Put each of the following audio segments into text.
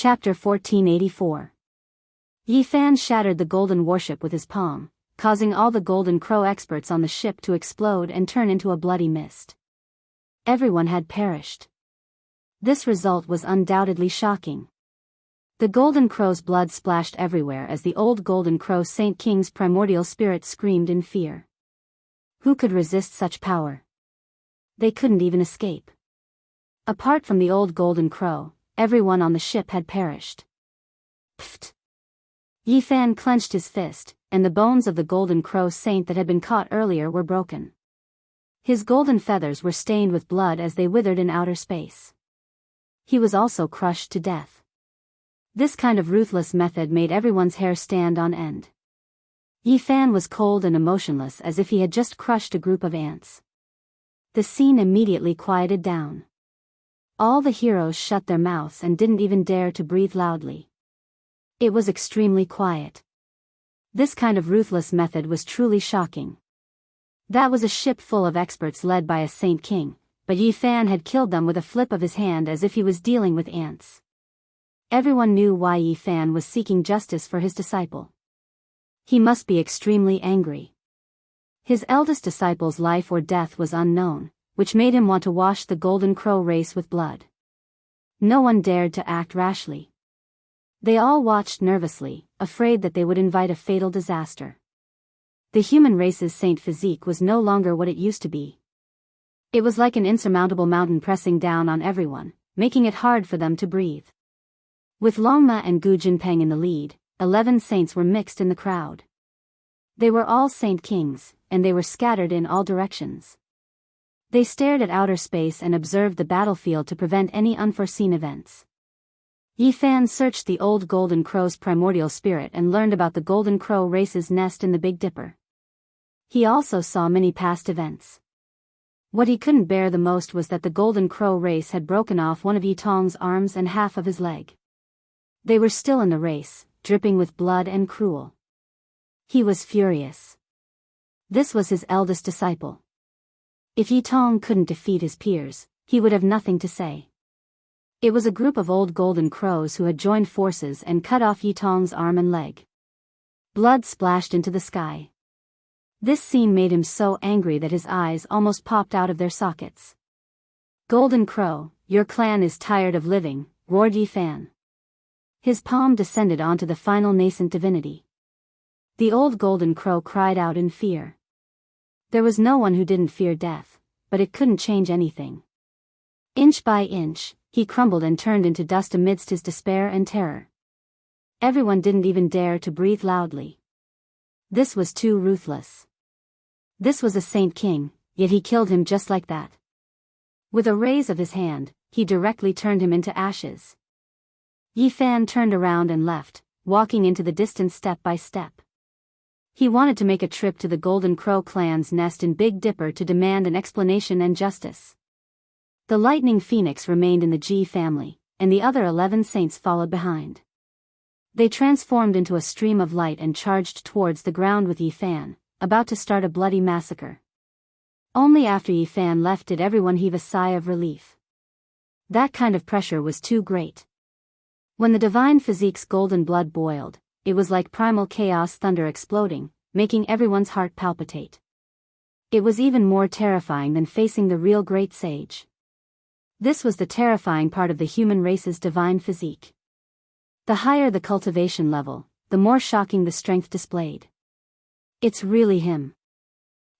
Chapter 1484. Yi Fan shattered the golden warship with his palm, causing all the Golden Crow experts on the ship to explode and turn into a bloody mist. Everyone had perished. This result was undoubtedly shocking. The Golden Crow's blood splashed everywhere as the old Golden Crow Saint King's primordial spirit screamed in fear. Who could resist such power? They couldn't even escape. Apart from the old Golden Crow, everyone on the ship had perished. Pfft! Yi Fan clenched his fist, and the bones of the Golden Crow Saint that had been caught earlier were broken. His golden feathers were stained with blood as they withered in outer space. He was also crushed to death. This kind of ruthless method made everyone's hair stand on end. Yi Fan was cold and emotionless as if he had just crushed a group of ants. The scene immediately quieted down. All the heroes shut their mouths and didn't even dare to breathe loudly. It was extremely quiet. This kind of ruthless method was truly shocking. That was a ship full of experts led by a Saint King, but Yi Fan had killed them with a flip of his hand as if he was dealing with ants. Everyone knew why Yi Fan was seeking justice for his disciple. He must be extremely angry. His eldest disciple's life or death was unknown, which made him want to wash the Golden Crow race with blood. No one dared to act rashly. They all watched nervously, afraid that they would invite a fatal disaster. The human race's saint physique was no longer what it used to be. It was like an insurmountable mountain pressing down on everyone, making it hard for them to breathe. With Longma and Gu Jinpeng in the lead, 11 saints were mixed in the crowd. They were all Saint Kings, and they were scattered in all directions. They stared at outer space and observed the battlefield to prevent any unforeseen events. Yi Fan searched the old Golden Crow's primordial spirit and learned about the Golden Crow race's nest in the Big Dipper. He also saw many past events. What he couldn't bear the most was that the Golden Crow race had broken off one of Yi Tong's arms and half of his leg. They were still in the race, dripping with blood and cruel. He was furious. This was his eldest disciple. If Yi Tong couldn't defeat his peers, he would have nothing to say. It was a group of old Golden Crows who had joined forces and cut off Yi Tong's arm and leg. Blood splashed into the sky. This scene made him so angry that his eyes almost popped out of their sockets. "Golden Crow, your clan is tired of living," roared Yi Fan. His palm descended onto the final nascent divinity. The old Golden Crow cried out in fear. There was no one who didn't fear death, but it couldn't change anything. Inch by inch, he crumbled and turned into dust amidst his despair and terror. Everyone didn't even dare to breathe loudly. This was too ruthless. This was a Saint King, yet he killed him just like that. With a raise of his hand, he directly turned him into ashes. Yi Fan turned around and left, walking into the distance step by step. He wanted to make a trip to the Golden Crow clan's nest in Big Dipper to demand an explanation and justice. The Lightning Phoenix remained in the Ji family, and the other 11 saints followed behind. They transformed into a stream of light and charged towards the ground with Yi Fan, about to start a bloody massacre. Only after Yi Fan left did everyone heave a sigh of relief. That kind of pressure was too great. When the divine physique's golden blood boiled, it was like primal chaos thunder exploding, making everyone's heart palpitate. It was even more terrifying than facing the real great sage. This was the terrifying part of the human race's divine physique. The higher the cultivation level, the more shocking the strength displayed. It's really him.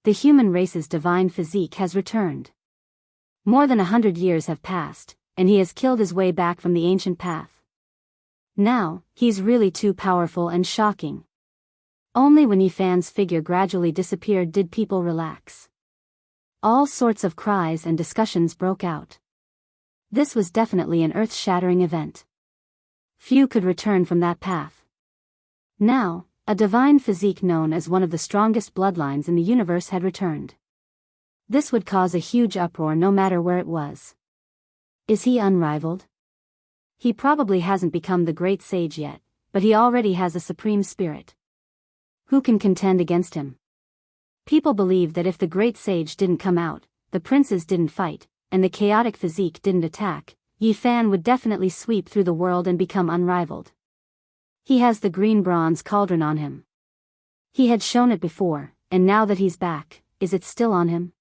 The human race's divine physique has returned. More than 100 years have passed, and he has killed his way back from the ancient path. Now, he's really too powerful and shocking. Only when Yi Fan's figure gradually disappeared did people relax. All sorts of cries and discussions broke out. This was definitely an earth-shattering event. Few could return from that path. Now, a divine physique known as one of the strongest bloodlines in the universe had returned. This would cause a huge uproar no matter where it was. Is he unrivaled? He probably hasn't become the great sage yet, but he already has a supreme spirit. Who can contend against him? People believe that if the great sage didn't come out, the princes didn't fight, and the chaotic physique didn't attack, Yi Fan would definitely sweep through the world and become unrivaled. He has the green bronze cauldron on him. He had shown it before, and now that he's back, is it still on him?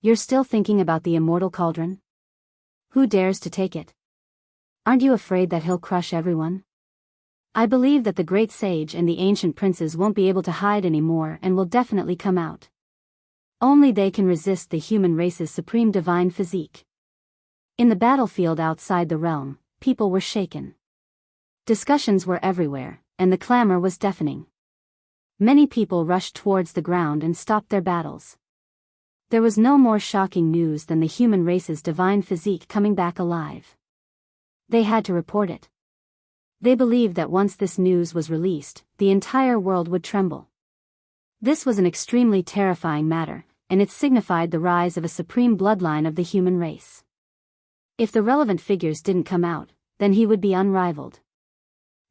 You're still thinking about the immortal cauldron? Who dares to take it? Aren't you afraid that he'll crush everyone? I believe that the great sage and the ancient princes won't be able to hide anymore and will definitely come out. Only they can resist the human race's supreme divine physique. In the battlefield outside the realm, people were shaken. Discussions were everywhere, and the clamor was deafening. Many people rushed towards the ground and stopped their battles. There was no more shocking news than the human race's divine physique coming back alive. They had to report it. They believed that once this news was released, the entire world would tremble. This was an extremely terrifying matter, and it signified the rise of a supreme bloodline of the human race. If the relevant figures didn't come out, then he would be unrivaled.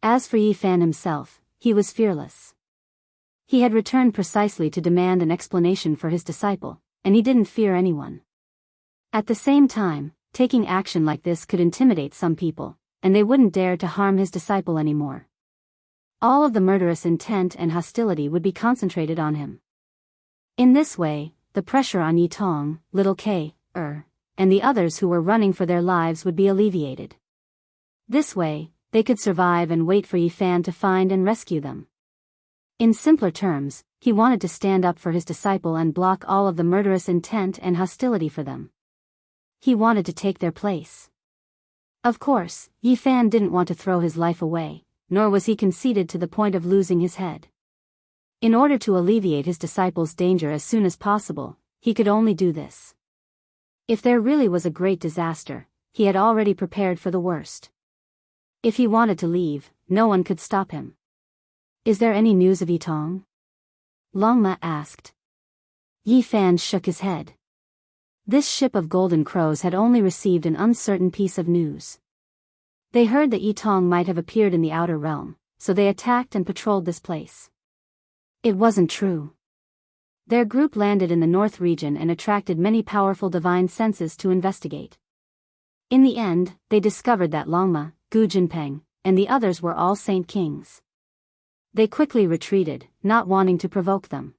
As for Yi Fan himself, he was fearless. He had returned precisely to demand an explanation for his disciple, and he didn't fear anyone. At the same time, taking action like this could intimidate some people, and they wouldn't dare to harm his disciple anymore. All of the murderous intent and hostility would be concentrated on him. In this way, the pressure on Yi Tong, Little K, and the others who were running for their lives would be alleviated. This way, they could survive and wait for Yi Fan to find and rescue them. In simpler terms, he wanted to stand up for his disciple and block all of the murderous intent and hostility for them. He wanted to take their place. Of course, Yi Fan didn't want to throw his life away, nor was he conceited to the point of losing his head. In order to alleviate his disciple's danger as soon as possible, he could only do this. If there really was a great disaster, he had already prepared for the worst. If he wanted to leave, no one could stop him. Is there any news of Yi Tong? Longma asked. Yi Fan shook his head. This ship of golden crows had only received an uncertain piece of news. They heard that Yi Tong might have appeared in the outer realm, so they attacked and patrolled this place. It wasn't true. Their group landed in the north region and attracted many powerful divine senses to investigate. In the end, they discovered that Longma, Gu Jinpeng, and the others were all Saint Kings. They quickly retreated, not wanting to provoke them.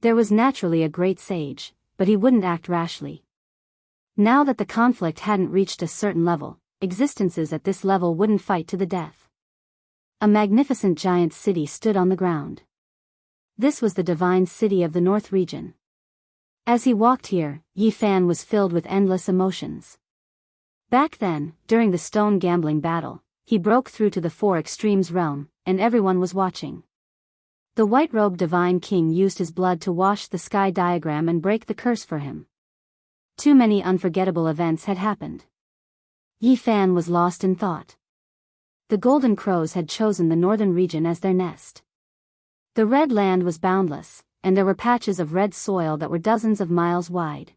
There was naturally a great sage, but he wouldn't act rashly. Now that the conflict hadn't reached a certain level, existences at this level wouldn't fight to the death. A magnificent giant city stood on the ground. This was the divine city of the North region. As he walked here, Yi Fan was filled with endless emotions. Back then, during the stone gambling battle, he broke through to the Four Extremes realm, and everyone was watching. The white-robed divine king used his blood to wash the sky diagram and break the curse for him. Too many unforgettable events had happened. Yi Fan was lost in thought. The golden crows had chosen the northern region as their nest. The red land was boundless, and there were patches of red soil that were dozens of miles wide.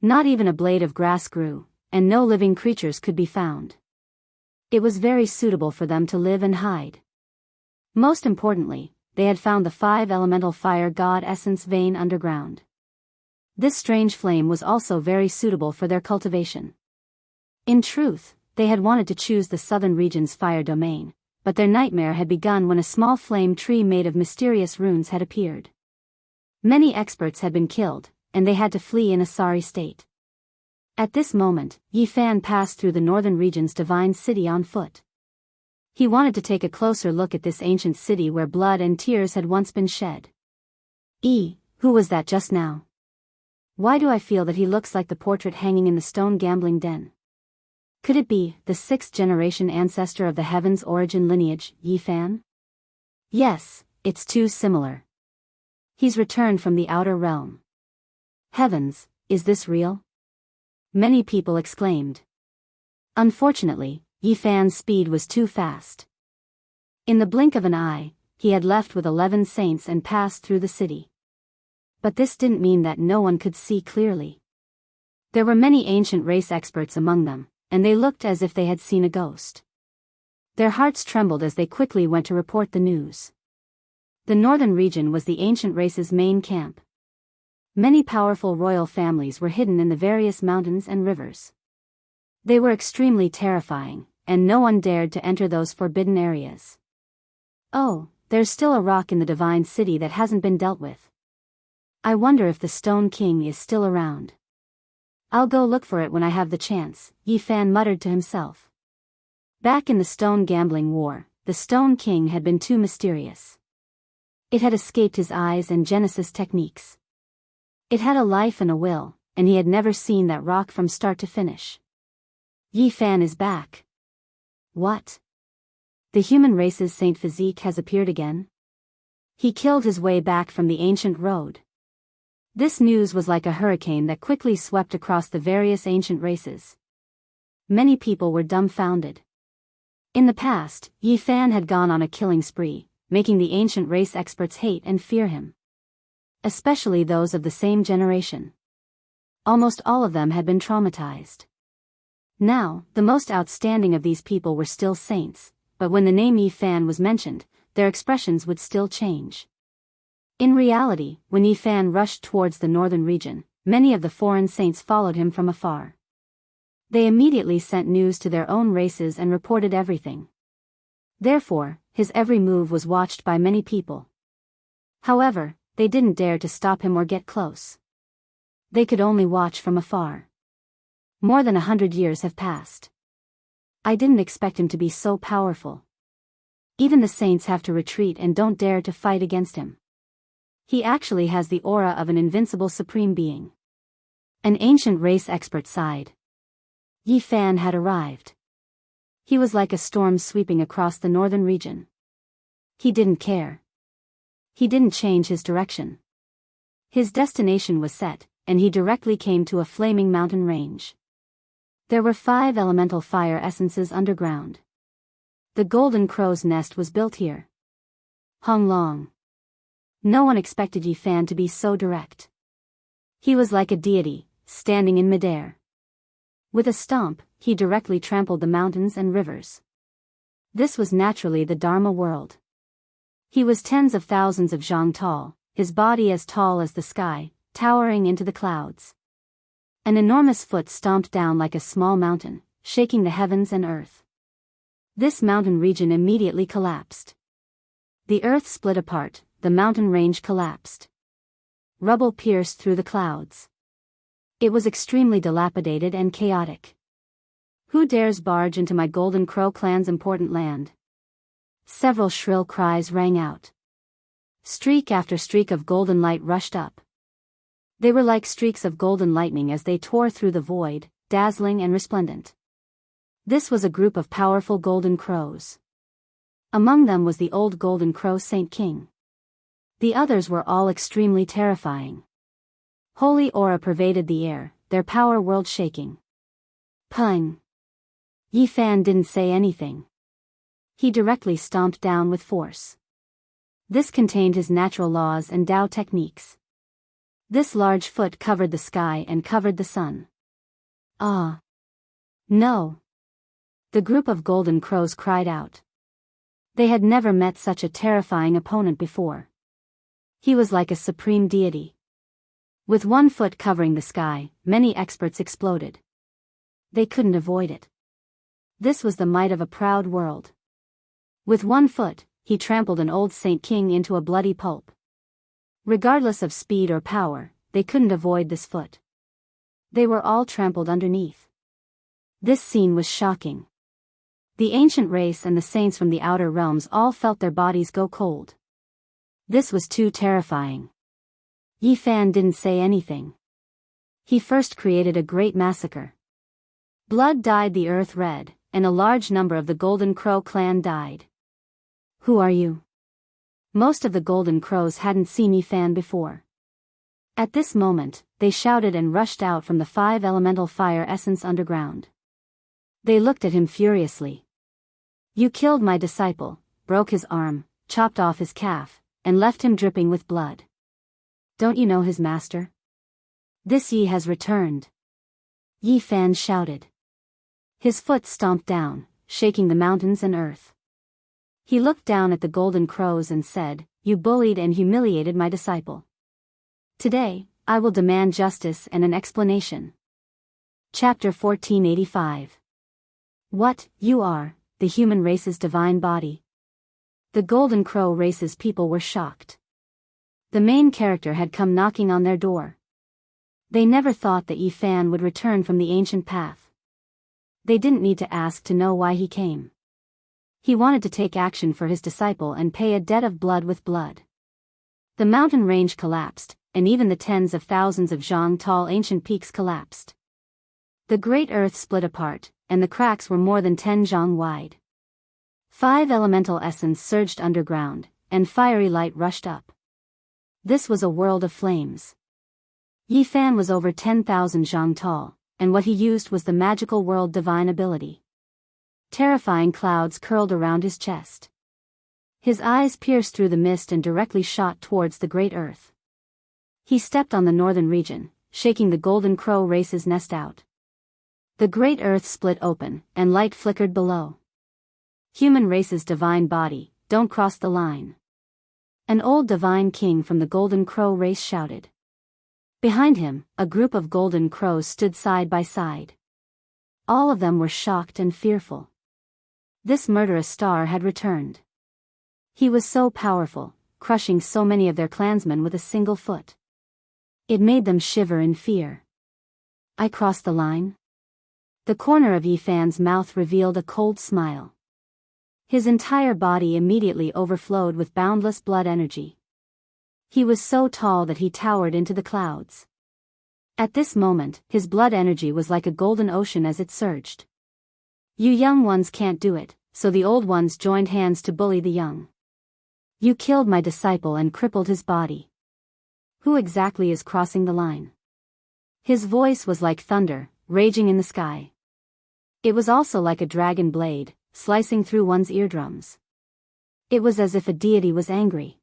Not even a blade of grass grew, and no living creatures could be found. It was very suitable for them to live and hide. Most importantly, they had found the 5 elemental fire god essence vein underground. This strange flame was also very suitable for their cultivation. In truth, they had wanted to choose the southern region's fire domain, but their nightmare had begun when a small flame tree made of mysterious runes had appeared. Many experts had been killed, and they had to flee in a sorry state. At this moment, Yi Fan passed through the northern region's divine city on foot. He wanted to take a closer look at this ancient city where blood and tears had once been shed. Who was that just now? Why do I feel that he looks like the portrait hanging in the stone gambling den? Could it be the 6th-generation ancestor of the heaven's origin lineage, Yi Fan? Yes, it's too similar. He's returned from the outer realm. Heavens, is this real? Many people exclaimed. Unfortunately, Yi Fan's speed was too fast. In the blink of an eye, he had left with 11 saints and passed through the city. But this didn't mean that no one could see clearly. There were many ancient race experts among them, and they looked as if they had seen a ghost. Their hearts trembled as they quickly went to report the news. The northern region was the ancient race's main camp. Many powerful royal families were hidden in the various mountains and rivers. They were extremely terrifying, and no one dared to enter those forbidden areas. Oh, there's still a rock in the divine city that hasn't been dealt with. I wonder if the Stone King is still around. I'll go look for it when I have the chance, Yi Fan muttered to himself. Back in the Stone Gambling War, the Stone King had been too mysterious. It had escaped his eyes and Genesis techniques. It had a life and a will, and he had never seen that rock from start to finish. Yi Fan is back. What? The human race's Saint Physique has appeared again? He killed his way back from the ancient road. This news was like a hurricane that quickly swept across the various ancient races. Many people were dumbfounded. In the past, Yi Fan had gone on a killing spree, making the ancient race experts hate and fear him. Especially those of the same generation. Almost all of them had been traumatized. Now, the most outstanding of these people were still saints, but when the name Yi Fan was mentioned, their expressions would still change. In reality, when Yi Fan rushed towards the northern region, many of the foreign saints followed him from afar. They immediately sent news to their own races and reported everything. Therefore, his every move was watched by many people. However, they didn't dare to stop him or get close. They could only watch from afar. More than 100 years have passed. I didn't expect him to be so powerful. Even the saints have to retreat and don't dare to fight against him. He actually has the aura of an invincible supreme being. An ancient race expert sighed. Yi Fan had arrived. He was like a storm sweeping across the northern region. He didn't care. He didn't change his direction. His destination was set, and he directly came to a flaming mountain range. There were 5 elemental fire essences underground. The Golden Crow's nest was built here. Hung Long. No one expected Yi Fan to be so direct. He was like a deity, standing in midair. With a stomp, he directly trampled the mountains and rivers. This was naturally the Dharma world. He was tens of thousands of zhang tall, his body as tall as the sky, towering into the clouds. An enormous foot stomped down like a small mountain, shaking the heavens and earth. This mountain region immediately collapsed. The earth split apart, the mountain range collapsed. Rubble pierced through the clouds. It was extremely dilapidated and chaotic. Who dares barge into my Golden Crow clan's important land? Several shrill cries rang out. Streak after streak of golden light rushed up. They were like streaks of golden lightning as they tore through the void, dazzling and resplendent. This was a group of powerful golden crows. Among them was the old Golden Crow Saint King. The others were all extremely terrifying. Holy aura pervaded the air, their power world shaking. Pung! Yi Fan didn't say anything. He directly stomped down with force. This contained his natural laws and Tao techniques. This large foot covered the sky and covered the sun. Ah! No! The group of golden crows cried out. They had never met such a terrifying opponent before. He was like a supreme deity. With one foot covering the sky, many experts exploded. They couldn't avoid it. This was the might of a proud world. With one foot, he trampled an old Saint King into a bloody pulp. Regardless of speed or power, they couldn't avoid this foot. They were all trampled underneath. This scene was shocking. The ancient race and the saints from the outer realms all felt their bodies go cold. This was too terrifying. Yi Fan didn't say anything. He first created a great massacre. Blood dyed the earth red, and a large number of the Golden Crow clan died. Who are you? Most of the Golden Crows hadn't seen Yi Fan before. At this moment, they shouted and rushed out from the 5 elemental fire essence underground. They looked at him furiously. You killed my disciple, broke his arm, chopped off his calf, and left him dripping with blood. Don't you know his master? This Yi has returned. Yi Fan shouted. His foot stomped down, shaking the mountains and earth. He looked down at the Golden Crows and said, You bullied and humiliated my disciple. Today, I will demand justice and an explanation. Chapter 1485. What, you are, the human race's divine body? The Golden Crow race's people were shocked. The main character had come knocking on their door. They never thought that Yi Fan would return from the ancient path. They didn't need to ask to know why he came. He wanted to take action for his disciple and pay a debt of blood with blood. The mountain range collapsed, and even the tens of thousands of zhang tall ancient peaks collapsed. The great earth split apart, and the cracks were more than 10 zhang wide. 5 elemental essence surged underground, and fiery light rushed up. This was a world of flames. Yi Fan was over 10,000 zhang tall, and what he used was the magical world divine ability. Terrifying clouds curled around his chest. His eyes pierced through the mist and directly shot towards the great earth. He stepped on the northern region, shaking the Golden Crow race's nest out. The great earth split open, and light flickered below. Human race's divine body, don't cross the line. An old divine king from the Golden Crow race shouted. Behind him, a group of golden crows stood side by side. All of them were shocked and fearful. This murderous star had returned. He was so powerful, crushing so many of their clansmen with a single foot. It made them shiver in fear. I crossed the line? The corner of Yi Fan's mouth revealed a cold smile. His entire body immediately overflowed with boundless blood energy. He was so tall that he towered into the clouds. At this moment, his blood energy was like a golden ocean as it surged. You young ones can't do it, so the old ones joined hands to bully the young. You killed my disciple and crippled his body. Who exactly is crossing the line? His voice was like thunder, raging in the sky. It was also like a dragon blade, slicing through one's eardrums. It was as if a deity was angry.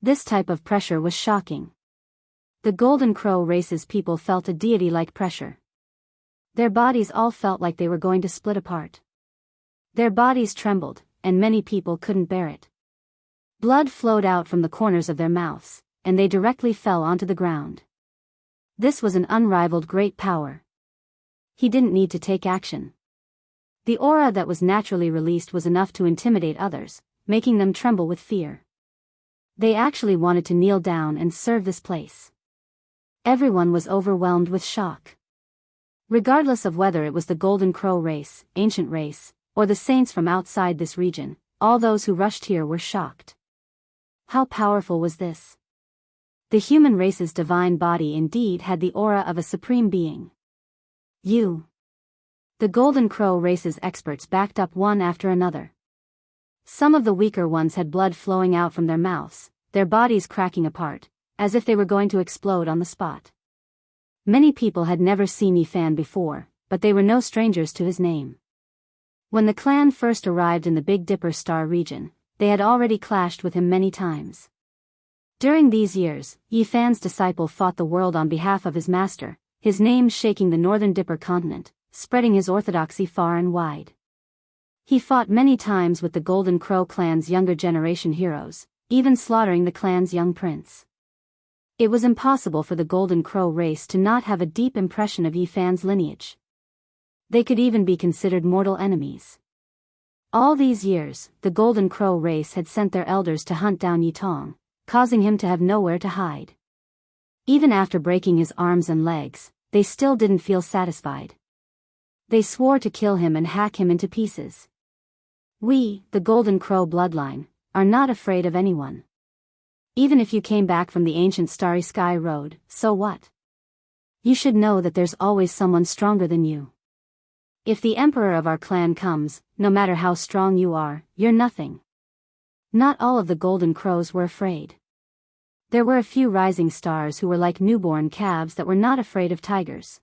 This type of pressure was shocking. The Golden Crow race's people felt a deity-like pressure. Their bodies all felt like they were going to split apart. Their bodies trembled, and many people couldn't bear it. Blood flowed out from the corners of their mouths, and they directly fell onto the ground. This was an unrivaled great power. He didn't need to take action. The aura that was naturally released was enough to intimidate others, making them tremble with fear. They actually wanted to kneel down and serve this place. Everyone was overwhelmed with shock. Regardless of whether it was the Golden Crow race, ancient race, or the saints from outside this region, all those who rushed here were shocked. How powerful was this? The human race's divine body indeed had the aura of a supreme being. You. The Golden Crow race's experts backed up one after another. Some of the weaker ones had blood flowing out from their mouths, their bodies cracking apart, as if they were going to explode on the spot. Many people had never seen Yi Fan before, but they were no strangers to his name. When the clan first arrived in the Big Dipper Star region, they had already clashed with him many times. During these years, Yi Fan's disciple fought the world on behalf of his master, his name shaking the northern Dipper continent, spreading his orthodoxy far and wide. He fought many times with the Golden Crow clan's younger generation heroes, even slaughtering the clan's young prince. It was impossible for the Golden Crow race to not have a deep impression of Yi Fan's lineage. They could even be considered mortal enemies. All these years, the Golden Crow race had sent their elders to hunt down Yi Tong, causing him to have nowhere to hide. Even after breaking his arms and legs, they still didn't feel satisfied. They swore to kill him and hack him into pieces. We, the Golden Crow bloodline, are not afraid of anyone. Even if you came back from the ancient Starry Sky Road, so what? You should know that there's always someone stronger than you. If the emperor of our clan comes, no matter how strong you are, you're nothing. Not all of the Golden Crows were afraid. There were a few rising stars who were like newborn calves that were not afraid of tigers.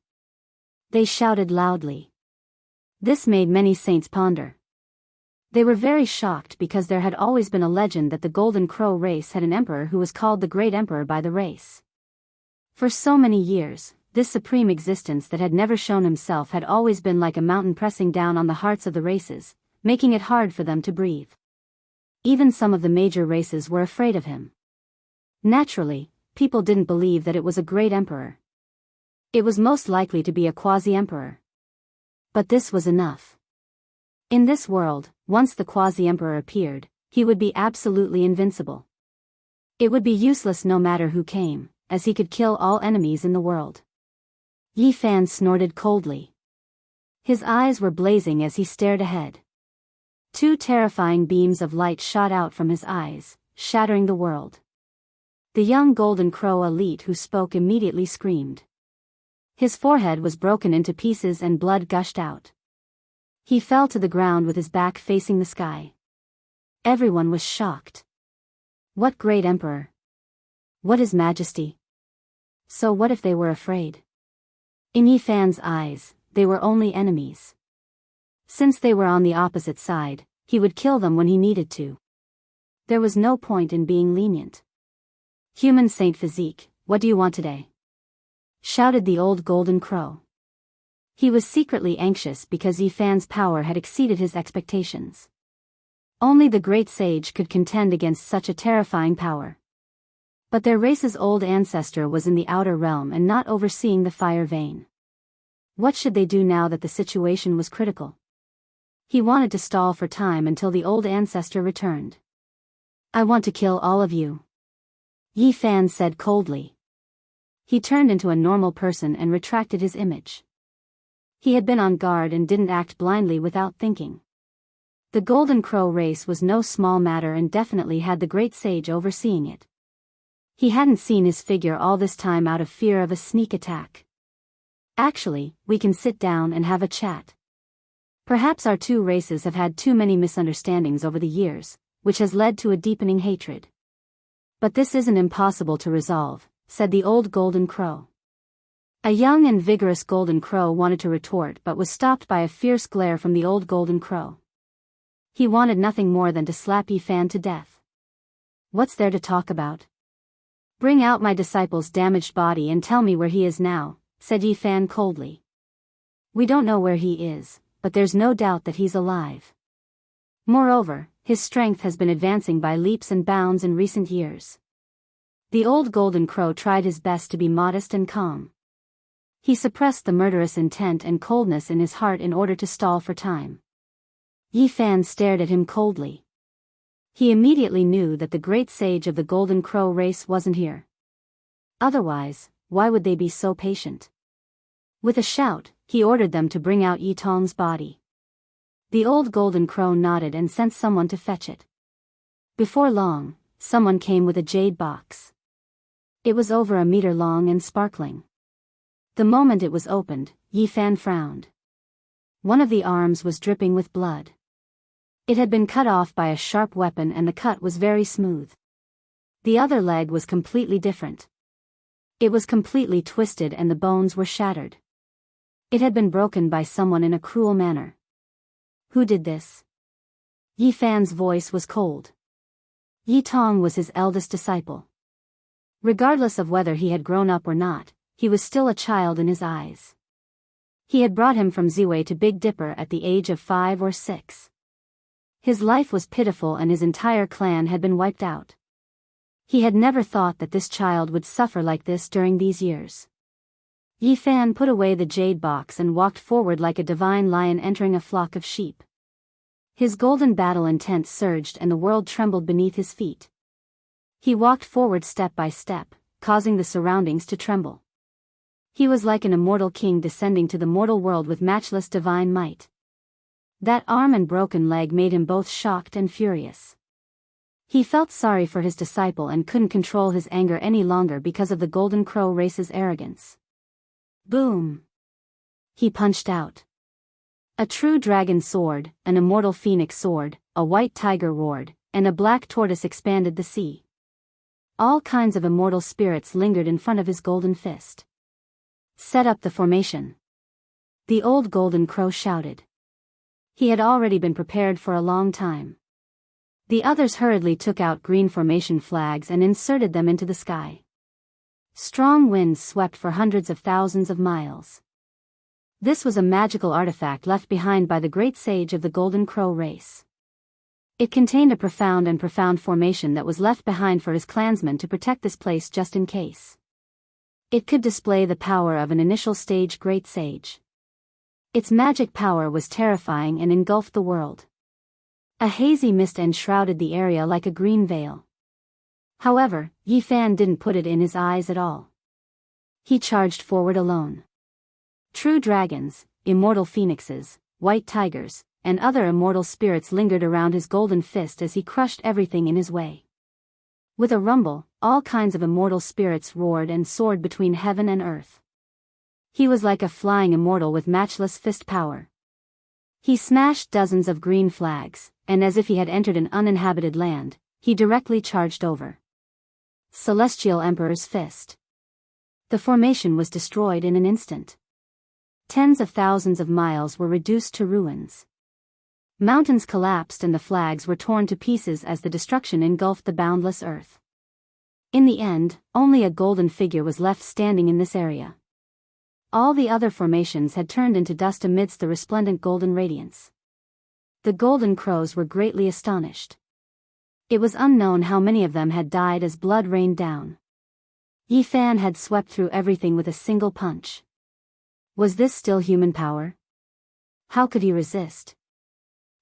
They shouted loudly. This made many saints ponder. They were very shocked because there had always been a legend that the Golden Crow race had an emperor who was called the Great Emperor by the race. For so many years, this supreme existence that had never shown himself had always been like a mountain pressing down on the hearts of the races, making it hard for them to breathe. Even some of the major races were afraid of him. Naturally, people didn't believe that it was a great emperor. It was most likely to be a quasi-emperor. But this was enough. In this world, once the quasi-emperor appeared, he would be absolutely invincible. It would be useless no matter who came, as he could kill all enemies in the world. Yi Fan snorted coldly. His eyes were blazing as he stared ahead. Two terrifying beams of light shot out from his eyes, shattering the world. The young golden crow elite who spoke immediately screamed. His forehead was broken into pieces and blood gushed out. He fell to the ground with his back facing the sky. Everyone was shocked. What great emperor! What His Majesty! So what if they were afraid? In Yi Fan's eyes, they were only enemies. Since they were on the opposite side, he would kill them when he needed to. There was no point in being lenient. Human Saint Physique, what do you want today? Shouted the old golden crow. He was secretly anxious because Yi Fan's power had exceeded his expectations. Only the great sage could contend against such a terrifying power. But their race's old ancestor was in the outer realm and not overseeing the fire vein. What should they do now that the situation was critical? He wanted to stall for time until the old ancestor returned. I want to kill all of you. Yi Fan said coldly. He turned into a normal person and retracted his image. He had been on guard and didn't act blindly without thinking. The Golden Crow race was no small matter and definitely had the great sage overseeing it. He hadn't seen his figure all this time out of fear of a sneak attack. Actually, we can sit down and have a chat. Perhaps our two races have had too many misunderstandings over the years, which has led to a deepening hatred. But this isn't impossible to resolve, said the old Golden Crow. A young and vigorous Golden Crow wanted to retort but was stopped by a fierce glare from the old Golden Crow. He wanted nothing more than to slap Yi Fan to death. What's there to talk about? Bring out my disciple's damaged body and tell me where he is now, said Yi Fan coldly. We don't know where he is, but there's no doubt that he's alive. Moreover, his strength has been advancing by leaps and bounds in recent years. The old Golden Crow tried his best to be modest and calm. He suppressed the murderous intent and coldness in his heart in order to stall for time. Yi Fan stared at him coldly. He immediately knew that the great sage of the Golden Crow race wasn't here. Otherwise, why would they be so patient? With a shout, he ordered them to bring out Yi Tong's body. The old Golden Crow nodded and sent someone to fetch it. Before long, someone came with a jade box. It was over a meter long and sparkling. The moment it was opened, Yi Fan frowned. One of the arms was dripping with blood. It had been cut off by a sharp weapon and the cut was very smooth. The other leg was completely different. It was completely twisted and the bones were shattered. It had been broken by someone in a cruel manner. Who did this? Yi Fan's voice was cold. Yi Tong was his eldest disciple. Regardless of whether he had grown up or not, he was still a child in his eyes. He had brought him from Ziwei to Big Dipper at the age of 5 or 6. His life was pitiful and his entire clan had been wiped out. He had never thought that this child would suffer like this during these years. Yi Fan put away the jade box and walked forward like a divine lion entering a flock of sheep. His golden battle intent surged and the world trembled beneath his feet. He walked forward step by step, causing the surroundings to tremble. He was like an immortal king descending to the mortal world with matchless divine might. That arm and broken leg made him both shocked and furious. He felt sorry for his disciple and couldn't control his anger any longer because of the Golden Crow race's arrogance. Boom! He punched out. A true dragon sword, an immortal phoenix sword, a white tiger roared, and a black tortoise expanded the sea. All kinds of immortal spirits lingered in front of his golden fist. Set up the formation. The old Golden Crow shouted. He had already been prepared for a long time. The others hurriedly took out green formation flags and inserted them into the sky. Strong winds swept for hundreds of thousands of miles. This was a magical artifact left behind by the great sage of the Golden Crow race. It contained a profound formation that was left behind for his clansmen to protect this place just in case. It could display the power of an initial stage great sage. Its magic power was terrifying and engulfed the world. A hazy mist enshrouded the area like a green veil. However, Yi Fan didn't put it in his eyes at all. He charged forward alone. True dragons, immortal phoenixes, white tigers, and other immortal spirits lingered around his golden fist as he crushed everything in his way. With a rumble, all kinds of immortal spirits roared and soared between heaven and earth. He was like a flying immortal with matchless fist power. He smashed dozens of green flags, and as if he had entered an uninhabited land, he directly charged over. Celestial Emperor's Fist. The formation was destroyed in an instant. Tens of thousands of miles were reduced to ruins. Mountains collapsed and the flags were torn to pieces as the destruction engulfed the boundless earth. In the end, only a golden figure was left standing in this area. All the other formations had turned into dust amidst the resplendent golden radiance. The golden crows were greatly astonished. It was unknown how many of them had died as blood rained down. Yi Fan had swept through everything with a single punch. Was this still human power? How could he resist?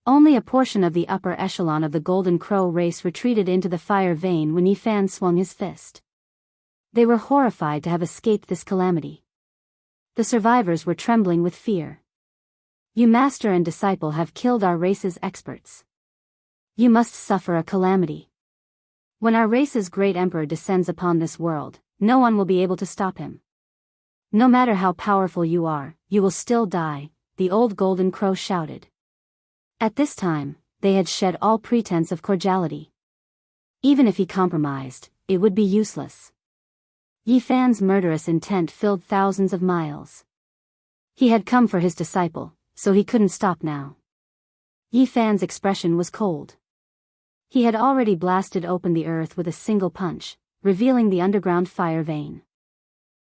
Only a portion of the upper echelon of the Golden Crow race retreated into the fire vein when Yi Fan swung his fist. They were horrified to have escaped this calamity. The survivors were trembling with fear. You master and disciple have killed our race's experts. You must suffer a calamity. When our race's great emperor descends upon this world, no one will be able to stop him. No matter how powerful you are, you will still die, the old Golden Crow shouted. At this time, they had shed all pretense of cordiality. Even if he compromised, it would be useless. Yi Fan's murderous intent filled thousands of miles. He had come for his disciple, so he couldn't stop now. Yi Fan's expression was cold. He had already blasted open the earth with a single punch, revealing the underground fire vein.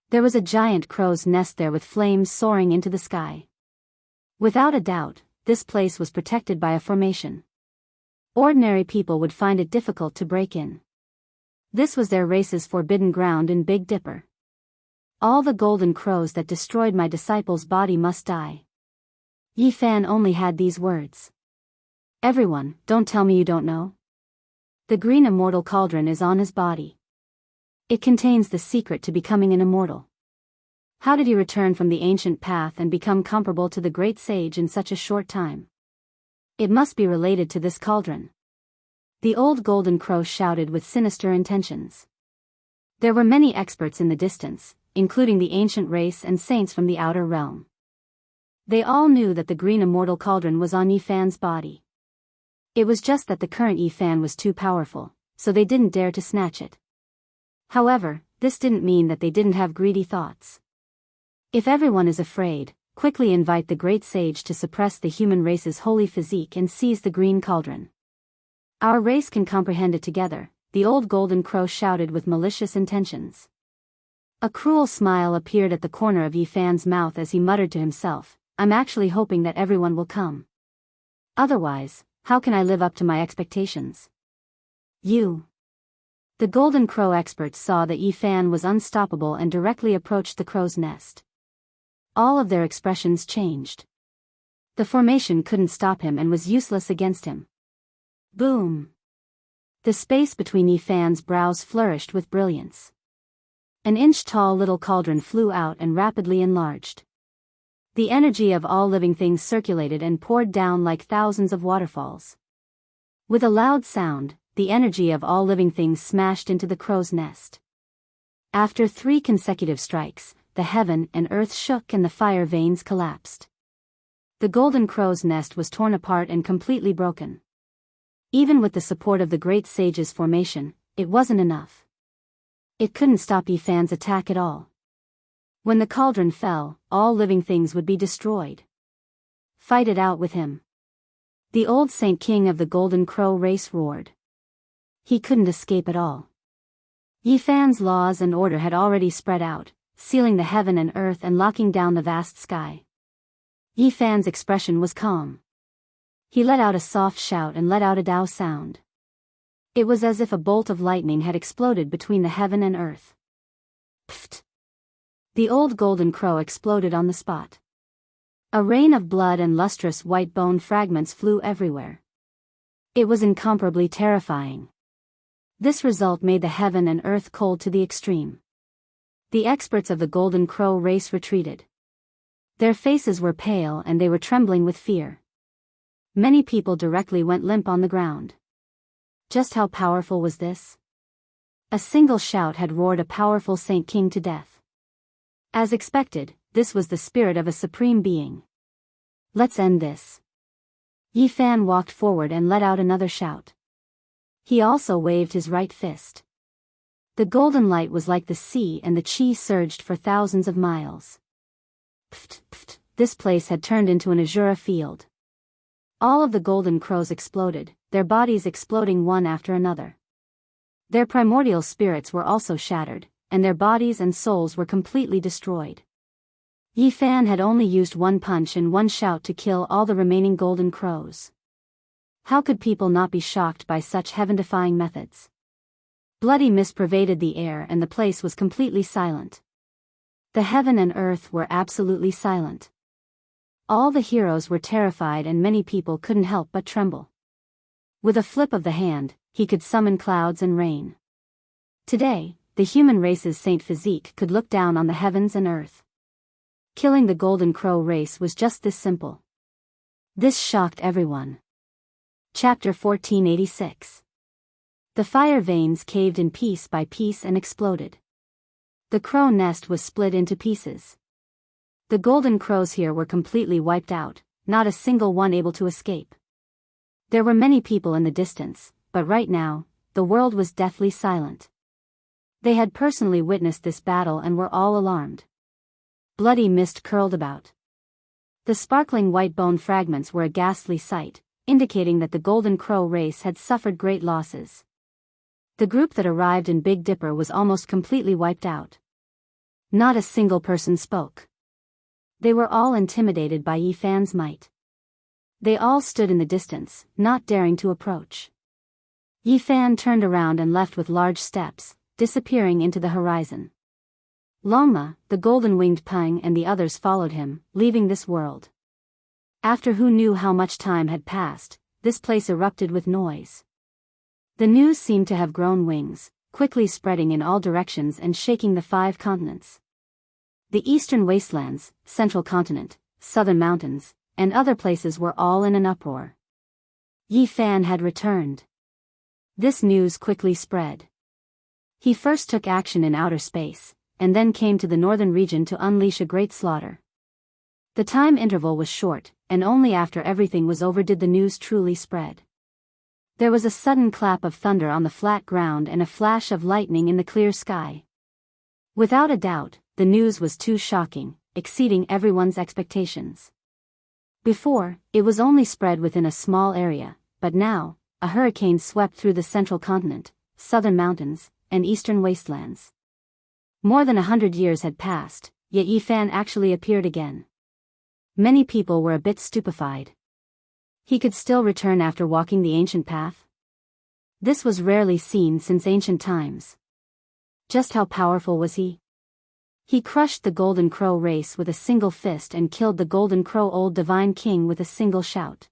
There was a giant crow's nest there with flames soaring into the sky. Without a doubt, this place was protected by a formation. Ordinary people would find it difficult to break in. This was their race's forbidden ground in Big Dipper. All the golden crows that destroyed my disciple's body must die. Yi Fan only had these words. Everyone, don't tell me you don't know. The green immortal cauldron is on his body. It contains the secret to becoming an immortal. How did he return from the ancient path and become comparable to the great sage in such a short time? It must be related to this cauldron. The old Golden Crow shouted with sinister intentions. There were many experts in the distance, including the ancient race and saints from the outer realm. They all knew that the green immortal cauldron was on Yi Fan's body. It was just that the current Yi Fan was too powerful, so they didn't dare to snatch it. However, this didn't mean that they didn't have greedy thoughts. If everyone is afraid, quickly invite the great sage to suppress the human race's holy physique and seize the green cauldron. Our race can comprehend it together, the old Golden Crow shouted with malicious intentions. A cruel smile appeared at the corner of Yi Fan's mouth as he muttered to himself, I'm actually hoping that everyone will come. Otherwise, how can I live up to my expectations? You. The Golden Crow experts saw that Yi Fan was unstoppable and directly approached the crow's nest. All of their expressions changed. The formation couldn't stop him and was useless against him. Boom! The space between Yi Fan's brows flourished with brilliance. An inch-tall little cauldron flew out and rapidly enlarged. The energy of all living things circulated and poured down like thousands of waterfalls. With a loud sound, the energy of all living things smashed into the crow's nest. After 3 consecutive strikes, the heaven and earth shook and the fire veins collapsed. The Golden Crow's nest was torn apart and completely broken. Even with the support of the great sage's formation, it wasn't enough. It couldn't stop Yi Fan's attack at all. When the cauldron fell, all living things would be destroyed. Fight it out with him. The old Saint King of the Golden Crow race roared. He couldn't escape at all. Yi Fan's laws and order had already spread out, sealing the heaven and earth and locking down the vast sky. Yi Fan's expression was calm. He let out a soft shout and let out a Dao sound. It was as if a bolt of lightning had exploded between the heaven and earth. Pfft! The old golden crow exploded on the spot. A rain of blood and lustrous white bone fragments flew everywhere. It was incomparably terrifying. This result made the heaven and earth cold to the extreme. The experts of the golden crow race retreated. Their faces were pale and they were trembling with fear. Many people directly went limp on the ground. Just how powerful was this? A single shout had roared a powerful Saint King to death. As expected, this was the spirit of a supreme being. Let's end this. Yi Fan walked forward and let out another shout. He also waved his right fist. The golden light was like the sea and the chi surged for thousands of miles. Pft, pft, this place had turned into an azure field. All of the golden crows exploded, their bodies exploding one after another. Their primordial spirits were also shattered, and their bodies and souls were completely destroyed. Yi Fan had only used one punch and one shout to kill all the remaining golden crows. How could people not be shocked by such heaven-defying methods? Bloody mist pervaded the air and the place was completely silent. The heaven and earth were absolutely silent. All the heroes were terrified and many people couldn't help but tremble. With a flip of the hand, he could summon clouds and rain. Today, the human race's saint physique could look down on the heavens and earth. Killing the golden crow race was just this simple. This shocked everyone. Chapter 1486. The fire veins caved in piece by piece and exploded. The crow nest was split into pieces. The golden crows here were completely wiped out, not a single one able to escape. There were many people in the distance, but right now, the world was deathly silent. They had personally witnessed this battle and were all alarmed. Bloody mist curled about. The sparkling white bone fragments were a ghastly sight, indicating that the golden crow race had suffered great losses. The group that arrived in Big Dipper was almost completely wiped out. Not a single person spoke. They were all intimidated by Yi Fan's might. They all stood in the distance, not daring to approach. Yi Fan turned around and left with large steps, disappearing into the horizon. Longma, the golden-winged Peng and the others followed him, leaving this world. After who knew how much time had passed, this place erupted with noise. The news seemed to have grown wings, quickly spreading in all directions and shaking the 5 continents. The eastern wastelands, central continent, southern mountains, and other places were all in an uproar. Yi Fan had returned. This news quickly spread. He first took action in outer space, and then came to the northern region to unleash a great slaughter. The time interval was short, and only after everything was over did the news truly spread. There was a sudden clap of thunder on the flat ground and a flash of lightning in the clear sky. Without a doubt, the news was too shocking, exceeding everyone's expectations. Before, it was only spread within a small area, but now, a hurricane swept through the central continent, southern mountains, and eastern wastelands. More than 100 years had passed, yet Yi Fan actually appeared again. Many people were a bit stupefied. He could still return after walking the ancient path? This was rarely seen since ancient times. Just how powerful was he? He crushed the golden crow race with a single fist and killed the golden crow old divine king with a single shout.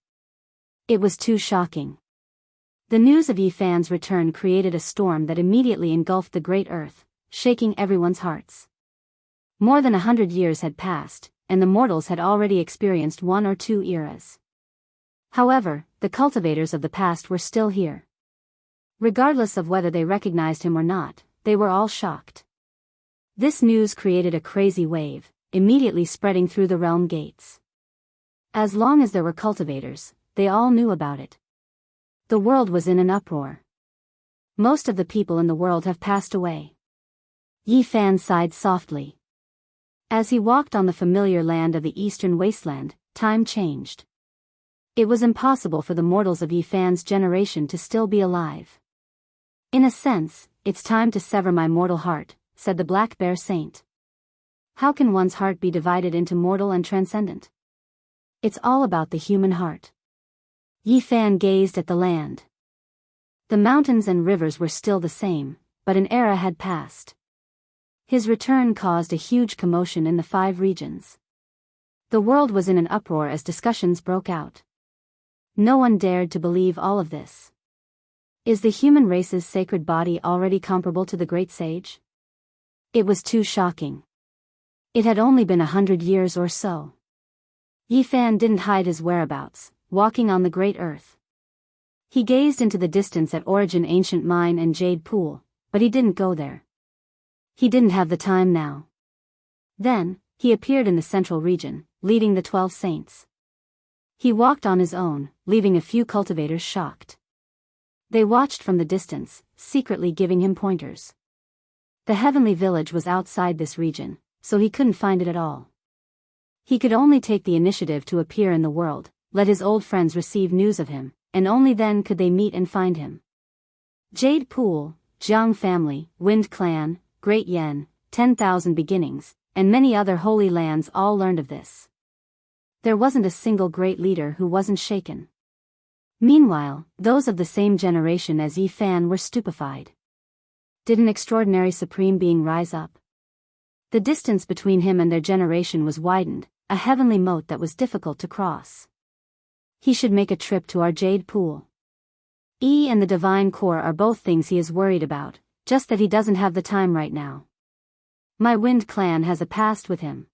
It was too shocking. The news of Yi Fan's return created a storm that immediately engulfed the great earth, shaking everyone's hearts. More than 100 years had passed, and the mortals had already experienced 1 or 2 eras. However, the cultivators of the past were still here. Regardless of whether they recognized him or not, they were all shocked. This news created a crazy wave, immediately spreading through the realm gates. As long as there were cultivators, they all knew about it. The world was in an uproar. Most of the people in the world have passed away. Yi Fan sighed softly. As he walked on the familiar land of the eastern wasteland, time changed. It was impossible for the mortals of Yi Fan's generation to still be alive. In a sense, it's time to sever my mortal heart, said the Black Bear Saint. How can one's heart be divided into mortal and transcendent? It's all about the human heart. Yi Fan gazed at the land. The mountains and rivers were still the same, but an era had passed. His return caused a huge commotion in the 5 regions. The world was in an uproar as discussions broke out. No one dared to believe all of this. Is the human race's sacred body already comparable to the great sage? It was too shocking. It had only been 100 years or so. Yifan didn't hide his whereabouts, walking on the great earth. He gazed into the distance at Origin Ancient Mine and Jade Pool, but he didn't go there. He didn't have the time now. Then, he appeared in the central region, leading the 12 saints. He walked on his own, leaving a few cultivators shocked. They watched from the distance, secretly giving him pointers. The heavenly village was outside this region, so he couldn't find it at all. He could only take the initiative to appear in the world, let his old friends receive news of him, and only then could they meet and find him. Jade Pool, Jiang family, Wind Clan, Great Yen, 10,000 beginnings, and many other holy lands all learned of this. There wasn't a single great leader who wasn't shaken. Meanwhile, those of the same generation as Yifan were stupefied. Did an extraordinary supreme being rise up? The distance between him and their generation was widened, a heavenly moat that was difficult to cross. He should make a trip to our Jade Pool. And the divine core are both things he is worried about, just that he doesn't have the time right now. My Wind Clan has a past with him.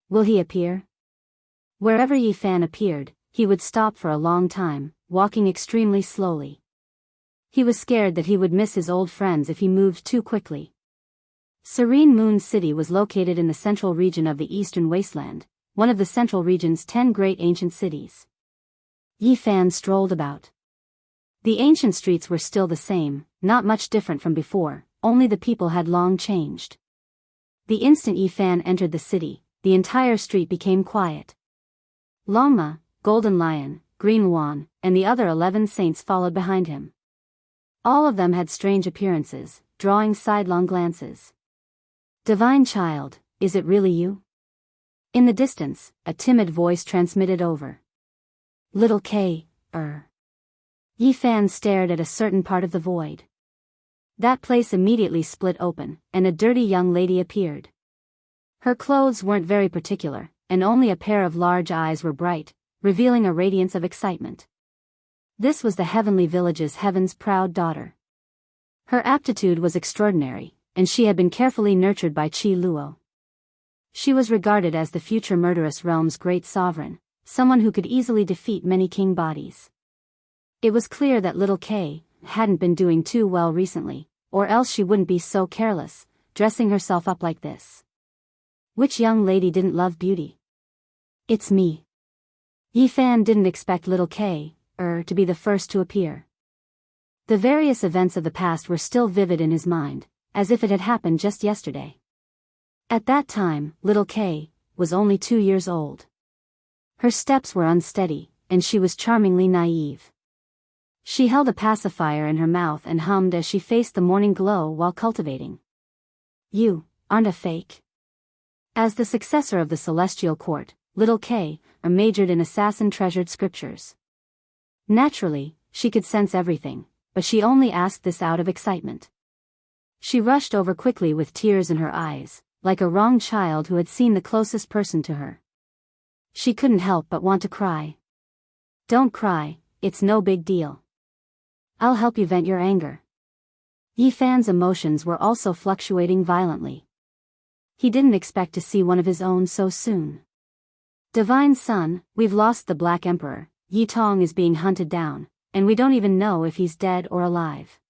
Will he appear? Wherever Yifan appeared, he would stop for a long time, walking extremely slowly. He was scared that he would miss his old friends if he moved too quickly. Serene Moon City was located in the central region of the Eastern Wasteland, one of the central region's 10 great ancient cities. Yifan strolled about. The ancient streets were still the same, not much different from before, only the people had long changed. The instant Yifan entered the city, the entire street became quiet. Longma, Golden Lion, Green Wan, and the other 11 saints followed behind him. All of them had strange appearances, drawing sidelong glances. Divine child, is it really you? In the distance, a timid voice transmitted over. Little K, Yifan stared at a certain part of the void. That place immediately split open, and a dirty young lady appeared. Her clothes weren't very particular, and only a pair of large eyes were bright, revealing a radiance of excitement. This was the heavenly village's heaven's proud daughter. Her aptitude was extraordinary, and she had been carefully nurtured by Qi Luo. She was regarded as the future murderous realm's great sovereign, someone who could easily defeat many king bodies. It was clear that little K hadn't been doing too well recently, or else she wouldn't be so careless, dressing herself up like this. Which young lady didn't love beauty? It's me. Yifan didn't expect little K to be the first to appear. The various events of the past were still vivid in his mind, as if it had happened just yesterday. At that time, little K was only 2 years old. Her steps were unsteady, and she was charmingly naive. She held a pacifier in her mouth and hummed as she faced the morning glow while cultivating. You aren't a fake. As the successor of the celestial court, little K majored in assassin treasured scriptures. Naturally, she could sense everything, but she only asked this out of excitement. She rushed over quickly with tears in her eyes, like a wronged child who had seen the closest person to her. She couldn't help but want to cry. Don't cry, it's no big deal. I'll help you vent your anger. Yifan's emotions were also fluctuating violently. He didn't expect to see one of his own so soon. Divine Son, we've lost the Black Emperor. Yi Tong is being hunted down, and we don't even know if he's dead or alive.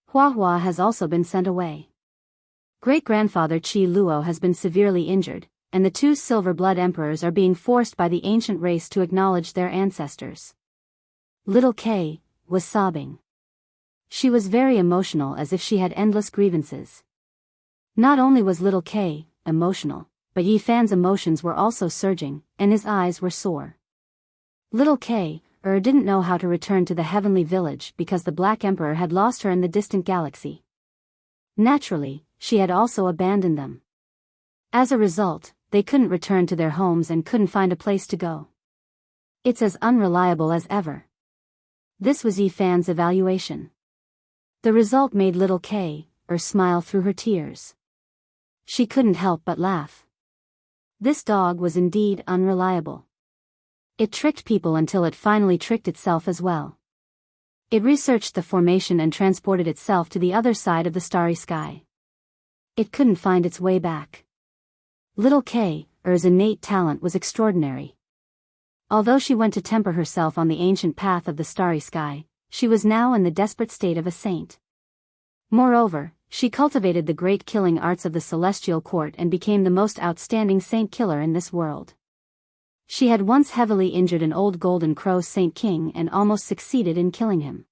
Hua Hua has also been sent away. Great-grandfather Qi Luo has been severely injured, and the 2 Silver Blood Emperors are being forced by the ancient race to acknowledge their ancestors. Little K was sobbing. She was very emotional, as if she had endless grievances. Not only was little K emotional, but Yifan's emotions were also surging, and his eyes were sore. Little K didn't know how to return to the heavenly village because the Black Emperor had lost her in the distant galaxy. Naturally, she had also abandoned them. As a result, they couldn't return to their homes and couldn't find a place to go. It's as unreliable as ever. This was Yifan's evaluation. The result made little K smile through her tears. She couldn't help but laugh. This dog was indeed unreliable. It tricked people until it finally tricked itself as well. It researched the formation and transported itself to the other side of the starry sky. It couldn't find its way back. Little K's innate talent was extraordinary. Although she went to temper herself on the ancient path of the starry sky, she was now in the desperate state of a saint. Moreover, she cultivated the great killing arts of the celestial court and became the most outstanding saint killer in this world. She had once heavily injured an old golden crow saint king and almost succeeded in killing him.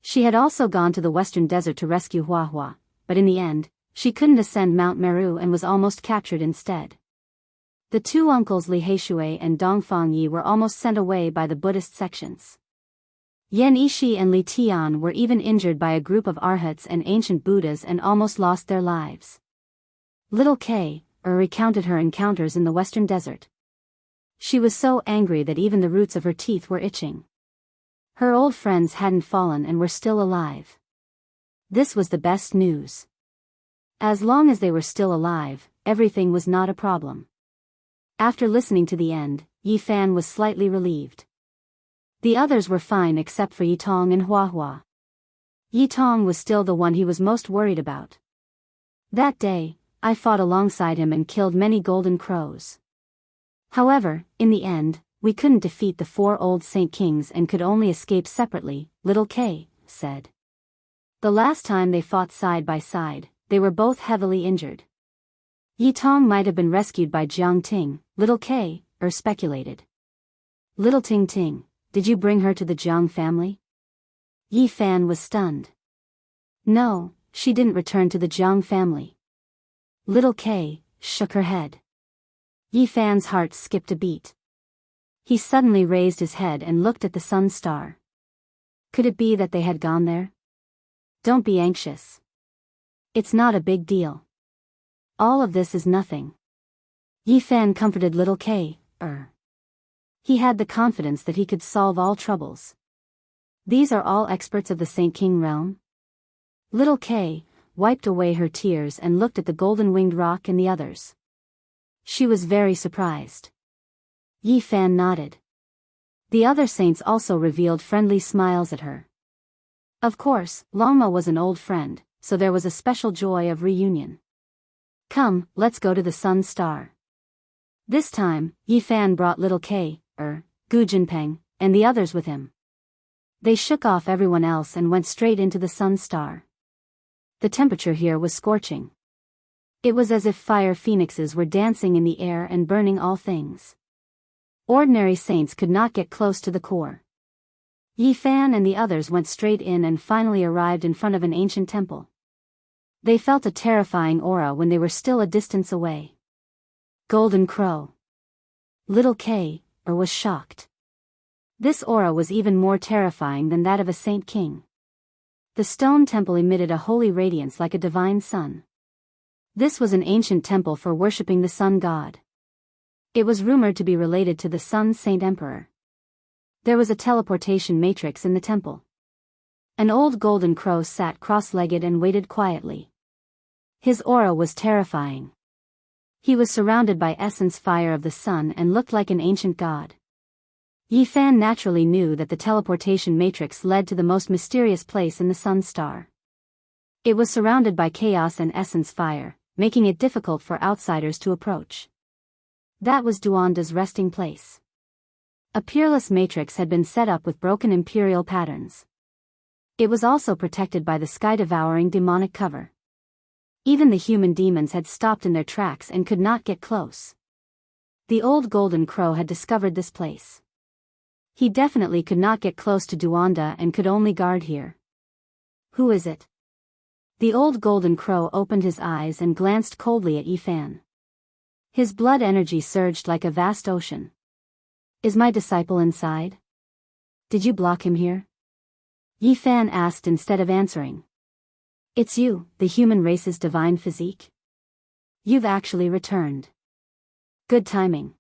She had also gone to the western desert to rescue Huahua, but in the end, she couldn't ascend Mount Meru and was almost captured instead. The two uncles Li Heishui and Dongfang Yi were almost sent away by the Buddhist sections. Yan Yishi and Li Tian were even injured by a group of arhats and ancient Buddhas and almost lost their lives. Little K recounted her encounters in the western desert. She was so angry that even the roots of her teeth were itching. Her old friends hadn't fallen and were still alive. This was the best news. As long as they were still alive, everything was not a problem. After listening to the end, Yi Fan was slightly relieved. The others were fine except for Yi Tong and Huahua. Yi Tong was still the one he was most worried about. That day, I fought alongside him and killed many golden crows. However, in the end, we couldn't defeat the 4 old Saint Kings and could only escape separately, Little K said. The last time they fought side by side, they were both heavily injured. Yi Tong might have been rescued by Jiang Ting, Little K speculated. Little Ting Ting, did you bring her to the Jiang family? Yi Fan was stunned. No, she didn't return to the Jiang family. Little K shook her head. Yi Fan's heart skipped a beat. He suddenly raised his head and looked at the sun star. Could it be that they had gone there? Don't be anxious. It's not a big deal. All of this is nothing. Yi Fan comforted Little K. He had the confidence that he could solve all troubles. These are all experts of the Saint King realm? Little K wiped away her tears and looked at the golden-winged rock and the others. She was very surprised. Yi Fan nodded. The other saints also revealed friendly smiles at her. Of course, Longma was an old friend, so there was a special joy of reunion. Come, let's go to the sun star. This time, Yi Fan brought Little K, Gu Jinpeng, and the others with him. They shook off everyone else and went straight into the sun star. The temperature here was scorching. It was as if fire phoenixes were dancing in the air and burning all things. Ordinary saints could not get close to the core. Yi Fan and the others went straight in and finally arrived in front of an ancient temple. They felt a terrifying aura when they were still a distance away. Golden Crow. Little K was shocked. This aura was even more terrifying than that of a Saint King. The stone temple emitted a holy radiance like a divine sun. This was an ancient temple for worshipping the sun god. It was rumored to be related to the Sun Saint Emperor. There was a teleportation matrix in the temple. An old golden crow sat cross-legged and waited quietly. His aura was terrifying. He was surrounded by essence fire of the sun and looked like an ancient god. Yi Fan naturally knew that the teleportation matrix led to the most mysterious place in the sun star. It was surrounded by chaos and essence fire, making it difficult for outsiders to approach. That was Duanda's resting place. A peerless matrix had been set up with broken imperial patterns. It was also protected by the sky-devouring demonic cover. Even the human demons had stopped in their tracks and could not get close. The old golden crow had discovered this place. He definitely could not get close to Duanda and could only guard here. Who is it? The old golden crow opened his eyes and glanced coldly at Yi Fan. His blood energy surged like a vast ocean. Is my disciple inside? Did you block him here? Yi Fan asked instead of answering. It's you, the human race's divine physique? You've actually returned. Good timing.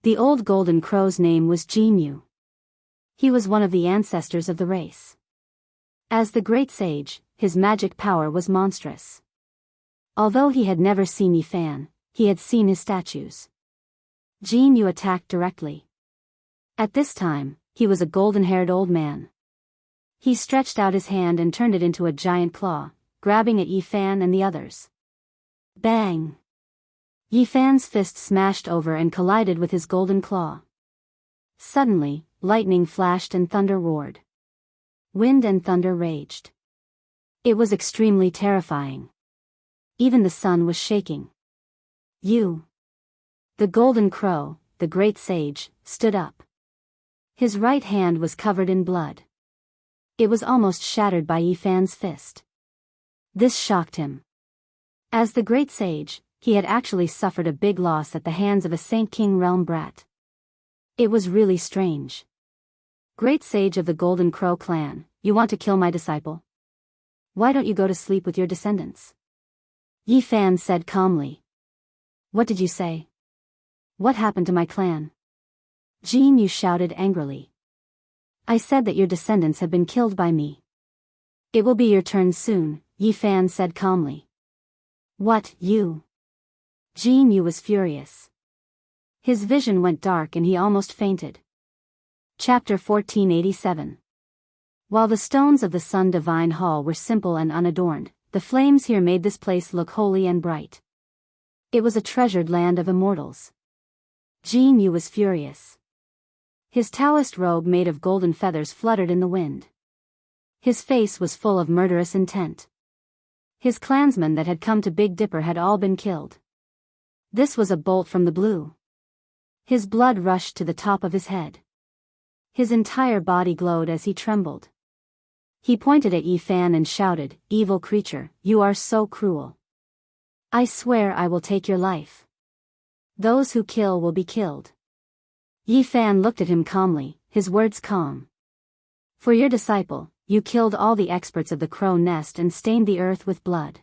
The old golden crow's name was Jinyu. He was one of the ancestors of the race. As the great sage, his magic power was monstrous. Although he had never seen Yi Fan, he had seen his statues. Jin Yu attacked directly. At this time, he was a golden-haired old man. He stretched out his hand and turned it into a giant claw, grabbing at Yi Fan and the others. Bang! Yi Fan's fist smashed over and collided with his golden claw. Suddenly, lightning flashed and thunder roared. Wind and thunder raged. It was extremely terrifying. Even the sun was shaking. The golden crow, the great sage, stood up. His right hand was covered in blood. It was almost shattered by Yi Fan's fist. This shocked him. As the great sage, he had actually suffered a big loss at the hands of a Saint King realm brat. It was really strange. Great sage of the Golden Crow clan, you want to kill my disciple? Why don't you go to sleep with your descendants? Yi Fan said calmly. What did you say? What happened to my clan? Jin Yu shouted angrily. I said that your descendants have been killed by me. It will be your turn soon, Yi Fan said calmly. What, you? Jin Yu was furious. His vision went dark and he almost fainted. Chapter 1487. While the stones of the Sun Divine Hall were simple and unadorned, the flames here made this place look holy and bright. It was a treasured land of immortals. Jin Yu was furious. His Taoist robe made of golden feathers fluttered in the wind. His face was full of murderous intent. His clansmen that had come to Big Dipper had all been killed. This was a bolt from the blue. His blood rushed to the top of his head. His entire body glowed as he trembled. He pointed at Yi Fan and shouted, "Evil creature, you are so cruel. I swear I will take your life. Those who kill will be killed." Yi Fan looked at him calmly, his words calm. For your disciple, you killed all the experts of the crow nest and stained the earth with blood.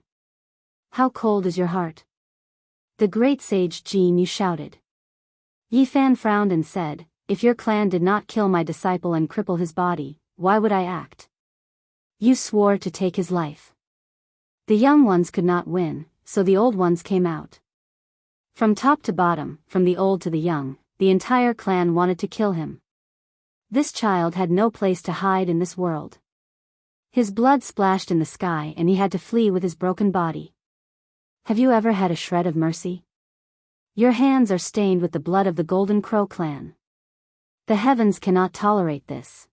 How cold is your heart? The great sage Jin Yu shouted. Yi Fan frowned and said, if your clan did not kill my disciple and cripple his body, why would I act? You swore to take his life. The young ones could not win, so the old ones came out. From top to bottom, from the old to the young, the entire clan wanted to kill him. This child had no place to hide in this world. His blood splashed in the sky and he had to flee with his broken body. Have you ever had a shred of mercy? Your hands are stained with the blood of the Golden Crow clan. The heavens cannot tolerate this.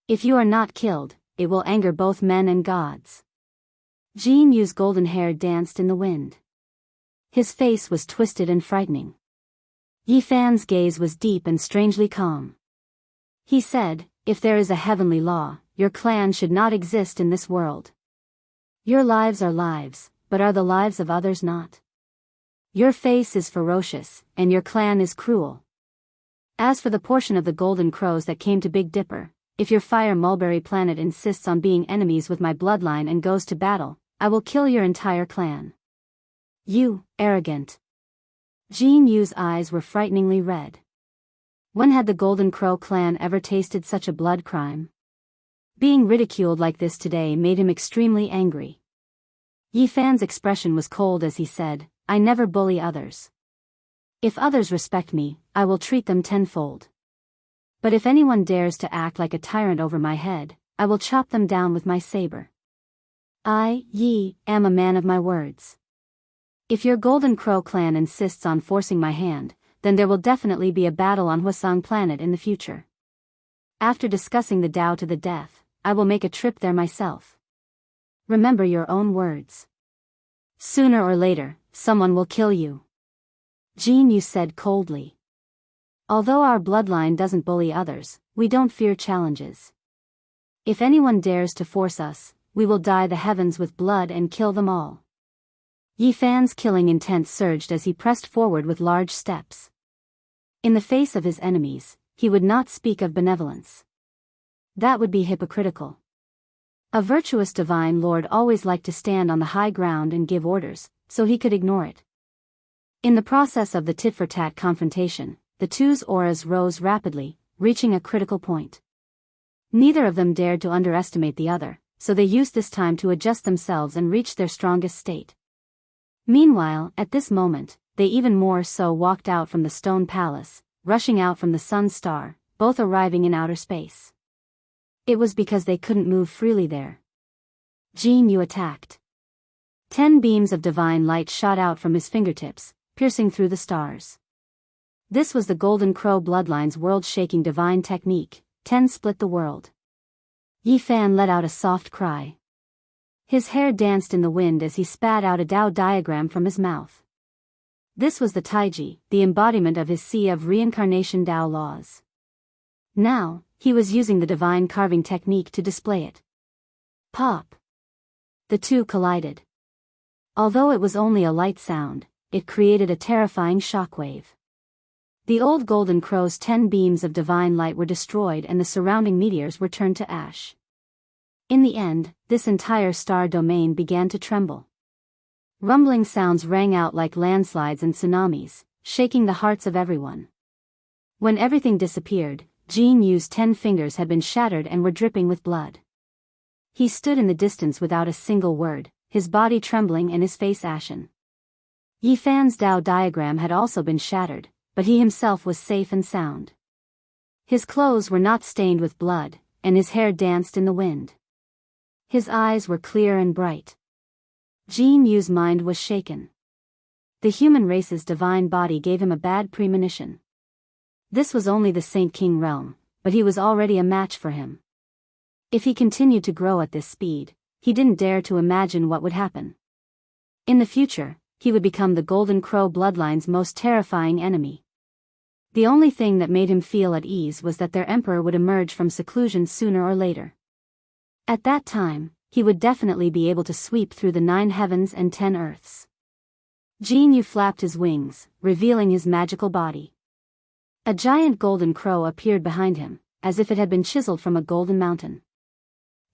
If you are not killed, it will anger both men and gods. Jin Yu's golden hair danced in the wind. His face was twisted and frightening. Yi Fan's gaze was deep and strangely calm. He said, if there is a heavenly law, your clan should not exist in this world. Your lives are lives, but are the lives of others not? Your face is ferocious, and your clan is cruel. As for the portion of the Golden Crows that came to Big Dipper, if your Fire Mulberry planet insists on being enemies with my bloodline and goes to battle, I will kill your entire clan. You, arrogant. Jin Yu's eyes were frighteningly red. When had the Golden Crow clan ever tasted such a blood crime? Being ridiculed like this today made him extremely angry. Yi Fan's expression was cold as he said, I never bully others. If others respect me, I will treat them tenfold. But if anyone dares to act like a tyrant over my head, I will chop them down with my saber. I, Yi, am a man of my words. If your Golden Crow clan insists on forcing my hand, then there will definitely be a battle on Hwasong planet in the future. After discussing the Tao to the death, I will make a trip there myself. Remember your own words. Sooner or later, someone will kill you. Jin Yu said coldly. Although our bloodline doesn't bully others, we don't fear challenges. If anyone dares to force us, we will dye the heavens with blood and kill them all. Yi Fan's killing intent surged as he pressed forward with large steps. In the face of his enemies, he would not speak of benevolence. That would be hypocritical. A virtuous divine lord always liked to stand on the high ground and give orders, so he could ignore it. In the process of the tit-for-tat confrontation, the two's auras rose rapidly, reaching a critical point. Neither of them dared to underestimate the other, so they used this time to adjust themselves and reach their strongest state. Meanwhile, at this moment, they even more so walked out from the stone palace, rushing out from the sun star, both arriving in outer space. It was because they couldn't move freely there. Jin Yu attacked. 10 beams of divine light shot out from his fingertips, piercing through the stars. This was the Golden Crow bloodline's world-shaking divine technique. 10 split the world. Yi Fan let out a soft cry. His hair danced in the wind as he spat out a Tao diagram from his mouth. This was the Taiji, the embodiment of his Sea of Reincarnation Tao laws. Now, he was using the divine carving technique to display it. Pop! The two collided. Although it was only a light sound, it created a terrifying shockwave. The old Golden Crow's 10 beams of divine light were destroyed and the surrounding meteors were turned to ash. In the end, this entire star domain began to tremble. Rumbling sounds rang out like landslides and tsunamis, shaking the hearts of everyone. When everything disappeared, Jin Yu's 10 fingers had been shattered and were dripping with blood. He stood in the distance without a single word, his body trembling and his face ashen. Yi Fan's Tao diagram had also been shattered, but he himself was safe and sound. His clothes were not stained with blood, and his hair danced in the wind. His eyes were clear and bright. Jin Yu's mind was shaken. The human race's divine body gave him a bad premonition. This was only the Saint King realm, but he was already a match for him. If he continued to grow at this speed, he didn't dare to imagine what would happen. In the future, he would become the Golden Crow bloodline's most terrifying enemy. The only thing that made him feel at ease was that their emperor would emerge from seclusion sooner or later. At that time, he would definitely be able to sweep through the 9 heavens and 10 earths. Jin Yu flapped his wings, revealing his magical body. A giant golden crow appeared behind him, as if it had been chiseled from a golden mountain.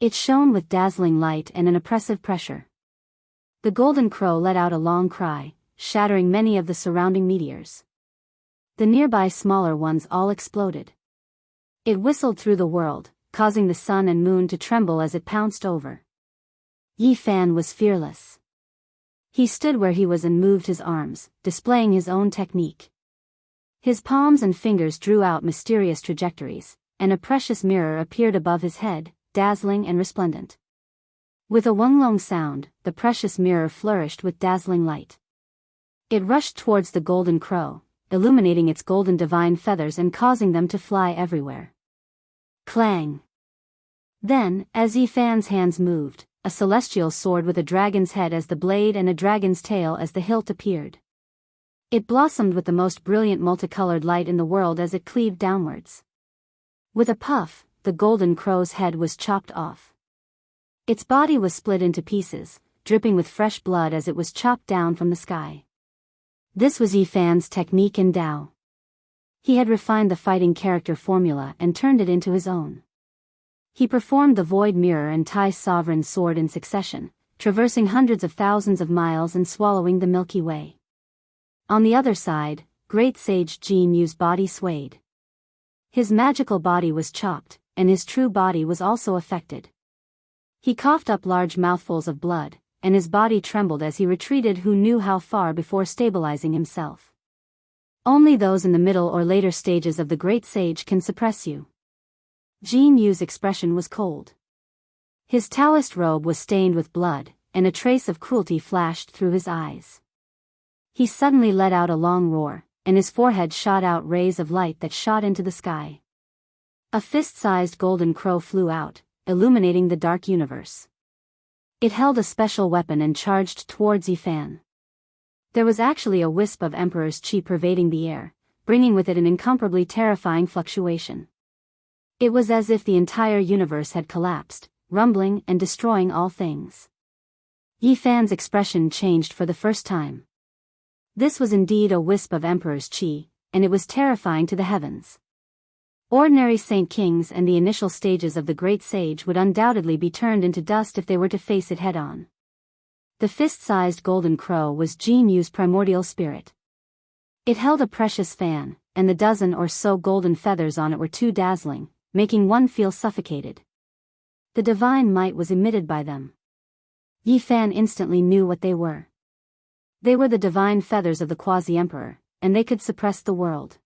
It shone with dazzling light and an oppressive pressure. The golden crow let out a long cry, shattering many of the surrounding meteors. The nearby smaller ones all exploded. It whistled through the world, causing the sun and moon to tremble as it pounced over. Yi Fan was fearless. He stood where he was and moved his arms, displaying his own technique. His palms and fingers drew out mysterious trajectories, and a precious mirror appeared above his head, dazzling and resplendent. With a wonglong sound, the precious mirror flourished with dazzling light. It rushed towards the golden crow, illuminating its golden divine feathers and causing them to fly everywhere. Clang! Then, as Yi Fan's hands moved, a celestial sword with a dragon's head as the blade and a dragon's tail as the hilt appeared. It blossomed with the most brilliant multicolored light in the world as it cleaved downwards. With a puff, the golden crow's head was chopped off. Its body was split into pieces, dripping with fresh blood as it was chopped down from the sky. This was Yi Fan's technique in Tao. He had refined the fighting character formula and turned it into his own. He performed the Void Mirror and Tai Sovereign Sword in succession, traversing hundreds of thousands of miles and swallowing the Milky Way. On the other side, Great Sage Jin Yu's body swayed. His magical body was chopped, and his true body was also affected. He coughed up large mouthfuls of blood, and his body trembled as he retreated who knew how far before stabilizing himself. Only those in the middle or later stages of the Great Sage can suppress you. Jin Yu's expression was cold. His Taoist robe was stained with blood, and a trace of cruelty flashed through his eyes. He suddenly let out a long roar, and his forehead shot out rays of light that shot into the sky. A fist-sized golden crow flew out, illuminating the dark universe. It held a special weapon and charged towards Yi Fan. There was actually a wisp of Emperor's chi pervading the air, bringing with it an incomparably terrifying fluctuation. It was as if the entire universe had collapsed, rumbling and destroying all things. Yi Fan's expression changed for the first time. This was indeed a wisp of Emperor's chi, and it was terrifying to the heavens. Ordinary Saint Kings and the initial stages of the Great Sage would undoubtedly be turned into dust if they were to face it head-on. The fist-sized golden crow was Jin Yu's primordial spirit. It held a precious fan, and the dozen or so golden feathers on it were too dazzling, making one feel suffocated. The divine might was emitted by them. Yi Fan instantly knew what they were. They were the divine feathers of the quasi-emperor, and they could suppress the world.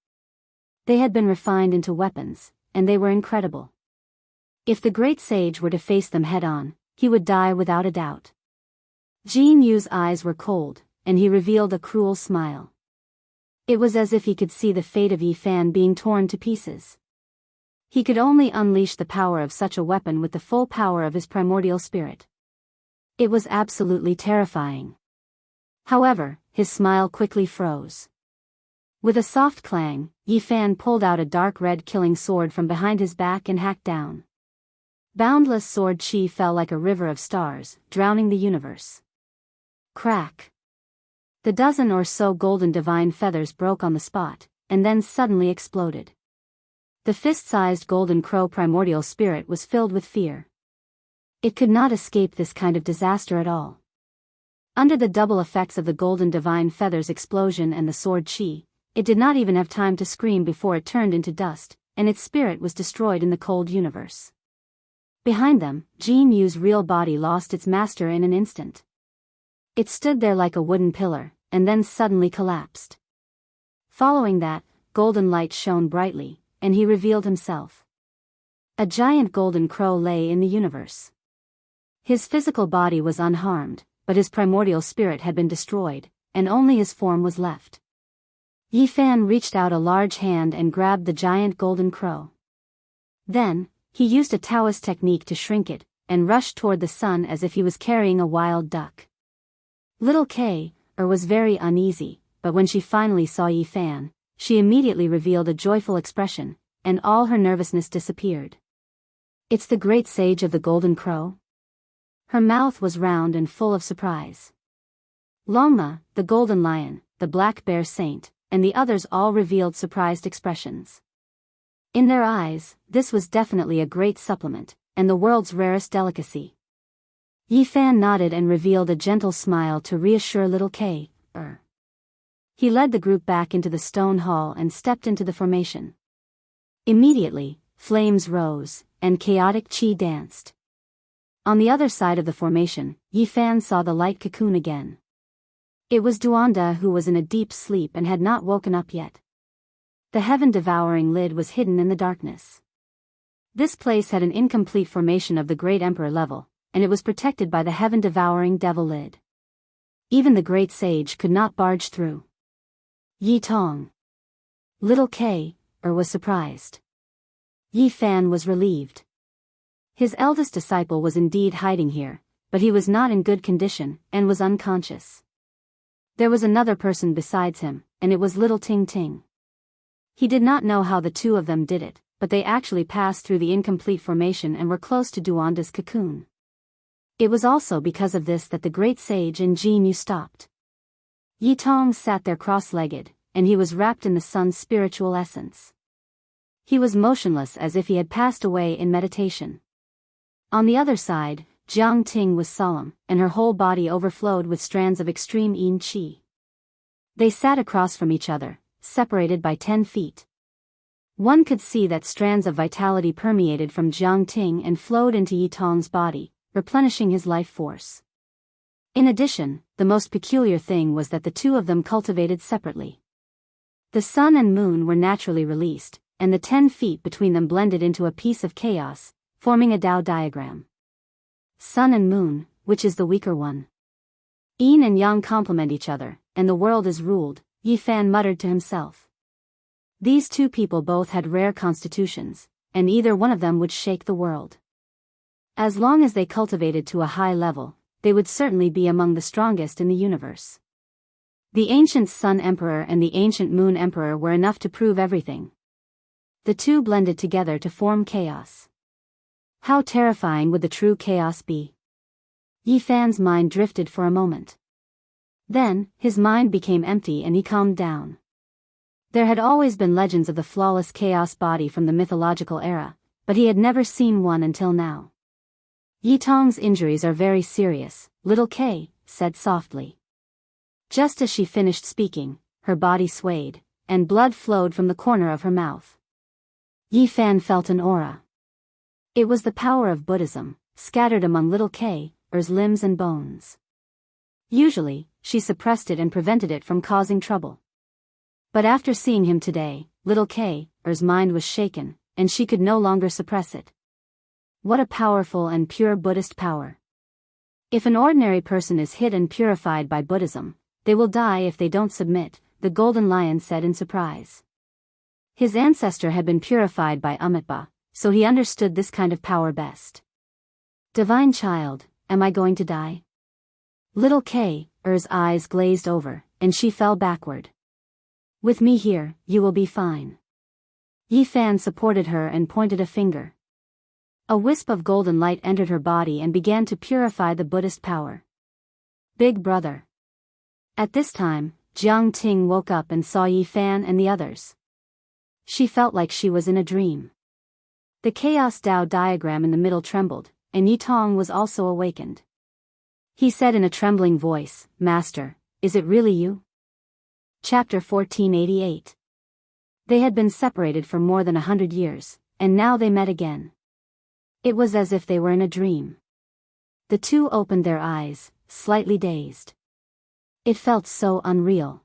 They had been refined into weapons, and they were incredible. If the great sage were to face them head-on, he would die without a doubt. Jin Yu's eyes were cold, and he revealed a cruel smile. It was as if he could see the fate of Yi Fan being torn to pieces. He could only unleash the power of such a weapon with the full power of his primordial spirit. It was absolutely terrifying. However, his smile quickly froze. With a soft clang, Yi Fan pulled out a dark red killing sword from behind his back and hacked down. Boundless sword chi fell like a river of stars, drowning the universe. Crack! The dozen or so golden divine feathers broke on the spot, and then suddenly exploded. The fist-sized golden crow primordial spirit was filled with fear. It could not escape this kind of disaster at all. Under the double effects of the golden divine feathers explosion and the sword chi, it did not even have time to scream before it turned into dust, and its spirit was destroyed in the cold universe. Behind them, Jin Yu's real body lost its master in an instant. It stood there like a wooden pillar, and then suddenly collapsed. Following that, golden light shone brightly, and he revealed himself. A giant golden crow lay in the universe. His physical body was unharmed, but his primordial spirit had been destroyed, and only his form was left. Yi Fan reached out a large hand and grabbed the giant golden crow. Then, he used a Taoist technique to shrink it, and rushed toward the sun as if he was carrying a wild duck. Little Kay was very uneasy, but when she finally saw Yi Fan, she immediately revealed a joyful expression, and all her nervousness disappeared. "It's the great sage of the golden crow?" Her mouth was round and full of surprise. Longma, the golden lion, the black bear saint, and the others all revealed surprised expressions. In their eyes, this was definitely a great supplement, and the world's rarest delicacy. Yi Fan nodded and revealed a gentle smile to reassure little Kay. He led the group back into the stone hall and stepped into the formation. Immediately, flames rose, and chaotic chi danced. On the other side of the formation, Yi Fan saw the light cocoon again. It was Duanda who was in a deep sleep and had not woken up yet. The heaven-devouring lid was hidden in the darkness. This place had an incomplete formation of the Great Emperor level, and it was protected by the heaven-devouring devil lid. Even the great sage could not barge through. Yi Tong. Little Kay was surprised. Yi Fan was relieved. His eldest disciple was indeed hiding here, but he was not in good condition, and was unconscious. There was another person besides him, and it was little Ting Ting. He did not know how the two of them did it, but they actually passed through the incomplete formation and were close to Duanda's cocoon. It was also because of this that the great sage and Jin Yu stopped. Yi Tong sat there cross-legged, and he was wrapped in the sun's spiritual essence. He was motionless as if he had passed away in meditation. On the other side, Jiang Ting was solemn, and her whole body overflowed with strands of extreme yin qi. They sat across from each other, separated by 10 feet. One could see that strands of vitality permeated from Jiang Ting and flowed into Yi Tong's body, replenishing his life force. In addition, the most peculiar thing was that the two of them cultivated separately. The sun and moon were naturally released, and the 10 feet between them blended into a piece of chaos, forming a Tao diagram. Sun and moon, which is the weaker one? Yin and yang complement each other, and the world is ruled, Yi Fan muttered to himself. These two people both had rare constitutions, and either one of them would shake the world. As long as they cultivated to a high level, they would certainly be among the strongest in the universe. The ancient Sun Emperor and the ancient Moon Emperor were enough to prove everything. The two blended together to form chaos. How terrifying would the true chaos be? Yi Fan's mind drifted for a moment. Then, his mind became empty and he calmed down. There had always been legends of the flawless chaos body from the mythological era, but he had never seen one until now. Yi Tong's injuries are very serious, little Kay said softly. Just as she finished speaking, her body swayed, and blood flowed from the corner of her mouth. Yi Fan felt an aura. It was the power of Buddhism, scattered among little Kay's limbs and bones. Usually, she suppressed it and prevented it from causing trouble. But after seeing him today, little K's mind was shaken, and she could no longer suppress it. What a powerful and pure Buddhist power. If an ordinary person is hit and purified by Buddhism, they will die if they don't submit, the golden lion said in surprise. His ancestor had been purified by Amitabha, so he understood this kind of power best. Divine child, am I going to die? Little K's eyes glazed over, and she fell backward. With me here, you will be fine. Yi Fan supported her and pointed a finger. A wisp of golden light entered her body and began to purify the Buddhist power. Big brother. At this time, Jiang Ting woke up and saw Yi Fan and the others. She felt like she was in a dream. The Chaos Tao diagram in the middle trembled, and Yi Tong was also awakened. He said in a trembling voice, Master, is it really you? Chapter 1488. They had been separated for more than 100 years, and now they met again. It was as if they were in a dream. The two opened their eyes, slightly dazed. It felt so unreal.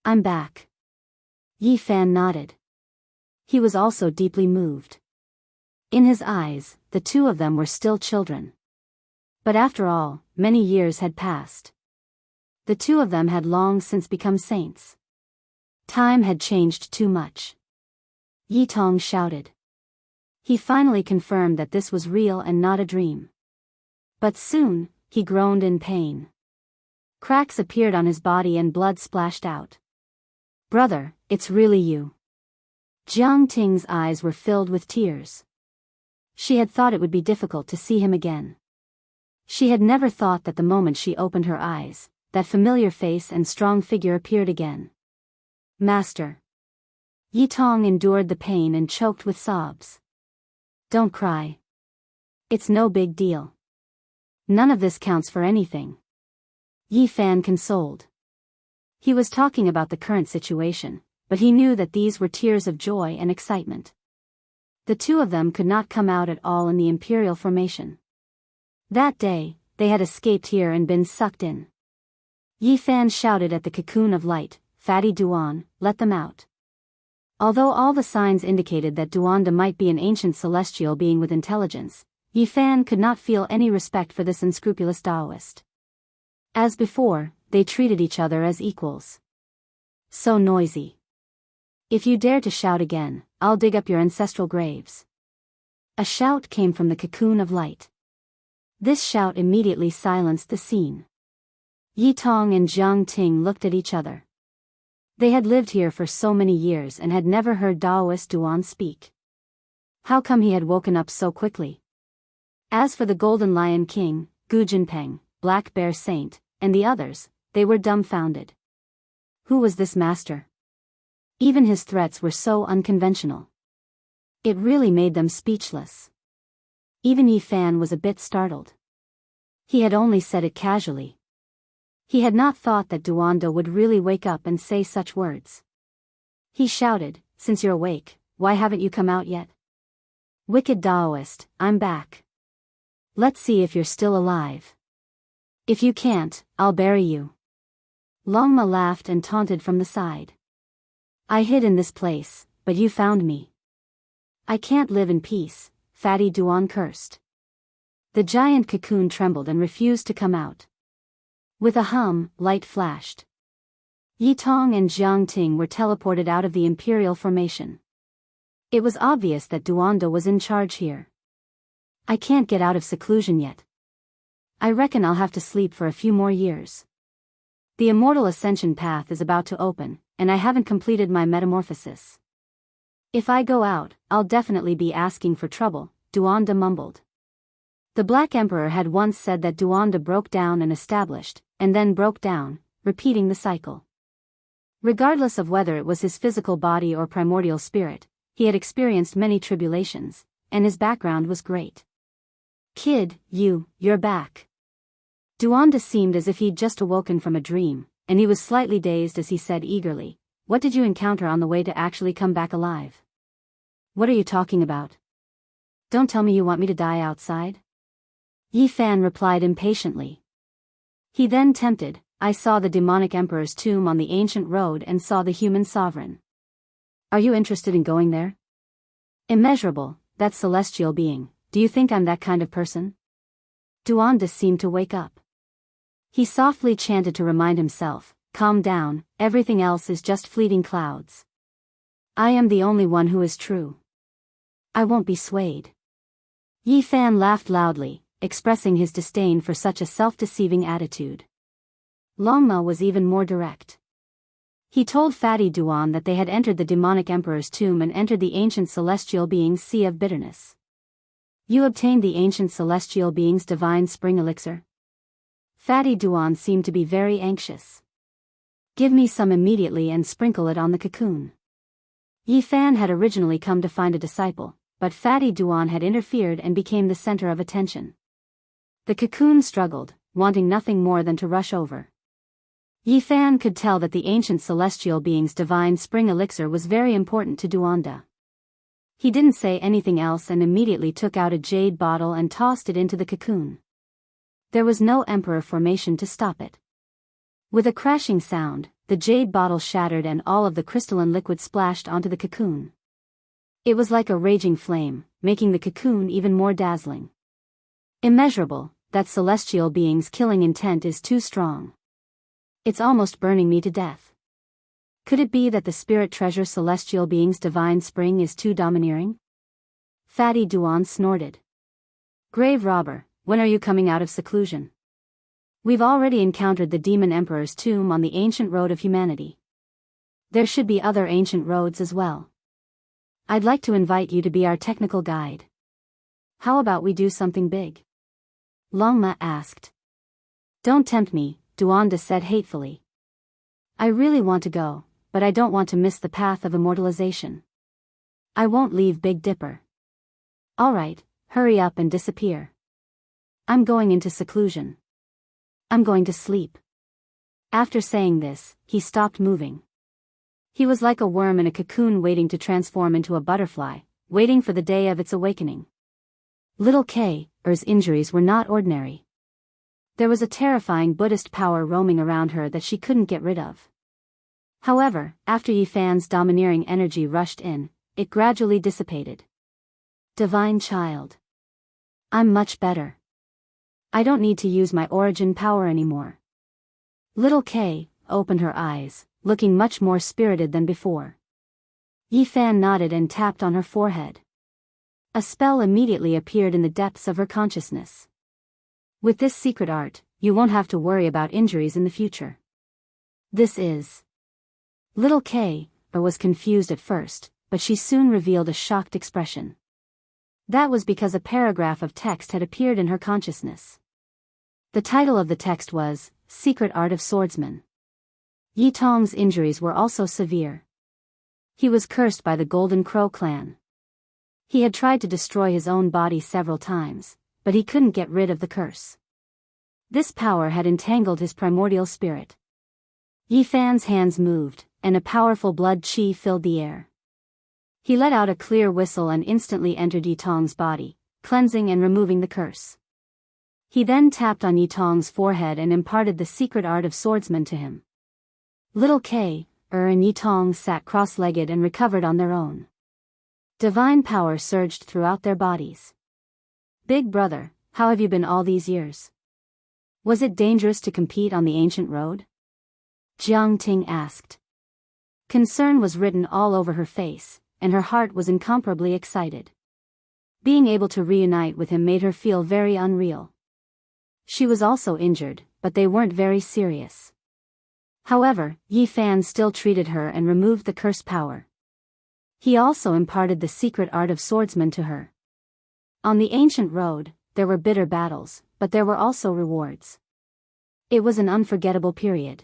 I'm back. Yi Fan nodded. He was also deeply moved. In his eyes, the two of them were still children. But after all, many years had passed. The two of them had long since become saints. Time had changed too much. Yi Tong shouted. He finally confirmed that this was real and not a dream. But soon, he groaned in pain. Cracks appeared on his body and blood splashed out. Brother, it's really you. Jiang Ting's eyes were filled with tears. She had thought it would be difficult to see him again. She had never thought that the moment she opened her eyes, that familiar face and strong figure appeared again. Master. Yi Tong endured the pain and choked with sobs. Don't cry. It's no big deal. None of this counts for anything. Yi Fan consoled. He was talking about the current situation, but he knew that these were tears of joy and excitement. The two of them could not come out at all in the Imperial Formation. That day, they had escaped here and been sucked in. Yi Fan shouted at the cocoon of light, Fatty Duan, let them out. Although all the signs indicated that Duanda might be an ancient celestial being with intelligence, Yi Fan could not feel any respect for this unscrupulous Taoist. As before, they treated each other as equals. So noisy. If you dare to shout again, I'll dig up your ancestral graves. A shout came from the cocoon of light. This shout immediately silenced the scene. Yi Tong and Jiang Ting looked at each other. They had lived here for so many years and had never heard Taoist Duan speak. How come he had woken up so quickly? As for the Golden Lion King, Gu Jinpeng, Black Bear Saint, and the others, they were dumbfounded. Who was this master? Even his threats were so unconventional. It really made them speechless. Even Yi Fan was a bit startled. He had only said it casually. He had not thought that Duanda would really wake up and say such words. He shouted, since you're awake, why haven't you come out yet? Wicked Taoist, I'm back. Let's see if you're still alive. If you can't, I'll bury you. Longma laughed and taunted from the side. I hid in this place, but you found me. I can't live in peace, Fatty Duan cursed. The giant cocoon trembled and refused to come out. With a hum, light flashed. Yi Tong and Jiang Ting were teleported out of the Imperial Formation. It was obvious that Duanda was in charge here. I can't get out of seclusion yet. I reckon I'll have to sleep for a few more years. The immortal ascension path is about to open, and I haven't completed my metamorphosis. If I go out, I'll definitely be asking for trouble, Duanda mumbled. The Black Emperor had once said that Duanda broke down and established, and then broke down, repeating the cycle. Regardless of whether it was his physical body or primordial spirit, he had experienced many tribulations, and his background was great. Kid, you're back. Duanda seemed as if he'd just awoken from a dream, and he was slightly dazed as he said eagerly, what did you encounter on the way to actually come back alive? What are you talking about? Don't tell me you want me to die outside? Yi Fan replied impatiently. He then tempted, I saw the demonic emperor's tomb on the ancient road and saw the human sovereign. Are you interested in going there? Immeasurable, that celestial being, do you think I'm that kind of person? Duanda seemed to wake up. He softly chanted to remind himself, calm down, everything else is just fleeting clouds. I am the only one who is true. I won't be swayed. Yi Fan laughed loudly, expressing his disdain for such a self-deceiving attitude. Longma was even more direct. He told Fatty Duan that they had entered the demonic emperor's tomb and entered the ancient celestial being's sea of bitterness. You obtained the ancient celestial being's divine spring elixir? Fatty Duan seemed to be very anxious. Give me some immediately and sprinkle it on the cocoon. Yi Fan had originally come to find a disciple, but Fatty Duan had interfered and became the center of attention. The cocoon struggled, wanting nothing more than to rush over. Yi Fan could tell that the ancient celestial being's divine spring elixir was very important to Duanda. He didn't say anything else and immediately took out a jade bottle and tossed it into the cocoon. There was no emperor formation to stop it. With a crashing sound, the jade bottle shattered and all of the crystalline liquid splashed onto the cocoon. It was like a raging flame, making the cocoon even more dazzling. Immeasurable, that celestial being's killing intent is too strong. It's almost burning me to death. Could it be that the spirit treasure celestial being's divine spring is too domineering? Fatty Duan snorted. Grave robber, when are you coming out of seclusion? We've already encountered the demon emperor's tomb on the ancient road of humanity. There should be other ancient roads as well. I'd like to invite you to be our technical guide. How about we do something big? Longma asked. Don't tempt me, Duanda said hatefully. I really want to go, but I don't want to miss the path of immortalization. I won't leave Big Dipper. Alright, hurry up and disappear. I'm going into seclusion. I'm going to sleep. After saying this, he stopped moving. He was like a worm in a cocoon waiting to transform into a butterfly, waiting for the day of its awakening. Little K's injuries were not ordinary. There was a terrifying Buddhist power roaming around her that she couldn't get rid of. However, after Yi Fan's domineering energy rushed in, it gradually dissipated. Divine child. I'm much better. I don't need to use my origin power anymore. Little K opened her eyes, looking much more spirited than before. Yi Fan nodded and tapped on her forehead. A spell immediately appeared in the depths of her consciousness. With this secret art, you won't have to worry about injuries in the future. This is... Little K was confused at first, but she soon revealed a shocked expression. That was because a paragraph of text had appeared in her consciousness. The title of the text was, Secret Art of Swordsman. Yi Tong's injuries were also severe. He was cursed by the Golden Crow clan. He had tried to destroy his own body several times, but he couldn't get rid of the curse. This power had entangled his primordial spirit. Yi Fan's hands moved, and a powerful blood chi filled the air. He let out a clear whistle and instantly entered Yi Tong's body, cleansing and removing the curse. He then tapped on Yi Tong's forehead and imparted the secret art of swordsman to him. Little K and Yi Tong sat cross-legged and recovered on their own. Divine power surged throughout their bodies. Big brother, how have you been all these years? Was it dangerous to compete on the ancient road? Jiang Ting asked. Concern was written all over her face, and her heart was incomparably excited. Being able to reunite with him made her feel very unreal. She was also injured, but they weren't very serious. However, Yi Fan still treated her and removed the curse power. He also imparted the secret art of swordsman to her. On the ancient road, there were bitter battles, but there were also rewards. It was an unforgettable period.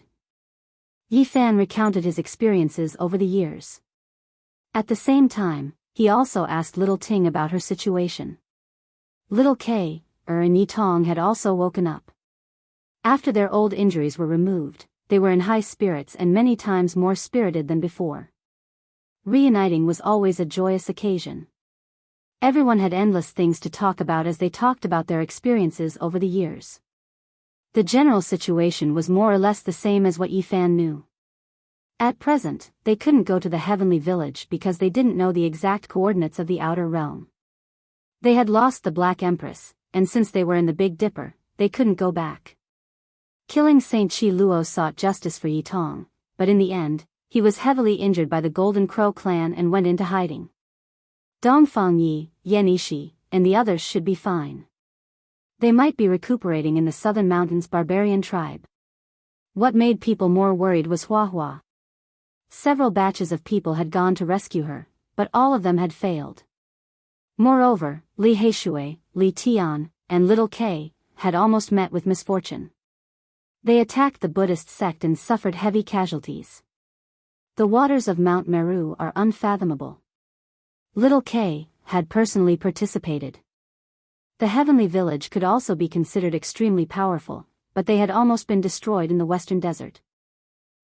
Yi Fan recounted his experiences over the years. At the same time, he also asked Little Ting about her situation. Little K and Yi Tong had also woken up. After their old injuries were removed, they were in high spirits and many times more spirited than before. Reuniting was always a joyous occasion. Everyone had endless things to talk about as they talked about their experiences over the years. The general situation was more or less the same as what Yi Fan knew. At present, they couldn't go to the heavenly village because they didn't know the exact coordinates of the outer realm. They had lost the Black Empress, and since they were in the Big Dipper, they couldn't go back. Killing Saint Chi Luo sought justice for Yi Tong, but in the end, he was heavily injured by the Golden Crow clan and went into hiding. Dongfang Yi, Yan Yishi, and the others should be fine. They might be recuperating in the Southern Mountains barbarian tribe. What made people more worried was Hua Hua. Several batches of people had gone to rescue her, but all of them had failed. Moreover, Li Heishui, Li Tian, and Little K had almost met with misfortune. They attacked the Buddhist sect and suffered heavy casualties. The waters of Mount Meru are unfathomable. Little K had personally participated. The heavenly village could also be considered extremely powerful, but they had almost been destroyed in the western desert.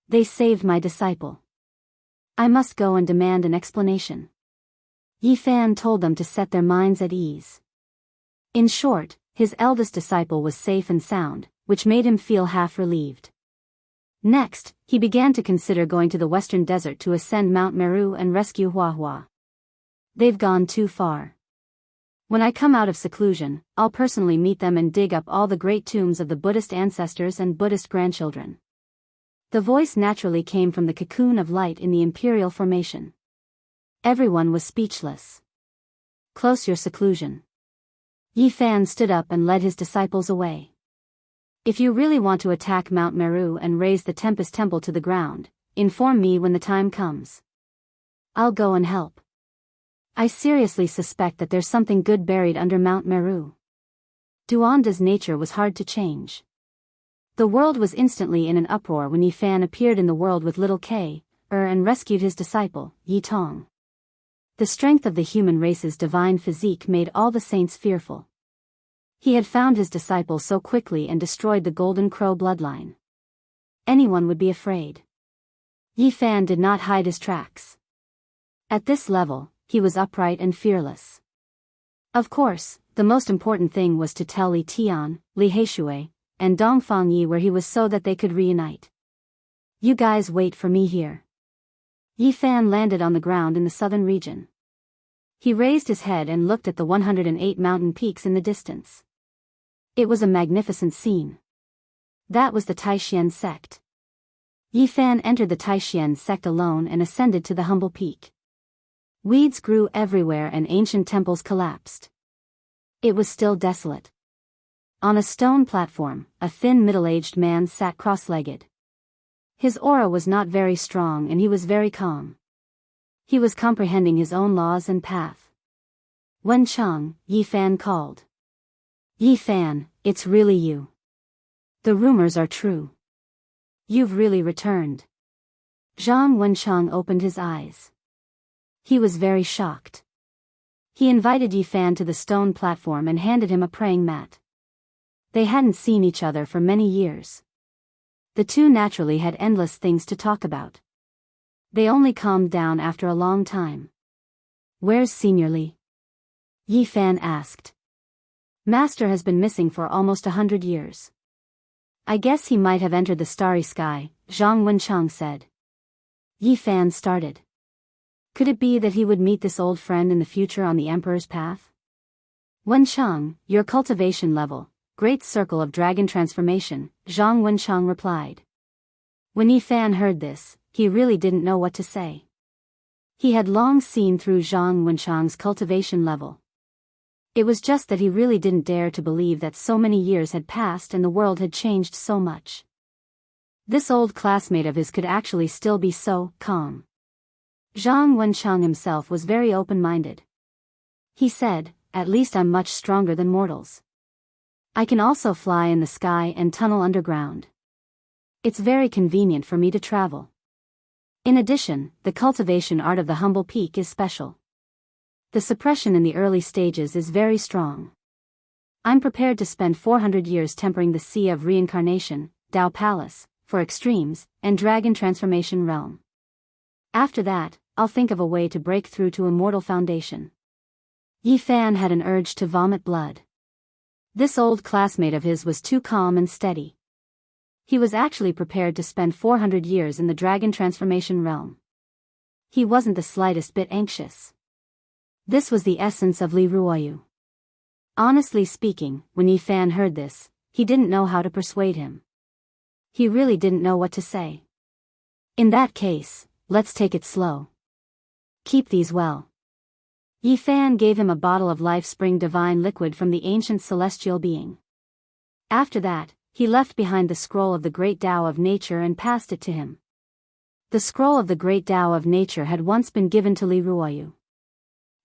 They saved my disciple. I must go and demand an explanation. Yi Fan told them to set their minds at ease. In short, his eldest disciple was safe and sound, which made him feel half relieved. Next, he began to consider going to the western desert to ascend Mount Meru and rescue Hua Hua. They've gone too far. When I come out of seclusion, I'll personally meet them and dig up all the great tombs of the Buddhist ancestors and Buddhist grandchildren. The voice naturally came from the cocoon of light in the imperial formation. Everyone was speechless. Close your seclusion. Yi Fan stood up and led his disciples away. If you really want to attack Mount Meru and raise the Tempest Temple to the ground, inform me when the time comes. I'll go and help. I seriously suspect that there's something good buried under Mount Meru. Duanda's nature was hard to change. The world was instantly in an uproar when Yi Fan appeared in the world with Little K, and rescued his disciple, Yi Tong. The strength of the human race's divine physique made all the saints fearful. He had found his disciple so quickly and destroyed the Golden Crow bloodline. Anyone would be afraid. Yi Fan did not hide his tracks. At this level, he was upright and fearless. Of course, the most important thing was to tell Li Tian, Li Heishui, and Dongfang Yi where he was so that they could reunite. You guys wait for me here. Yi Fan landed on the ground in the southern region. He raised his head and looked at the 108 mountain peaks in the distance. It was a magnificent scene. That was the Taishan sect. Yi Fan entered the Taishan sect alone and ascended to the humble peak. Weeds grew everywhere and ancient temples collapsed. It was still desolate. On a stone platform, a thin middle-aged man sat cross-legged. His aura was not very strong and he was very calm. He was comprehending his own laws and path. Wen Cheng, Yi Fan called. Yi Fan, it's really you. The rumors are true. You've really returned. Zhang Wencheng opened his eyes. He was very shocked. He invited Yi Fan to the stone platform and handed him a praying mat. They hadn't seen each other for many years. The two naturally had endless things to talk about. They only calmed down after a long time. Where's Senior Li? Yi Fan asked. Master has been missing for almost 100 years. I guess he might have entered the starry sky, Zhang Wencheng said. Yi Fan started. Could it be that he would meet this old friend in the future on the Emperor's path? Wencheng, your cultivation level, great circle of dragon transformation, Zhang Wencheng replied. When Yi Fan heard this, he really didn't know what to say. He had long seen through Zhang Wencheng's cultivation level. It was just that he really didn't dare to believe that so many years had passed and the world had changed so much. This old classmate of his could actually still be so calm. Zhang Wencheng himself was very open-minded. He said, at least I'm much stronger than mortals. I can also fly in the sky and tunnel underground. It's very convenient for me to travel. In addition, the cultivation art of the humble peak is special. The suppression in the early stages is very strong. I'm prepared to spend 400 years tempering the sea of reincarnation, Dao Palace, for extremes, and dragon transformation realm. After that, I'll think of a way to break through to immortal foundation. Yi Fan had an urge to vomit blood. This old classmate of his was too calm and steady. He was actually prepared to spend 400 years in the dragon transformation realm. He wasn't the slightest bit anxious. This was the essence of Li Ruoyu. Honestly speaking, when Yi Fan heard this, he didn't know how to persuade him. He really didn't know what to say. In that case, let's take it slow. Keep these well. Yi Fan gave him a bottle of life spring divine liquid from the ancient celestial being. After that, he left behind the scroll of the great Tao of nature and passed it to him. The scroll of the great Tao of nature had once been given to Li Ruoyu.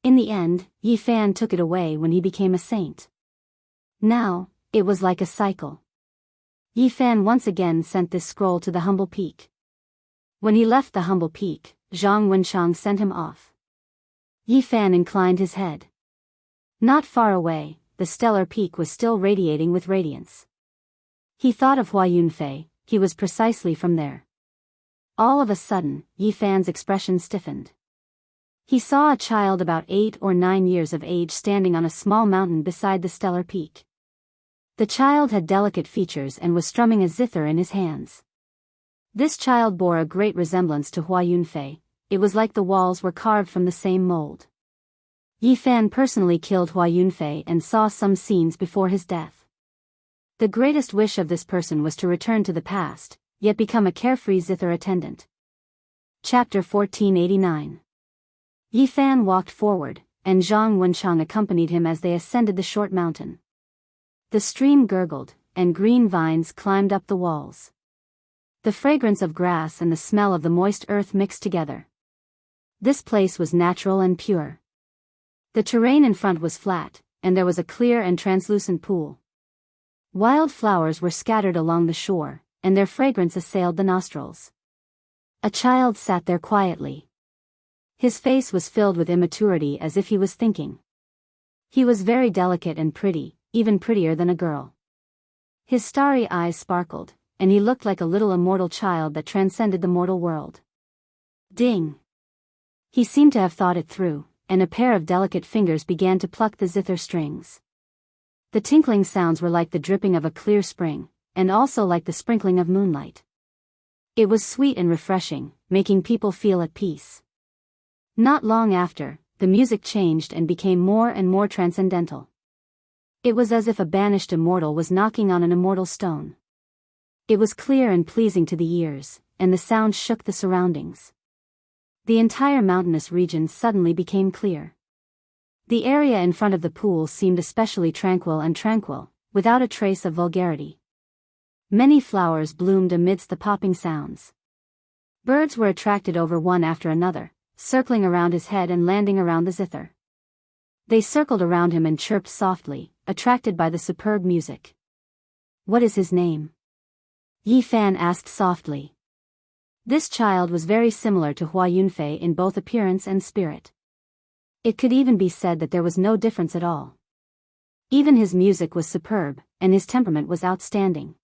In the end, Yi Fan took it away when he became a saint. Now, it was like a cycle. Yi Fan once again sent this scroll to the humble peak. When he left the humble peak, Zhang Wenchang sent him off. Yi Fan inclined his head. Not far away, the stellar peak was still radiating with radiance. He thought of Hua Yunfei, he was precisely from there. All of a sudden, Yi Fan's expression stiffened. He saw a child about 8 or 9 years of age standing on a small mountain beside the stellar peak. The child had delicate features and was strumming a zither in his hands. This child bore a great resemblance to Hua Yunfei. It was like the walls were carved from the same mold. Yi Fan personally killed Hua Yunfei and saw some scenes before his death. The greatest wish of this person was to return to the past, yet become a carefree zither attendant. Chapter 1489. Yi Fan walked forward, and Zhang Wenchang accompanied him as they ascended the short mountain. The stream gurgled, and green vines climbed up the walls. The fragrance of grass and the smell of the moist earth mixed together. This place was natural and pure. The terrain in front was flat, and there was a clear and translucent pool. Wild flowers were scattered along the shore, and their fragrance assailed the nostrils. A child sat there quietly. His face was filled with immaturity as if he was thinking. He was very delicate and pretty, even prettier than a girl. His starry eyes sparkled, and he looked like a little immortal child that transcended the mortal world. Ding! He seemed to have thought it through, and a pair of delicate fingers began to pluck the zither strings. The tinkling sounds were like the dripping of a clear spring, and also like the sprinkling of moonlight. It was sweet and refreshing, making people feel at peace. Not long after, the music changed and became more and more transcendental. It was as if a banished immortal was knocking on an immortal stone. It was clear and pleasing to the ears, and the sound shook the surroundings. The entire mountainous region suddenly became clear. The area in front of the pool seemed especially tranquil, without a trace of vulgarity. Many flowers bloomed amidst the popping sounds. Birds were attracted over one after another, circling around his head and landing around the zither. They circled around him and chirped softly, attracted by the superb music. "What is his name?" Yi Fan asked softly. This child was very similar to Hua Yunfei in both appearance and spirit. It could even be said that there was no difference at all. Even his music was superb, and his temperament was outstanding.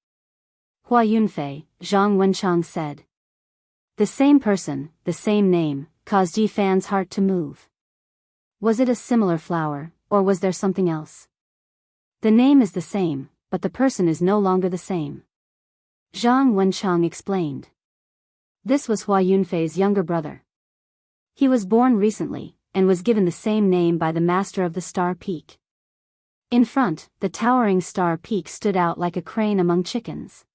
"Hua Yunfei," Zhang Wenchang said. The same person, the same name, caused Yi Fan's heart to move. Was it a similar flower, or was there something else? The name is the same, but the person is no longer the same. Zhang Wenchang explained. This was Hua Yunfei's younger brother. He was born recently, and was given the same name by the master of the Star Peak. In front, the towering Star Peak stood out like a crane among chickens.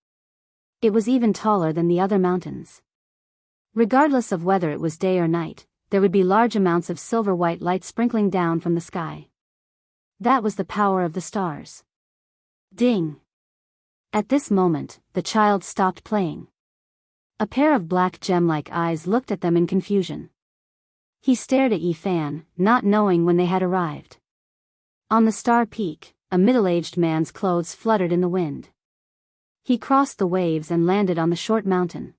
It was even taller than the other mountains. Regardless of whether it was day or night, there would be large amounts of silver-white light sprinkling down from the sky. That was the power of the stars. Ding! At this moment, the child stopped playing. A pair of black gem-like eyes looked at them in confusion. He stared at Yi Fan, not knowing when they had arrived. On the Star Peak, a middle-aged man's clothes fluttered in the wind. He crossed the waves and landed on the short mountain.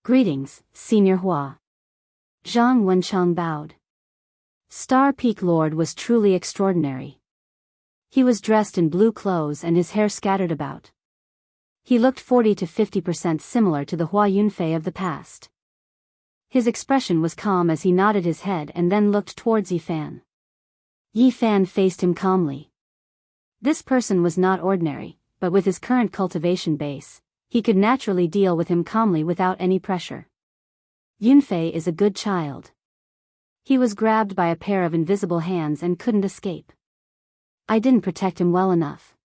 "Greetings, Senior Hua." Zhang Wenchang bowed. Star Peak Lord was truly extraordinary. He was dressed in blue clothes and his hair scattered about. He looked 40 to 50% similar to the Hua Yunfei of the past. His expression was calm as he nodded his head and then looked towards Yi Fan. Yi Fan faced him calmly. This person was not ordinary, but with his current cultivation base, He could naturally deal with him calmly without any pressure. Yunfei is a good child. He was grabbed by a pair of invisible hands and couldn't escape. I didn't protect him well enough.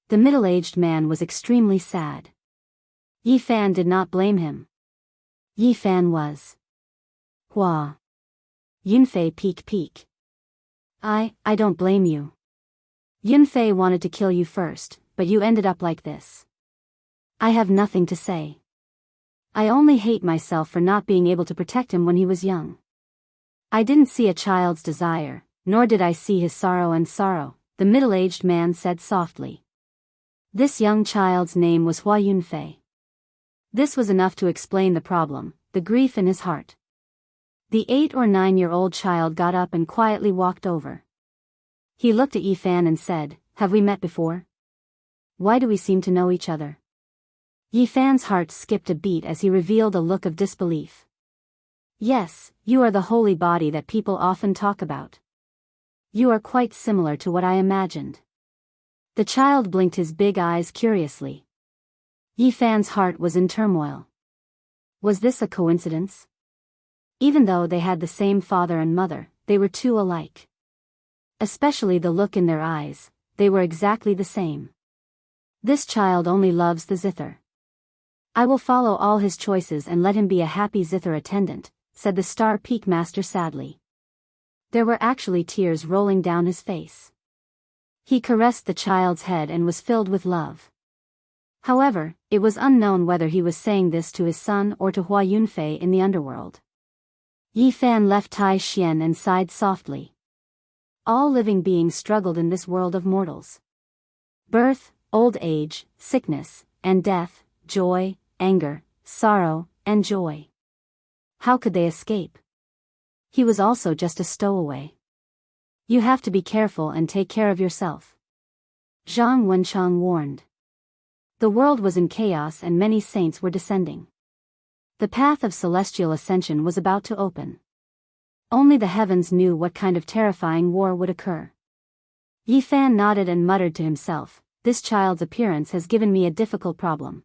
The middle-aged man was extremely sad. Yi Fan did not blame him. Yi Fan was. Hua. Yunfei peek. I don't blame you. Yunfei wanted to kill you first, but you ended up like this. I have nothing to say. I only hate myself for not being able to protect him when he was young. I didn't see a child's desire, nor did I see his sorrow, the middle-aged man said softly. This young child's name was Hua Yunfei. This was enough to explain the problem, the grief in his heart. The 8 or 9-year-old child got up and quietly walked over. He looked at Yi Fan and said, "Have we met before? Why do we seem to know each other?" Yi Fan's heart skipped a beat as he revealed a look of disbelief. Yes, you are the holy body that people often talk about. You are quite similar to what I imagined. The child blinked his big eyes curiously. Yi Fan's heart was in turmoil. Was this a coincidence? Even though they had the same father and mother, they were too alike. Especially the look in their eyes, they were exactly the same. This child only loves the zither. I will follow all his choices and let him be a happy zither attendant, said the Star Peak Master sadly. There were actually tears rolling down his face. He caressed the child's head and was filled with love. However, it was unknown whether he was saying this to his son or to Hua Yunfei in the underworld. Yi Fan left Tai Xian and sighed softly. All living beings struggled in this world of mortals. Birth, old age, sickness, and death, joy, anger, sorrow, and joy. How could they escape? He was also just a stowaway. You have to be careful and take care of yourself. Zhang Wenchang warned. The world was in chaos and many saints were descending. The path of celestial ascension was about to open. Only the heavens knew what kind of terrifying war would occur. Yi Fan nodded and muttered to himself, "This child's appearance has given me a difficult problem."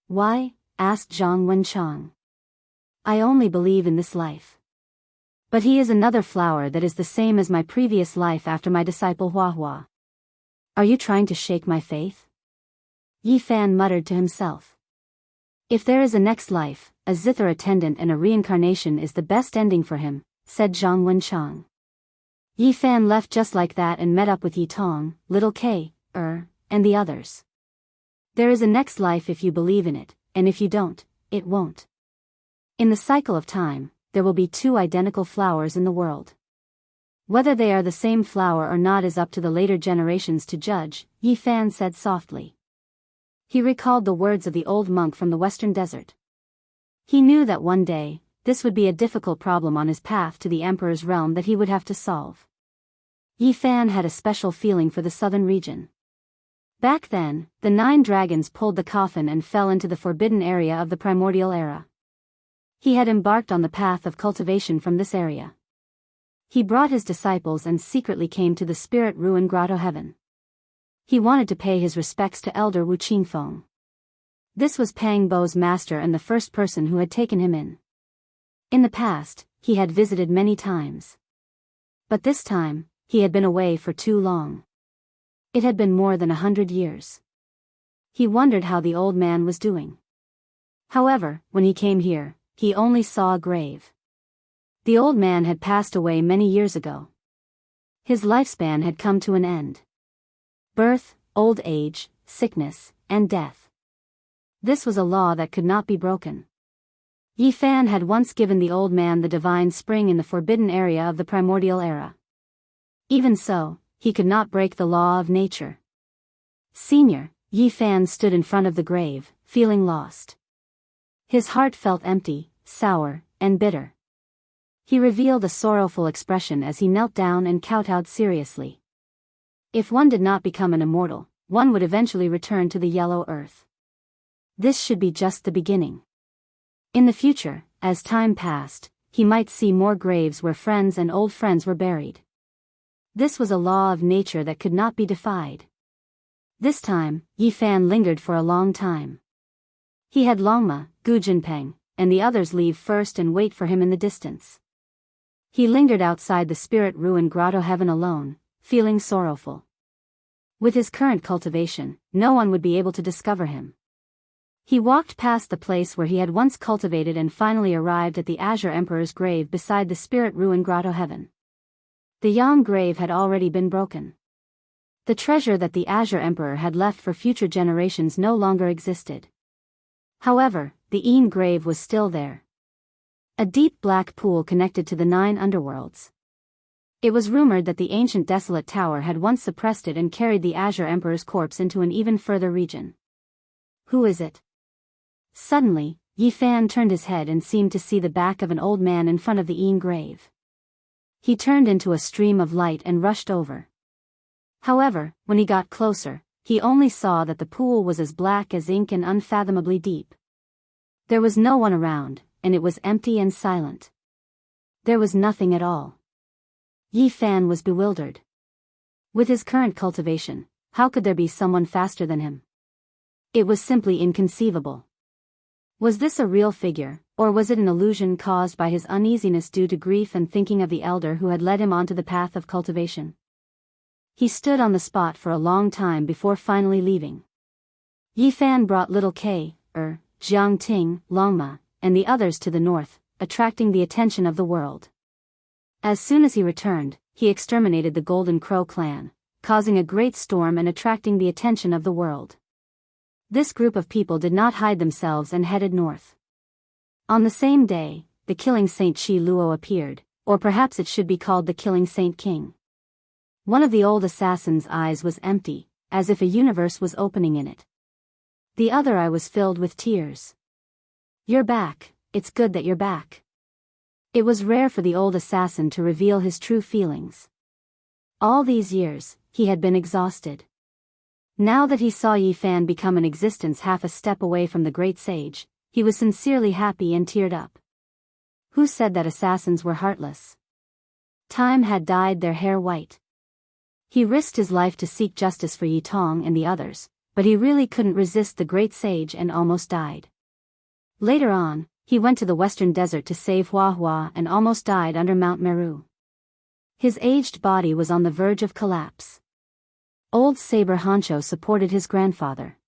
"Why?" asked Zhang Wenchang. "I only believe in this life. But he is another flower that is the same as my previous life after my disciple Hua Hua. Are you trying to shake my faith?" Yi Fan muttered to himself. If there is a next life, a zither attendant and a reincarnation is the best ending for him, said Zhang Wenchang. Yi Fan left just like that and met up with Yi Tong, Little K, and the others. There is a next life if you believe in it, and if you don't, it won't. In the cycle of time, there will be 2 identical flowers in the world. Whether they are the same flower or not is up to the later generations to judge, Yi Fan said softly. He recalled the words of the old monk from the western desert. He knew that one day, this would be a difficult problem on his path to the emperor's realm that he would have to solve. Yi Fan had a special feeling for the southern region. Back then, the 9 dragons pulled the coffin and fell into the forbidden area of the primordial era. He had embarked on the path of cultivation from this area. He brought his disciples and secretly came to the spirit ruin grotto heaven. He wanted to pay his respects to Elder Wu Qingfeng. This was Pang Bo's master and the first person who had taken him in. In the past, he had visited many times. But this time, he had been away for too long. It had been more than 100 years. He wondered how the old man was doing. However, when he came here, he only saw a grave. The old man had passed away many years ago. His lifespan had come to an end. Birth, old age, sickness, and death. This was a law that could not be broken. Yi Fan had once given the old man the divine spring in the forbidden area of the primordial era. Even so, he could not break the law of nature. Senior, Yi Fan stood in front of the grave, feeling lost. His heart felt empty, sour, and bitter. He revealed a sorrowful expression as he knelt down and kowtowed seriously. If one did not become an immortal, one would eventually return to the yellow earth. This should be just the beginning. In the future, as time passed, he might see more graves where friends and old friends were buried. This was a law of nature that could not be defied. This time, Yi Fan lingered for a long time. He had Longma, Gu Jinpeng, and the others leave first and wait for him in the distance. He lingered outside the spirit-ruined grotto heaven alone, feeling sorrowful. With his current cultivation, no one would be able to discover him. He walked past the place where he had once cultivated and finally arrived at the Azure Emperor's grave beside the spirit-ruined grotto heaven. The Yang grave had already been broken. The treasure that the Azure Emperor had left for future generations no longer existed. However, the Yin grave was still there. A deep black pool connected to the 9 underworlds. It was rumored that the ancient desolate tower had once suppressed it and carried the Azure Emperor's corpse into an even further region. Who is it? Suddenly, Yi Fan turned his head and seemed to see the back of an old man in front of the Yin grave. He turned into a stream of light and rushed over. However, when he got closer, he only saw that the pool was as black as ink and unfathomably deep. There was no one around, and it was empty and silent. There was nothing at all. Yi Fan was bewildered. With his current cultivation, how could there be someone faster than him? It was simply inconceivable. Was this a real figure, or was it an illusion caused by his uneasiness due to grief and thinking of the elder who had led him onto the path of cultivation? He stood on the spot for a long time before finally leaving. Yi Fan brought little K, Jiang Ting, Longma, and the others to the north, attracting the attention of the world. As soon as he returned, he exterminated the Golden Crow clan, causing a great storm and attracting the attention of the world. This group of people did not hide themselves and headed north. On the same day, the Killing Saint Chi Luo appeared, or perhaps it should be called the Killing Saint King. One of the old assassin's eyes was empty, as if a universe was opening in it. The other eye was filled with tears. "You're back, it's good that you're back." It was rare for the old assassin to reveal his true feelings. All these years, he had been exhausted. Now that he saw Yi Fan become an existence half a step away from the great sage, he was sincerely happy and teared up. Who said that assassins were heartless? Time had dyed their hair white. He risked his life to seek justice for Yi Tong and the others, but he really couldn't resist the great sage and almost died. Later on, he went to the western desert to save Hua Hua and almost died under Mount Meru. His aged body was on the verge of collapse. Old Saber Honcho supported his grandfather.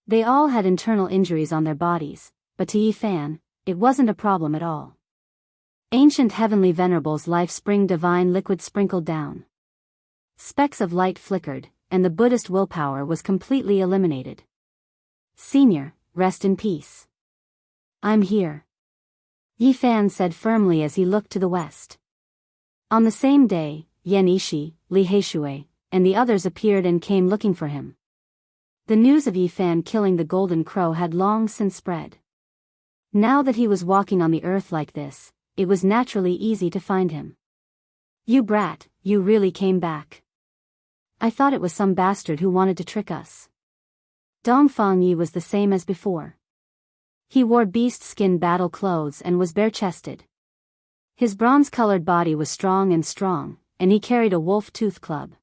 They all had internal injuries on their bodies, but to Yi Fan, it wasn't a problem at all. Ancient heavenly venerables life spring divine liquid sprinkled down. Specks of light flickered, and the Buddhist willpower was completely eliminated. "Senior, rest in peace." "I'm here," Yi Fan said firmly as he looked to the west. On the same day, Yan Ishi, Li Heishui, and the others appeared and came looking for him. The news of Yi Fan killing the Golden Crow had long since spread. Now that he was walking on the earth like this, it was naturally easy to find him. "You brat, you really came back. I thought it was some bastard who wanted to trick us." Dongfang Yi was the same as before. He wore beast-skin battle clothes and was bare-chested. His bronze-colored body was strong, and he carried a wolf-tooth club.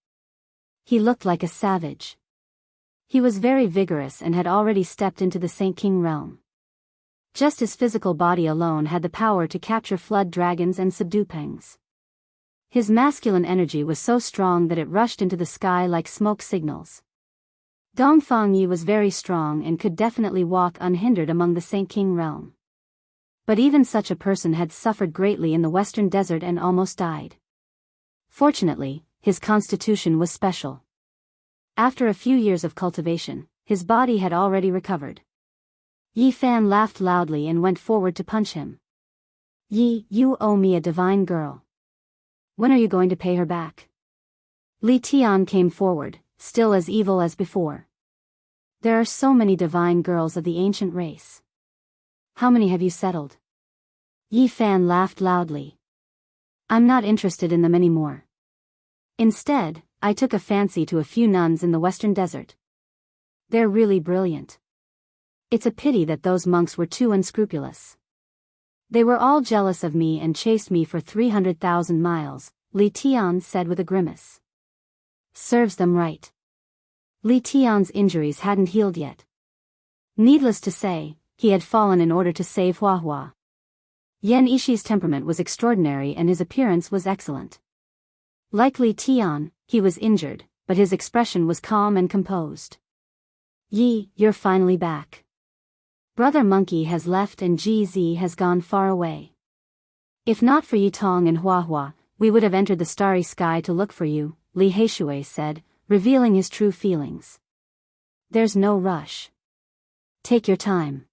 He looked like a savage. He was very vigorous and had already stepped into the Saint King realm. Just his physical body alone had the power to capture flood dragons and subdue pengs. His masculine energy was so strong that it rushed into the sky like smoke signals. Dongfang Yi was very strong and could definitely walk unhindered among the Saint King realm. But even such a person had suffered greatly in the western desert and almost died. Fortunately, his constitution was special. After a few years of cultivation, his body had already recovered. Yi Fan laughed loudly and went forward to punch him. "Yi, you owe me a divine girl. When are you going to pay her back?" Li Tian came forward, still as evil as before. "There are so many divine girls of the ancient race. How many have you settled?" Yi Fan laughed loudly. "I'm not interested in them anymore. Instead, I took a fancy to a few nuns in the western desert. They're really brilliant. It's a pity that those monks were too unscrupulous. They were all jealous of me and chased me for 300,000 miles, Li Tian said with a grimace. Serves them right. Li Tian's injuries hadn't healed yet. Needless to say, he had fallen in order to save Huahua. Yan Ishi's temperament was extraordinary and his appearance was excellent. Like Li Tian, he was injured, but his expression was calm and composed. Yi, you're finally back. Brother Monkey has left and GZ has gone far away. If not for Yi Tong and Huahua, we would have entered the starry sky to look for you, Li Heishui said, revealing his true feelings. There's no rush. Take your time.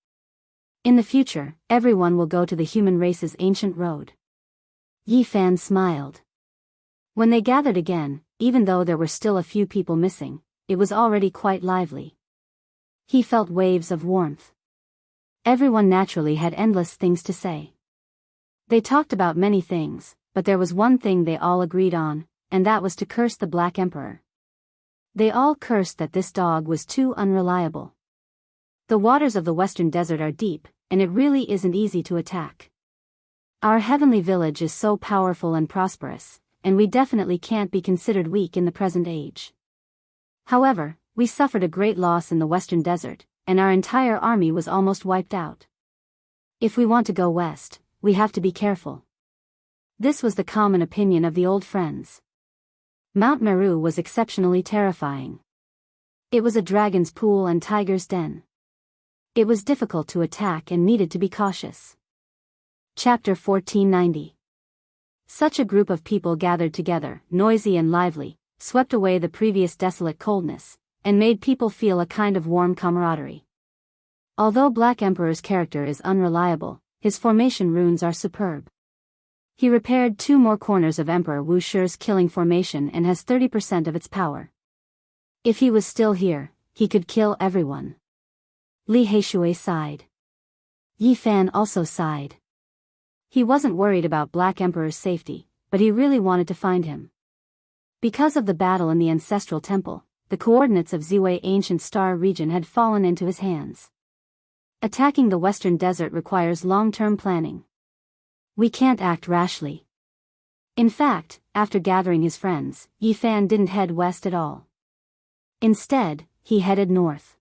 In the future, everyone will go to the human race's ancient road. Yi Fan smiled. When they gathered again, even though there were still a few people missing, it was already quite lively. He felt waves of warmth. Everyone naturally had endless things to say. They talked about many things, but there was one thing they all agreed on, and that was to curse the Black Emperor. They all cursed that this dog was too unreliable. The waters of the Western Desert are deep, and it really isn't easy to attack. Our heavenly village is so powerful and prosperous, and we definitely can't be considered weak in the present age. However, we suffered a great loss in the Western Desert, and our entire army was almost wiped out. If we want to go west, we have to be careful. This was the common opinion of the old friends. Mount Meru was exceptionally terrifying. It was a dragon's pool and tiger's den. It was difficult to attack and needed to be cautious. Chapter 1490. Such a group of people gathered together, noisy and lively, swept away the previous desolate coldness, and made people feel a kind of warm camaraderie. Although Black Emperor's character is unreliable, his formation runes are superb. He repaired 2 more corners of Emperor Wu Shi's killing formation and has 30% of its power. If he was still here, he could kill everyone. Li Heishui sighed. Yi Fan also sighed. He wasn't worried about Black Emperor's safety, but he really wanted to find him. Because of the battle in the Ancestral Temple, the coordinates of Ziwei Ancient Star region had fallen into his hands. Attacking the Western Desert requires long-term planning. We can't act rashly. In fact, after gathering his friends, Yi Fan didn't head west at all. Instead, he headed north.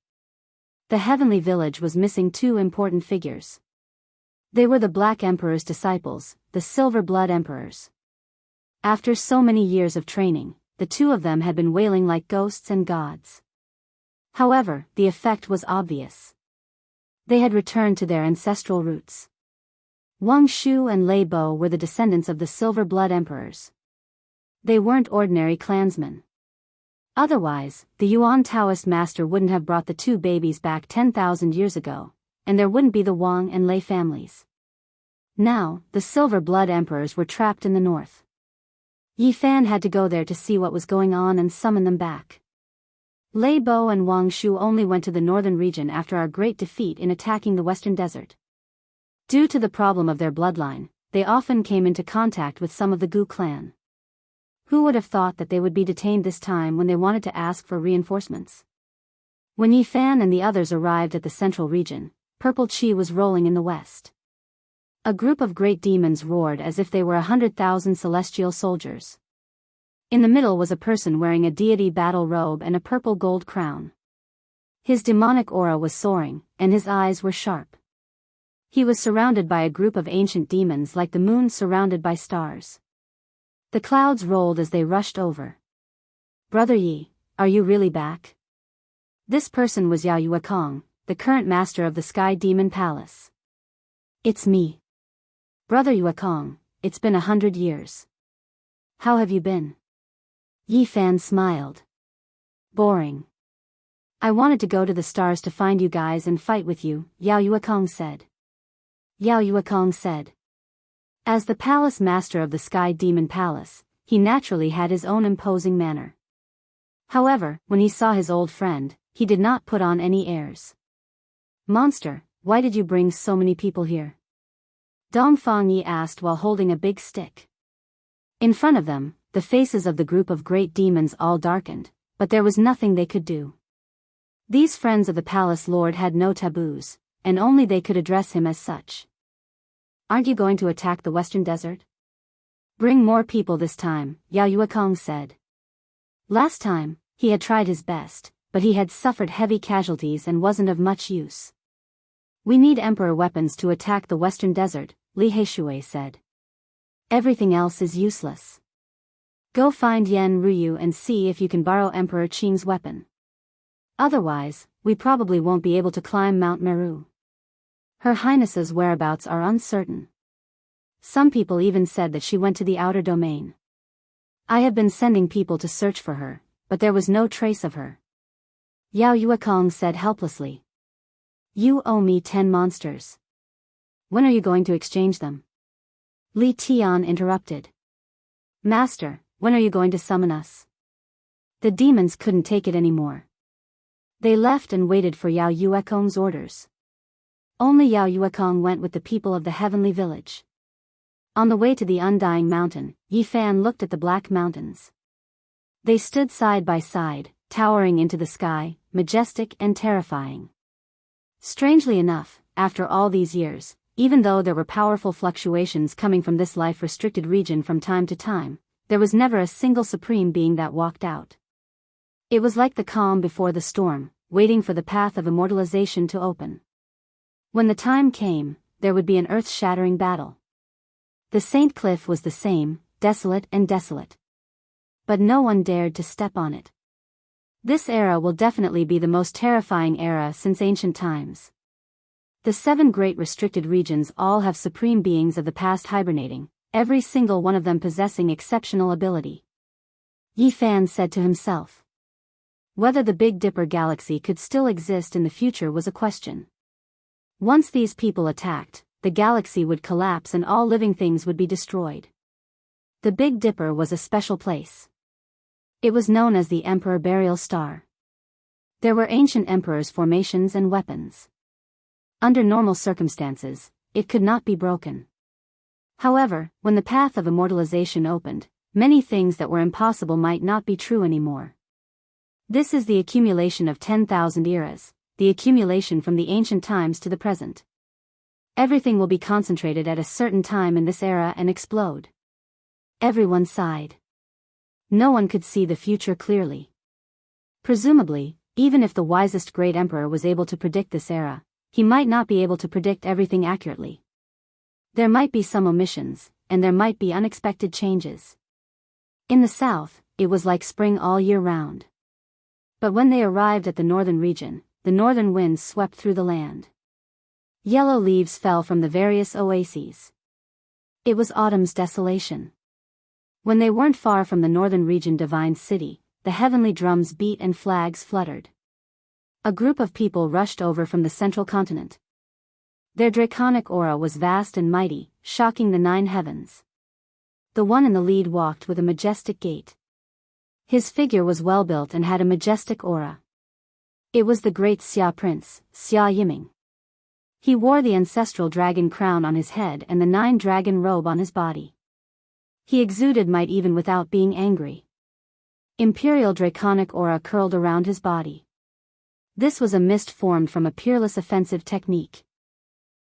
The heavenly village was missing 2 important figures. They were the Black Emperor's disciples, the Silver Blood Emperors. After so many years of training, the 2 of them had been wailing like ghosts and gods. However, the effect was obvious. They had returned to their ancestral roots. Wang Shu and Lei Bo were the descendants of the Silver Blood Emperors. They weren't ordinary clansmen. Otherwise, the Yuan Taoist master wouldn't have brought the 2 babies back 10,000 years ago, and there wouldn't be the Wang and Lei families. Now, the Silver Blood Emperors were trapped in the north. Yi Fan had to go there to see what was going on and summon them back. Lei Bo and Wang Shu only went to the northern region after our great defeat in attacking the Western Desert. Due to the problem of their bloodline, they often came into contact with some of the Gu clan. Who would have thought that they would be detained this time when they wanted to ask for reinforcements? When Yi Fan and the others arrived at the central region, purple chi was rolling in the west. A group of great demons roared as if they were 100,000 celestial soldiers. In the middle was a person wearing a deity battle robe and a purple gold crown. His demonic aura was soaring, and his eyes were sharp. He was surrounded by a group of ancient demons like the moon surrounded by stars. The clouds rolled as they rushed over. Brother Yi, are you really back? This person was Yao Yuekong, the current master of the Sky Demon Palace. It's me. Brother Yuekong, it's been 100 years. How have you been? Yi Fan smiled. Boring. I wanted to go to the stars to find you guys and fight with you, Yao Yuekong said. Yao Yuekong said. As the palace master of the Sky Demon Palace, he naturally had his own imposing manner. However, when he saw his old friend, he did not put on any airs. Monster, why did you bring so many people here? Dongfang Yi asked while holding a big stick. In front of them, the faces of the group of great demons all darkened, but there was nothing they could do. These friends of the palace lord had no taboos, and only they could address him as such. Aren't you going to attack the Western Desert? Bring more people this time, Yao Yuekong said. Last time, he had tried his best, but he had suffered heavy casualties and wasn't of much use. "We need Emperor weapons to attack the Western Desert," Li Heishui said. "Everything else is useless. Go find Yan Ruyu and see if you can borrow Emperor Qing's weapon. Otherwise, we probably won't be able to climb Mount Meru. Her Highness's whereabouts are uncertain. Some people even said that she went to the outer domain. I have been sending people to search for her, but there was no trace of her." Yao Yuekong said helplessly. "You owe me 10 monsters. When are you going to exchange them?" Li Tian interrupted. "Master, when are you going to summon us?" The demons couldn't take it anymore. They left and waited for Yao Yuekong's orders. Only Yao Yuekong went with the people of the heavenly village. On the way to the Undying Mountain, Yi Fan looked at the Black Mountains. They stood side by side, towering into the sky, majestic and terrifying. Strangely enough, after all these years, even though there were powerful fluctuations coming from this life-restricted region from time to time, there was never a single supreme being that walked out. It was like the calm before the storm, waiting for the path of immortalization to open. When the time came, there would be an earth-shattering battle. The Saint Cliff was the same, desolate and desolate. But no one dared to step on it. This era will definitely be the most terrifying era since ancient times. The 7 great restricted regions all have supreme beings of the past hibernating, every single one of them possessing exceptional ability. Yi Fan said to himself. Whether the Big Dipper galaxy could still exist in the future was a question. Once these people attacked, the galaxy would collapse and all living things would be destroyed. The Big Dipper was a special place. It was known as the Emperor Burial Star. There were ancient emperors' formations and weapons. Under normal circumstances, it could not be broken. However, when the path of immortalization opened, many things that were impossible might not be true anymore. This is the accumulation of 10,000 eras, the accumulation from the ancient times to the present. Everything will be concentrated at a certain time in this era and explode. Everyone sighed. No one could see the future clearly. Presumably, even if the wisest great emperor was able to predict this era, he might not be able to predict everything accurately. There might be some omissions, and there might be unexpected changes. In the south, it was like spring all year round. But when they arrived at the northern region, the northern winds swept through the land. Yellow leaves fell from the various oases. It was autumn's desolation. When they weren't far from the northern region divine city, the heavenly drums beat and flags fluttered. A group of people rushed over from the central continent. Their draconic aura was vast and mighty, shocking the 9 heavens. The one in the lead walked with a majestic gait. His figure was well built and had a majestic aura. It was the great Xia Prince, Xia Yiming. He wore the ancestral dragon crown on his head and the 9 dragon robe on his body. He exuded might even without being angry. Imperial draconic aura curled around his body. This was a mist formed from a peerless offensive technique.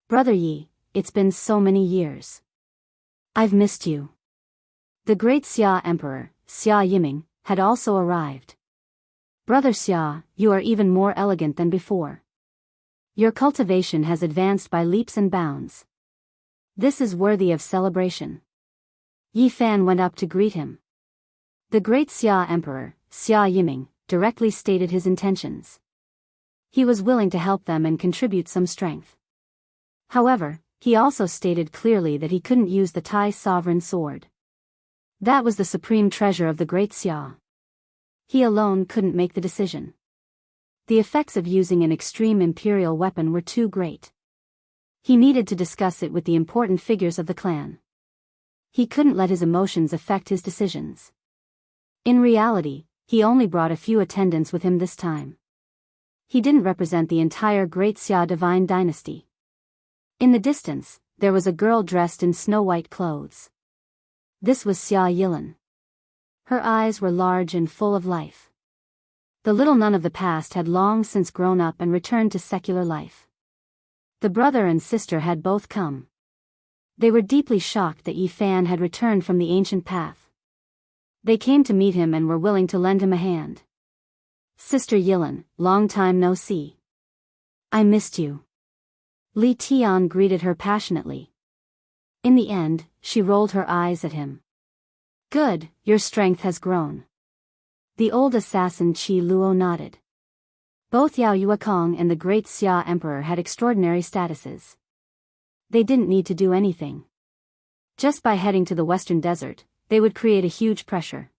Brother Yi, it's been so many years. I've missed you. The great Xia Emperor, Xia Yiming, had also arrived. Brother Xia, you are even more elegant than before. Your cultivation has advanced by leaps and bounds. This is worthy of celebration. Yi Fan went up to greet him. The great Xia Emperor, Xia Yiming, directly stated his intentions. He was willing to help them and contribute some strength. However, he also stated clearly that he couldn't use the Tai Sovereign Sword. That was the supreme treasure of the great Xia. He alone couldn't make the decision. The effects of using an extreme imperial weapon were too great. He needed to discuss it with the important figures of the clan. He couldn't let his emotions affect his decisions. In reality, he only brought a few attendants with him this time. He didn't represent the entire Great Xia divine dynasty. In the distance, there was a girl dressed in snow-white clothes. This was Xia Yilan. Her eyes were large and full of life. The little nun of the past had long since grown up and returned to secular life. The brother and sister had both come. They were deeply shocked that Yi Fan had returned from the ancient path. They came to meet him and were willing to lend him a hand. Sister Yilin, long time no see. I missed you. Li Tian greeted her passionately. In the end, she rolled her eyes at him. Good, your strength has grown. The old assassin Qi Luo nodded. Both Yao Yuekong and the great Xia Emperor had extraordinary statuses. They didn't need to do anything. Just by heading to the Western Desert, they would create a huge pressure.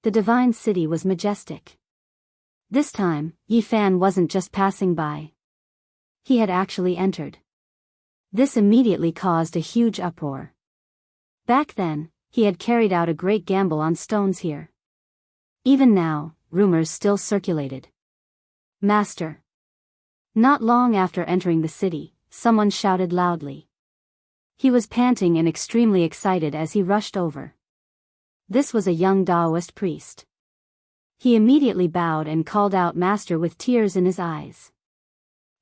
The divine city was majestic. This time, Yi Fan wasn't just passing by. He had actually entered. This immediately caused a huge uproar. Back then, he had carried out a great gamble on stones here. Even now, rumors still circulated. Master. Not long after entering the city, someone shouted loudly. He was panting and extremely excited as he rushed over. This was a young Taoist priest. He immediately bowed and called out Master with tears in his eyes.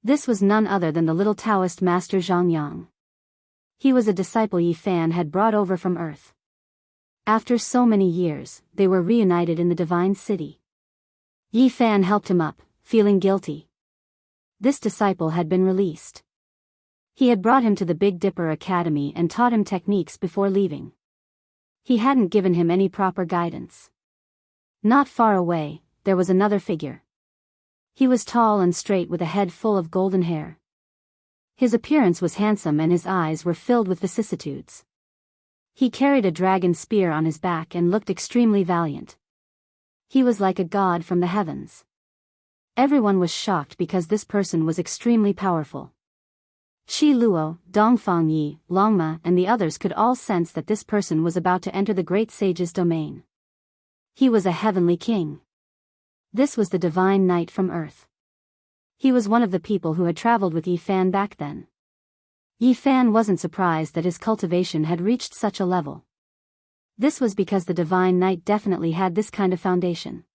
This was none other than the little Taoist master Zhang Yang. He was a disciple Yi Fan had brought over from Earth. After so many years, they were reunited in the divine city. Yi Fan helped him up, feeling guilty. This disciple had been released. He had brought him to the Big Dipper Academy and taught him techniques before leaving. He hadn't given him any proper guidance. Not far away, there was another figure. He was tall and straight with a head full of golden hair. His appearance was handsome and his eyes were filled with vicissitudes. He carried a dragon spear on his back and looked extremely valiant. He was like a god from the heavens. Everyone was shocked because this person was extremely powerful. Qi Luo, Dongfang Yi, Longma and the others could all sense that this person was about to enter the great sage's domain. He was a heavenly king. This was the divine knight from Earth. He was one of the people who had traveled with Yi Fan back then. Yi Fan wasn't surprised that his cultivation had reached such a level. This was because the divine knight definitely had this kind of foundation.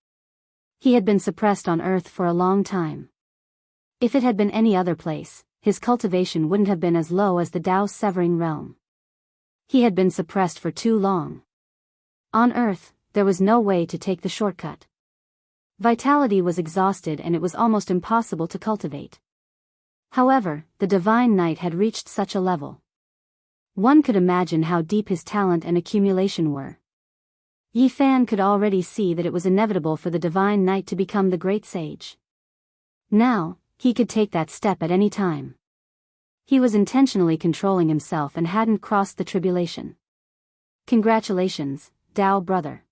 He had been suppressed on Earth for a long time. If it had been any other place, his cultivation wouldn't have been as low as the Dao Severing realm. He had been suppressed for too long. On Earth, there was no way to take the shortcut. Vitality was exhausted and it was almost impossible to cultivate. However, the divine knight had reached such a level. One could imagine how deep his talent and accumulation were. Yi Fan could already see that it was inevitable for the divine knight to become the great sage. Now, he could take that step at any time. He was intentionally controlling himself and hadn't crossed the tribulation. Congratulations, Dao brother.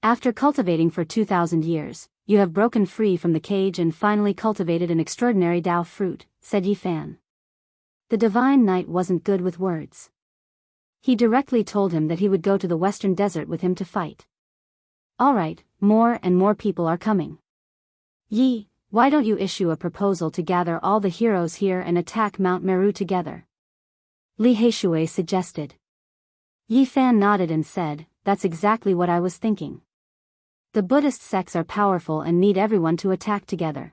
After cultivating for 2,000 years, you have broken free from the cage and finally cultivated an extraordinary Dao fruit, said Yi Fan. The divine knight wasn't good with words. He directly told him that he would go to the Western Desert with him to fight. Alright, more and more people are coming. Yi, why don't you issue a proposal to gather all the heroes here and attack Mount Meru together? Li Heishui suggested. Yi Fan nodded and said, that's exactly what I was thinking. The Buddhist sects are powerful and need everyone to attack together.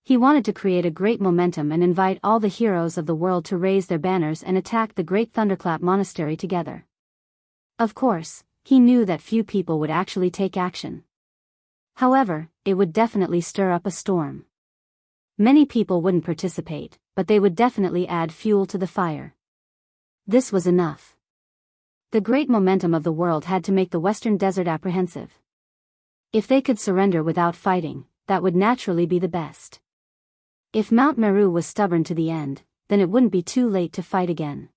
He wanted to create a great momentum and invite all the heroes of the world to raise their banners and attack the great Thunderclap Monastery together. Of course, he knew that few people would actually take action. However, it would definitely stir up a storm. Many people wouldn't participate, but they would definitely add fuel to the fire. This was enough. The great momentum of the world had to make the Western Desert apprehensive. If they could surrender without fighting, that would naturally be the best. If Mount Meru was stubborn to the end, then it wouldn't be too late to fight again.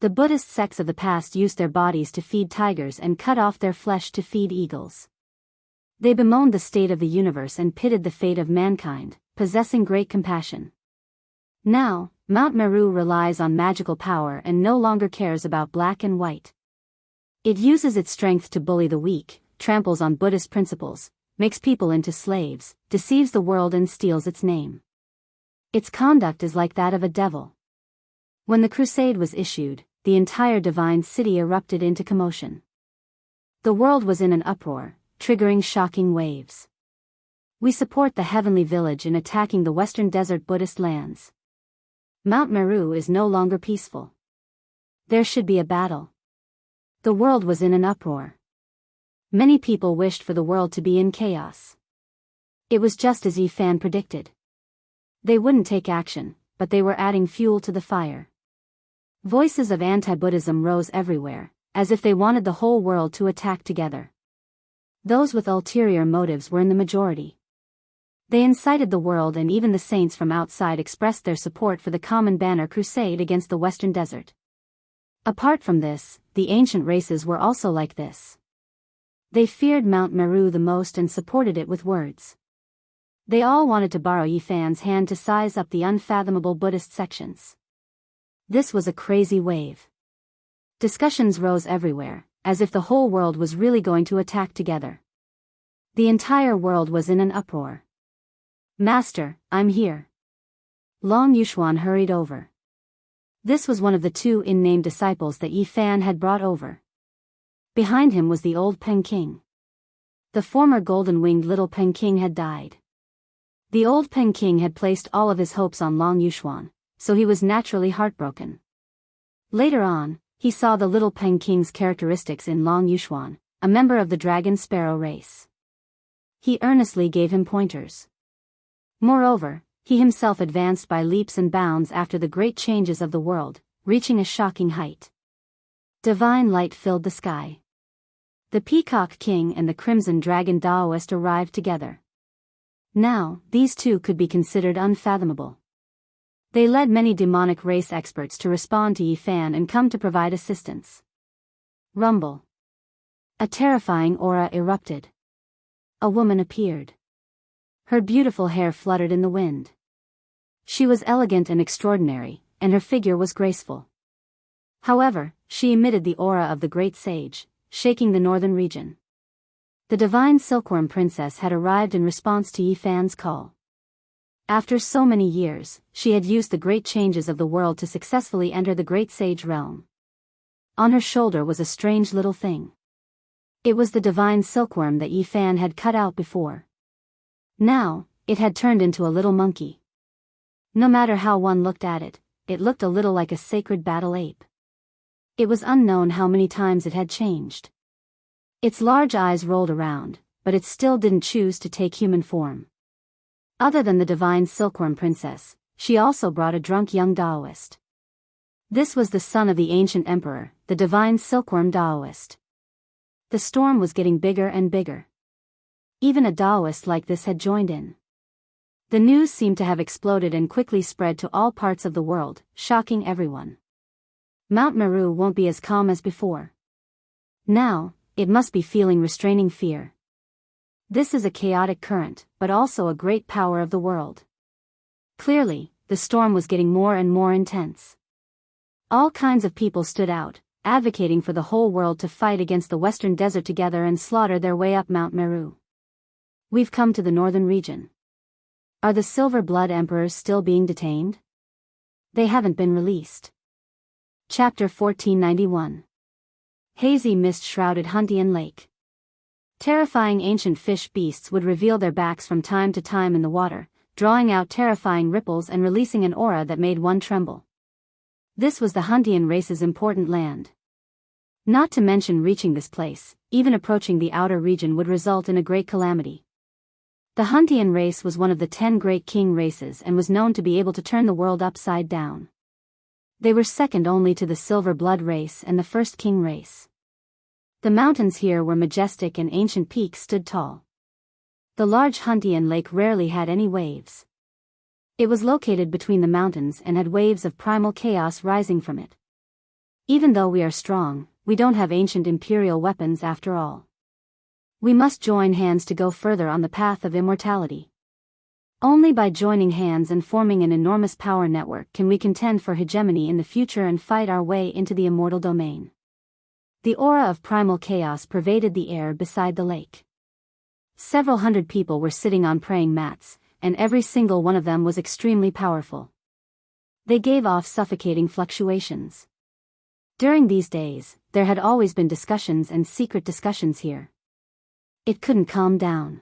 The Buddhist sects of the past used their bodies to feed tigers and cut off their flesh to feed eagles. They bemoaned the state of the universe and pitied the fate of mankind, possessing great compassion. Now, Mount Meru relies on magical power and no longer cares about black and white. It uses its strength to bully the weak, tramples on Buddhist principles, makes people into slaves, deceives the world and steals its name. Its conduct is like that of a devil. When the crusade was issued, the entire divine city erupted into commotion. The world was in an uproar, triggering shocking waves. We support the heavenly village in attacking the Western Desert Buddhist lands. Mount Meru is no longer peaceful. There should be a battle. The world was in an uproar. Many people wished for the world to be in chaos. It was just as Yifan predicted. They wouldn't take action, but they were adding fuel to the fire. Voices of anti-Buddhism rose everywhere, as if they wanted the whole world to attack together. Those with ulterior motives were in the majority. They incited the world, and even the saints from outside expressed their support for the common banner crusade against the Western Desert. Apart from this, the ancient races were also like this. They feared Mount Meru the most and supported it with words. They all wanted to borrow Yifan's hand to size up the unfathomable Buddhist sections. This was a crazy wave. Discussions rose everywhere, as if the whole world was really going to attack together. The entire world was in an uproar. "Master, I'm here." Long Yuxuan hurried over. This was one of the two unnamed disciples that Yifan had brought over. Behind him was the old Peking. The former golden-winged little Peking had died. The old Peking had placed all of his hopes on Long Yuxuan, so he was naturally heartbroken. Later on, he saw the little Peking's characteristics in Long Yuxuan, a member of the dragon sparrow race. He earnestly gave him pointers. Moreover, he himself advanced by leaps and bounds after the great changes of the world, reaching a shocking height. Divine light filled the sky. The Peacock King and the Crimson Dragon Daoist arrived together. Now, these two could be considered unfathomable. They led many demonic race experts to respond to Yifan and come to provide assistance. Rumble. A terrifying aura erupted. A woman appeared. Her beautiful hair fluttered in the wind. She was elegant and extraordinary, and her figure was graceful. However, she emitted the aura of the great sage, shaking the northern region. The divine silkworm princess had arrived in response to Yifan's call. After so many years, she had used the great changes of the world to successfully enter the great sage realm. On her shoulder was a strange little thing. It was the divine silkworm that Yifan had cut out before. Now, it had turned into a little monkey. No matter how one looked at it, it looked a little like a sacred battle ape. It was unknown how many times it had changed. Its large eyes rolled around, but it still didn't choose to take human form. Other than the divine silkworm princess, she also brought a drunk young Daoist. This was the son of the ancient emperor, the divine silkworm Daoist. The storm was getting bigger and bigger. Even a Daoist like this had joined in. The news seemed to have exploded and quickly spread to all parts of the world, shocking everyone. Mount Meru won't be as calm as before. Now, it must be feeling restraining fear. This is a chaotic current, but also a great power of the world. Clearly, the storm was getting more and more intense. All kinds of people stood out, advocating for the whole world to fight against the Western Desert together and slaughter their way up Mount Meru. We've come to the northern region. Are the Silver Blood Emperors still being detained? They haven't been released. Chapter 1491. Hazy mist shrouded Huntian Lake. Terrifying ancient fish beasts would reveal their backs from time to time in the water, drawing out terrifying ripples and releasing an aura that made one tremble. This was the Huntian race's important land. Not to mention reaching this place, even approaching the outer region would result in a great calamity. The Huntian race was one of the 10 great king races and was known to be able to turn the world upside down. They were second only to the Silver Blood race and the first king race. The mountains here were majestic and ancient peaks stood tall. The large Huntian lake rarely had any waves. It was located between the mountains and had waves of primal chaos rising from it. Even though we are strong, we don't have ancient imperial weapons after all. We must join hands to go further on the path of immortality. Only by joining hands and forming an enormous power network can we contend for hegemony in the future and fight our way into the immortal domain. The aura of primal chaos pervaded the air beside the lake. Several hundred people were sitting on praying mats, and every single one of them was extremely powerful. They gave off suffocating fluctuations. During these days, there had always been discussions and secret discussions here. It couldn't calm down.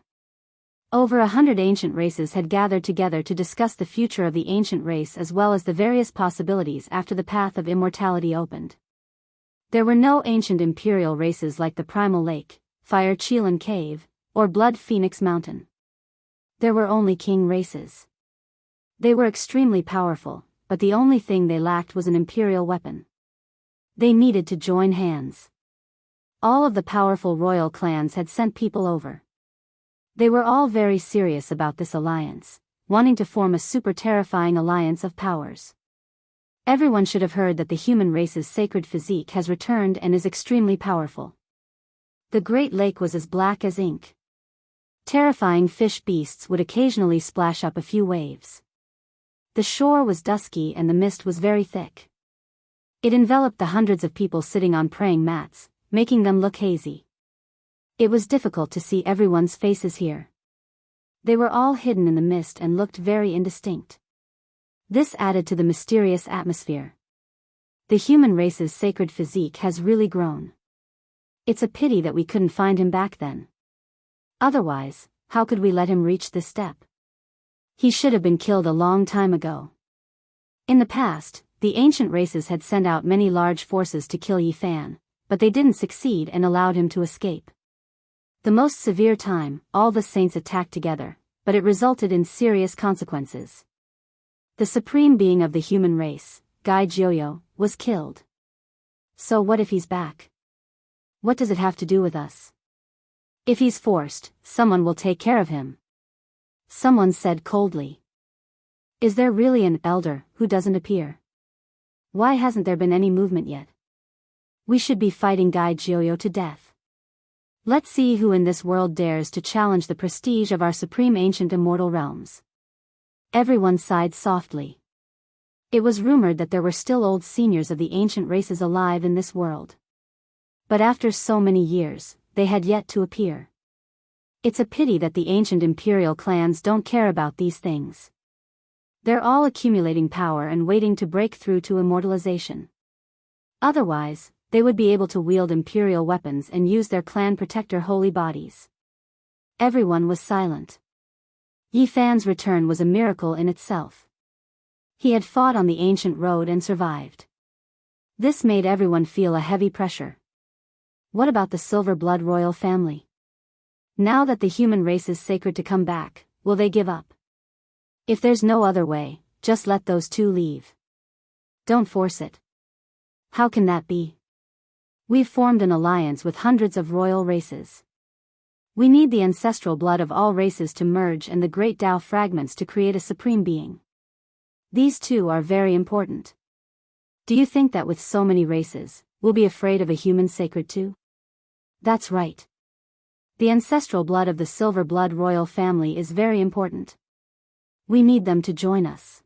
Over 100 ancient races had gathered together to discuss the future of the ancient race as well as the various possibilities after the path of immortality opened. There were no ancient imperial races like the Primal Lake, Fire Chelan Cave, or Blood Phoenix Mountain. There were only king races. They were extremely powerful, but the only thing they lacked was an imperial weapon. They needed to join hands. All of the powerful royal clans had sent people over. They were all very serious about this alliance, wanting to form a super terrifying alliance of powers. Everyone should have heard that the human race's sacred physique has returned and is extremely powerful. The Great Lake was as black as ink. Terrifying fish beasts would occasionally splash up a few waves. The shore was dusky and the mist was very thick. It enveloped the hundreds of people sitting on praying mats, making them look hazy. It was difficult to see everyone's faces here. They were all hidden in the mist and looked very indistinct. This added to the mysterious atmosphere. The human race's sacred physique has really grown. It's a pity that we couldn't find him back then. Otherwise, how could we let him reach this step? He should have been killed a long time ago. In the past, the ancient races had sent out many large forces to kill Yi Fan, but they didn't succeed and allowed him to escape. The most severe time, all the saints attacked together, but it resulted in serious consequences. The supreme being of the human race, Gai Jiuyo, was killed. So what if he's back? What does it have to do with us? If he's forced, someone will take care of him. Someone said coldly. Is there really an elder who doesn't appear? Why hasn't there been any movement yet? We should be fighting Gai Jiuyo to death. Let's see who in this world dares to challenge the prestige of our supreme ancient immortal realms. Everyone sighed softly. It was rumored that there were still old seniors of the ancient races alive in this world. But after so many years, they had yet to appear. It's a pity that the ancient imperial clans don't care about these things. They're all accumulating power and waiting to break through to immortalization. Otherwise, they would be able to wield imperial weapons and use their clan protector holy bodies. Everyone was silent. Yi Fan's return was a miracle in itself. He had fought on the ancient road and survived. This made everyone feel a heavy pressure. What about the Silver Blood royal family? Now that the human race is sacred to come back, will they give up? If there's no other way, just let those two leave. Don't force it. How can that be? We've formed an alliance with hundreds of royal races. We need the ancestral blood of all races to merge and the great Tao fragments to create a supreme being. These two are very important. Do you think that with so many races, we'll be afraid of a human sacred too? That's right. The ancestral blood of the Silver Blood royal family is very important. We need them to join us.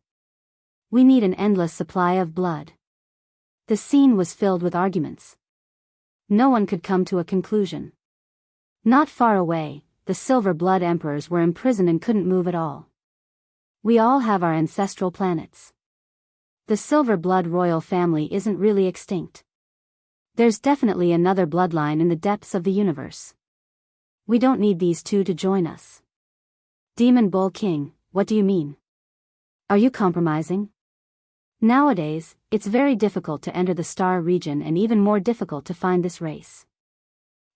We need an endless supply of blood. The scene was filled with arguments. No one could come to a conclusion. Not far away, the Silver Blood emperors were imprisoned and couldn't move at all. We all have our ancestral planets. The Silver Blood royal family isn't really extinct. There's definitely another bloodline in the depths of the universe. We don't need these two to join us. Demon Bull King, what do you mean? Are you compromising? Nowadays, it's very difficult to enter the star region and even more difficult to find this race.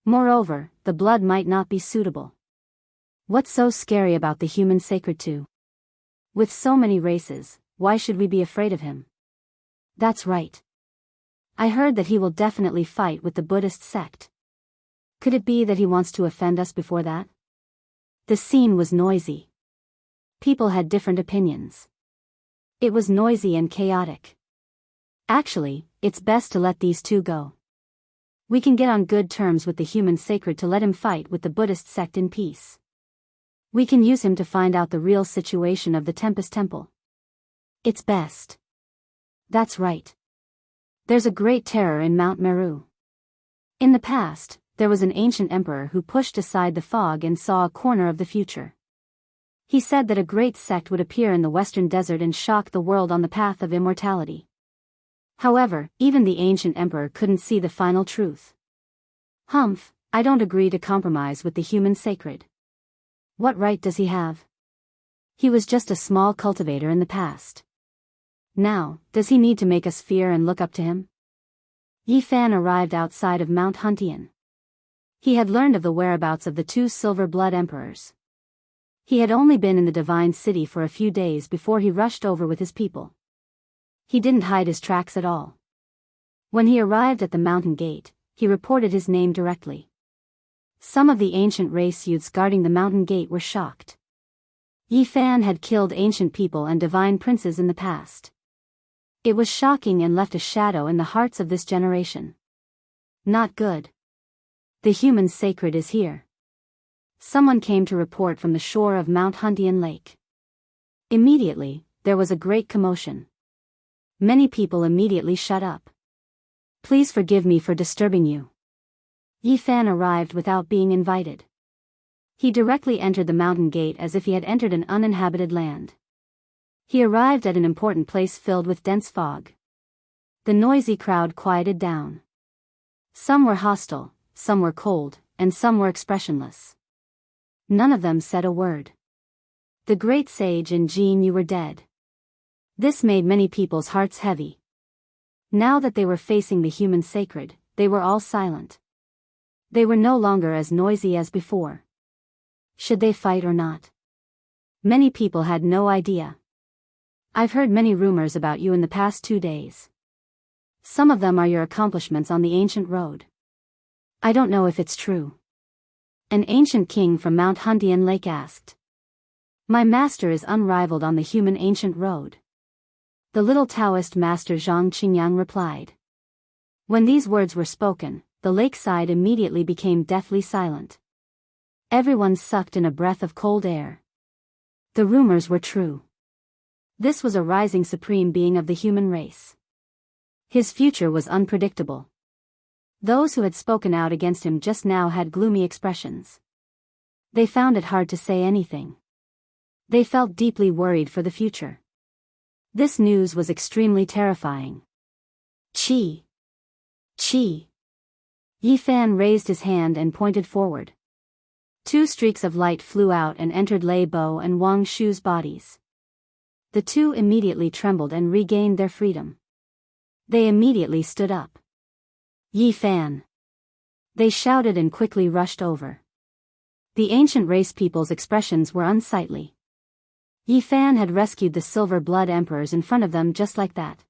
Moreover, the blood might not be suitable. What's so scary about the human sacred too? With so many races, why should we be afraid of him? That's right. I heard that he will definitely fight with the Buddhist sect. Could it be that he wants to offend us before that? The scene was noisy. People had different opinions. It was noisy and chaotic. Actually, it's best to let these two go. We can get on good terms with the human sacred to let him fight with the Buddhist sect in peace. We can use him to find out the real situation of the Tempest Temple. It's best. That's right. There's a great terror in Mount Meru. In the past, there was an ancient emperor who pushed aside the fog and saw a corner of the future. He said that a great sect would appear in the western desert and shock the world on the path of immortality. However, even the ancient emperor couldn't see the final truth. Humph, I don't agree to compromise with the human sacred. What right does he have? He was just a small cultivator in the past. Now, does he need to make us fear and look up to him? Yi Fan arrived outside of Mount Huntian. He had learned of the whereabouts of the two Silver Blood emperors. He had only been in the divine city for a few days before he rushed over with his people. He didn't hide his tracks at all. When he arrived at the mountain gate, he reported his name directly. Some of the ancient race youths guarding the mountain gate were shocked. Yi Fan had killed ancient people and divine princes in the past. It was shocking and left a shadow in the hearts of this generation. Not good. The human sacred is here. Someone came to report from the shore of Mount Huntian Lake. Immediately, there was a great commotion. Many people immediately shut up. Please forgive me for disturbing you. Yi Fan arrived without being invited. He directly entered the mountain gate as if he had entered an uninhabited land. He arrived at an important place filled with dense fog. The noisy crowd quieted down. Some were hostile, some were cold, and some were expressionless. None of them said a word. The great sage and Jean Yu were dead. This made many people's hearts heavy. Now that they were facing the human sacred, they were all silent. They were no longer as noisy as before. Should they fight or not? Many people had no idea. I've heard many rumors about you in the past 2 days. Some of them are your accomplishments on the ancient road. I don't know if it's true. An ancient king from Mount Huntian Lake asked. My master is unrivaled on the human ancient road. The little Taoist master Zhang Qingyang replied. When these words were spoken, the lakeside immediately became deathly silent. Everyone sucked in a breath of cold air. The rumors were true. This was a rising supreme being of the human race. His future was unpredictable. Those who had spoken out against him just now had gloomy expressions. They found it hard to say anything. They felt deeply worried for the future. This news was extremely terrifying. Qi! Qi! Yi Fan raised his hand and pointed forward. 2 streaks of light flew out and entered Lei Bo and Wang Shu's bodies. The two immediately trembled and regained their freedom. They immediately stood up. Yi Fan! They shouted and quickly rushed over. The ancient race people's expressions were unsightly. Yi Fan had rescued the Silver Blood Emperors in front of them just like that.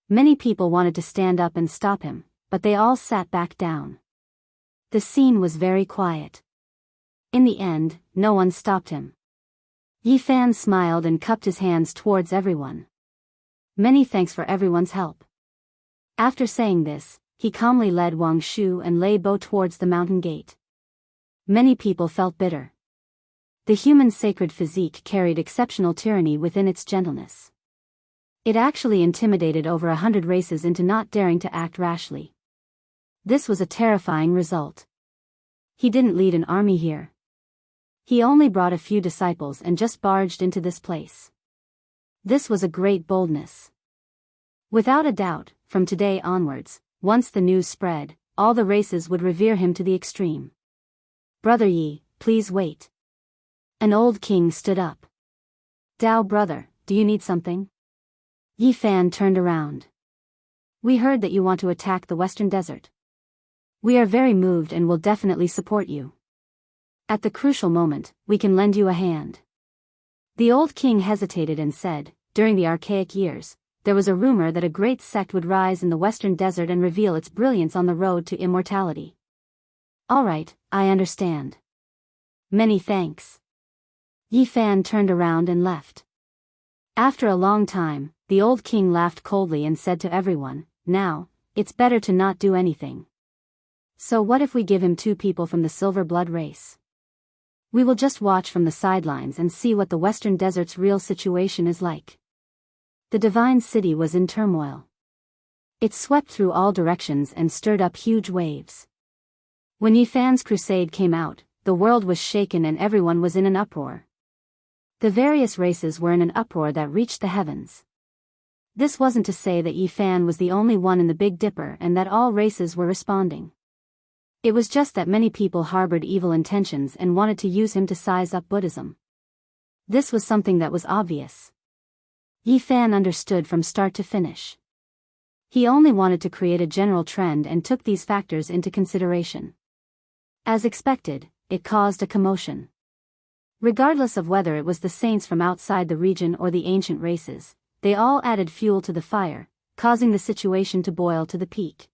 Many people wanted to stand up and stop him, but they all sat back down. The scene was very quiet. In the end, no one stopped him. Yi Fan smiled and cupped his hands towards everyone. Many thanks for everyone's help. After saying this, he calmly led Wang Shu and Lei Bo towards the mountain gate. Many people felt bitter. The human sacred physique carried exceptional tyranny within its gentleness. It actually intimidated over 100 races into not daring to act rashly. This was a terrifying result. He didn't lead an army here. He only brought a few disciples and just barged into this place. This was a great boldness. Without a doubt, from today onwards, once the news spread, all the races would revere him to the extreme. Brother Yi, please wait. An old king stood up. Dao brother, do you need something? Yi Fan turned around. We heard that you want to attack the Western Desert. We are very moved and will definitely support you. At the crucial moment, we can lend you a hand. The old king hesitated and said, during the archaic years, there was a rumor that a great sect would rise in the Western Desert and reveal its brilliance on the road to immortality. All right, I understand. Many thanks. Yi Fan turned around and left. After a long time, the old king laughed coldly and said to everyone, now, it's better to not do anything. So what if we give him 2 people from the Silver Blood race? We will just watch from the sidelines and see what the Western Desert's real situation is like. The divine city was in turmoil. It swept through all directions and stirred up huge waves. When Yi Fan's crusade came out, the world was shaken and everyone was in an uproar. The various races were in an uproar that reached the heavens. This wasn't to say that Yi Fan was the only one in the Big Dipper and that all races were responding. It was just that many people harbored evil intentions and wanted to use him to size up Buddhism. This was something that was obvious. Yi Fan understood from start to finish. He only wanted to create a general trend and took these factors into consideration. As expected, it caused a commotion. Regardless of whether it was the saints from outside the region or the ancient races, they all added fuel to the fire, causing the situation to boil to the peak.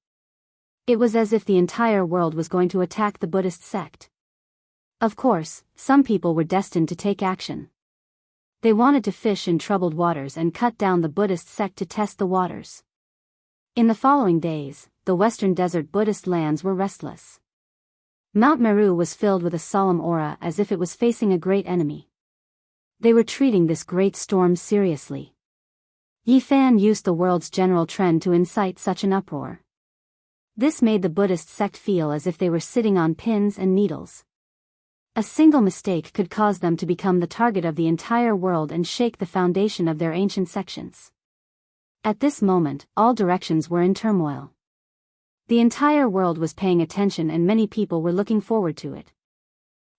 It was as if the entire world was going to attack the Buddhist sect. Of course, some people were destined to take action. They wanted to fish in troubled waters and cut down the Buddhist sect to test the waters. In the following days, the western desert Buddhist lands were restless. Mount Meru was filled with a solemn aura as if it was facing a great enemy. They were treating this great storm seriously. Yifan used the world's general trend to incite such an uproar. This made the Buddhist sect feel as if they were sitting on pins and needles. A single mistake could cause them to become the target of the entire world and shake the foundation of their ancient sections. At this moment, all directions were in turmoil. The entire world was paying attention and many people were looking forward to it.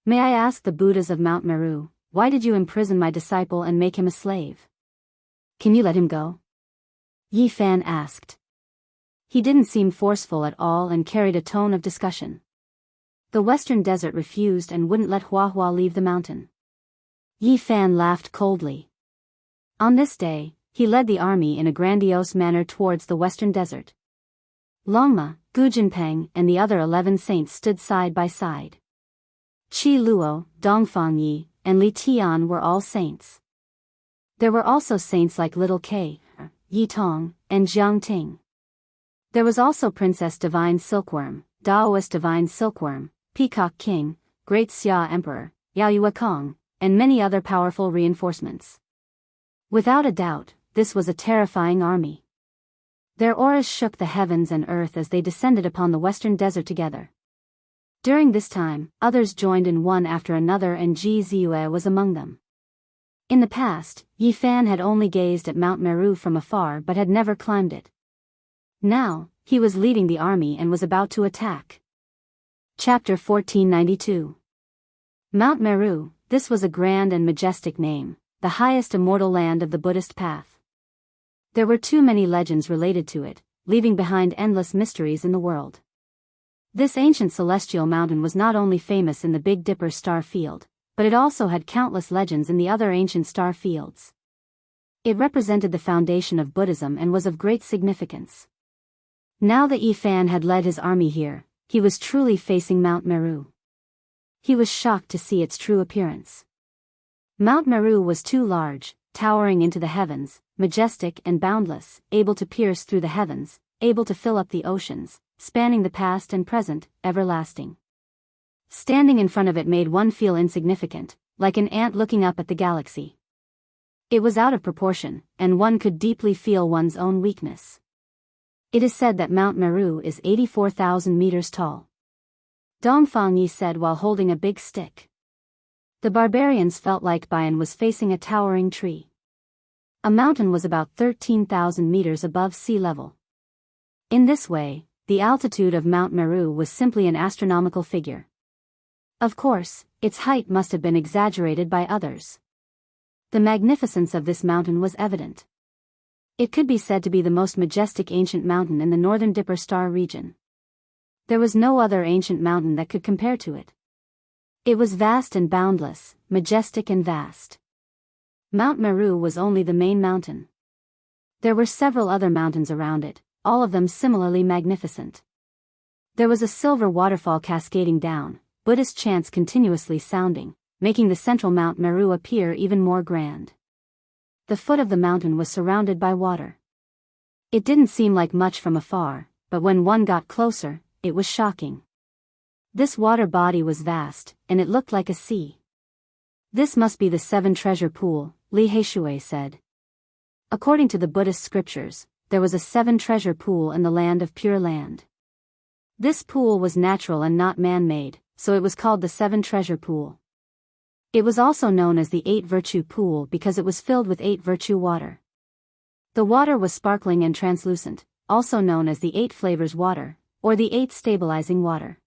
May I ask the Buddhas of Mount Meru, why did you imprison my disciple and make him a slave? Can you let him go? Yifan asked. He didn't seem forceful at all and carried a tone of discussion. The western desert refused and wouldn't let Hua leave the mountain. Yifan laughed coldly. On this day, he led the army in a grandiose manner towards the western desert. Longma, Gujinpeng and the other 11 saints stood side by side. Qi Luo, Dongfang Yi, and Li Tian were all saints. There were also saints like Little K, Yi Tong, and Jiang Ting. There was also Princess Divine Silkworm, Daoist Divine Silkworm, Peacock King, Great Xia Emperor, Yaoyue Kong, and many other powerful reinforcements. Without a doubt, this was a terrifying army. Their auras shook the heavens and earth as they descended upon the western desert together. During this time, others joined in one after another and Ji Ziyue was among them. In the past, Yifan had only gazed at Mount Meru from afar but had never climbed it. Now, he was leading the army and was about to attack. Chapter 1492. Mount Meru, this was a grand and majestic name, the highest immortal land of the Buddhist path. There were too many legends related to it, leaving behind endless mysteries in the world. This ancient celestial mountain was not only famous in the Big Dipper star field, but it also had countless legends in the other ancient star fields. It represented the foundation of Buddhism and was of great significance. Now that Yifan had led his army here, he was truly facing Mount Meru. He was shocked to see its true appearance. Mount Meru was too large, towering into the heavens, majestic and boundless, able to pierce through the heavens, able to fill up the oceans, spanning the past and present, everlasting. Standing in front of it made one feel insignificant, like an ant looking up at the galaxy. It was out of proportion, and one could deeply feel one's own weakness. It is said that Mount Meru is 84,000 meters tall. Dongfang Yi said while holding a big stick. The barbarians felt like Bayan was facing a towering tree. A mountain was about 13,000 meters above sea level. In this way, the altitude of Mount Meru was simply an astronomical figure. Of course, its height must have been exaggerated by others. The magnificence of this mountain was evident. It could be said to be the most majestic ancient mountain in the northern Dipper Star region. There was no other ancient mountain that could compare to it. It was vast and boundless, majestic and vast. Mount Meru was only the main mountain. There were several other mountains around it, all of them similarly magnificent. There was a silver waterfall cascading down, Buddhist chants continuously sounding, making the central Mount Meru appear even more grand. The foot of the mountain was surrounded by water. It didn't seem like much from afar, but when one got closer, it was shocking. This water body was vast, and it looked like a sea. This must be the 7 treasure pool, Li Heishui said. According to the Buddhist scriptures, there was a 7 treasure pool in the land of Pure Land. This pool was natural and not man-made, so it was called the 7 treasure pool. It was also known as the 8 virtue pool because it was filled with 8 virtue water. The water was sparkling and translucent, also known as the 8 flavors water, or the 8 stabilizing water.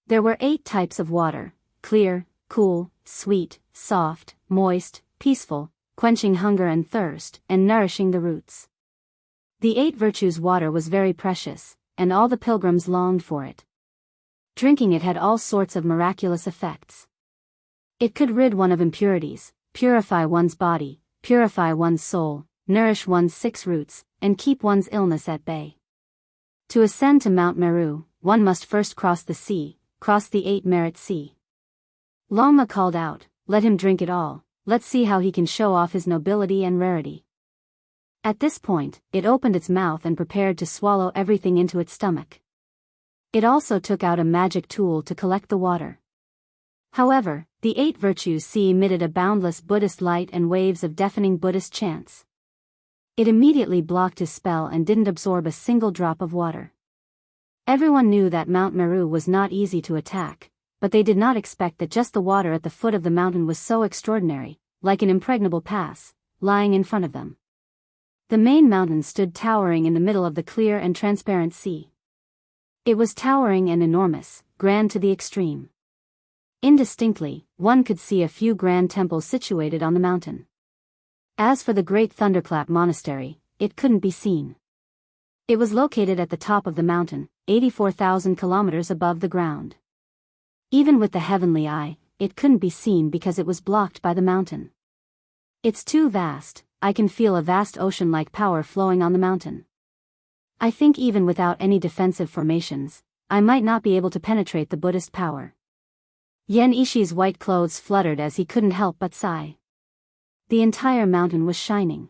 There were 8 types of water: clear, cool, sweet, soft, moist, peaceful, quenching hunger and thirst, and nourishing the roots. The 8 virtues water was very precious, and all the pilgrims longed for it. Drinking it had all sorts of miraculous effects. It could rid one of impurities, purify one's body, purify one's soul, nourish one's 6 roots, and keep one's illness at bay. To ascend to Mount Meru, one must first cross the sea, cross the 8-merit sea. Lama called out, "Let him drink it all, let's see how he can show off his nobility and rarity." At this point, it opened its mouth and prepared to swallow everything into its stomach. It also took out a magic tool to collect the water. However, the 8 virtues sea emitted a boundless Buddhist light and waves of deafening Buddhist chants. It immediately blocked his spell and didn't absorb a single drop of water. Everyone knew that Mount Meru was not easy to attack, but they did not expect that just the water at the foot of the mountain was so extraordinary, like an impregnable pass, lying in front of them. The main mountain stood towering in the middle of the clear and transparent sea. It was towering and enormous, grand to the extreme. Indistinctly, one could see a few grand temples situated on the mountain. As for the great Thunderclap Monastery, it couldn't be seen. It was located at the top of the mountain, 84,000 kilometers above the ground. Even with the heavenly eye, it couldn't be seen because it was blocked by the mountain. It's too vast, I can feel a vast ocean-like power flowing on the mountain. I think even without any defensive formations, I might not be able to penetrate the Buddhist power. Yen Ishi's white clothes fluttered as he couldn't help but sigh. The entire mountain was shining.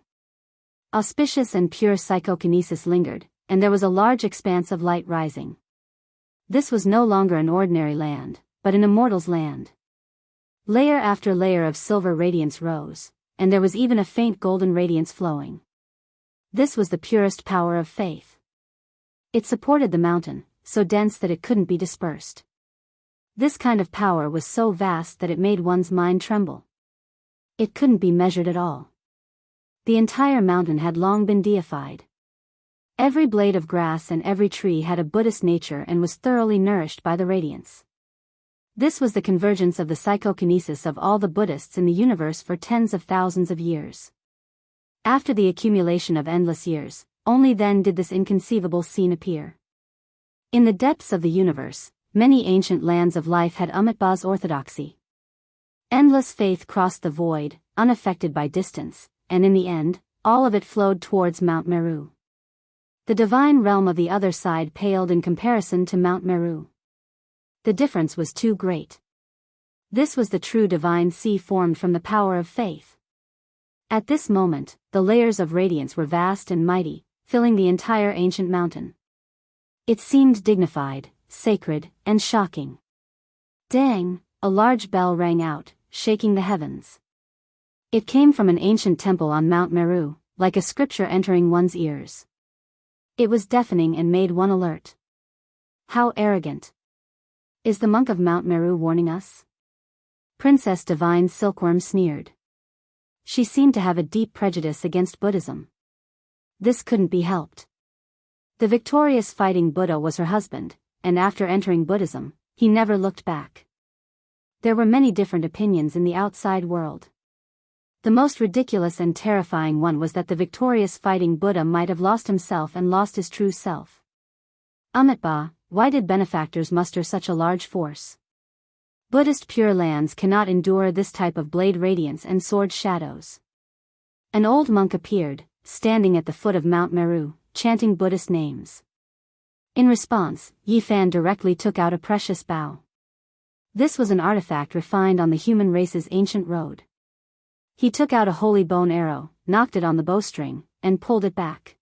Auspicious and pure psychokinesis lingered, and there was a large expanse of light rising. This was no longer an ordinary land, but an immortal's land. Layer after layer of silver radiance rose, and there was even a faint golden radiance flowing. This was the purest power of faith. It supported the mountain, so dense that it couldn't be dispersed. This kind of power was so vast that it made one's mind tremble. It couldn't be measured at all. The entire mountain had long been deified. Every blade of grass and every tree had a Buddhist nature and was thoroughly nourished by the radiance. This was the convergence of the psychokinesis of all the Buddhists in the universe for tens of thousands of years. After the accumulation of endless years, only then did this inconceivable scene appear. In the depths of the universe, many ancient lands of life had Amitabha's orthodoxy. Endless faith crossed the void, unaffected by distance, and in the end, all of it flowed towards Mount Meru. The divine realm of the other side paled in comparison to Mount Meru. The difference was too great. This was the true divine sea formed from the power of faith. At this moment, the layers of radiance were vast and mighty, filling the entire ancient mountain. It seemed dignified, sacred, and shocking. Dang! A large bell rang out, shaking the heavens. It came from an ancient temple on Mount Meru, like a scripture entering one's ears. It was deafening and made one alert. How arrogant! Is the monk of Mount Meru warning us? Princess Divine Silkworm sneered. She seemed to have a deep prejudice against Buddhism. This couldn't be helped. The victorious fighting Buddha was her husband, and after entering Buddhism, he never looked back. There were many different opinions in the outside world. The most ridiculous and terrifying one was that the victorious fighting Buddha might have lost himself and lost his true self. Amitabha, why did benefactors muster such a large force? Buddhist Pure Lands cannot endure this type of blade radiance and sword shadows. An old monk appeared, standing at the foot of Mount Meru, chanting Buddhist names. In response, Yifan directly took out a precious bow. This was an artifact refined on the human race's ancient road. He took out a holy bone arrow, knocked it on the bowstring, and pulled it back.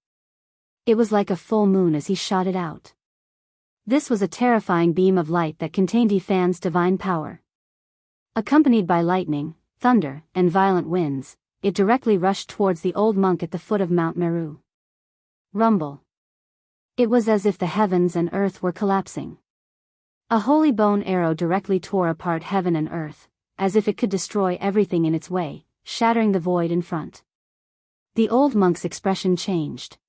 It was like a full moon as he shot it out. This was a terrifying beam of light that contained Yifan's divine power. Accompanied by lightning, thunder, and violent winds, it directly rushed towards the old monk at the foot of Mount Meru. Rumble. It was as if the heavens and earth were collapsing. A holy bone arrow directly tore apart heaven and earth, as if it could destroy everything in its way, shattering the void in front. The old monk's expression changed.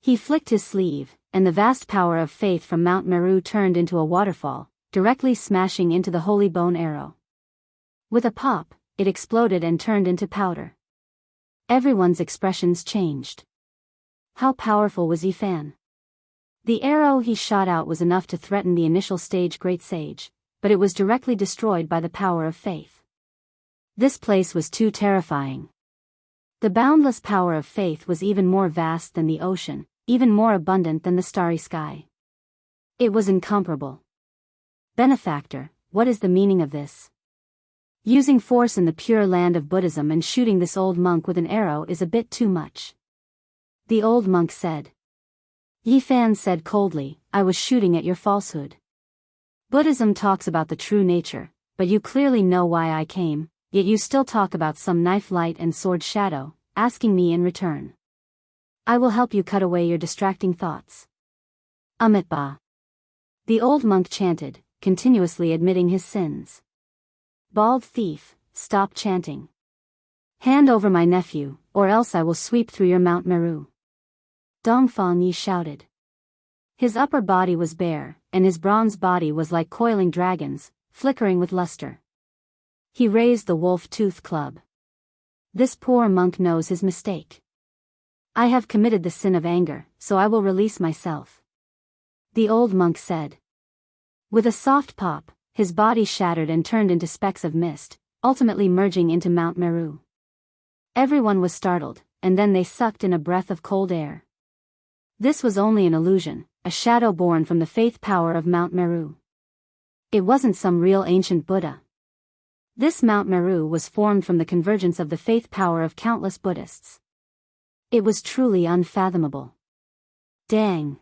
He flicked his sleeve, and the vast power of faith from Mount Meru turned into a waterfall, directly smashing into the holy bone arrow. With a pop, it exploded and turned into powder. Everyone's expressions changed. How powerful was Yifan? The arrow he shot out was enough to threaten the initial stage great sage, but it was directly destroyed by the power of faith. This place was too terrifying. The boundless power of faith was even more vast than the ocean, even more abundant than the starry sky. It was incomparable. Benefactor, what is the meaning of this? Using force in the pure land of Buddhism and shooting this old monk with an arrow is a bit too much. The old monk said. Yi Fan said coldly, I was shooting at your falsehood. Buddhism talks about the true nature, but you clearly know why I came, yet you still talk about some knife light and sword shadow, asking me in return. I will help you cut away your distracting thoughts. Amitabha. The old monk chanted, continuously admitting his sins. Bald thief, stop chanting. Hand over my nephew, or else I will sweep through your Mount Meru. Dongfang Yi shouted. His upper body was bare, and his bronze body was like coiling dragons, flickering with luster. He raised the wolf-tooth club. This poor monk knows his mistake. I have committed the sin of anger, so I will release myself. The old monk said. With a soft pop, his body shattered and turned into specks of mist, ultimately merging into Mount Meru. Everyone was startled, and then they sucked in a breath of cold air. This was only an illusion, a shadow born from the faith power of Mount Meru. It wasn't some real ancient Buddha. This Mount Meru was formed from the convergence of the faith power of countless Buddhists. It was truly unfathomable. Dang!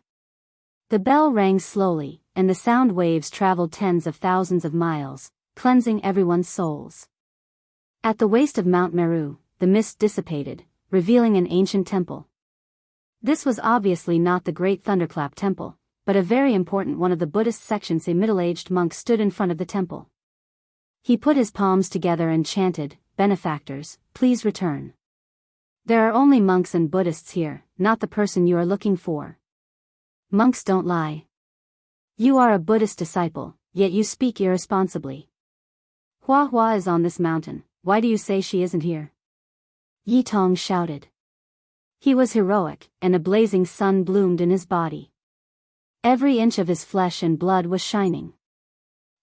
The bell rang slowly, and the sound waves traveled tens of thousands of miles, cleansing everyone's souls. At the waist of Mount Meru, the mist dissipated, revealing an ancient temple. This was obviously not the Great Thunderclap Temple, but a very important one of the Buddhist sections. A middle-aged monk stood in front of the temple. He put his palms together and chanted, Benefactors, please return. There are only monks and Buddhists here, not the person you are looking for. Monks don't lie. You are a Buddhist disciple, yet you speak irresponsibly. Hua Hua is on this mountain, why do you say she isn't here? Yi Tong shouted. He was heroic, and a blazing sun bloomed in his body. Every inch of his flesh and blood was shining.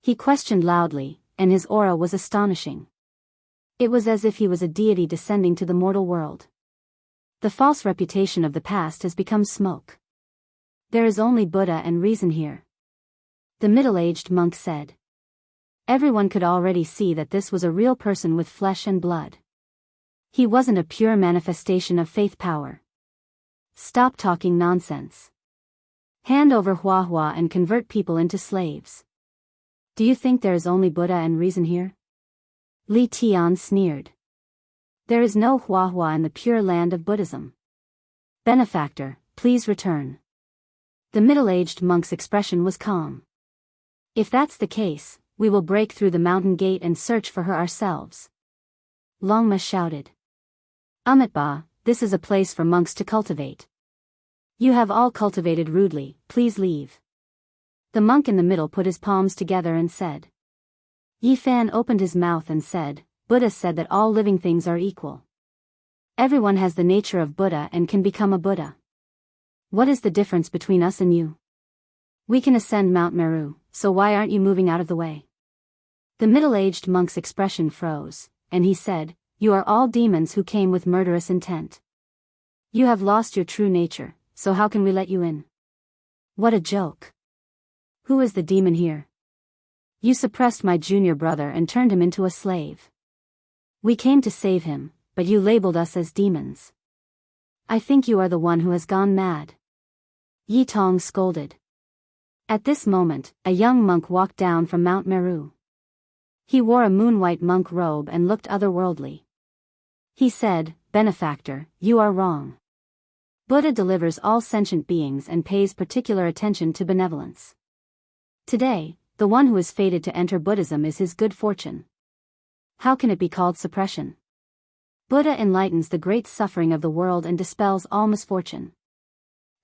He questioned loudly, and his aura was astonishing. It was as if he was a deity descending to the mortal world. The false reputation of the past has become smoke. There is only Buddha and reason here. The middle-aged monk said. Everyone could already see that this was a real person with flesh and blood. He wasn't a pure manifestation of faith power. Stop talking nonsense. Hand over Hua Hua and convert people into slaves. Do you think there is only Buddha and reason here? Li Tian sneered. There is no Hua Hua in the pure land of Buddhism. Benefactor, please return. The middle-aged monk's expression was calm. If that's the case, we will break through the mountain gate and search for her ourselves. Longma shouted. Amitabha, this is a place for monks to cultivate. You have all cultivated rudely, please leave. The monk in the middle put his palms together and said. Yi Fan opened his mouth and said, Buddha said that all living things are equal. Everyone has the nature of Buddha and can become a Buddha. What is the difference between us and you? We can ascend Mount Meru, so why aren't you moving out of the way? The middle-aged monk's expression froze, and he said, You are all demons who came with murderous intent. You have lost your true nature, so how can we let you in? What a joke. Who is the demon here? You suppressed my junior brother and turned him into a slave. We came to save him, but you labeled us as demons. I think you are the one who has gone mad. Yi Tong scolded. At this moment, a young monk walked down from Mount Meru. He wore a moon-white monk robe and looked otherworldly. He said, Benefactor, you are wrong. Buddha delivers all sentient beings and pays particular attention to benevolence. Today, the one who is fated to enter Buddhism is his good fortune. How can it be called suppression? Buddha enlightens the great suffering of the world and dispels all misfortune.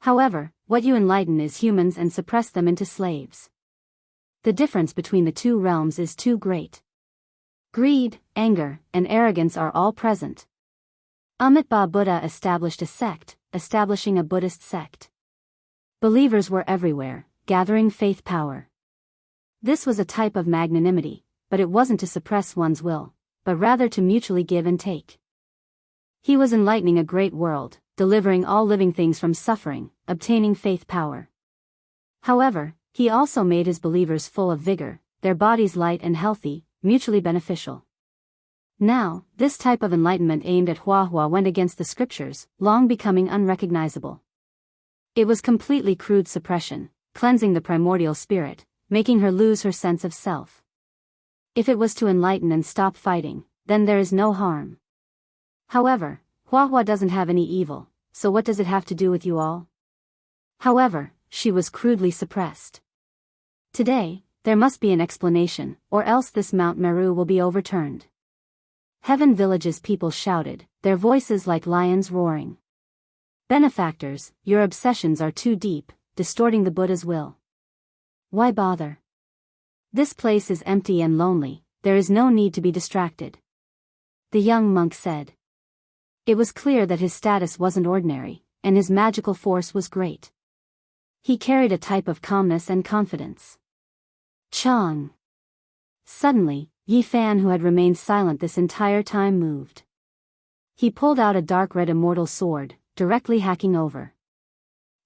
However, what you enlighten is humans and suppress them into slaves. The difference between the two realms is too great. Greed, anger, and arrogance are all present. Amitabha Buddha established a sect, establishing a Buddhist sect. Believers were everywhere, gathering faith power. This was a type of magnanimity, but it wasn't to suppress one's will, but rather to mutually give and take. He was enlightening a great world, delivering all living things from suffering, obtaining faith power. However, he also made his believers full of vigor, their bodies light and healthy, mutually beneficial. Now, this type of enlightenment aimed at Hua went against the scriptures, long becoming unrecognizable. It was completely crude suppression, cleansing the primordial spirit, making her lose her sense of self. If it was to enlighten and stop fighting, then there is no harm. However, Hua doesn't have any evil, so what does it have to do with you all? However, she was crudely suppressed. Today, there must be an explanation, or else this Mount Meru will be overturned. Heaven Village's people shouted, their voices like lions roaring. Benefactors, your obsessions are too deep, distorting the Buddha's will. Why bother? This place is empty and lonely, there is no need to be distracted. The young monk said. It was clear that his status wasn't ordinary, and his magical force was great. He carried a type of calmness and confidence. Chang. Suddenly, Yi Fan, who had remained silent this entire time, moved. He pulled out a dark red immortal sword, directly hacking over.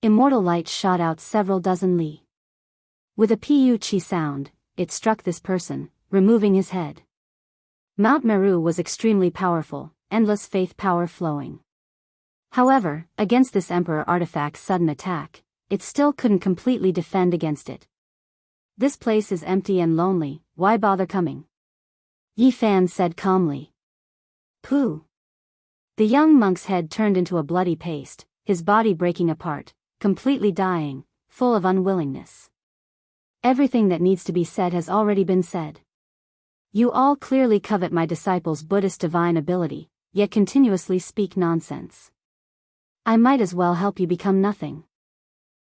Immortal light shot out several dozen li. With a pu-chi sound, it struck this person, removing his head. Mount Meru was extremely powerful, endless faith power flowing. However, against this Emperor artifact's sudden attack, it still couldn't completely defend against it. This place is empty and lonely, why bother coming? Yi Fan said calmly. Pooh. The young monk's head turned into a bloody paste, his body breaking apart, completely dying, full of unwillingness. Everything that needs to be said has already been said. You all clearly covet my disciples' Buddhist divine ability, yet continuously speak nonsense. I might as well help you become nothing.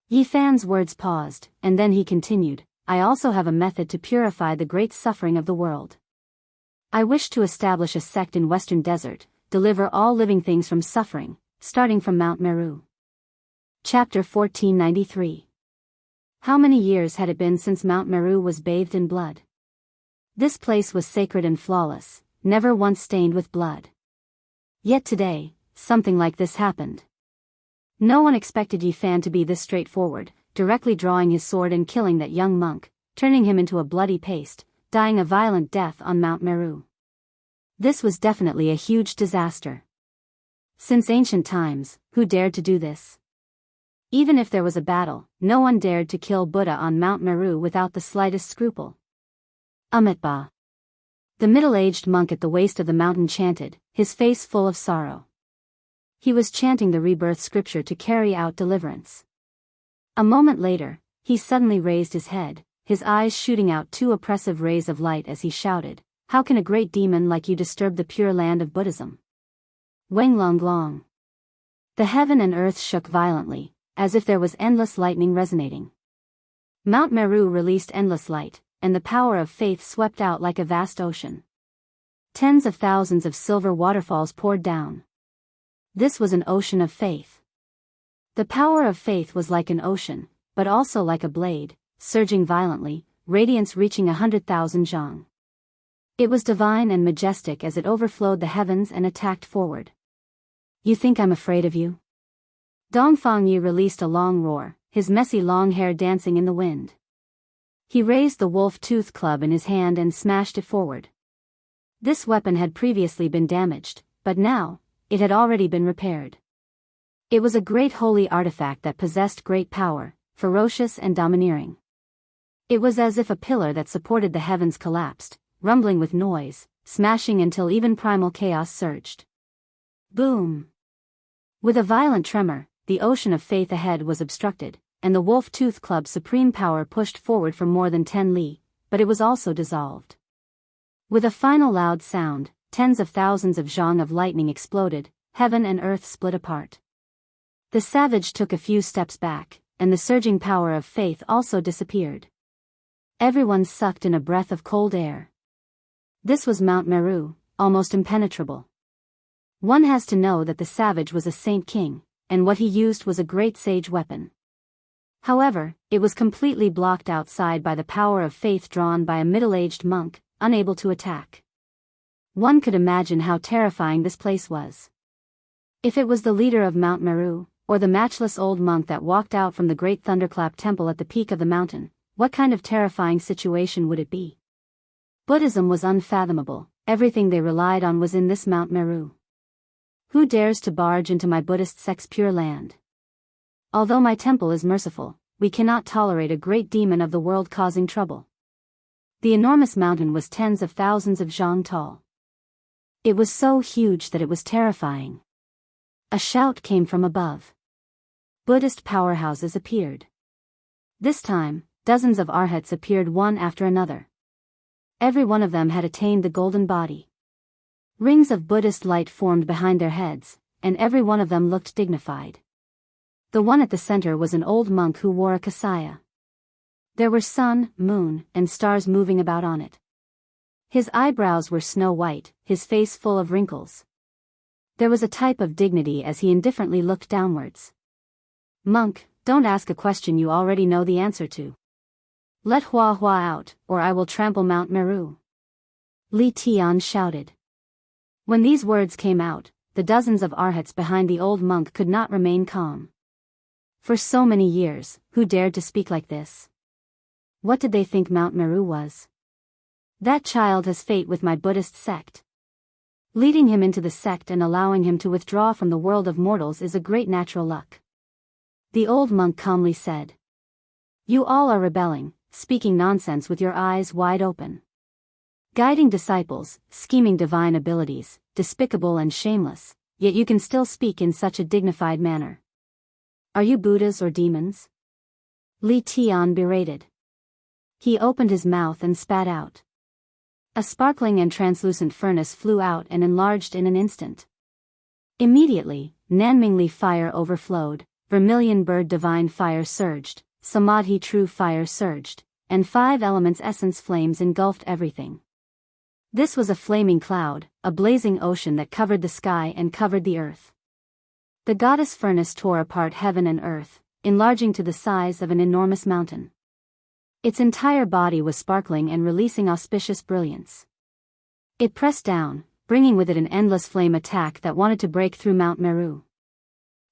Yi Fan's words paused, and then he continued, I also have a method to purify the great suffering of the world. I wish to establish a sect in Western Desert, deliver all living things from suffering, starting from Mount Meru. Chapter 1493. How many years had it been since Mount Meru was bathed in blood? This place was sacred and flawless, never once stained with blood. Yet today, something like this happened. No one expected Yi Fan to be this straightforward, directly drawing his sword and killing that young monk, turning him into a bloody paste, dying a violent death on Mount Meru. This was definitely a huge disaster. Since ancient times, who dared to do this? Even if there was a battle, no one dared to kill Buddha on Mount Meru without the slightest scruple. Amitabha. The middle-aged monk at the waist of the mountain chanted, his face full of sorrow. He was chanting the rebirth scripture to carry out deliverance. A moment later, he suddenly raised his head, his eyes shooting out two oppressive rays of light as he shouted, how can a great demon like you disturb the pure land of Buddhism? Weng Long Long. The heaven and earth shook violently, as if there was endless lightning resonating. Mount Meru released endless light, and the power of faith swept out like a vast ocean. Tens of thousands of silver waterfalls poured down. This was an ocean of faith. The power of faith was like an ocean, but also like a blade, surging violently, radiance reaching 100,000 zhang. It was divine and majestic as it overflowed the heavens and attacked forward. You think I'm afraid of you? Dongfang Yi released a long roar, his messy long hair dancing in the wind. He raised the wolf-tooth club in his hand and smashed it forward. This weapon had previously been damaged, but now, it had already been repaired. It was a great holy artifact that possessed great power, ferocious and domineering. It was as if a pillar that supported the heavens collapsed, rumbling with noise, smashing until even primal chaos surged. Boom! With a violent tremor, the ocean of faith ahead was obstructed, and the wolf-tooth club's supreme power pushed forward for more than 10 li, but it was also dissolved. With a final loud sound, tens of thousands of zhang of lightning exploded, heaven and earth split apart. The savage took a few steps back, and the surging power of faith also disappeared. Everyone sucked in a breath of cold air. This was Mount Meru, almost impenetrable. One has to know that the savage was a saint king, and what he used was a great sage weapon. However, it was completely blocked outside by the power of faith drawn by a middle-aged monk, unable to attack. One could imagine how terrifying this place was. If it was the leader of Mount Meru, or the matchless old monk that walked out from the great thunderclap temple at the peak of the mountain, what kind of terrifying situation would it be? Buddhism was unfathomable, everything they relied on was in this Mount Meru. Who dares to barge into my Buddhist sect's pure land? Although my temple is merciful, we cannot tolerate a great demon of the world causing trouble. The enormous mountain was tens of thousands of zhang tall. It was so huge that it was terrifying. A shout came from above. Buddhist powerhouses appeared. This time, dozens of arhats appeared one after another. Every one of them had attained the golden body. Rings of Buddhist light formed behind their heads, and every one of them looked dignified. The one at the center was an old monk who wore a kasaya. There were sun, moon, and stars moving about on it. His eyebrows were snow white, his face full of wrinkles. There was a type of dignity as he indifferently looked downwards. Monk, don't ask a question you already know the answer to. Let Hua Hua out, or I will trample Mount Meru. Li Tian shouted. When these words came out, the dozens of arhats behind the old monk could not remain calm. For so many years, who dared to speak like this? What did they think Mount Meru was? That child has fate with my Buddhist sect. Leading him into the sect and allowing him to withdraw from the world of mortals is a great natural luck. The old monk calmly said. You all are rebelling, speaking nonsense with your eyes wide open. Guiding disciples, scheming divine abilities, despicable and shameless, yet you can still speak in such a dignified manner. Are you Buddhas or demons? Li Tian berated. He opened his mouth and spat out. A sparkling and translucent furnace flew out and enlarged in an instant. Immediately, Nanmingli fire overflowed, vermilion bird divine fire surged, Samadhi true fire surged, and 5 elements essence flames engulfed everything. This was a flaming cloud, a blazing ocean that covered the sky and covered the earth. The goddess furnace tore apart heaven and earth, enlarging to the size of an enormous mountain. Its entire body was sparkling and releasing auspicious brilliance. It pressed down, bringing with it an endless flame attack that wanted to break through Mount Meru.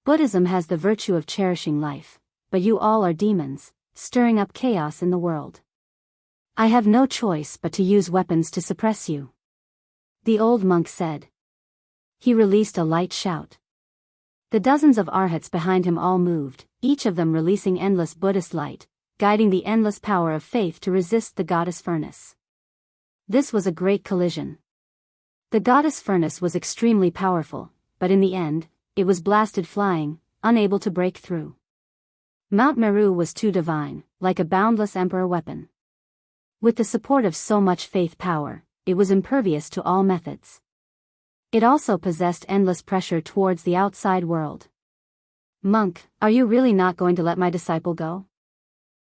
Buddhism has the virtue of cherishing life, but you all are demons, stirring up chaos in the world. I have no choice but to use weapons to suppress you. The old monk said. He released a light shout. The dozens of arhats behind him all moved, each of them releasing endless Buddhist light, guiding the endless power of faith to resist the goddess furnace. This was a great collision. The goddess furnace was extremely powerful, but in the end, it was blasted flying, unable to break through. Mount Meru was too divine, like a boundless emperor weapon. With the support of so much faith power, it was impervious to all methods. It also possessed endless pressure towards the outside world. Monk, are you really not going to let my disciple go?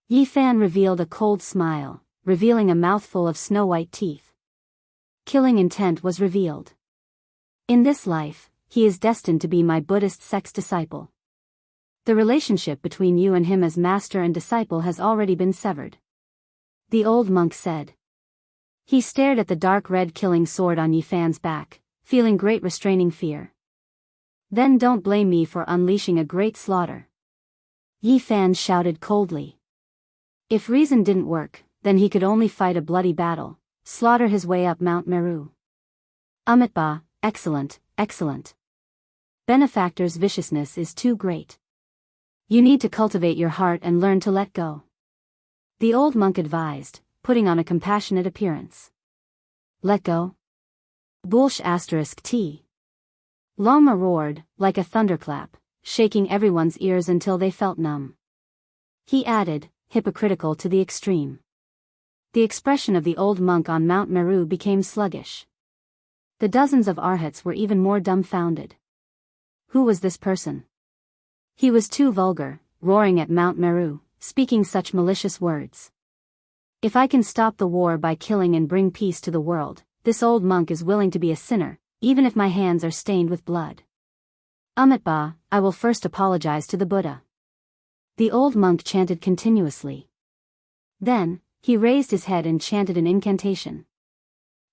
Yi Fan revealed a cold smile, revealing a mouthful of snow-white teeth. Killing intent was revealed. In this life, he is destined to be my Buddhist sect's disciple. The relationship between you and him as master and disciple has already been severed. The old monk said. He stared at the dark red killing sword on Yi Fan's back, feeling great restraining fear. Then don't blame me for unleashing a great slaughter. Yi Fan shouted coldly. If reason didn't work, then he could only fight a bloody battle, slaughter his way up Mount Meru. Amitabha, excellent, excellent. Benefactor's viciousness is too great. You need to cultivate your heart and learn to let go. The old monk advised, putting on a compassionate appearance. Let go? Bulsh *t. Lama roared, like a thunderclap, shaking everyone's ears until they felt numb. He added, hypocritical to the extreme. The expression of the old monk on Mount Meru became sluggish. The dozens of arhats were even more dumbfounded. Who was this person? He was too vulgar, roaring at Mount Meru, speaking such malicious words. If I can stop the war by killing and bring peace to the world, this old monk is willing to be a sinner, even if my hands are stained with blood. Amitabha, I will first apologize to the Buddha. The old monk chanted continuously. Then, he raised his head and chanted an incantation.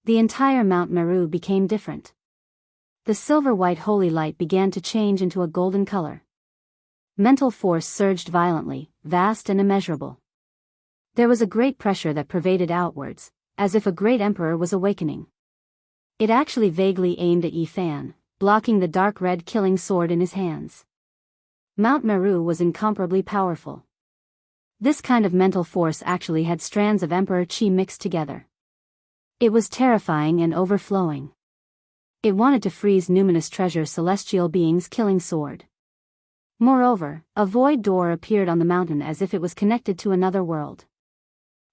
The entire Mount Meru became different. The silver-white holy light began to change into a golden color. Mental force surged violently, vast and immeasurable. There was a great pressure that pervaded outwards, as if a great emperor was awakening. It actually vaguely aimed at Yi Fan, blocking the dark red killing sword in his hands. Mount Meru was incomparably powerful. This kind of mental force actually had strands of Emperor Qi mixed together. It was terrifying and overflowing. It wanted to freeze numinous treasure celestial beings' killing sword. Moreover, a void door appeared on the mountain as if it was connected to another world.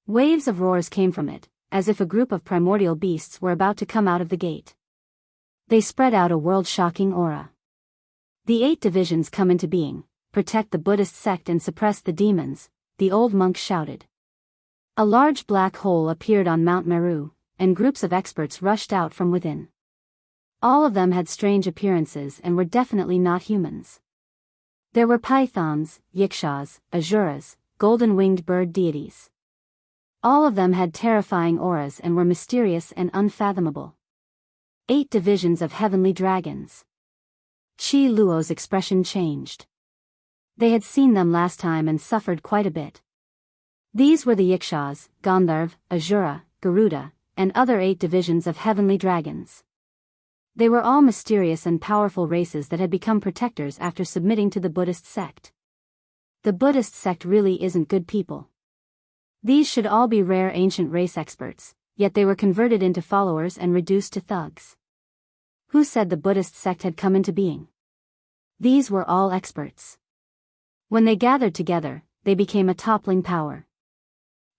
Waves of roars came from it, as if a group of primordial beasts were about to come out of the gate. They spread out a world-shocking aura. The 8 divisions come into being, protect the Buddhist sect and suppress the demons, the old monk shouted. A large black hole appeared on Mount Meru, and groups of experts rushed out from within. All of them had strange appearances and were definitely not humans. There were pythons, yikshas, asuras, golden-winged bird deities. All of them had terrifying auras and were mysterious and unfathomable. 8 divisions of heavenly dragons. Qi Luo's expression changed. They had seen them last time and suffered quite a bit. These were the Yikshas, Gandharv, Asura, Garuda, and other 8 divisions of heavenly dragons. They were all mysterious and powerful races that had become protectors after submitting to the Buddhist sect. The Buddhist sect really isn't good people. These should all be rare ancient race experts, yet they were converted into followers and reduced to thugs. Who said the Buddhist sect had come into being? These were all experts. When they gathered together, they became a toppling power.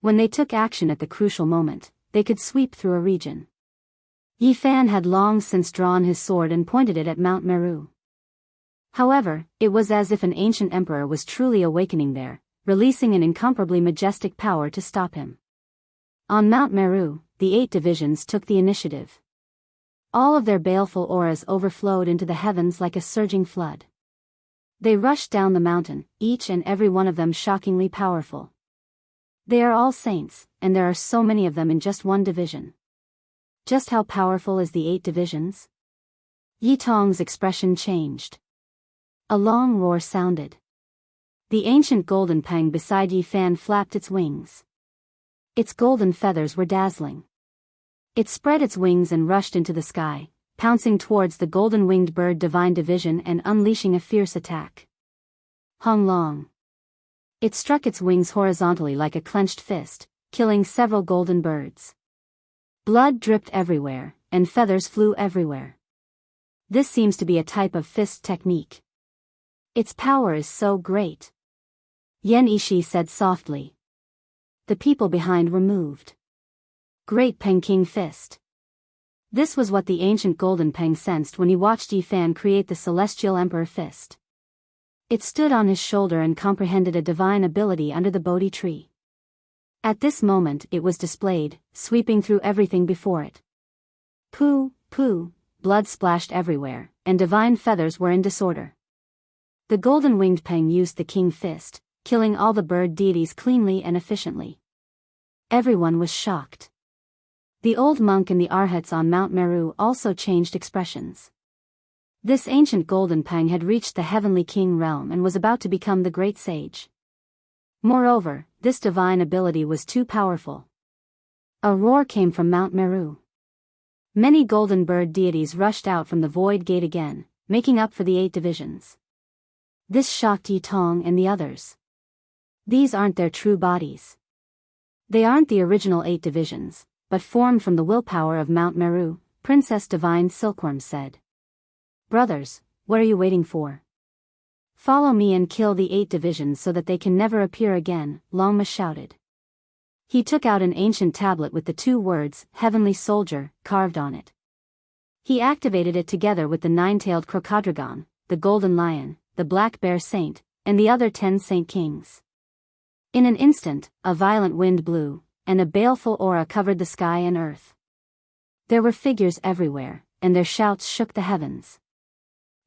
When they took action at the crucial moment, they could sweep through a region. Yi Fan had long since drawn his sword and pointed it at Mount Meru. However, it was as if an ancient emperor was truly awakening there, releasing an incomparably majestic power to stop him. On Mount Meru, the 8 divisions took the initiative. All of their baleful auras overflowed into the heavens like a surging flood. They rushed down the mountain, each and every one of them shockingly powerful. They are all saints, and there are so many of them in just one division. Just how powerful is the 8 divisions? Yi Tong's expression changed. A long roar sounded. The ancient golden pang beside Yi Fan flapped its wings. Its golden feathers were dazzling. It spread its wings and rushed into the sky, pouncing towards the golden-winged bird divine division and unleashing a fierce attack. Hung long. It struck its wings horizontally like a clenched fist, killing several golden birds. Blood dripped everywhere, and feathers flew everywhere. This seems to be a type of fist technique. Its power is so great. Yen Ishi said softly. The people behind were moved. Great Pengking Fist. This was what the ancient Golden Peng sensed when he watched Yi Fan create the Celestial Emperor Fist. It stood on his shoulder and comprehended a divine ability under the Bodhi tree. At this moment it was displayed, sweeping through everything before it. Pooh, pooh, blood splashed everywhere, and divine feathers were in disorder. The golden-winged Peng used the King Fist, killing all the bird deities cleanly and efficiently. Everyone was shocked. The old monk and the arhats on Mount Meru also changed expressions. This ancient golden Peng had reached the heavenly king realm and was about to become the great sage. Moreover, this divine ability was too powerful. A roar came from Mount Meru. Many golden bird deities rushed out from the void gate again, making up for the 8 divisions. This shocked Yi Tong and the others. These aren't their true bodies. They aren't the original 8 divisions, but formed from the willpower of Mount Meru, Princess Divine Silkworm said. Brothers, what are you waiting for? Follow me and kill the 8 divisions so that they can never appear again, Longma shouted. He took out an ancient tablet with the 2 words, Heavenly Soldier, carved on it. He activated it together with the 9-tailed Crocodragon, the Golden Lion, the Black Bear Saint, and the other 10 Saint Kings. In an instant, a violent wind blew, and a baleful aura covered the sky and earth. There were figures everywhere, and their shouts shook the heavens.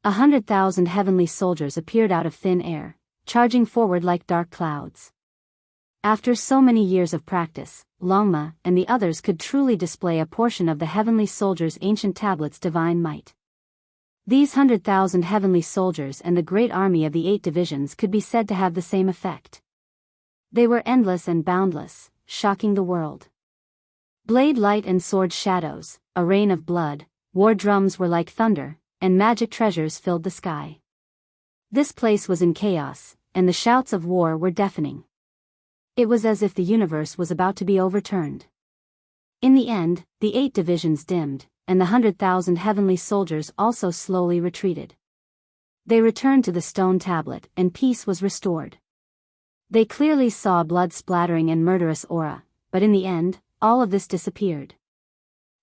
100,000 heavenly soldiers appeared out of thin air, charging forward like dark clouds. After so many years of practice, Longma and the others could truly display a portion of the heavenly soldiers' ancient tablets' divine might. These 100,000 heavenly soldiers and the great army of the 8 divisions could be said to have the same effect. They were endless and boundless, shocking the world. Blade light and sword shadows, a rain of blood, war drums were like thunder, and magic treasures filled the sky. This place was in chaos, and the shouts of war were deafening. It was as if the universe was about to be overturned. In the end, the 8 divisions dimmed, and the 100,000 heavenly soldiers also slowly retreated. They returned to the stone tablet, and peace was restored. They clearly saw blood splattering and murderous aura, but in the end, all of this disappeared.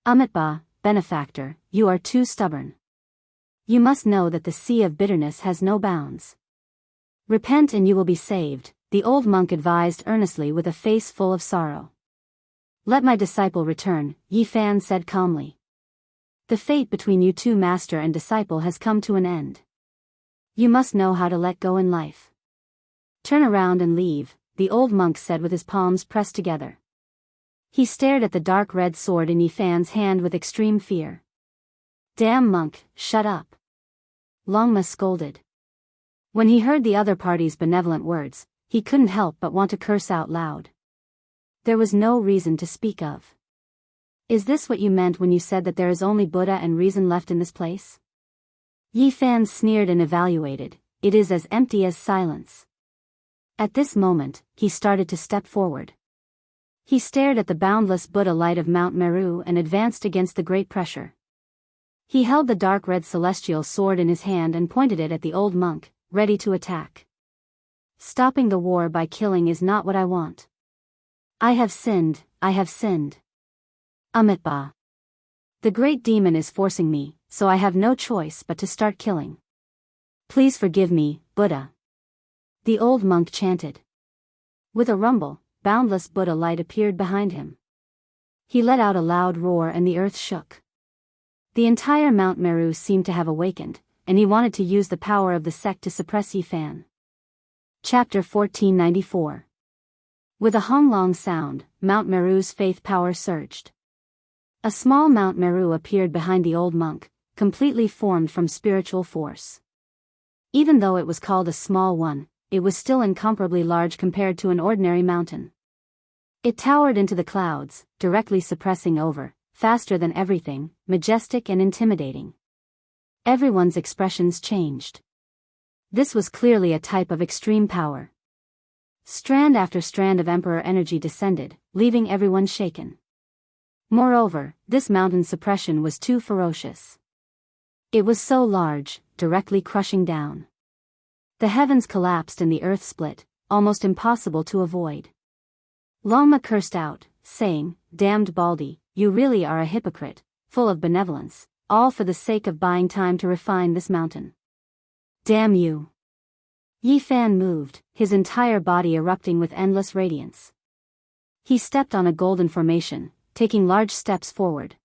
Amitabha, benefactor, you are too stubborn. You must know that the sea of bitterness has no bounds. Repent and you will be saved, the old monk advised earnestly with a face full of sorrow. Let my disciple return, Yi Fan said calmly. The fate between you two, master and disciple, has come to an end. You must know how to let go in life. Turn around and leave, the old monk said with his palms pressed together. He stared at the dark red sword in Yi Fan's hand with extreme fear. Damn monk, shut up. Longma scolded. When he heard the other party's benevolent words, he couldn't help but want to curse out loud. There was no reason to speak of. Is this what you meant when you said that there is only Buddha and reason left in this place? Yi Fan sneered and evaluated, it is as empty as silence. At this moment, he started to step forward. He stared at the boundless Buddha light of Mount Meru and advanced against the great pressure. He held the dark red celestial sword in his hand and pointed it at the old monk, ready to attack. Stopping the war by killing is not what I want. I have sinned, I have sinned. Amitabha. The great demon is forcing me, so I have no choice but to start killing. Please forgive me, Buddha. The old monk chanted. With a rumble, boundless Buddha light appeared behind him. He let out a loud roar and the earth shook. The entire Mount Meru seemed to have awakened, and he wanted to use the power of the sect to suppress Yi Fan. Chapter 1494. With a honglong sound, Mount Meru's faith power surged. A small Mount Meru appeared behind the old monk, completely formed from spiritual force. Even though it was called a small one, it was still incomparably large compared to an ordinary mountain. It towered into the clouds, directly suppressing over, faster than everything, majestic and intimidating. Everyone's expressions changed. This was clearly a type of extreme power. Strand after strand of Emperor energy descended, leaving everyone shaken. Moreover, this mountain suppression was too ferocious. It was so large, directly crushing down. The heavens collapsed and the earth split, almost impossible to avoid. Longma cursed out, saying, Damned Baldy, you really are a hypocrite, full of benevolence, all for the sake of buying time to refine this mountain. Damn you. Yi Fan moved, his entire body erupting with endless radiance. He stepped on a golden formation, taking large steps forward.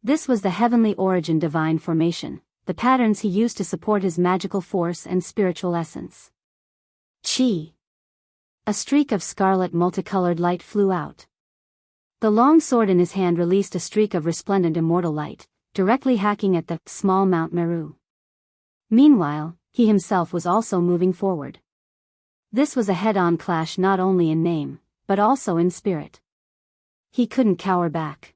This was the heavenly origin divine formation, the patterns he used to support his magical force and spiritual essence. Chi. A streak of scarlet multicolored light flew out. The long sword in his hand released a streak of resplendent immortal light, directly hacking at the small Mount Meru. Meanwhile, he himself was also moving forward. This was a head-on clash not only in name, but also in spirit. He couldn't cower back.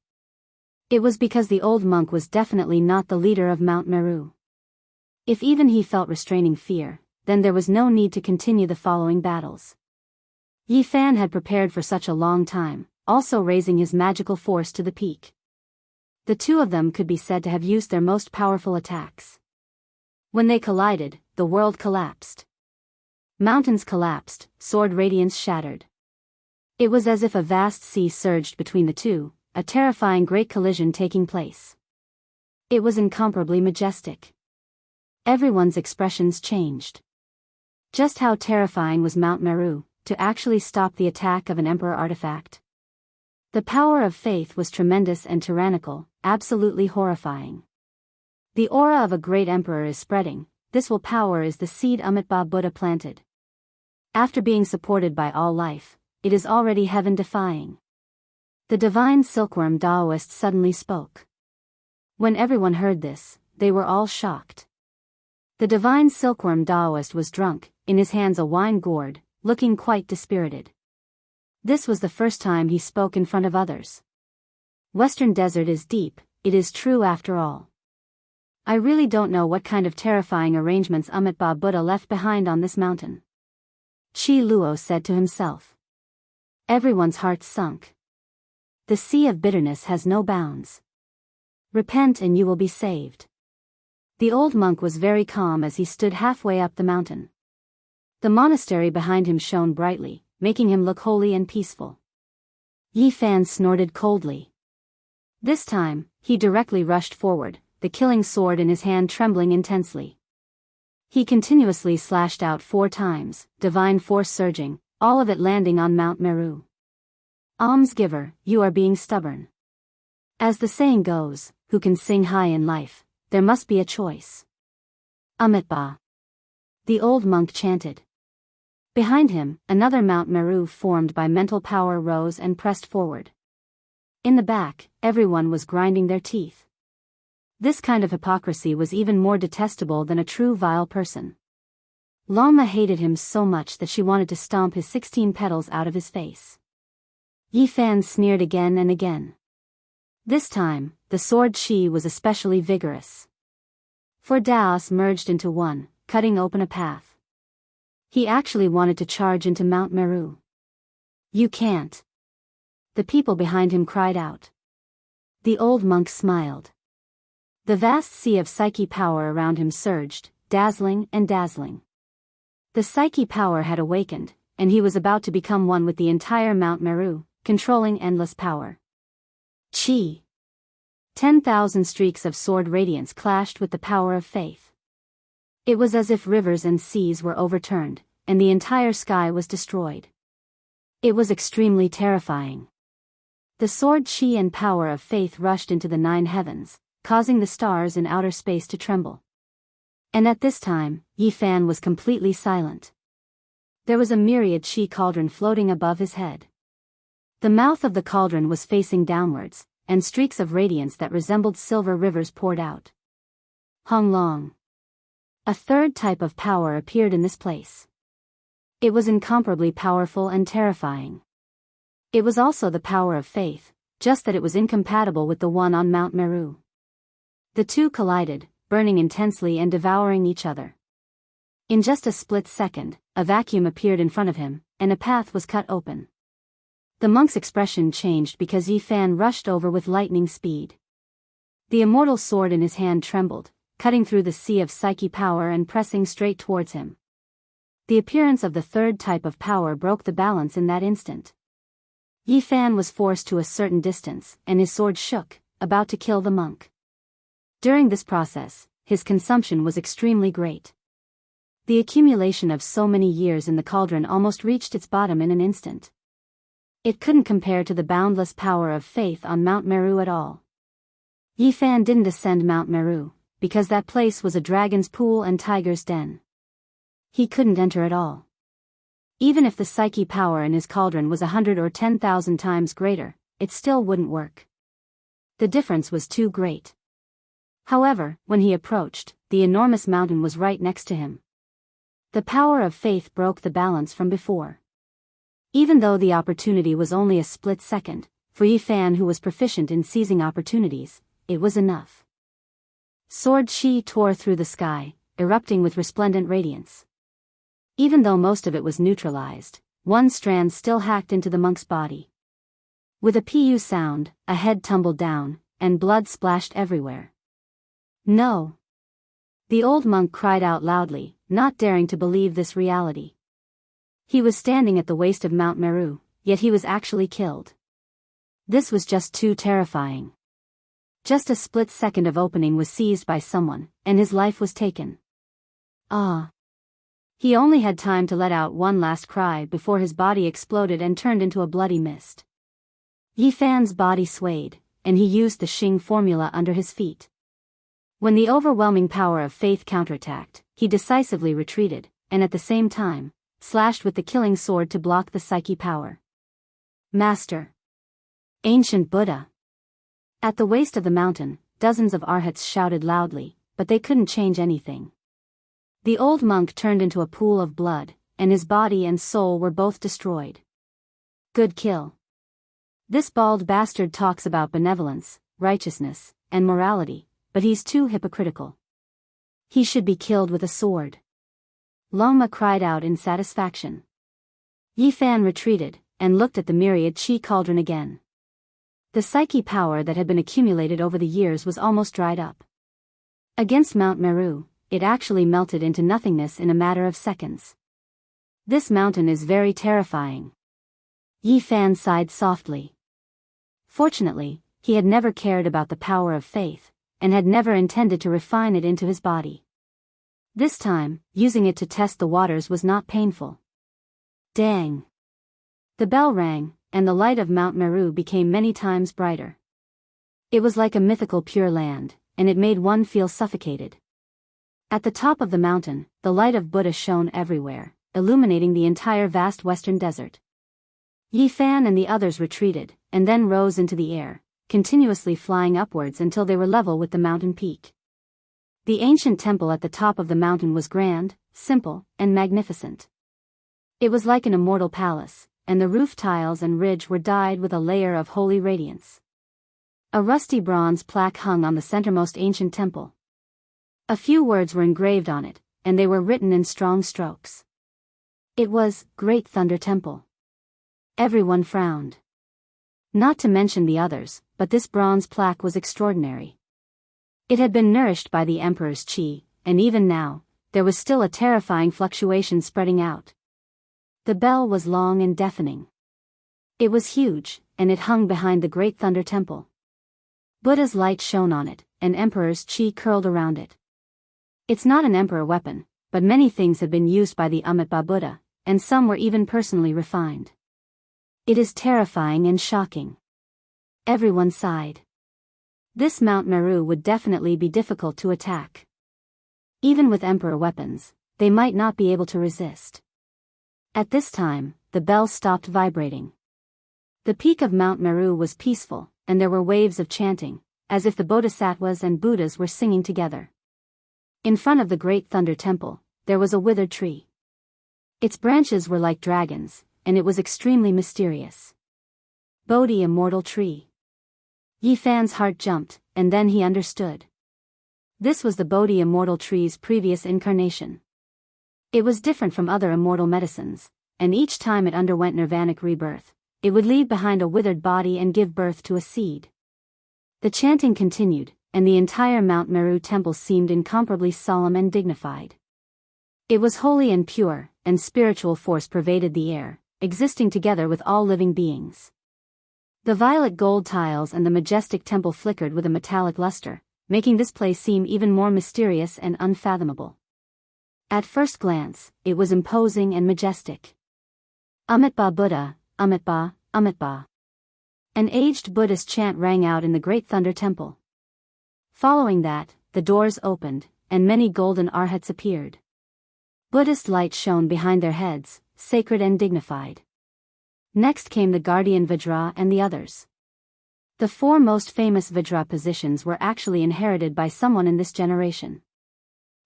It was because the old monk was definitely not the leader of Mount Meru. If even he felt restraining fear, then there was no need to continue the following battles. Yi Fan had prepared for such a long time, also raising his magical force to the peak. The two of them could be said to have used their most powerful attacks. When they collided, the world collapsed. Mountains collapsed, sword radiance shattered. It was as if a vast sea surged between the two, a terrifying great collision taking place. It was incomparably majestic. Everyone's expressions changed. Just how terrifying was Mount Meru, to actually stop the attack of an emperor artifact? The power of faith was tremendous and tyrannical, absolutely horrifying. The aura of a great emperor is spreading, this will power is the seed Amitabha Buddha planted. After being supported by all life, it is already heaven-defying. The divine silkworm Taoist suddenly spoke. When everyone heard this, they were all shocked. The divine silkworm Taoist was drunk, in his hands a wine gourd, looking quite dispirited. This was the first time he spoke in front of others. Western desert is deep, it is true after all. I really don't know what kind of terrifying arrangements Amitabha Buddha left behind on this mountain. Chi Luo said to himself. Everyone's heart sunk. The sea of bitterness has no bounds. Repent and you will be saved. The old monk was very calm as he stood halfway up the mountain. The monastery behind him shone brightly, making him look holy and peaceful. Yi Fan snorted coldly. This time, he directly rushed forward, the killing sword in his hand trembling intensely. He continuously slashed out 4 times, divine force surging, all of it landing on Mount Meru. Almsgiver, you are being stubborn. As the saying goes, who can sing high in life, there must be a choice. Amitabha. The old monk chanted. Behind him, another Mount Meru formed by mental power rose and pressed forward. In the back, everyone was grinding their teeth. This kind of hypocrisy was even more detestable than a true vile person. Lama hated him so much that she wanted to stomp his 16 petals out of his face. Yi Fan sneered again and again. This time, the sword chi was especially vigorous. 4 Daos merged into one, cutting open a path. He actually wanted to charge into Mount Meru. You can't. The people behind him cried out. The old monk smiled. The vast sea of psyche power around him surged, dazzling and dazzling. The psyche power had awakened, and he was about to become one with the entire Mount Meru, controlling endless power. Chi. 10,000 streaks of sword radiance clashed with the power of faith. It was as if rivers and seas were overturned, and the entire sky was destroyed. It was extremely terrifying. The sword chi and power of faith rushed into the 9 heavens, causing the stars in outer space to tremble. And at this time, Yi Fan was completely silent. There was a myriad chi cauldron floating above his head. The mouth of the cauldron was facing downwards, and streaks of radiance that resembled silver rivers poured out. Hong Long. A third type of power appeared in this place. It was incomparably powerful and terrifying. It was also the power of faith, just that it was incompatible with the one on Mount Meru. The two collided, burning intensely and devouring each other. In just a split second, a vacuum appeared in front of him, and a path was cut open. The monk's expression changed because Yi Fan rushed over with lightning speed. The immortal sword in his hand trembled, cutting through the sea of psyche power and pressing straight towards him. The appearance of the third type of power broke the balance in that instant. Yi Fan was forced to a certain distance, and his sword shook, about to kill the monk. During this process, his consumption was extremely great. The accumulation of so many years in the cauldron almost reached its bottom in an instant. It couldn't compare to the boundless power of faith on Mount Meru at all. Yi Fan didn't ascend Mount Meru, because that place was a dragon's pool and tiger's den. He couldn't enter at all. Even if the psyche power in his cauldron was 100 or 10,000 times greater, it still wouldn't work. The difference was too great. However, when he approached, the enormous mountain was right next to him. The power of faith broke the balance from before. Even though the opportunity was only a split second, for Yi Fan who was proficient in seizing opportunities, it was enough. Sword chi tore through the sky, erupting with resplendent radiance. Even though most of it was neutralized, one strand still hacked into the monk's body. With a pu sound, a head tumbled down, and blood splashed everywhere. No! The old monk cried out loudly, not daring to believe this reality. He was standing at the waist of Mount Meru, yet he was actually killed. This was just too terrifying. Just a split second of opening was seized by someone, and his life was taken. Ah! He only had time to let out one last cry before his body exploded and turned into a bloody mist. Yi Fan's body swayed, and he used the Xing formula under his feet. When the overwhelming power of faith counterattacked, he decisively retreated, and at the same time, slashed with the killing sword to block the psyche power. Master. Ancient Buddha. At the waist of the mountain, dozens of arhats shouted loudly, but they couldn't change anything. The old monk turned into a pool of blood, and his body and soul were both destroyed. Good kill. This bald bastard talks about benevolence, righteousness, and morality, but he's too hypocritical. He should be killed with a sword. Longma cried out in satisfaction. Yifan retreated, and looked at the myriad chi cauldron again. The psyche power that had been accumulated over the years was almost dried up. Against Mount Meru, it actually melted into nothingness in a matter of seconds. This mountain is very terrifying. Yifan sighed softly. Fortunately, he had never cared about the power of faith, and had never intended to refine it into his body. This time, using it to test the waters was not painful. Dang! The bell rang, and the light of Mount Meru became many times brighter. It was like a mythical pure land, and it made one feel suffocated. At the top of the mountain, the light of Buddha shone everywhere, illuminating the entire vast western desert. Yifan and the others retreated, and then rose into the air, continuously flying upwards until they were level with the mountain peak. The ancient temple at the top of the mountain was grand, simple, and magnificent. It was like an immortal palace, and the roof tiles and ridge were dyed with a layer of holy radiance. A rusty bronze plaque hung on the centermost ancient temple. A few words were engraved on it, and they were written in strong strokes. It was, Great Thunder Temple. Everyone frowned. Not to mention the others, but this bronze plaque was extraordinary. It had been nourished by the emperor's chi, and even now, there was still a terrifying fluctuation spreading out. The bell was long and deafening. It was huge, and it hung behind the Great Thunder Temple. Buddha's light shone on it, and emperor's chi curled around it. It's not an emperor weapon, but many things have been used by the Amitabha Buddha, and some were even personally refined. It is terrifying and shocking. Everyone sighed. This Mount Meru would definitely be difficult to attack. Even with emperor weapons, they might not be able to resist. At this time, the bell stopped vibrating. The peak of Mount Meru was peaceful, and there were waves of chanting, as if the bodhisattvas and Buddhas were singing together. In front of the Great Thunder Temple, there was a withered tree. Its branches were like dragons, and it was extremely mysterious. Bodhi Immortal Tree. Yifan's heart jumped, and then he understood. This was the Bodhi Immortal Tree's previous incarnation. It was different from other immortal medicines, and each time it underwent nirvanic rebirth, it would leave behind a withered body and give birth to a seed. The chanting continued, and the entire Mount Meru temple seemed incomparably solemn and dignified. It was holy and pure, and spiritual force pervaded the air, existing together with all living beings. The violet gold tiles and the majestic temple flickered with a metallic luster, making this place seem even more mysterious and unfathomable. At first glance, it was imposing and majestic. Amitabha Buddha, Amitabha, Amitabha. An aged Buddhist chant rang out in the Great Thunder Temple. Following that, the doors opened, and many golden arhats appeared. Buddhist light shone behind their heads, sacred and dignified. Next came the guardian Vajra and the others. The four most famous Vajra positions were actually inherited by someone in this generation.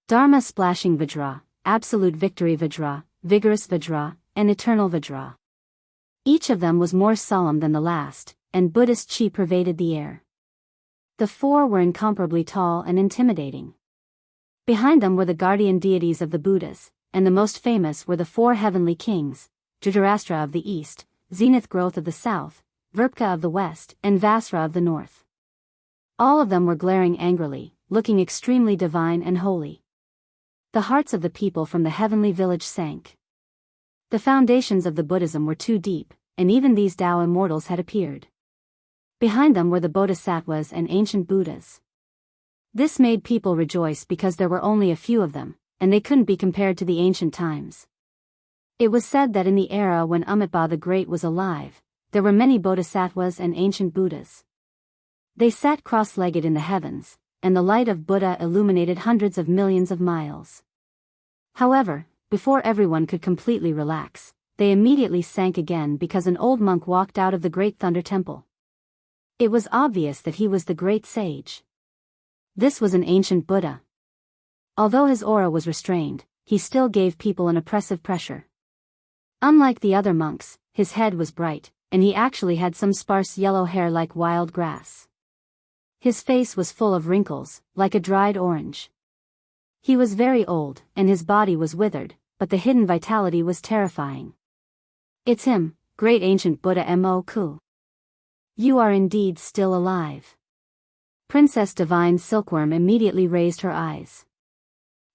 Dharma Splashing Vajra, Absolute Victory Vajra, Vigorous Vajra, and Eternal Vajra. Each of them was more solemn than the last, and Buddhist chi pervaded the air. The four were incomparably tall and intimidating. Behind them were the guardian deities of the Buddhas, and the most famous were the four heavenly kings, Dhritarashtra of the east, Zenith Growth of the south, Virpka of the west, and Vasra of the north. All of them were glaring angrily, looking extremely divine and holy. The hearts of the people from the heavenly village sank. The foundations of the Buddhism were too deep, and even these Tao immortals had appeared. Behind them were the bodhisattvas and ancient Buddhas. This made people rejoice because there were only a few of them, and they couldn't be compared to the ancient times. It was said that in the era when Amitabha the Great was alive, there were many bodhisattvas and ancient Buddhas. They sat cross-legged in the heavens, and the light of Buddha illuminated hundreds of millions of miles. However, before everyone could completely relax, they immediately sank again because an old monk walked out of the Great Thunder Temple. It was obvious that he was the great sage. This was an ancient Buddha. Although his aura was restrained, he still gave people an oppressive pressure. Unlike the other monks, his head was bright, and he actually had some sparse yellow hair like wild grass. His face was full of wrinkles, like a dried orange. He was very old, and his body was withered, but the hidden vitality was terrifying. It's him, great ancient Buddha Mo. You are indeed still alive. Princess Divine Silkworm immediately raised her eyes.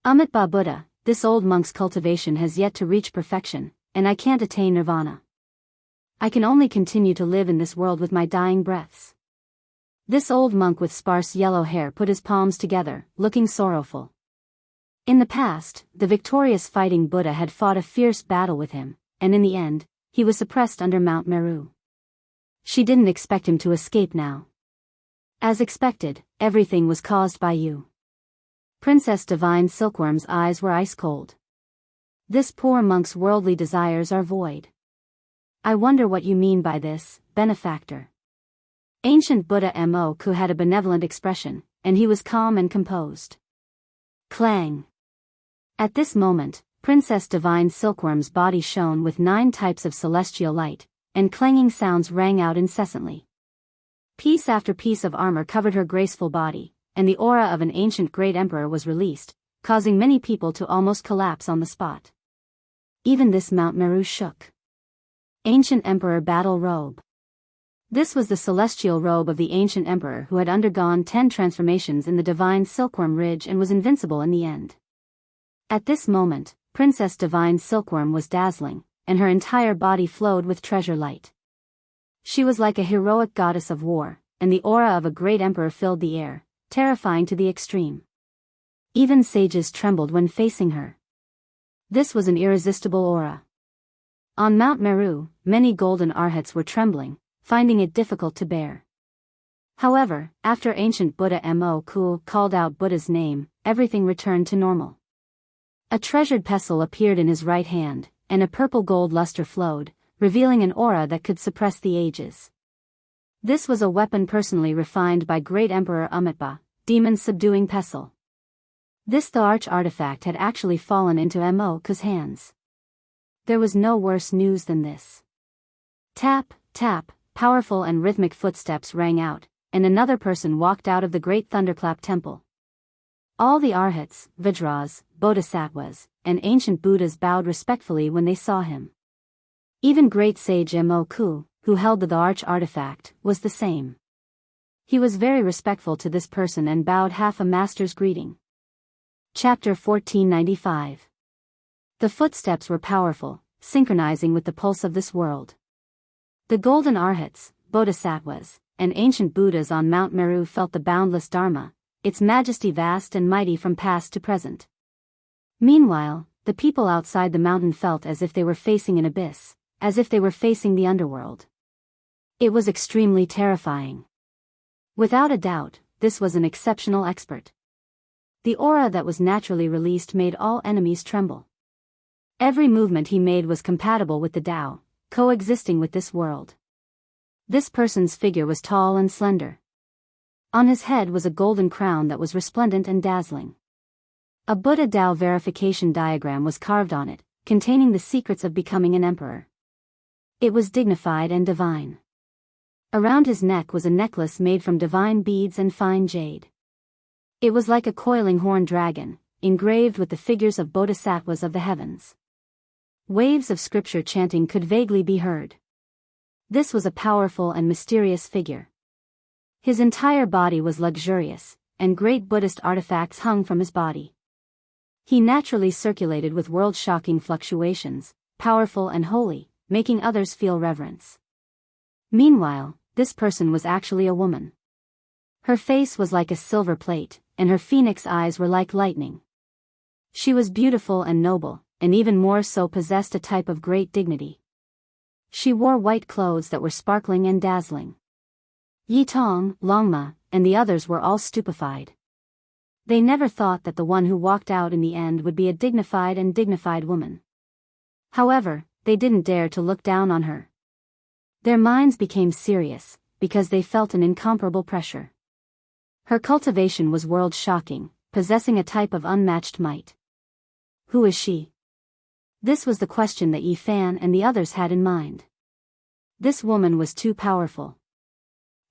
Amitabha Buddha, this old monk's cultivation has yet to reach perfection, and I can't attain nirvana. I can only continue to live in this world with my dying breaths. This old monk with sparse yellow hair put his palms together, looking sorrowful. In the past, the victorious fighting Buddha had fought a fierce battle with him, and in the end, he was suppressed under Mount Meru. She didn't expect him to escape now. As expected, everything was caused by you. Princess Divine Silkworm's eyes were ice cold. This poor monk's worldly desires are void. I wonder what you mean by this, benefactor. Ancient Buddha Mo had a benevolent expression, and he was calm and composed. Clang. At this moment, Princess Divine Silkworm's body shone with 9 types of celestial light, and clanging sounds rang out incessantly. Piece after piece of armor covered her graceful body, and the aura of an ancient great emperor was released, causing many people to almost collapse on the spot. Even this Mount Meru shook. Ancient Emperor Battle Robe. This was the celestial robe of the ancient emperor who had undergone 10 transformations in the divine silkworm ridge and was invincible in the end. At this moment, Princess Divine Silkworm was dazzling, and her entire body flowed with treasure light. She was like a heroic goddess of war, and the aura of a great emperor filled the air, terrifying to the extreme. Even sages trembled when facing her. This was an irresistible aura. On Mount Meru, many golden arhats were trembling, finding it difficult to bear. However, after ancient Buddha Mo called out Buddha's name, everything returned to normal. A treasured pestle appeared in his right hand, and a purple gold luster flowed, revealing an aura that could suppress the ages. This was a weapon personally refined by Great Emperor Amitabha, demon-subduing pestle. The arch artifact had actually fallen into Mo's hands. There was no worse news than this. Tap, tap, powerful and rhythmic footsteps rang out, and another person walked out of the Great Thunderclap Temple. All the arhats, Vajras, Bodhisattvas, and ancient Buddhas bowed respectfully when they saw him. Even great sage Mo, who held the arch artifact, was the same. He was very respectful to this person and bowed half a master's greeting. Chapter 1495. The footsteps were powerful, synchronizing with the pulse of this world. The golden arhats, Bodhisattvas, and ancient Buddhas on Mount Meru felt the boundless Dharma, its majesty vast and mighty from past to present. Meanwhile, the people outside the mountain felt as if they were facing an abyss, as if they were facing the underworld. It was extremely terrifying. Without a doubt, this was an exceptional expert. The aura that was naturally released made all enemies tremble. Every movement he made was compatible with the Tao, coexisting with this world. This person's figure was tall and slender. On his head was a golden crown that was resplendent and dazzling. A Buddha Tao verification diagram was carved on it, containing the secrets of becoming an emperor. It was dignified and divine. Around his neck was a necklace made from divine beads and fine jade. It was like a coiling horned dragon, engraved with the figures of bodhisattvas of the heavens. Waves of scripture chanting could vaguely be heard. This was a powerful and mysterious figure. His entire body was luxurious, and great Buddhist artifacts hung from his body. He naturally circulated with world-shocking fluctuations, powerful and holy, making others feel reverence. Meanwhile, this person was actually a woman. Her face was like a silver plate, and her phoenix eyes were like lightning. She was beautiful and noble, and even more so possessed a type of great dignity. She wore white clothes that were sparkling and dazzling. Yi Tong, Longma, and the others were all stupefied. They never thought that the one who walked out in the end would be a dignified woman. However, they didn't dare to look down on her. Their minds became serious, because they felt an incomparable pressure. Her cultivation was world-shocking, possessing a type of unmatched might. Who is she? This was the question that Yi Fan and the others had in mind. This woman was too powerful.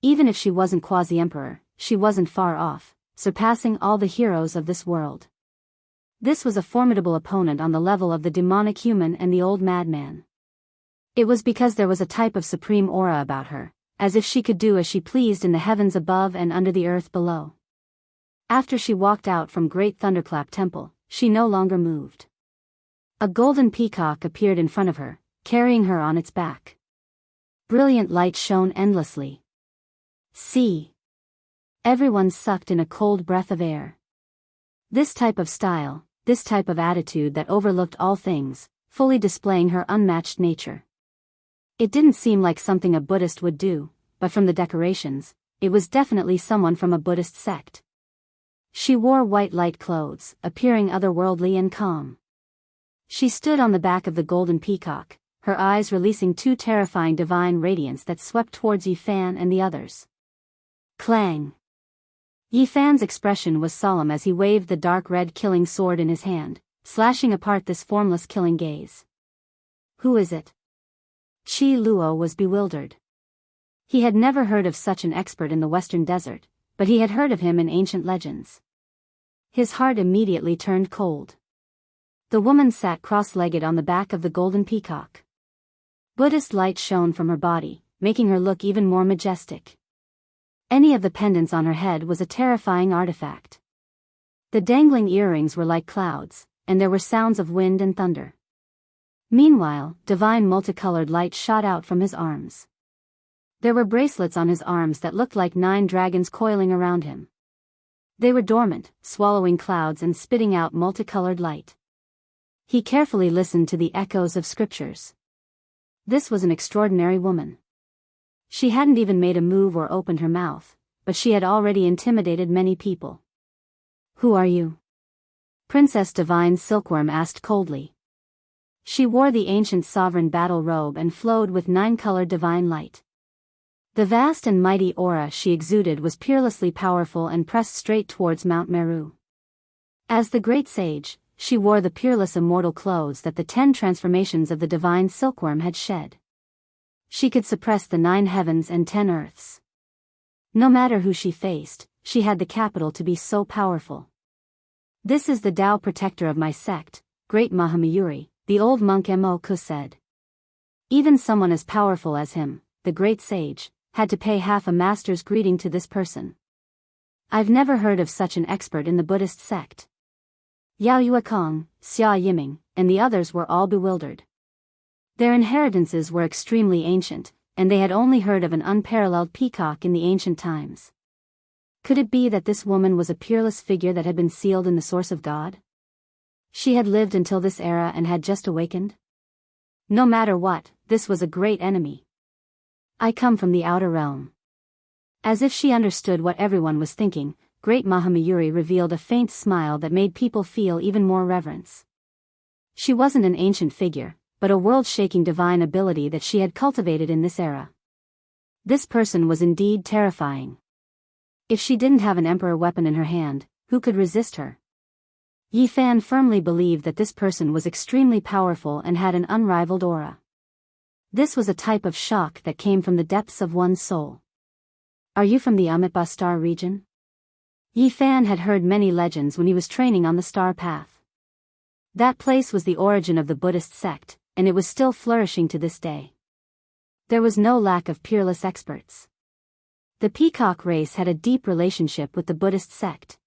Even if she wasn't quasi-emperor, she wasn't far off, surpassing all the heroes of this world. This was a formidable opponent on the level of the demonic human and the old madman. It was because there was a type of supreme aura about her, as if she could do as she pleased in the heavens above and under the earth below. After she walked out from Great Thunderclap Temple, she no longer moved. A golden peacock appeared in front of her, carrying her on its back. Brilliant light shone endlessly. See! Everyone sucked in a cold breath of air. This type of style, this type of attitude that overlooked all things, fully displaying her unmatched nature. It didn't seem like something a Buddhist would do, but from the decorations, it was definitely someone from a Buddhist sect. She wore white light clothes, appearing otherworldly and calm. She stood on the back of the golden peacock, her eyes releasing two terrifying divine radiance that swept towards Yi Fan and the others. Clang! Yi Fan's expression was solemn as he waved the dark red killing sword in his hand, slashing apart this formless killing gaze. Who is it? Qi Luo was bewildered. He had never heard of such an expert in the Western Desert, but he had heard of him in ancient legends. His heart immediately turned cold. The woman sat cross-legged on the back of the golden peacock. Buddhist light shone from her body, making her look even more majestic. Any of the pendants on her head was a terrifying artifact. The dangling earrings were like clouds, and there were sounds of wind and thunder. Meanwhile, divine multicolored light shot out from his arms. There were bracelets on his arms that looked like 9 dragons coiling around him. They were dormant, swallowing clouds and spitting out multicolored light. He carefully listened to the echoes of scriptures. This was an extraordinary woman. She hadn't even made a move or opened her mouth, but she had already intimidated many people. Who are you? Princess Divine Silkworm asked coldly. She wore the ancient sovereign battle robe and flowed with 9-colored divine light. The vast and mighty aura she exuded was peerlessly powerful and pressed straight towards Mount Meru. As the great sage, she wore the peerless immortal clothes that the 10 transformations of the divine silkworm had shed. She could suppress the 9 heavens and 10 earths. No matter who she faced, she had the capital to be so powerful. This is the Tao protector of my sect, Great Mahamayuri, the old monk Moku said. Even someone as powerful as him, the great sage, had to pay half a master's greeting to this person. I've never heard of such an expert in the Buddhist sect. Yao Yuekong, Xia Yiming, and the others were all bewildered. Their inheritances were extremely ancient, and they had only heard of an unparalleled peacock in the ancient times. Could it be that this woman was a peerless figure that had been sealed in the source of God? She had lived until this era and had just awakened? No matter what, this was a great enemy. I come from the outer realm. As if she understood what everyone was thinking, Great Mahamayuri revealed a faint smile that made people feel even more reverence. She wasn't an ancient figure, but a world-shaking divine ability that she had cultivated in this era. This person was indeed terrifying. If she didn't have an emperor weapon in her hand, who could resist her? Yi Fan firmly believed that this person was extremely powerful and had an unrivaled aura. This was a type of shock that came from the depths of one's soul. Are you from the Amitabha Star region? Yi Fan had heard many legends when he was training on the Star Path. That place was the origin of the Buddhist sect, and it was still flourishing to this day. There was no lack of peerless experts. The peacock race had a deep relationship with the Buddhist sect.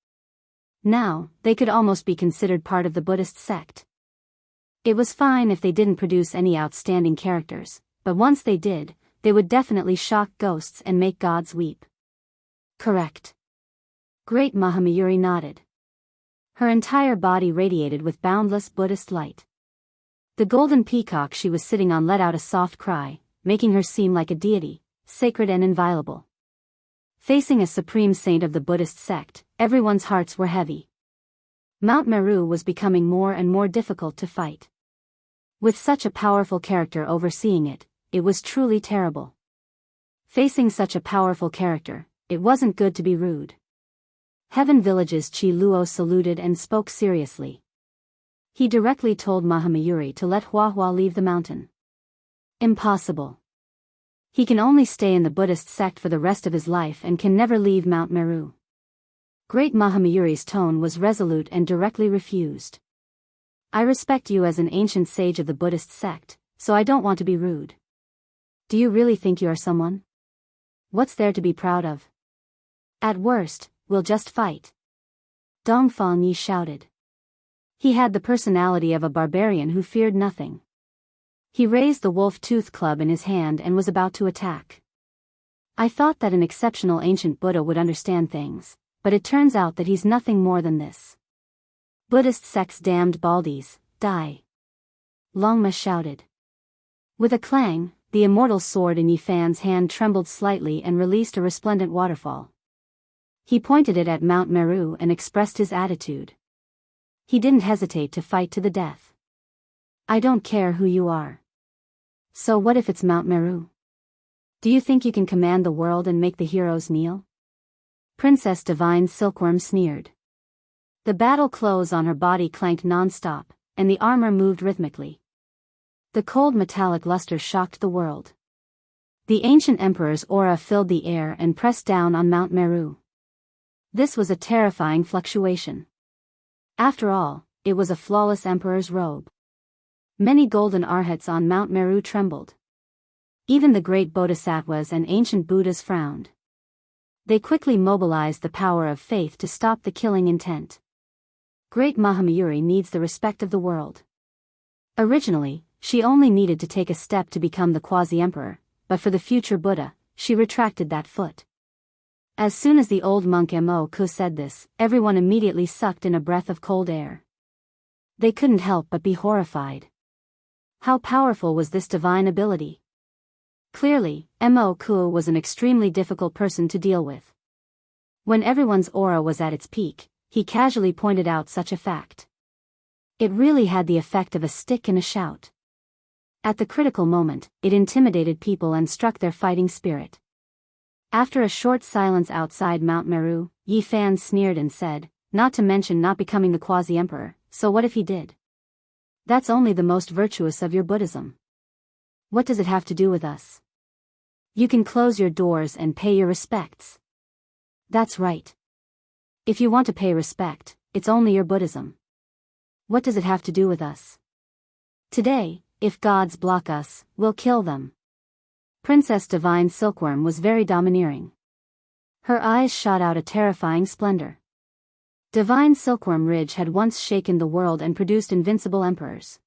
Now, they could almost be considered part of the Buddhist sect. It was fine if they didn't produce any outstanding characters, but once they did, they would definitely shock ghosts and make gods weep. Correct. Great Mahamayuri nodded. Her entire body radiated with boundless Buddhist light. The golden peacock she was sitting on let out a soft cry, making her seem like a deity, sacred and inviolable. Facing a supreme saint of the Buddhist sect, everyone's hearts were heavy. Mount Meru was becoming more and more difficult to fight. With such a powerful character overseeing it, it was truly terrible. Facing such a powerful character, it wasn't good to be rude. Heaven Village's Chi Luo saluted and spoke seriously. He directly told Mahamayuri to let Hua Hua leave the mountain. Impossible. He can only stay in the Buddhist sect for the rest of his life and can never leave Mount Meru. Great Mahamayuri's tone was resolute and directly refused. I respect you as an ancient sage of the Buddhist sect, so I don't want to be rude. Do you really think you are someone? What's there to be proud of? At worst, we'll just fight. Dong Fang Yi shouted. He had the personality of a barbarian who feared nothing. He raised the wolf-tooth club in his hand and was about to attack. I thought that an exceptional ancient Buddha would understand things, but it turns out that he's nothing more than this. Buddhist sect's damned baldies, die. Longma shouted. With a clang, the immortal sword in Yi Fan's hand trembled slightly and released a resplendent waterfall. He pointed it at Mount Meru and expressed his attitude. He didn't hesitate to fight to the death. I don't care who you are. So what if it's Mount Meru? Do you think you can command the world and make the heroes kneel? Princess Divine Silkworm sneered. The battle clothes on her body clanked non-stop, and the armor moved rhythmically. The cold metallic luster shocked the world. The ancient emperor's aura filled the air and pressed down on Mount Meru. This was a terrifying fluctuation. After all, it was a flawless emperor's robe. Many golden arhats on Mount Meru trembled. Even the great bodhisattvas and ancient Buddhas frowned. They quickly mobilized the power of faith to stop the killing intent. Great Mahamayuri needs the respect of the world. Originally, she only needed to take a step to become the quasi-emperor, but for the future Buddha, she retracted that foot. As soon as the old monk Mo-ku said this, everyone immediately sucked in a breath of cold air. They couldn't help but be horrified. How powerful was this divine ability? Clearly, Mo-ku was an extremely difficult person to deal with. When everyone's aura was at its peak, he casually pointed out such a fact. It really had the effect of a stick in a shout. At the critical moment, it intimidated people and struck their fighting spirit. After a short silence outside Mount Meru, Yi Fan sneered and said, not to mention not becoming the quasi-emperor, so what if he did? That's only the most virtuous of your Buddhism. What does it have to do with us? You can close your doors and pay your respects. That's right. If you want to pay respect, it's only your Buddhism. What does it have to do with us? Today, if gods block us, we'll kill them. Princess Divine Silkworm was very domineering. Her eyes shot out a terrifying splendor. Divine Silkworm Ridge had once shaken the world and produced invincible emperors.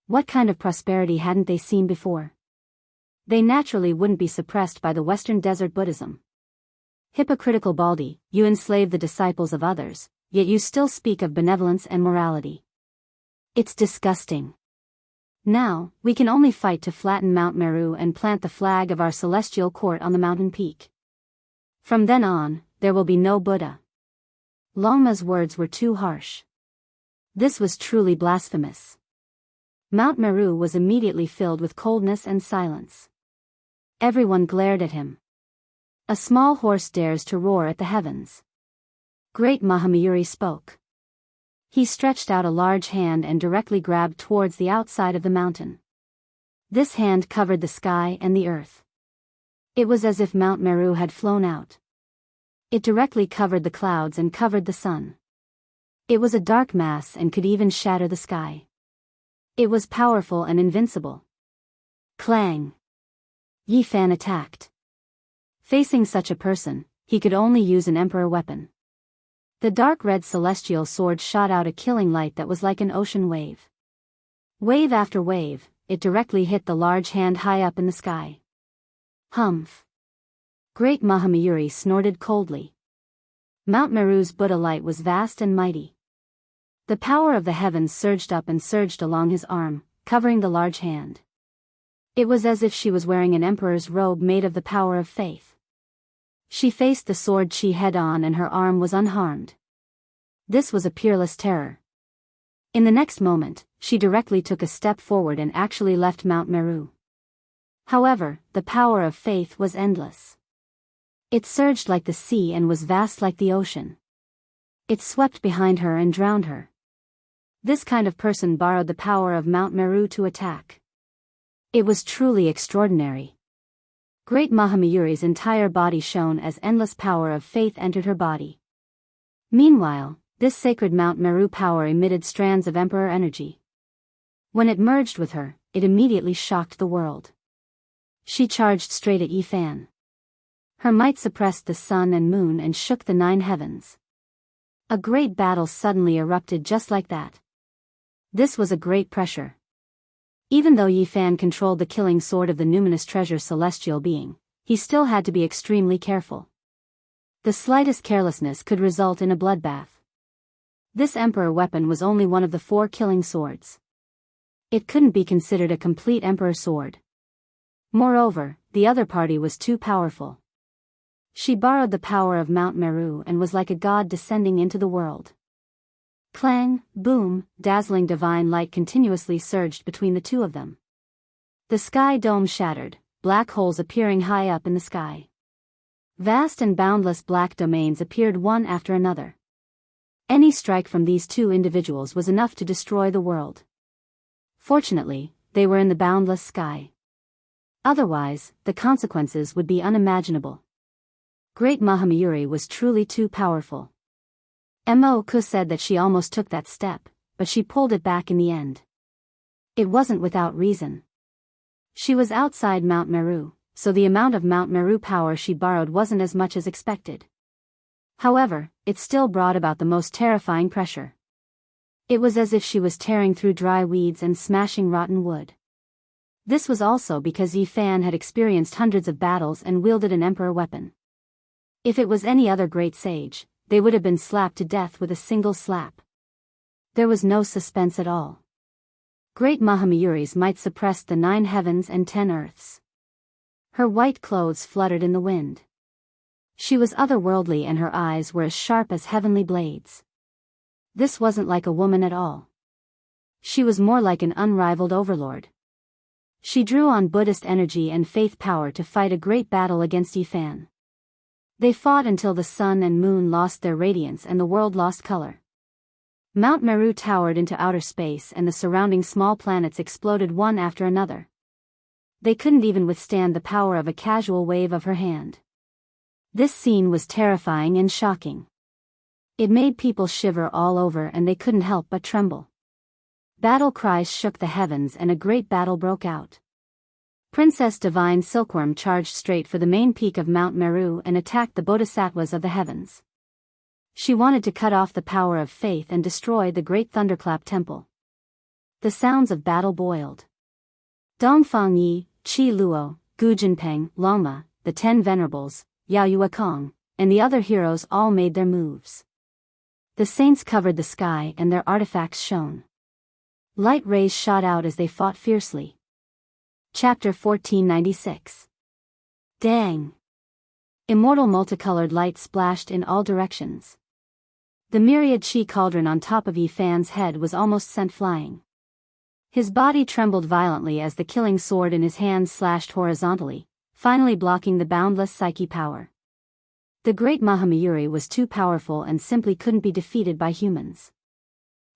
What kind of prosperity hadn't they seen before? They naturally wouldn't be suppressed by the Western Desert Buddhism. Hypocritical Baldi, you enslave the disciples of others, yet you still speak of benevolence and morality. It's disgusting. Now, we can only fight to flatten Mount Meru and plant the flag of our celestial court on the mountain peak. From then on, there will be no Buddha. Longma's words were too harsh. This was truly blasphemous. Mount Meru was immediately filled with coldness and silence. Everyone glared at him. A small horse dares to roar at the heavens. Great Mahamayuri spoke. He stretched out a large hand and directly grabbed towards the outside of the mountain. This hand covered the sky and the earth. It was as if Mount Meru had flown out. It directly covered the clouds and covered the sun. It was a dark mass and could even shatter the sky. It was powerful and invincible. Clang! Yi Fan attacked. Facing such a person, he could only use an emperor weapon. The dark red celestial sword shot out a killing light that was like an ocean wave. Wave after wave, it directly hit the large hand high up in the sky. Humph! Great Mahamayuri snorted coldly. Mount Meru's Buddha light was vast and mighty. The power of the heavens surged up and surged along his arm, covering the large hand. It was as if she was wearing an emperor's robe made of the power of faith. She faced the sword chi head-on and her arm was unharmed. This was a peerless terror. In the next moment, she directly took a step forward and actually left Mount Meru. However, the power of faith was endless. It surged like the sea and was vast like the ocean. It swept behind her and drowned her. This kind of person borrowed the power of Mount Meru to attack. It was truly extraordinary. Great Mahamayuri's entire body shone as endless power of faith entered her body. Meanwhile, this sacred Mount Meru power emitted strands of emperor energy. When it merged with her, it immediately shocked the world. She charged straight at Yifan. Her might suppressed the sun and moon and shook the 9 heavens. A great battle suddenly erupted just like that. This was a great pressure. Even though Yifan controlled the killing sword of the numinous treasure celestial being, he still had to be extremely careful. The slightest carelessness could result in a bloodbath. This emperor weapon was only one of the 4 killing swords. It couldn't be considered a complete emperor sword. Moreover, the other party was too powerful. She borrowed the power of Mount Meru and was like a god descending into the world. Clang, boom, dazzling divine light continuously surged between the two of them. The sky dome shattered, black holes appearing high up in the sky. Vast and boundless black domains appeared one after another. Any strike from these two individuals was enough to destroy the world. Fortunately, they were in the boundless sky. Otherwise, the consequences would be unimaginable. Great Mahamayuri was truly too powerful. Mo-ku said that she almost took that step, but she pulled it back in the end. It wasn't without reason. She was outside Mount Meru, so the amount of Mount Meru power she borrowed wasn't as much as expected. However, it still brought about the most terrifying pressure. It was as if she was tearing through dry weeds and smashing rotten wood. This was also because Yifan had experienced hundreds of battles and wielded an emperor weapon. If it was any other great sage, they would have been slapped to death with a single slap. There was no suspense at all. Great Mahamayuri's might suppressed the 9 heavens and 10 earths. Her white clothes fluttered in the wind. She was otherworldly and her eyes were as sharp as heavenly blades. This wasn't like a woman at all. She was more like an unrivaled overlord. She drew on Buddhist energy and faith power to fight a great battle against Yifan. They fought until the sun and moon lost their radiance and the world lost color. Mount Meru towered into outer space and the surrounding small planets exploded one after another. They couldn't even withstand the power of a casual wave of her hand. This scene was terrifying and shocking. It made people shiver all over and they couldn't help but tremble. Battle cries shook the heavens and a great battle broke out. Princess Divine Silkworm charged straight for the main peak of Mount Meru and attacked the bodhisattvas of the heavens. She wanted to cut off the power of faith and destroy the great thunderclap temple. The sounds of battle boiled. Dongfang Yi, Qi Luo, Gu Jinpeng, Longma, the 10 venerables, Yao Yuekong, and the other heroes all made their moves. The saints covered the sky and their artifacts shone. Light rays shot out as they fought fiercely. Chapter 1496. Dang! Immortal multicolored light splashed in all directions. The myriad chi cauldron on top of Yifan's head was almost sent flying. His body trembled violently as the killing sword in his hands slashed horizontally, finally blocking the boundless psyche power. The great Mahamayuri was too powerful and simply couldn't be defeated by humans.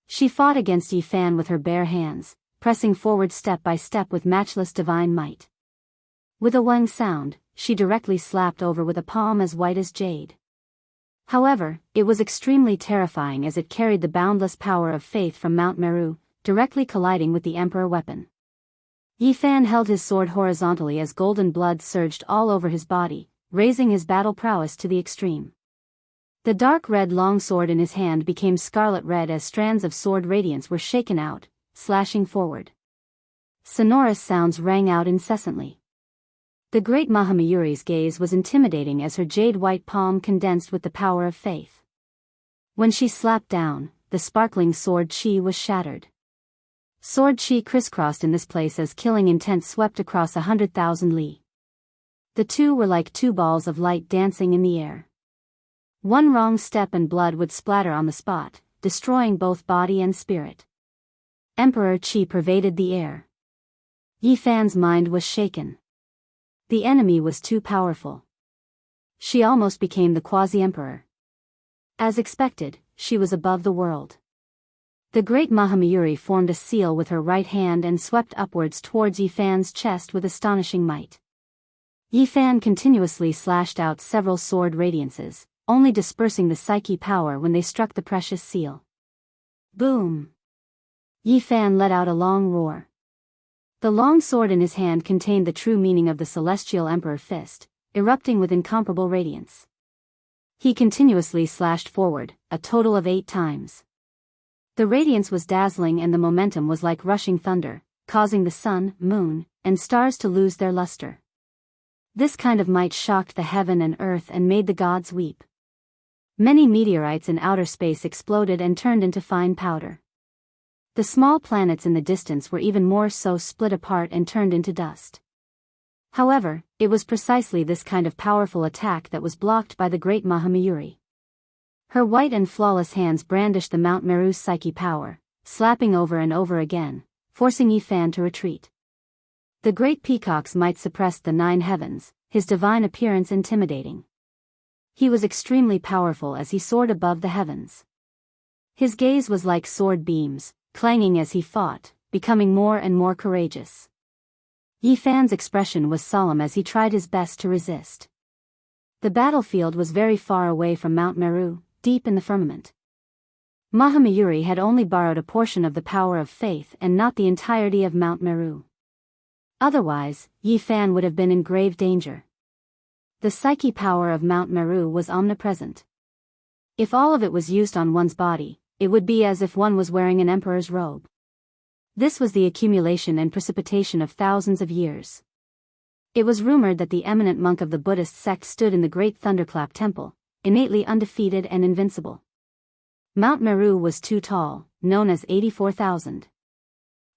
She fought against Yifan with her bare hands, pressing forward step by step with matchless divine might. With a wang sound, she directly slapped over with a palm as white as jade. However, it was extremely terrifying as it carried the boundless power of faith from Mount Meru, directly colliding with the emperor weapon. Yifan held his sword horizontally as golden blood surged all over his body, raising his battle prowess to the extreme. The dark red longsword in his hand became scarlet red as strands of sword radiance were shaken out, slashing forward. Sonorous sounds rang out incessantly. The great Mahamayuri's gaze was intimidating as her jade-white palm condensed with the power of faith. When she slapped down, the sparkling sword chi was shattered. Sword chi crisscrossed in this place as killing intent swept across 100,000 li. The two were like two balls of light dancing in the air. One wrong step and blood would splatter on the spot, destroying both body and spirit. Emperor Qi pervaded the air. Yi Fan's mind was shaken. The enemy was too powerful. She almost became the quasi-emperor. As expected, she was above the world. The great Mahamayuri formed a seal with her right hand and swept upwards towards Yi Fan's chest with astonishing might. Yi Fan continuously slashed out several sword radiances, only dispersing the psyche power when they struck the precious seal. Boom! Yi Fan let out a long roar. The long sword in his hand contained the true meaning of the celestial emperor fist, erupting with incomparable radiance. He continuously slashed forward, a total of 8 times. The radiance was dazzling and the momentum was like rushing thunder, causing the sun, moon, and stars to lose their luster. This kind of might shocked the heaven and earth and made the gods weep. Many meteorites in outer space exploded and turned into fine powder. The small planets in the distance were even more so, split apart and turned into dust. However, it was precisely this kind of powerful attack that was blocked by the great Mahamayuri. Her white and flawless hands brandished the Mount Meru's psyche power, slapping over and over again, forcing Yi Fan to retreat. The great peacock's might suppressed the 9 heavens, his divine appearance intimidating. He was extremely powerful as he soared above the heavens. His gaze was like sword beams, clanging as he fought, becoming more and more courageous. Yi Fan's expression was solemn as he tried his best to resist. The battlefield was very far away from Mount Meru, deep in the firmament. Mahamayuri had only borrowed a portion of the power of faith and not the entirety of Mount Meru. Otherwise, Yi Fan would have been in grave danger. The psyche power of Mount Meru was omnipresent. If all of it was used on one's body, it would be as if one was wearing an emperor's robe. This was the accumulation and precipitation of thousands of years. It was rumored that the eminent monk of the Buddhist sect stood in the great Thunderclap Temple, innately undefeated and invincible. Mount Meru was too tall, known as 84,000.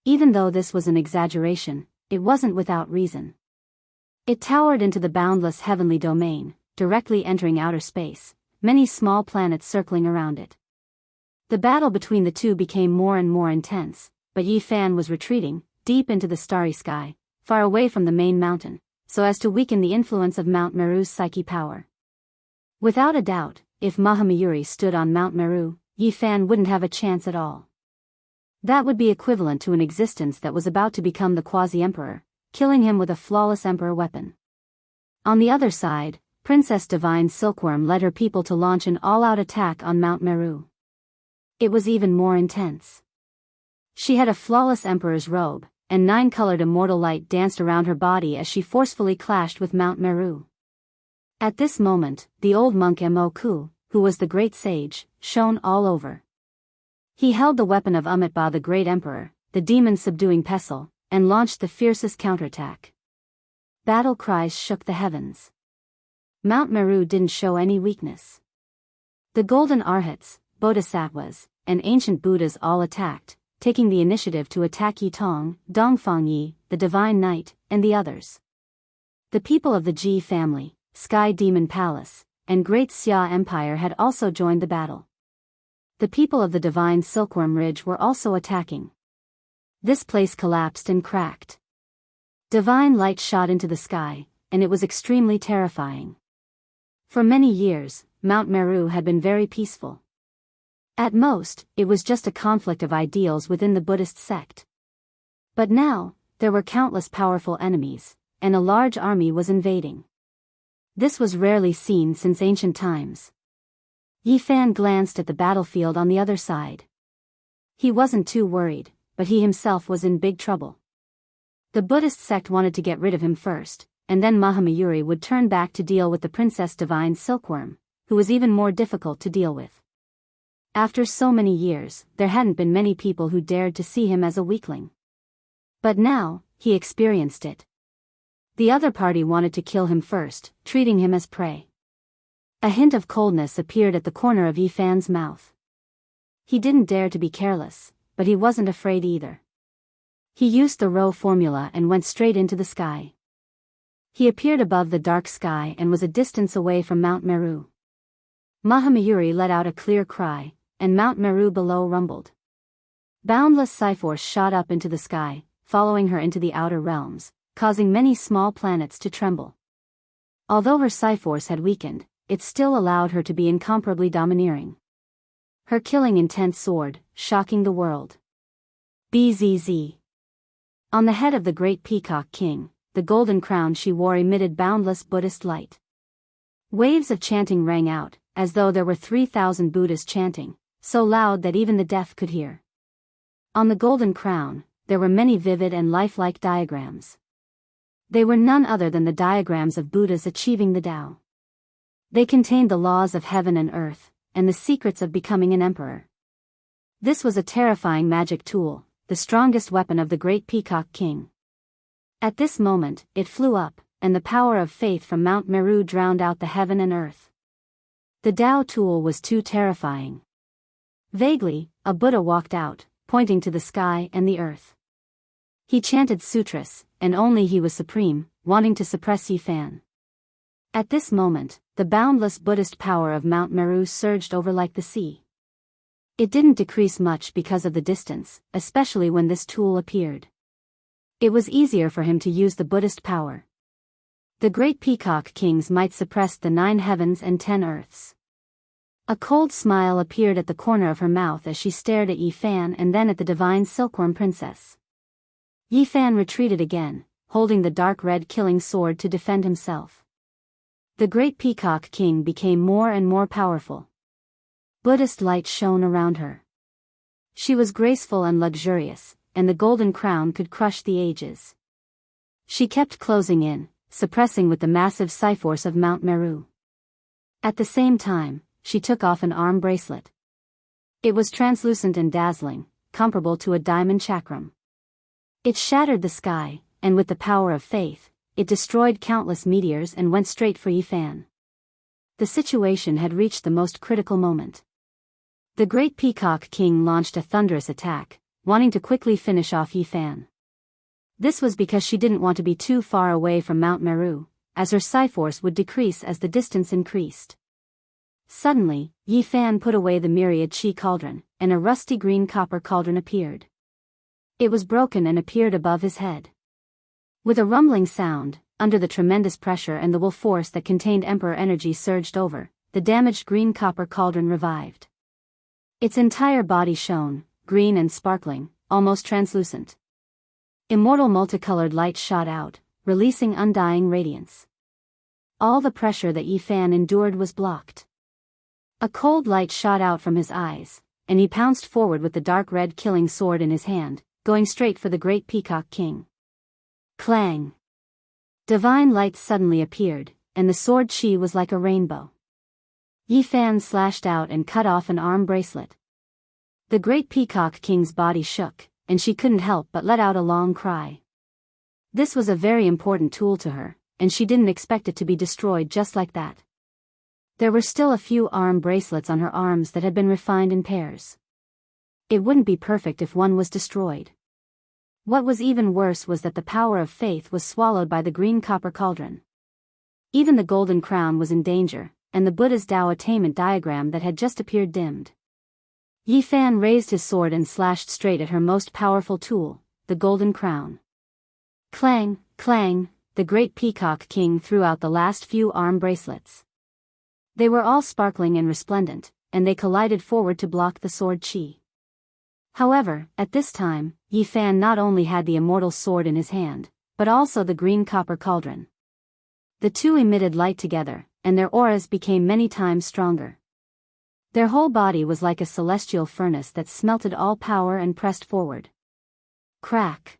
Even though this was an exaggeration, it wasn't without reason. It towered into the boundless heavenly domain, directly entering outer space, many small planets circling around it. The battle between the two became more and more intense, but Yi Fan was retreating, deep into the starry sky, far away from the main mountain, so as to weaken the influence of Mount Meru's psyche power. Without a doubt, if Mahamayuri stood on Mount Meru, Yi Fan wouldn't have a chance at all. That would be equivalent to an existence that was about to become the quasi-emperor, killing him with a flawless emperor weapon. On the other side, Princess Divine Silkworm led her people to launch an all-out attack on Mount Meru. It was even more intense. She had a flawless emperor's robe, and 9-colored immortal light danced around her body as she forcefully clashed with Mount Meru. At this moment, the old monk Moku, who was the great sage, shone all over. He held the weapon of Amitabha the great emperor, the demon-subduing pestle, and launched the fiercest counterattack. Battle cries shook the heavens. Mount Meru didn't show any weakness. The golden arhats, bodhisattvas, and ancient Buddhas all attacked, taking the initiative to attack Yi Tong, Dongfang Yi, the divine knight, and the others. The people of the Ji family, Sky Demon Palace, and Great Xia Empire had also joined the battle. The people of the divine Silkworm Ridge were also attacking. This place collapsed and cracked. Divine light shot into the sky, and it was extremely terrifying. For many years, Mount Meru had been very peaceful. At most, it was just a conflict of ideals within the Buddhist sect. But now, there were countless powerful enemies, and a large army was invading. This was rarely seen since ancient times. Yi Fan glanced at the battlefield on the other side. He wasn't too worried, but he himself was in big trouble. The Buddhist sect wanted to get rid of him first, and then Mahamayuri would turn back to deal with the Princess Divine Silkworm, who was even more difficult to deal with. After so many years, there hadn't been many people who dared to see him as a weakling. But now, he experienced it. The other party wanted to kill him first, treating him as prey. A hint of coldness appeared at the corner of Yi Fan's mouth. He didn't dare to be careless, but he wasn't afraid either. He used the Rho formula and went straight into the sky. He appeared above the dark sky and was a distance away from Mount Meru. Mahamayuri let out a clear cry, and Mount Meru below rumbled. Boundless Psi-force shot up into the sky, following her into the outer realms, causing many small planets to tremble. Although her Psi-force had weakened, it still allowed her to be incomparably domineering. Her killing intent soared, shocking the world. Bzz. On the head of the great Peacock King, the golden crown she wore emitted boundless Buddhist light. Waves of chanting rang out, as though there were 3,000 Buddhas chanting, so loud that even the deaf could hear. On the golden crown, there were many vivid and lifelike diagrams. They were none other than the diagrams of Buddhas achieving the Tao. They contained the laws of heaven and earth, and the secrets of becoming an emperor. This was a terrifying magic tool, the strongest weapon of the great Peacock King. At this moment, it flew up, and the power of faith from Mount Meru drowned out the heaven and earth. The Tao tool was too terrifying. Vaguely, a Buddha walked out, pointing to the sky and the earth. He chanted sutras, and only he was supreme, wanting to suppress Yifan. At this moment, the boundless Buddhist power of Mount Meru surged over like the sea. It didn't decrease much because of the distance, especially when this tool appeared. It was easier for him to use the Buddhist power. The great Peacock Kings might suppress the 9 heavens and 10 earths. A cold smile appeared at the corner of her mouth as she stared at Yifan and then at the divine silkworm princess. Yifan retreated again, holding the dark red killing sword to defend himself. The great Peacock King became more and more powerful. Buddhist light shone around her. She was graceful and luxurious, and the golden crown could crush the ages. She kept closing in, suppressing with the massive Psi-force of Mount Meru. At the same time, she took off an arm bracelet. It was translucent and dazzling, comparable to a diamond chakram. It shattered the sky, and with the power of faith, it destroyed countless meteors and went straight for Yifan. The situation had reached the most critical moment. The great Peacock King launched a thunderous attack, wanting to quickly finish off Yifan. This was because she didn't want to be too far away from Mount Meru, as her Psi-force would decrease as the distance increased. Suddenly, Yifan put away the myriad chi cauldron, and a rusty green copper cauldron appeared. It was broken and appeared above his head. With a rumbling sound, under the tremendous pressure and the will force that contained Emperor energy surged over, the damaged green copper cauldron revived. Its entire body shone, green and sparkling, almost translucent. Immortal multicolored light shot out, releasing undying radiance. All the pressure that Yifan endured was blocked. A cold light shot out from his eyes, and he pounced forward with the dark red killing sword in his hand, going straight for the great Peacock King. Clang! Divine light suddenly appeared, and the sword chi was like a rainbow. Yifan slashed out and cut off an arm bracelet. The great Peacock King's body shook, and she couldn't help but let out a long cry. This was a very important tool to her, and she didn't expect it to be destroyed just like that. There were still a few arm bracelets on her arms that had been refined in pairs. It wouldn't be perfect if one was destroyed. What was even worse was that the power of faith was swallowed by the green copper cauldron. Even the golden crown was in danger, and the Buddha's Tao attainment diagram that had just appeared dimmed. Yifan raised his sword and slashed straight at her most powerful tool, the golden crown. Clang, clang, the great Peacock King threw out the last few arm bracelets. They were all sparkling and resplendent, and they collided forward to block the sword chi. However, at this time, Yifan not only had the immortal sword in his hand, but also the green copper cauldron. The two emitted light together, and their auras became many times stronger. Their whole body was like a celestial furnace that smelted all power and pressed forward. Crack!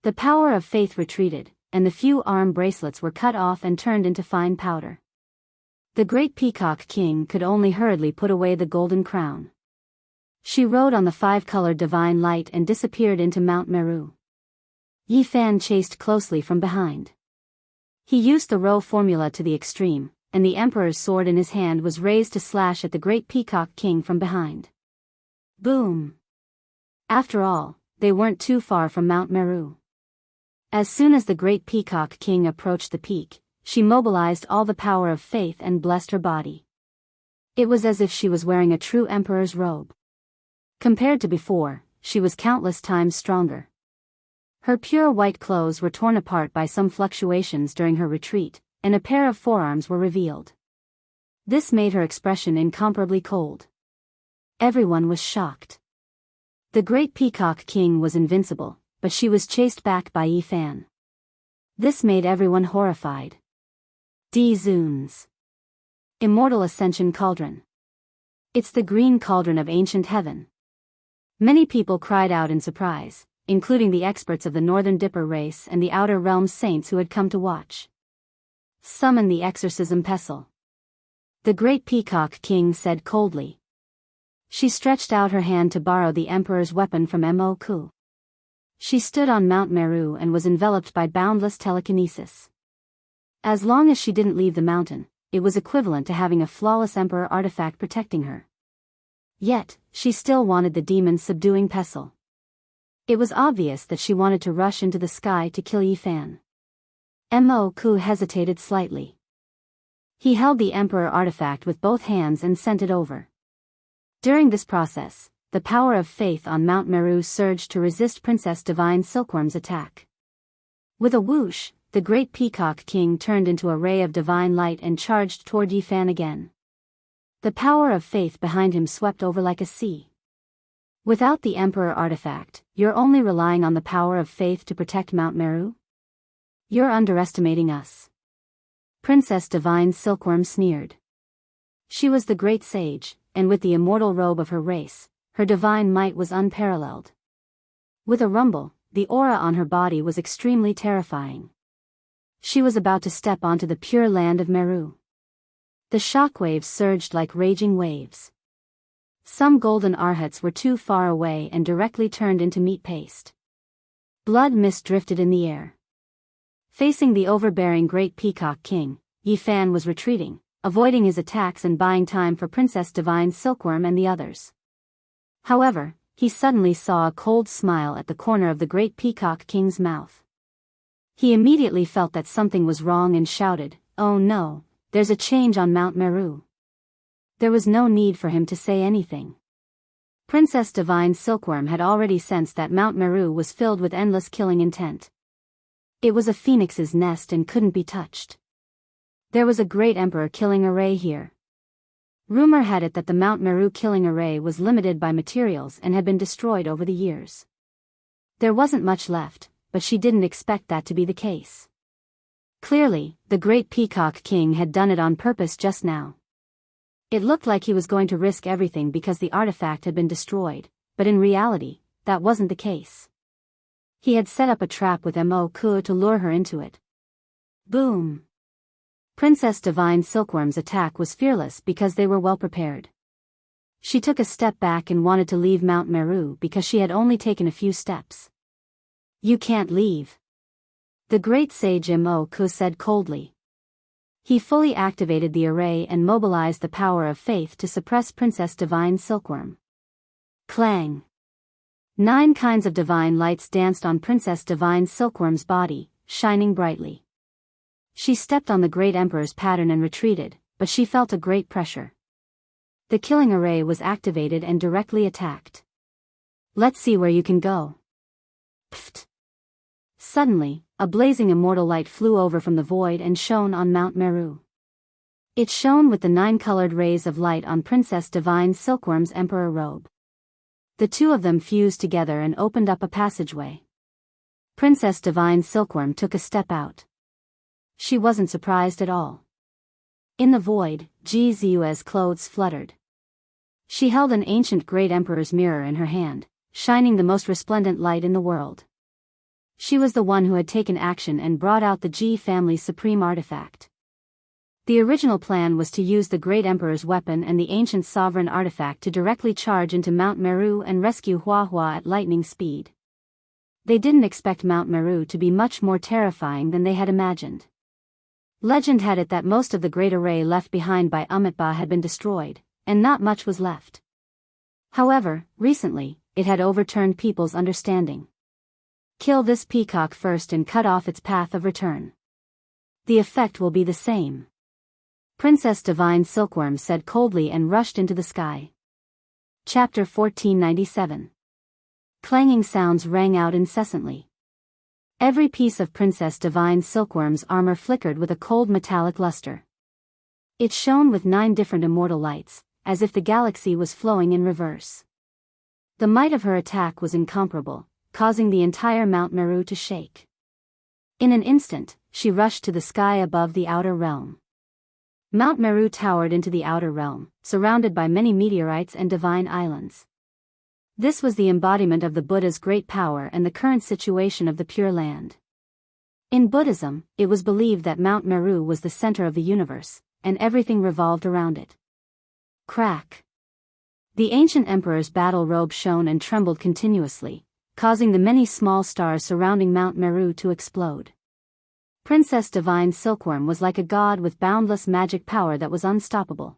The power of faith retreated, and the few arm bracelets were cut off and turned into fine powder. The great Peacock King could only hurriedly put away the golden crown. She rode on the 5-colored divine light and disappeared into Mount Meru. Yifan chased closely from behind. He used the row formula to the extreme, and the Emperor's sword in his hand was raised to slash at the great Peacock King from behind. Boom! After all, they weren't too far from Mount Meru. As soon as the great Peacock King approached the peak, she mobilized all the power of faith and blessed her body. It was as if she was wearing a true emperor's robe. Compared to before, she was countless times stronger. Her pure white clothes were torn apart by some fluctuations during her retreat, and a pair of forearms were revealed. This made her expression incomparably cold. Everyone was shocked. The great Peacock King was invincible, but she was chased back by Yi Fan. This made everyone horrified. Zoons. Immortal Ascension Cauldron. It's the green cauldron of ancient heaven. Many people cried out in surprise, including the experts of the Northern Dipper race and the Outer Realms saints who had come to watch. Summon the exorcism pestle. The great Peacock King said coldly. She stretched out her hand to borrow the Emperor's weapon from Mo. She stood on Mount Meru and was enveloped by boundless telekinesis. As long as she didn't leave the mountain, it was equivalent to having a flawless Emperor artifact protecting her. Yet, she still wanted the demon's subduing pestle. It was obvious that she wanted to rush into the sky to kill Yi Fan. Mo hesitated slightly. He held the Emperor artifact with both hands and sent it over. During this process, the power of faith on Mount Meru surged to resist Princess Divine Silkworm's attack. With a whoosh, the great Peacock King turned into a ray of divine light and charged toward Yi Fan again. The power of faith behind him swept over like a sea. Without the Emperor artifact, you're only relying on the power of faith to protect Mount Meru? You're underestimating us. Princess Divine Silkworm sneered. She was the great sage, and with the immortal robe of her race, her divine might was unparalleled. With a rumble, the aura on her body was extremely terrifying. She was about to step onto the pure land of Meru. The shockwaves surged like raging waves. Some golden arhats were too far away and directly turned into meat paste. Blood mist drifted in the air. Facing the overbearing great Peacock King, Yi Fan was retreating, avoiding his attacks and buying time for Princess Divine Silkworm and the others. However, he suddenly saw a cold smile at the corner of the great Peacock King's mouth. He immediately felt that something was wrong and shouted, "Oh no, there's a change on Mount Meru." There was no need for him to say anything. Princess Divine Silkworm had already sensed that Mount Meru was filled with endless killing intent. It was a phoenix's nest and couldn't be touched. There was a great emperor killing array here. Rumor had it that the Mount Meru killing array was limited by materials and had been destroyed over the years. There wasn't much left, but she didn't expect that to be the case. Clearly, the great Peacock King had done it on purpose just now. It looked like he was going to risk everything because the artifact had been destroyed, but in reality, that wasn't the case. He had set up a trap with Mo to lure her into it. Boom! Princess Divine Silkworm's attack was fearless because they were well prepared. She took a step back and wanted to leave Mount Meru because she had only taken a few steps. "You can't leave," the great sage Mo said coldly. He fully activated the array and mobilized the power of faith to suppress Princess Divine Silkworm. Clang! 9 kinds of divine lights danced on Princess Divine Silkworm's body, shining brightly. She stepped on the great Emperor's pattern and retreated, but she felt a great pressure. The killing array was activated and directly attacked. "Let's see where you can go." Pfft! Suddenly, a blazing immortal light flew over from the void and shone on Mount Meru. It shone with the 9-colored rays of light on Princess Divine Silkworm's Emperor robe. The two of them fused together and opened up a passageway. Princess Divine Silkworm took a step out. She wasn't surprised at all. In the void, Jizu's clothes fluttered. She held an ancient great emperor's mirror in her hand, shining the most resplendent light in the world. She was the one who had taken action and brought out the Ji family's supreme artifact. The original plan was to use the great emperor's weapon and the ancient sovereign artifact to directly charge into Mount Meru and rescue Hua at lightning speed. They didn't expect Mount Meru to be much more terrifying than they had imagined. Legend had it that most of the great array left behind by Umitba had been destroyed, and not much was left. However, recently, it had overturned people's understanding. Kill this peacock first and cut off its path of return. The effect will be the same. Princess Divine Silkworm said coldly and rushed into the sky. Chapter 1497. Clanging sounds rang out incessantly. Every piece of Princess Divine Silkworm's armor flickered with a cold metallic luster. It shone with 9 different immortal lights, as if the galaxy was flowing in reverse. The might of her attack was incomparable, causing the entire Mount Meru to shake. In an instant, she rushed to the sky above the outer realm. Mount Meru towered into the outer realm, surrounded by many meteorites and divine islands. This was the embodiment of the Buddha's great power and the current situation of the Pure Land. In Buddhism, it was believed that Mount Meru was the center of the universe, and everything revolved around it. Crack! The ancient emperor's battle robe shone and trembled continuously, causing the many small stars surrounding Mount Meru to explode. Princess Divine Silkworm was like a god with boundless magic power that was unstoppable.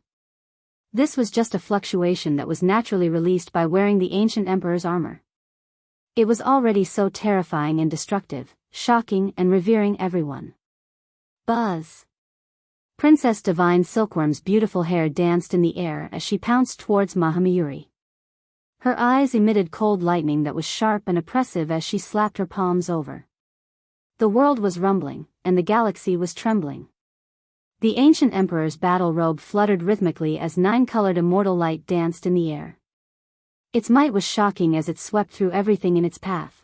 This was just a fluctuation that was naturally released by wearing the ancient emperor's armor. It was already so terrifying and destructive, shocking and revering everyone. Buzz! Princess Divine Silkworm's beautiful hair danced in the air as she pounced towards Mahamayuri. Her eyes emitted cold lightning that was sharp and oppressive as she slapped her palms over. The world was rumbling, and the galaxy was trembling. The ancient emperor's battle robe fluttered rhythmically as 9-colored immortal light danced in the air. Its might was shocking as it swept through everything in its path.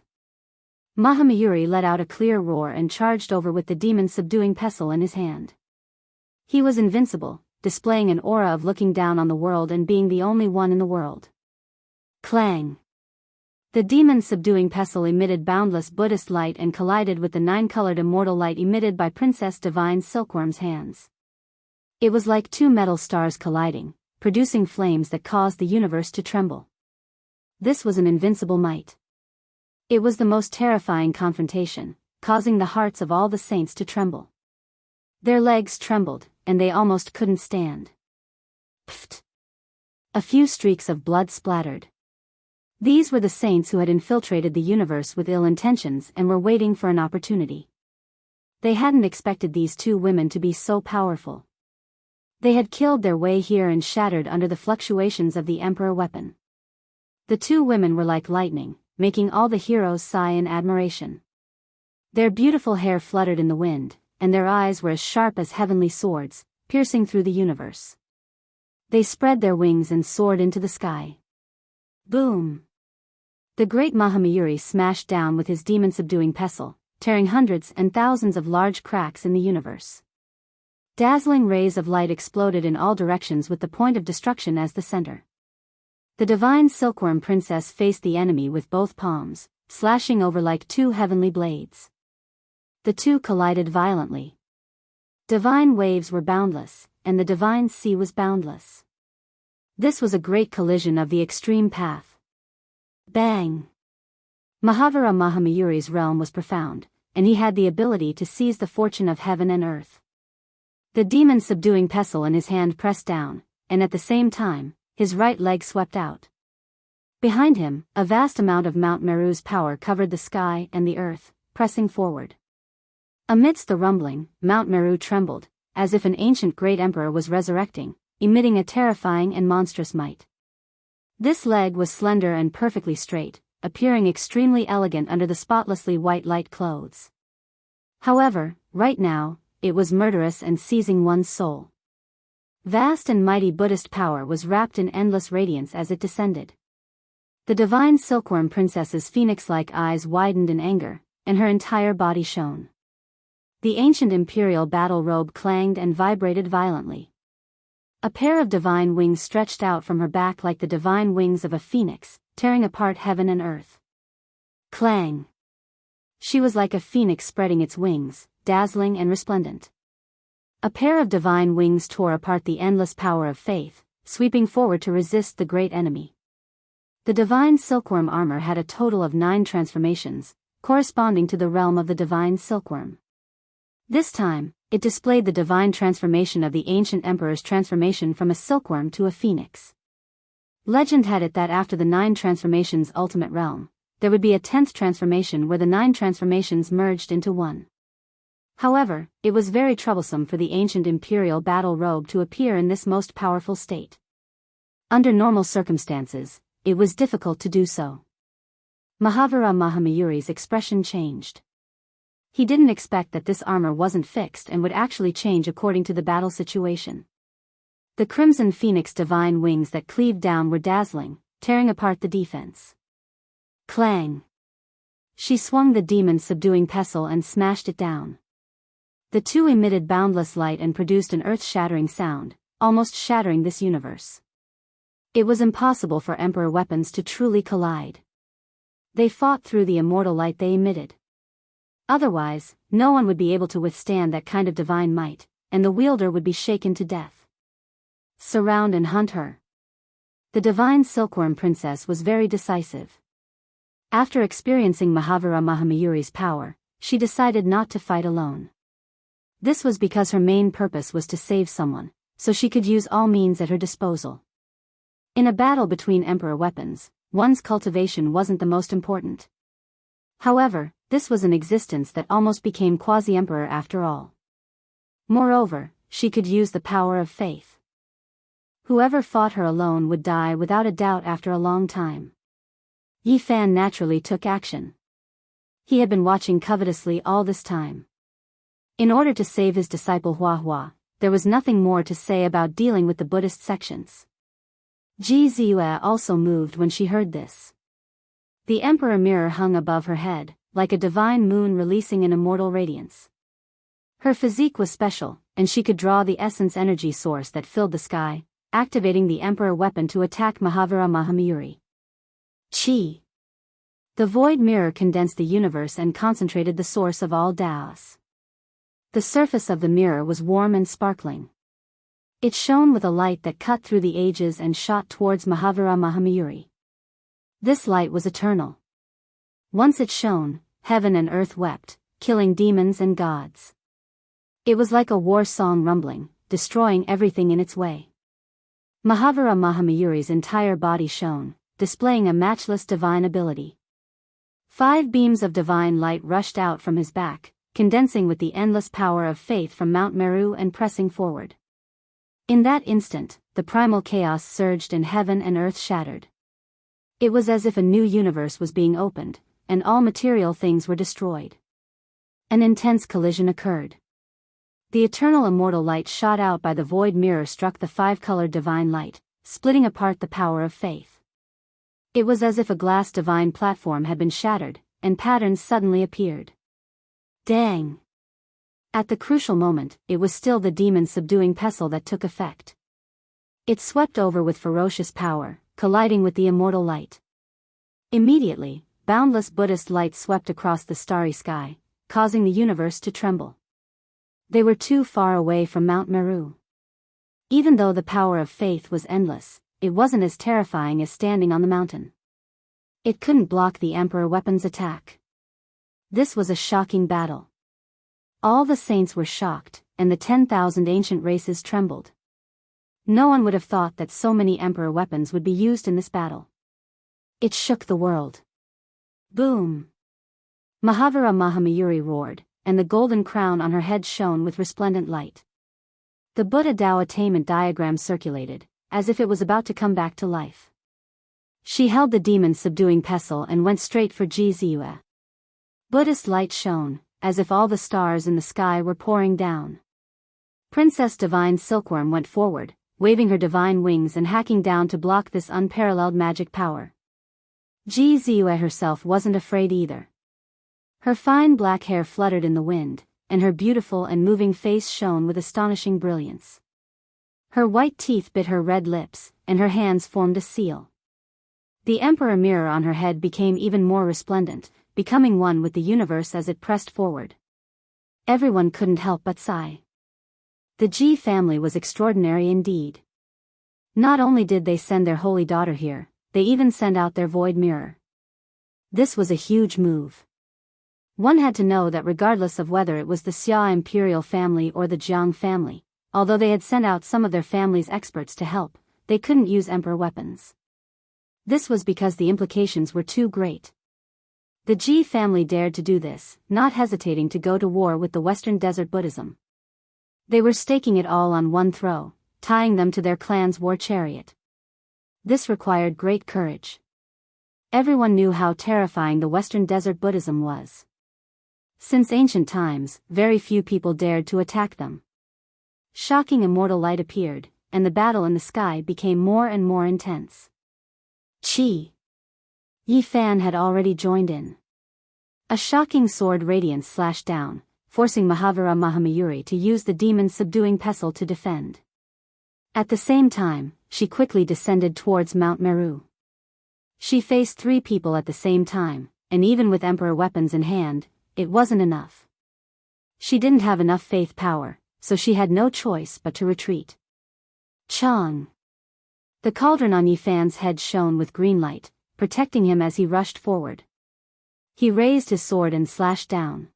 Mahamayuri let out a clear roar and charged over with the demon-subduing pestle in his hand. He was invincible, displaying an aura of looking down on the world and being the only one in the world. Clang! The demon-subduing pestle emitted boundless Buddhist light and collided with the 9-colored immortal light emitted by Princess Divine Silkworm's hands. It was like 2 metal stars colliding, producing flames that caused the universe to tremble. This was an invincible might. It was the most terrifying confrontation, causing the hearts of all the saints to tremble. Their legs trembled, and they almost couldn't stand. Pfft! A few streaks of blood splattered. These were the saints who had infiltrated the universe with ill intentions and were waiting for an opportunity. They hadn't expected these 2 women to be so powerful. They had killed their way here and shattered under the fluctuations of the Emperor weapon. The 2 women were like lightning, making all the heroes sigh in admiration. Their beautiful hair fluttered in the wind, and their eyes were as sharp as heavenly swords, piercing through the universe. They spread their wings and soared into the sky. Boom! The great Mahamayuri smashed down with his demon-subduing pestle, tearing hundreds and thousands of large cracks in the universe. Dazzling rays of light exploded in all directions with the point of destruction as the center. The Divine Silkworm Princess faced the enemy with both palms, slashing over like 2 heavenly blades. The 2 collided violently. Divine waves were boundless, and the divine sea was boundless. This was a great collision of the extreme path. Bang! Mahavira Mahamayuri's realm was profound, and he had the ability to seize the fortune of heaven and earth. The demon-subduing pestle in his hand pressed down, and at the same time, his right leg swept out. Behind him, a vast amount of Mount Meru's power covered the sky and the earth, pressing forward. Amidst the rumbling, Mount Meru trembled, as if an ancient great emperor was resurrecting, emitting a terrifying and monstrous might. This leg was slender and perfectly straight, appearing extremely elegant under the spotlessly white light clothes. However, right now, it was murderous and seizing one's soul. Vast and mighty Buddhist power was wrapped in endless radiance as it descended. The Divine Silkworm Princess's phoenix-like eyes widened in anger, and her entire body shone. The ancient imperial battle robe clanged and vibrated violently. A pair of divine wings stretched out from her back like the divine wings of a phoenix, tearing apart heaven and earth. Clang! She was like a phoenix spreading its wings, dazzling and resplendent. A pair of divine wings tore apart the endless power of faith, sweeping forward to resist the great enemy. The divine silkworm armor had a total of 9 transformations, corresponding to the realm of the divine silkworm. This time, it displayed the divine transformation of the ancient emperor's transformation from a silkworm to a phoenix. Legend had it that after the 9 transformations' ultimate realm, there would be a 10th transformation where the 9 transformations merged into one. However, it was very troublesome for the ancient imperial battle robe to appear in this most powerful state. Under normal circumstances, it was difficult to do so. Mahavira Mahamayuri's expression changed. He didn't expect that this armor wasn't fixed and would actually change according to the battle situation. The Crimson Phoenix divine wings that cleaved down were dazzling, tearing apart the defense. Clang! She swung the demon subduing pestle and smashed it down. The two emitted boundless light and produced an earth-shattering sound, almost shattering this universe. It was impossible for Emperor weapons to truly collide. They fought through the immortal light they emitted. Otherwise, no one would be able to withstand that kind of divine might, and the wielder would be shaken to death. Surround and hunt her. The divine silkworm princess was very decisive. After experiencing Mahavira Mahamayuri's power, she decided not to fight alone. This was because her main purpose was to save someone, so she could use all means at her disposal. In a battle between emperor weapons, one's cultivation wasn't the most important. However, this was an existence that almost became quasi-emperor after all. Moreover, she could use the power of faith. Whoever fought her alone would die without a doubt after a long time. Yi Fan naturally took action. He had been watching covetously all this time. In order to save his disciple Hua Hua, there was nothing more to say about dealing with the Buddhist sections. Ji Ziyue also moved when she heard this. The emperor mirror hung above her head, like a divine moon releasing an immortal radiance. Her physique was special, and she could draw the essence energy source that filled the sky, activating the emperor weapon to attack Mahavira Mahamayuri. Chi. The void mirror condensed the universe and concentrated the source of all Taos. The surface of the mirror was warm and sparkling. It shone with a light that cut through the ages and shot towards Mahavira Mahamayuri. This light was eternal. Once it shone, heaven and earth wept, killing demons and gods. It was like a war song rumbling, destroying everything in its way. Mahavira Mahamayuri's entire body shone, displaying a matchless divine ability. 5 beams of divine light rushed out from his back, condensing with the endless power of faith from Mount Meru and pressing forward. In that instant, the primal chaos surged and heaven and earth shattered. It was as if a new universe was being opened, and all material things were destroyed. An intense collision occurred. The eternal immortal light shot out by the void mirror struck the 5-colored divine light, splitting apart the power of faith. It was as if a glass divine platform had been shattered, and patterns suddenly appeared. Dang! At the crucial moment, it was still the demon subduing pestle that took effect. It swept over with ferocious power, colliding with the immortal light. Immediately, boundless Buddhist light swept across the starry sky, causing the universe to tremble. They were too far away from Mount Meru. Even though the power of faith was endless, it wasn't as terrifying as standing on the mountain. It couldn't block the emperor weapon's attack. This was a shocking battle. All the saints were shocked, and the 10,000 ancient races trembled. No one would have thought that so many emperor weapons would be used in this battle. It shook the world. Boom! Mahavira Mahamayuri roared, and the golden crown on her head shone with resplendent light. The Buddha Tao attainment diagram circulated, as if it was about to come back to life. She held the demon subduing pestle and went straight for Ji Ziyue. Buddhist light shone, as if all the stars in the sky were pouring down. Princess Divine Silkworm went forward, waving her divine wings and hacking down to block this unparalleled magic power. Ji Ziyue herself wasn't afraid either. Her fine black hair fluttered in the wind, and her beautiful and moving face shone with astonishing brilliance. Her white teeth bit her red lips, and her hands formed a seal. The emperor mirror on her head became even more resplendent, becoming one with the universe as it pressed forward. Everyone couldn't help but sigh. The Ji family was extraordinary indeed. Not only did they send their holy daughter here, they even sent out their void mirror. This was a huge move. One had to know that regardless of whether it was the Xia imperial family or the Jiang family, although they had sent out some of their family's experts to help, they couldn't use emperor weapons. This was because the implications were too great. The Ji family dared to do this, not hesitating to go to war with the Western Desert Buddhism. They were staking it all on one throw, tying them to their clan's war chariot. This required great courage. Everyone knew how terrifying the Western Desert Buddhism was. Since ancient times, very few people dared to attack them. Shocking immortal light appeared, and the battle in the sky became more and more intense. Yi Fan had already joined in. A shocking sword radiance slashed down, forcing Mahavira Mahamayuri to use the demon's subduing pestle to defend. At the same time, she quickly descended towards Mount Meru. She faced 3 people at the same time, and even with Emperor weapons in hand, it wasn't enough. She didn't have enough faith power, so she had no choice but to retreat. Chong! The cauldron on Yi Fan's head shone with green light, protecting him as he rushed forward. He raised his sword and slashed down.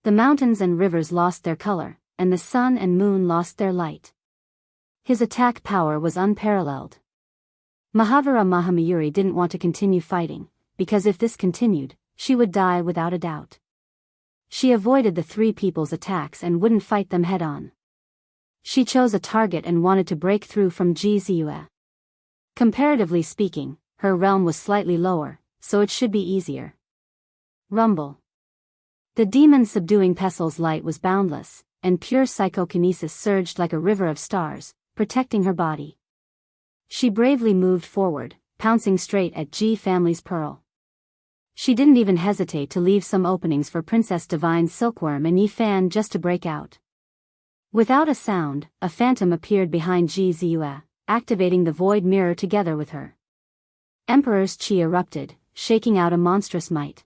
The mountains and rivers lost their color, and the sun and moon lost their light. His attack power was unparalleled. Mahavira Mahamayuri didn't want to continue fighting, because if this continued, she would die without a doubt. She avoided the 3 people's attacks and wouldn't fight them head-on. She chose a target and wanted to break through from Jizue. Comparatively speaking, her realm was slightly lower, so it should be easier. Rumble. The demon's subduing pestle's light was boundless, and pure psychokinesis surged like a river of stars, protecting her body. She bravely moved forward, pouncing straight at Ji family's pearl. She didn't even hesitate to leave some openings for Princess Divine Silkworm and Yi Fan just to break out. Without a sound, a phantom appeared behind Ji Ziyue, activating the void mirror together with her. Emperor's chi erupted, shaking out a monstrous might.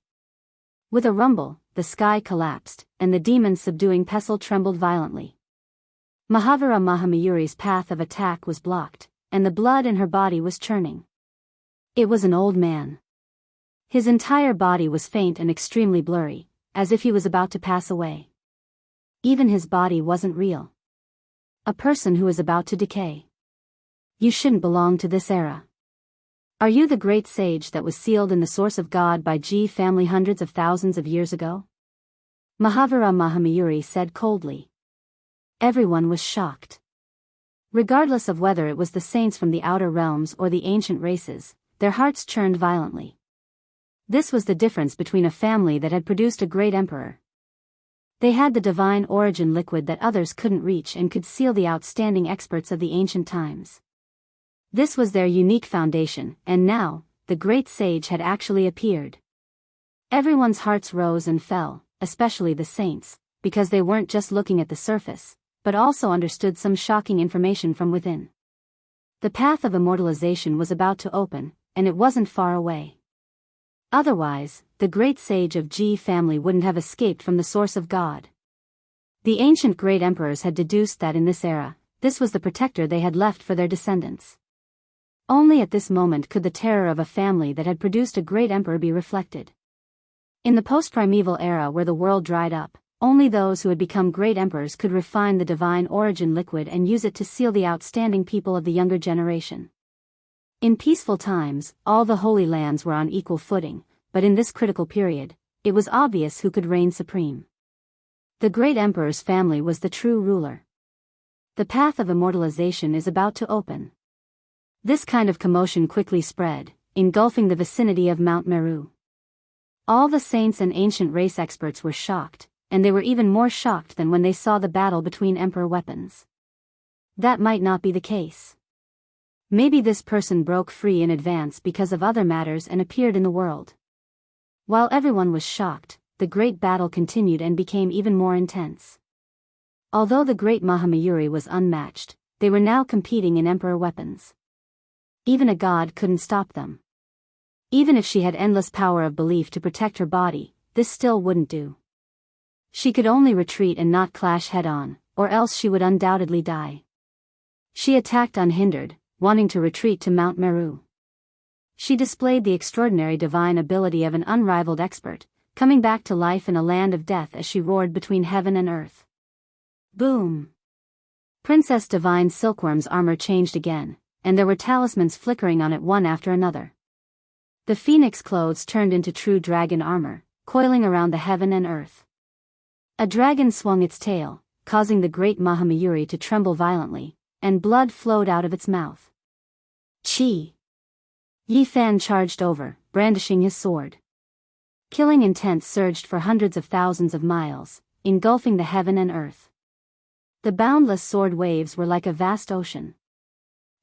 With a rumble, the sky collapsed, and the demon's subduing pestle trembled violently. Mahavira Mahamayuri's path of attack was blocked, and the blood in her body was churning. It was an old man. His entire body was faint and extremely blurry, as if he was about to pass away. Even his body wasn't real. A person who is about to decay. You shouldn't belong to this era. Are you the great sage that was sealed in the source of God by Ji family hundreds of thousands of years ago? Mahavira Mahamayuri said coldly. Everyone was shocked. Regardless of whether it was the saints from the outer realms or the ancient races, their hearts churned violently. This was the difference between a family that had produced a great emperor. They had the divine origin liquid that others couldn't reach and could seal the outstanding experts of the ancient times. This was their unique foundation, and now, the great sage had actually appeared. Everyone's hearts rose and fell, especially the saints, because they weren't just looking at the surface, but also understood some shocking information from within. The path of immortalization was about to open, and it wasn't far away. Otherwise, the great sage of Ji family wouldn't have escaped from the source of God. The ancient great emperors had deduced that in this era, this was the protector they had left for their descendants. Only at this moment could the terror of a family that had produced a great emperor be reflected. In the post-primeval era where the world dried up, only those who had become great emperors could refine the divine origin liquid and use it to seal the outstanding people of the younger generation. In peaceful times, all the holy lands were on equal footing, but in this critical period, it was obvious who could reign supreme. The great emperor's family was the true ruler. The path of immortalization is about to open. This kind of commotion quickly spread, engulfing the vicinity of Mount Meru. All the saints and ancient race experts were shocked, and they were even more shocked than when they saw the battle between emperor weapons. That might not be the case. Maybe this person broke free in advance because of other matters and appeared in the world. While everyone was shocked, the great battle continued and became even more intense. Although the great Mahamayuri was unmatched, they were now competing in emperor weapons. Even a god couldn't stop them. Even if she had endless power of belief to protect her body, this still wouldn't do. She could only retreat and not clash head-on, or else she would undoubtedly die. She attacked unhindered, wanting to retreat to Mount Meru. She displayed the extraordinary divine ability of an unrivaled expert, coming back to life in a land of death as she roared between heaven and earth. Boom! Princess Divine Silkworm's armor changed again, and there were talismans flickering on it one after another. The phoenix clothes turned into true dragon armor, coiling around the heaven and earth. A dragon swung its tail, causing the great Mahamayuri to tremble violently, and blood flowed out of its mouth. Chi! Yi Fan charged over, brandishing his sword. Killing intent surged for hundreds of thousands of miles, engulfing the heaven and earth. The boundless sword waves were like a vast ocean.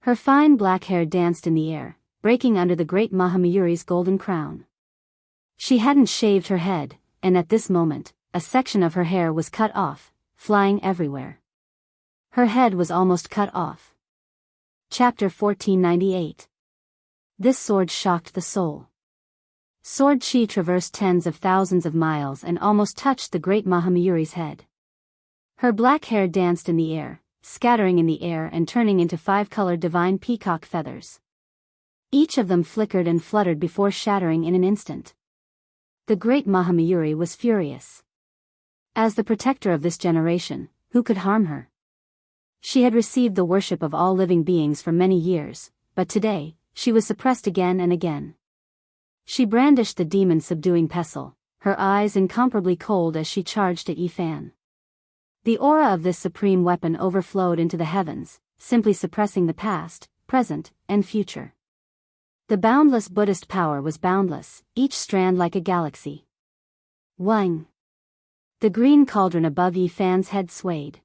Her fine black hair danced in the air, breaking under the great Mahamayuri's golden crown. She hadn't shaved her head, and at this moment, a section of her hair was cut off, flying everywhere. Her head was almost cut off. Chapter 1498. This sword shocked the soul. Sword chi traversed tens of thousands of miles and almost touched the great Mahamayuri's head. Her black hair danced in the air, scattering in the air and turning into 5-colored divine peacock feathers. Each of them flickered and fluttered before shattering in an instant. The great Mahamayuri was furious. As the protector of this generation, who could harm her? She had received the worship of all living beings for many years, but today, she was suppressed again and again. She brandished the demon-subduing pestle, her eyes incomparably cold as she charged at Yi Fan. The aura of this supreme weapon overflowed into the heavens, simply suppressing the past, present, and future. The boundless Buddhist power was boundless, each strand like a galaxy. Wang! The green cauldron above Yi Fan's head swayed.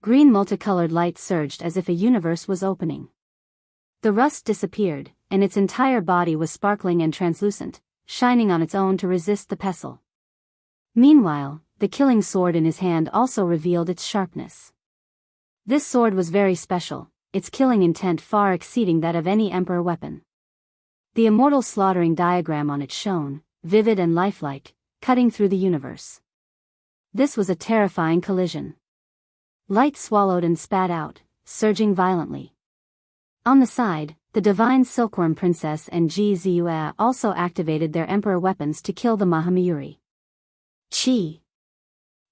Green multicolored light surged as if a universe was opening. The rust disappeared, and its entire body was sparkling and translucent, shining on its own to resist the pestle. Meanwhile, the killing sword in his hand also revealed its sharpness. This sword was very special, its killing intent far exceeding that of any emperor weapon. The immortal slaughtering diagram on it shone, vivid and lifelike, cutting through the universe. This was a terrifying collision. Light swallowed and spat out, surging violently. On the side, the divine silkworm princess and Ji Ziyue also activated their emperor weapons to kill the Mahamayuri. Chi!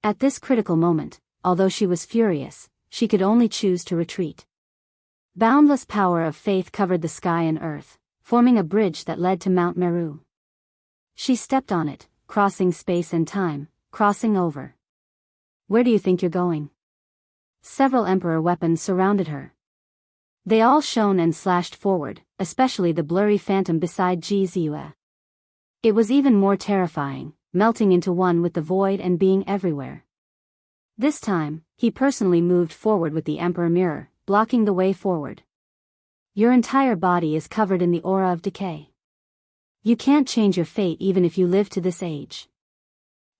At this critical moment, although she was furious, she could only choose to retreat. Boundless power of faith covered the sky and earth, forming a bridge that led to Mount Meru. She stepped on it, crossing space and time, crossing over. Where do you think you're going? Several emperor weapons surrounded her. They all shone and slashed forward, especially the blurry phantom beside Ji Ziyue. It was even more terrifying, melting into one with the void and being everywhere. This time, he personally moved forward with the Emperor Mirror, blocking the way forward. Your entire body is covered in the aura of decay. You can't change your fate even if you live to this age.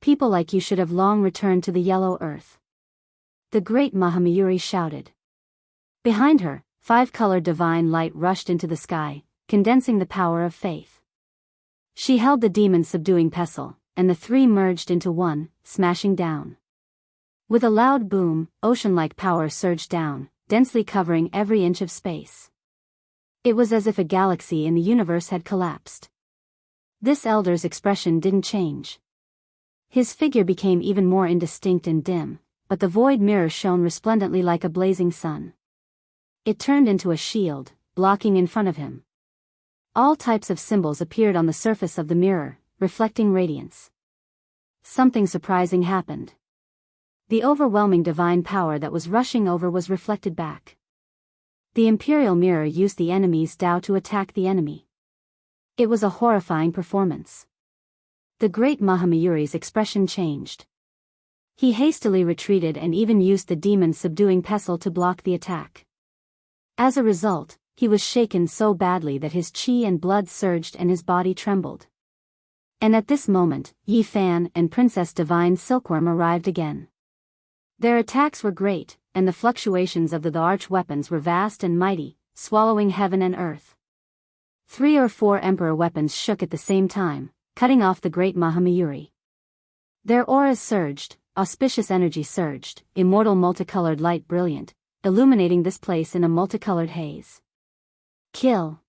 People like you should have long returned to the yellow earth. The great Mahamayuri shouted. Behind her, 5-colored divine light rushed into the sky, condensing the power of faith. She held the demon-subduing pestle, and the three merged into one, smashing down. With a loud boom, ocean-like power surged down, densely covering every inch of space. It was as if a galaxy in the universe had collapsed. This elder's expression didn't change. His figure became even more indistinct and dim, but the void mirror shone resplendently like a blazing sun. It turned into a shield, blocking in front of him. All types of symbols appeared on the surface of the mirror, reflecting radiance. Something surprising happened. The overwhelming divine power that was rushing over was reflected back. The imperial mirror used the enemy's Tao to attack the enemy. It was a horrifying performance. The great Mahamayuri's expression changed. He hastily retreated and even used the demon-subduing pestle to block the attack. As a result, he was shaken so badly that his chi and blood surged and his body trembled. And at this moment, Yi Fan and Princess Divine Silkworm arrived again. Their attacks were great, and the fluctuations of the arch weapons were vast and mighty, swallowing heaven and earth. 3 or 4 emperor weapons shook at the same time, cutting off the great Mahamayuri. Their auras surged, auspicious energy surged, immortal multicolored light brilliant, illuminating this place in a multicolored haze. Kill.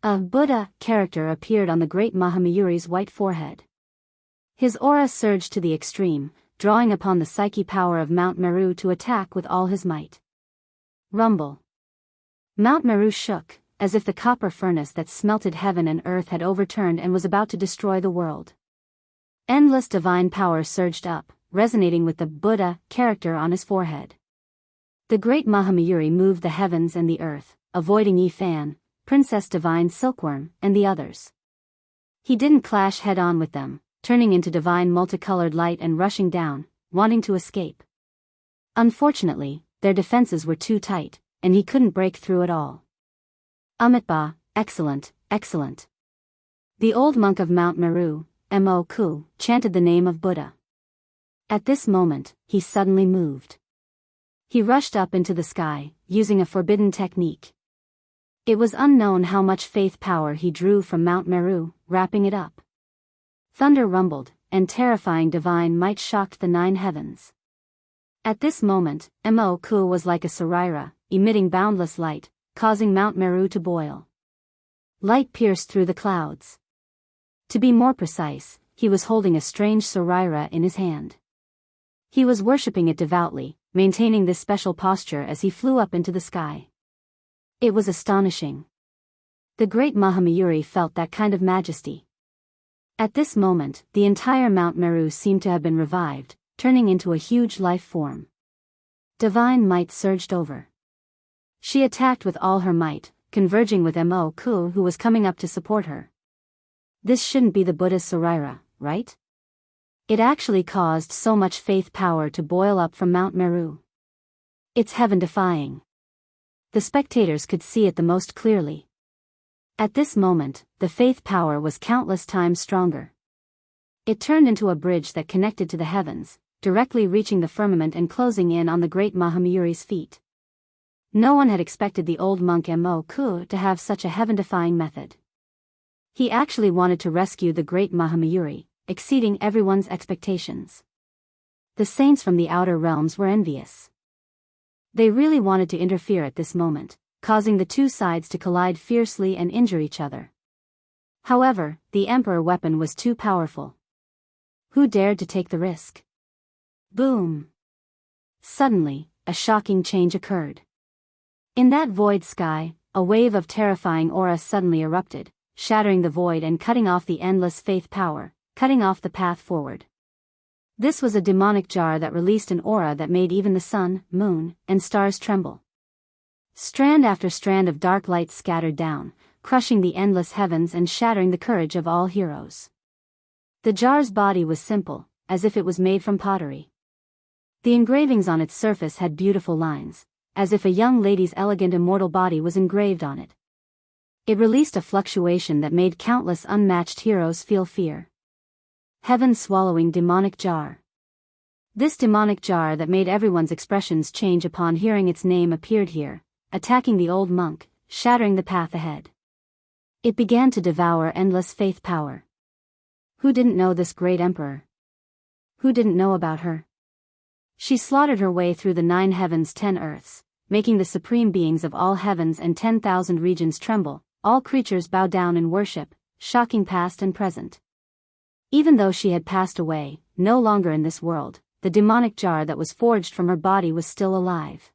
A Buddha character appeared on the great Mahamayuri's white forehead. His aura surged to the extreme, drawing upon the psyche power of Mount Meru to attack with all his might. Rumble. Mount Meru shook, as if the copper furnace that smelted heaven and earth had overturned and was about to destroy the world. Endless divine power surged up, resonating with the Buddha character on his forehead. The great Mahamayuri moved the heavens and the earth, avoiding Yi Fan, Princess Divine Silkworm, and the others. He didn't clash head-on with them, turning into divine multicolored light and rushing down, wanting to escape. Unfortunately, their defenses were too tight, and he couldn't break through at all. Amitabha, excellent, excellent. The old monk of Mount Meru, Mo-ku, chanted the name of Buddha. At this moment, he suddenly moved. He rushed up into the sky, using a forbidden technique. It was unknown how much faith power he drew from Mount Meru, wrapping it up. Thunder rumbled, and terrifying divine might shocked the 9 heavens. At this moment, Mo-ku was like a Saraira, emitting boundless light, causing Mount Meru to boil. Light pierced through the clouds. To be more precise, he was holding a strange Saraira in his hand. He was worshipping it devoutly, maintaining this special posture as he flew up into the sky. It was astonishing. The great Mahamayuri felt that kind of majesty. At this moment, the entire Mount Meru seemed to have been revived, turning into a huge life form. Divine might surged over. She attacked with all her might, converging with Mo-ku, who was coming up to support her. This shouldn't be the Buddha's Saraira, right? It actually caused so much faith power to boil up from Mount Meru. It's heaven-defying. The spectators could see it the most clearly. At this moment, the faith power was countless times stronger. It turned into a bridge that connected to the heavens, directly reaching the firmament and closing in on the great Mahamayuri's feet. No one had expected the old monk Mo-ku to have such a heaven-defying method. He actually wanted to rescue the great Mahamayuri, exceeding everyone's expectations. The saints from the outer realms were envious. They really wanted to interfere at this moment, causing the two sides to collide fiercely and injure each other. However, the Emperor weapon was too powerful. Who dared to take the risk? Boom! Suddenly, a shocking change occurred. In that void sky, a wave of terrifying aura suddenly erupted, shattering the void and cutting off the endless faith power, cutting off the path forward. This was a demonic jar that released an aura that made even the sun, moon, and stars tremble. Strand after strand of dark light scattered down, crushing the endless heavens and shattering the courage of all heroes. The jar's body was simple, as if it was made from pottery. The engravings on its surface had beautiful lines, as if a young lady's elegant immortal body was engraved on it. It released a fluctuation that made countless unmatched heroes feel fear. Heaven-swallowing demonic jar. This demonic jar that made everyone's expressions change upon hearing its name appeared here, attacking the old monk, shattering the path ahead. It began to devour endless faith power. Who didn't know this great emperor? Who didn't know about her? She slaughtered her way through the 9 heavens 10 earths, making the supreme beings of all heavens and 10,000 regions tremble, all creatures bow down in worship, shocking past and present. Even though she had passed away, no longer in this world, the demonic jar that was forged from her body was still alive.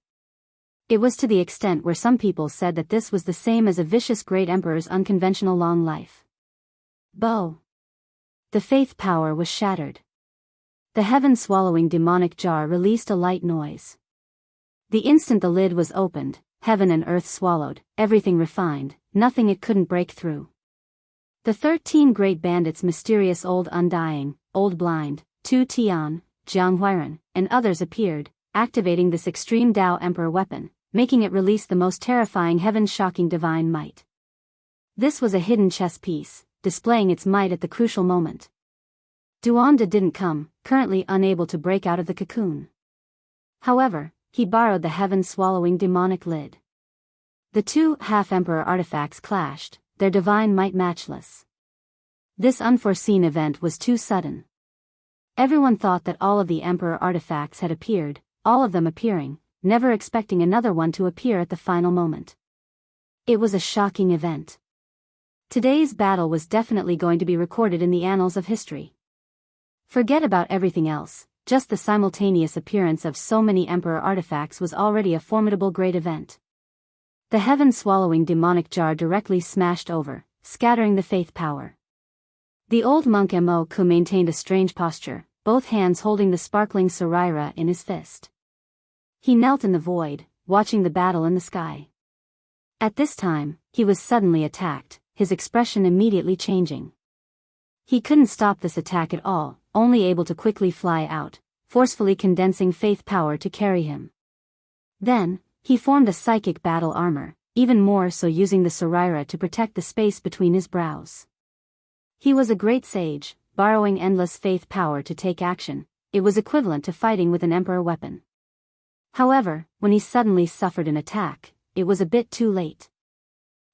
It was to the extent where some people said that this was the same as a vicious great emperor's unconventional long life. Bo! The faith power was shattered. The heaven-swallowing demonic jar released a light noise. The instant the lid was opened, heaven and earth swallowed, everything refined, nothing it couldn't break through. The 13 great bandits, mysterious old undying, old blind, Tu Tian, Jiang Huiran, and others appeared, activating this extreme Tao Emperor weapon, making it release the most terrifying heaven-shocking divine might. This was a hidden chess piece, displaying its might at the crucial moment. Duanda didn't come, currently unable to break out of the cocoon. However, he borrowed the heaven-swallowing demonic lid. The two half-emperor artifacts clashed, their divine might matchless. This unforeseen event was too sudden. Everyone thought that all of the emperor artifacts had appeared, all of them appearing, never expecting another one to appear at the final moment. It was a shocking event. Today's battle was definitely going to be recorded in the annals of history. Forget about everything else, just the simultaneous appearance of so many emperor artifacts was already a formidable great event. The heaven-swallowing demonic jar directly smashed over, scattering the faith power. The old monk Mo-ku maintained a strange posture, both hands holding the sparkling Saraira in his fist. He knelt in the void, watching the battle in the sky. At this time, he was suddenly attacked, his expression immediately changing. He couldn't stop this attack at all, only able to quickly fly out, forcefully condensing faith power to carry him. Then, he formed a psychic battle armor, even more so using the Sarira to protect the space between his brows. He was a great sage, borrowing endless faith power to take action. It was equivalent to fighting with an emperor weapon. However, when he suddenly suffered an attack, it was a bit too late.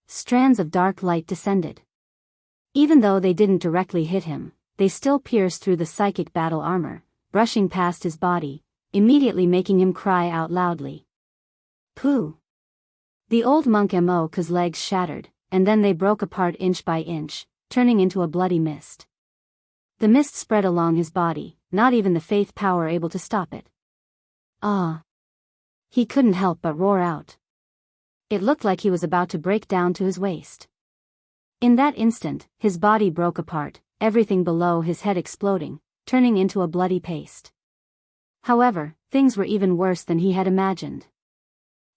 Strands of dark light descended. Even though they didn't directly hit him, they still pierced through the psychic battle armor, brushing past his body, immediately making him cry out loudly. Pooh! The old monk Mo's legs shattered, and then they broke apart inch by inch, turning into a bloody mist. The mist spread along his body, not even the faith power able to stop it. Ah! He couldn't help but roar out. It looked like he was about to break down to his waist. In that instant, his body broke apart, everything below his head exploding, turning into a bloody paste. However, things were even worse than he had imagined.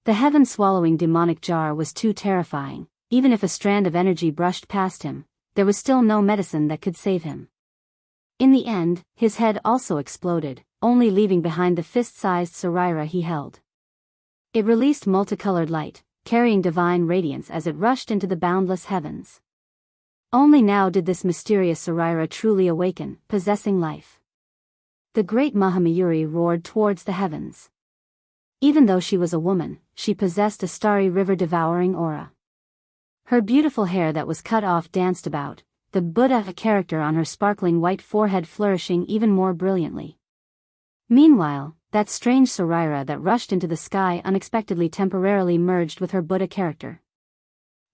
The heaven-swallowing demonic jar was too terrifying. Even if a strand of energy brushed past him, there was still no medicine that could save him. In the end, his head also exploded, only leaving behind the fist-sized Sarira he held. It released multicolored light, carrying divine radiance as it rushed into the boundless heavens. Only now did this mysterious Sarira truly awaken, possessing life. The great Mahamayuri roared towards the heavens. Even though she was a woman, she possessed a starry river-devouring aura. Her beautiful hair that was cut off danced about, the Buddha character on her sparkling white forehead flourishing even more brilliantly. Meanwhile, that strange Sarira that rushed into the sky unexpectedly temporarily merged with her Buddha character.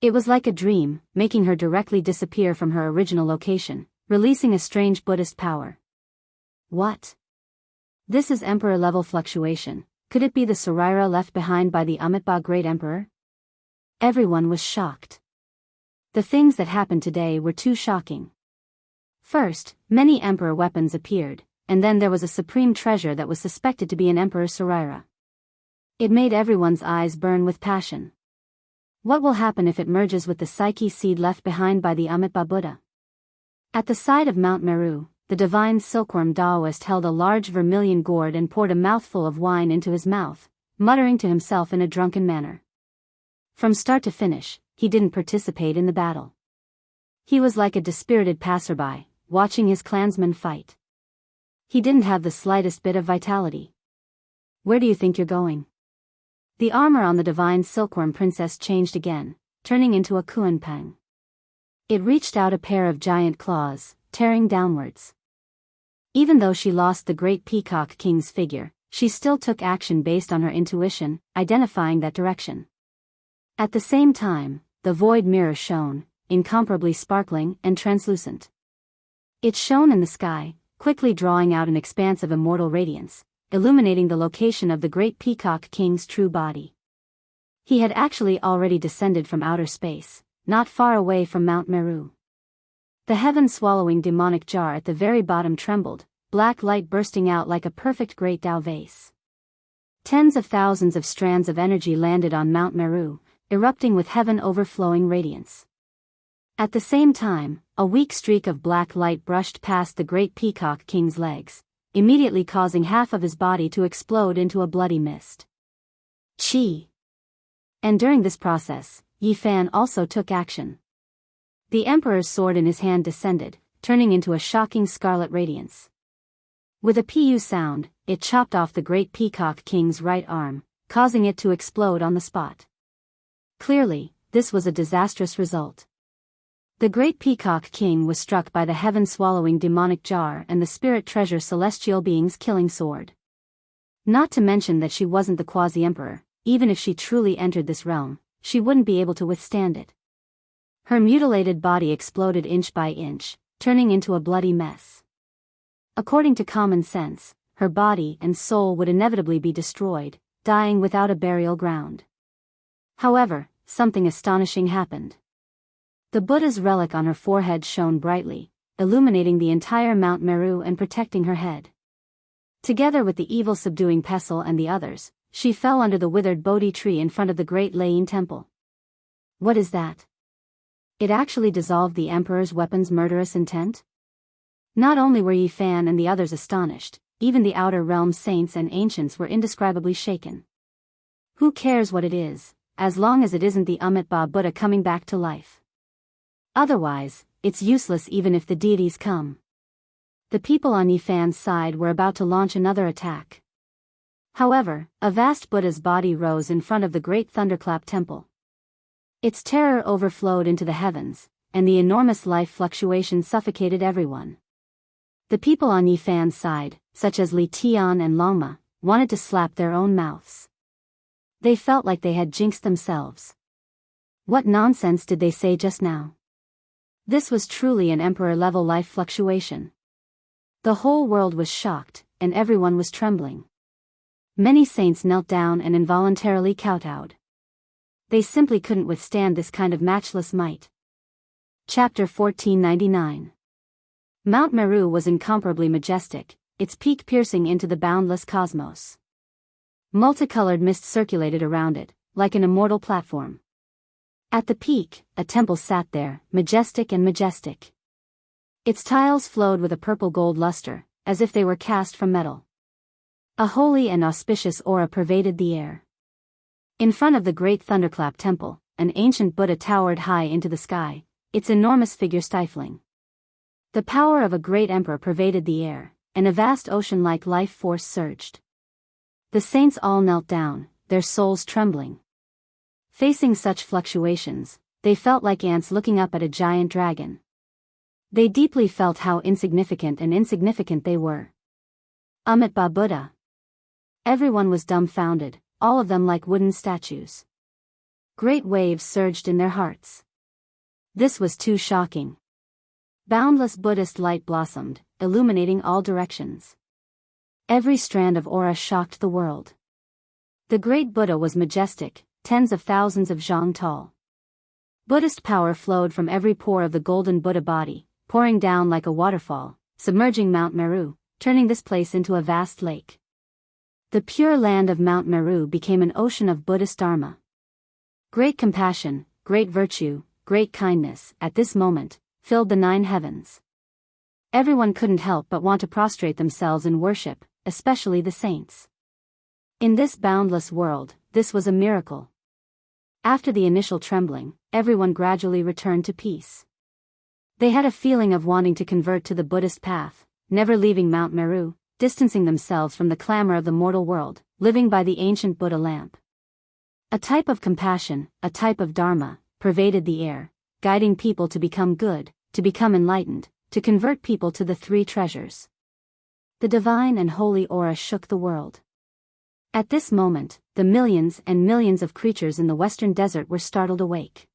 It was like a dream, making her directly disappear from her original location, releasing a strange Buddhist power. What? This is Emperor-level fluctuation. Could it be the Sarira left behind by the Amitabha Great Emperor? Everyone was shocked. The things that happened today were too shocking. First, many Emperor weapons appeared, and then there was a supreme treasure that was suspected to be an Emperor Sarira. It made everyone's eyes burn with passion. What will happen if it merges with the Psyche seed left behind by the Amitabha Buddha? At the side of Mount Meru, the divine silkworm Taoist held a large vermilion gourd and poured a mouthful of wine into his mouth, muttering to himself in a drunken manner. From start to finish, he didn't participate in the battle. He was like a dispirited passerby, watching his clansmen fight. He didn't have the slightest bit of vitality. Where do you think you're going? The armor on the divine silkworm princess changed again, turning into a kuanpang. It reached out a pair of giant claws, tearing downwards. Even though she lost the great peacock king's figure, she still took action based on her intuition, identifying that direction. At the same time, the void mirror shone, incomparably sparkling and translucent. It shone in the sky, quickly drawing out an expanse of immortal radiance, illuminating the location of the great peacock king's true body. He had actually already descended from outer space, not far away from Mount Meru. The heaven-swallowing demonic jar at the very bottom trembled, black light bursting out like a perfect great Tao vase. Tens of thousands of strands of energy landed on Mount Meru, erupting with heaven-overflowing radiance. At the same time, a weak streak of black light brushed past the great peacock king's legs, immediately causing half of his body to explode into a bloody mist. Chi! And during this process, Yi Fan also took action. The emperor's sword in his hand descended, turning into a shocking scarlet radiance. With a pu sound, it chopped off the great peacock king's right arm, causing it to explode on the spot. Clearly, this was a disastrous result. The great peacock king was struck by the heaven-swallowing demonic jar and the spirit treasure celestial being's killing sword. Not to mention that she wasn't the quasi-emperor. Even if she truly entered this realm, she wouldn't be able to withstand it. Her mutilated body exploded inch by inch, turning into a bloody mess. According to common sense, her body and soul would inevitably be destroyed, dying without a burial ground. However, something astonishing happened. The Buddha's relic on her forehead shone brightly, illuminating the entire Mount Meru and protecting her head. Together with the evil subduing pestle and the others, she fell under the withered Bodhi tree in front of the great Lain temple. What is that? It actually dissolved the Emperor's weapon's murderous intent? Not only were Yi Fan and the others astonished, even the Outer Realm saints and ancients were indescribably shaken. Who cares what it is, as long as it isn't the Amitabha Buddha coming back to life? Otherwise, it's useless even if the deities come. The people on Yi Fan's side were about to launch another attack. However, a vast Buddha's body rose in front of the great thunderclap temple. Its terror overflowed into the heavens, and the enormous life fluctuation suffocated everyone. The people on Yi Fan's side, such as Li Tian and Longma, wanted to slap their own mouths. They felt like they had jinxed themselves. What nonsense did they say just now? This was truly an emperor-level life fluctuation. The whole world was shocked, and everyone was trembling. Many saints knelt down and involuntarily kowtowed. They simply couldn't withstand this kind of matchless might. Chapter 1499. Mount Meru was incomparably majestic, its peak piercing into the boundless cosmos. Multicolored mist circulated around it, like an immortal platform. At the peak, a temple sat there, majestic and majestic. Its tiles flowed with a purple-gold luster, as if they were cast from metal. A holy and auspicious aura pervaded the air. In front of the great thunderclap temple, an ancient Buddha towered high into the sky, its enormous figure stifling. The power of a great emperor pervaded the air, and a vast ocean-like life force surged. The saints all knelt down, their souls trembling. Facing such fluctuations, they felt like ants looking up at a giant dragon. They deeply felt how insignificant and insignificant they were. Amitabha Buddha. Everyone was dumbfounded, all of them like wooden statues. Great waves surged in their hearts. This was too shocking. Boundless Buddhist light blossomed, illuminating all directions. Every strand of aura shocked the world. The great Buddha was majestic, tens of thousands of zhang tall. Buddhist power flowed from every pore of the golden Buddha body, pouring down like a waterfall, submerging Mount Meru, turning this place into a vast lake. The pure land of Mount Meru became an ocean of Buddhist Dharma. Great compassion, great virtue, great kindness, at this moment, filled the 9 heavens. Everyone couldn't help but want to prostrate themselves in worship, especially the saints. In this boundless world, this was a miracle. After the initial trembling, everyone gradually returned to peace. They had a feeling of wanting to convert to the Buddhist path, never leaving Mount Meru, distancing themselves from the clamor of the mortal world, living by the ancient Buddha lamp. A type of compassion, a type of Dharma, pervaded the air, guiding people to become good, to become enlightened, to convert people to the 3 treasures. The divine and holy aura shook the world. At this moment, the millions and millions of creatures in the western desert were startled awake.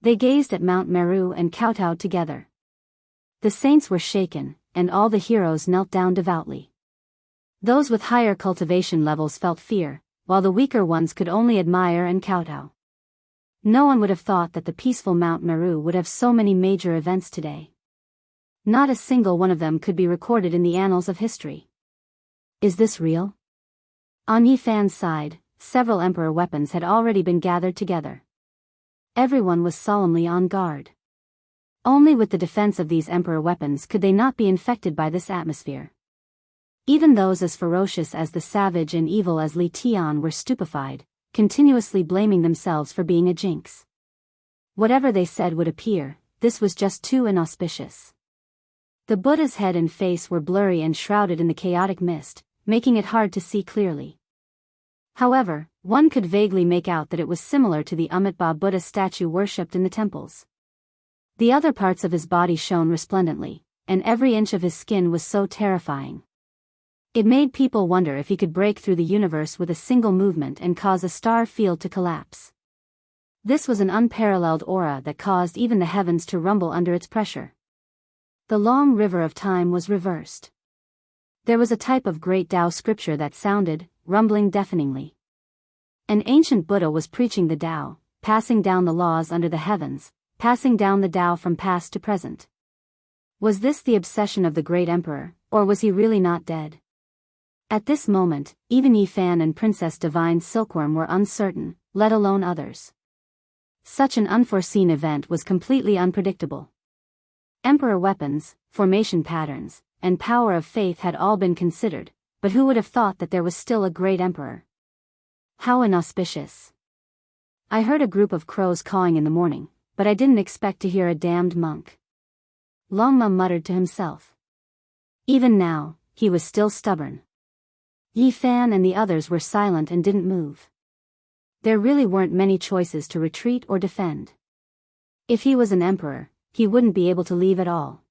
They gazed at Mount Meru and kowtowed together. The saints were shaken, and all the heroes knelt down devoutly. Those with higher cultivation levels felt fear, while the weaker ones could only admire and kowtow. No one would have thought that the peaceful Mount Meru would have so many major events today. Not a single one of them could be recorded in the annals of history. Is this real? On Yi Fan's side, several emperor weapons had already been gathered together. Everyone was solemnly on guard. Only with the defense of these emperor weapons could they not be infected by this atmosphere. Even those as ferocious as the savage and evil as Li Tian were stupefied, continuously blaming themselves for being a jinx. Whatever they said would appear, this was just too inauspicious. The Buddha's head and face were blurry and shrouded in the chaotic mist, making it hard to see clearly. However, one could vaguely make out that it was similar to the Amitabha Buddha statue worshipped in the temples. The other parts of his body shone resplendently, and every inch of his skin was so terrifying. It made people wonder if he could break through the universe with a single movement and cause a star field to collapse. This was an unparalleled aura that caused even the heavens to rumble under its pressure. The long river of time was reversed. There was a type of great Tao scripture that sounded, rumbling deafeningly. An ancient Buddha was preaching the Tao, passing down the laws under the heavens, passing down the Tao from past to present. Was this the obsession of the great emperor, or was he really not dead? At this moment, even Yi Fan and Princess Divine Silkworm were uncertain, let alone others. Such an unforeseen event was completely unpredictable. Emperor weapons, formation patterns, and power of faith had all been considered, but who would have thought that there was still a great emperor? How inauspicious. I heard a group of crows cawing in the morning, but I didn't expect to hear a damned monk. Longma muttered to himself. Even now, he was still stubborn. Yi Fan and the others were silent and didn't move. There really weren't many choices to retreat or defend. If he was an emperor, he wouldn't be able to leave at all.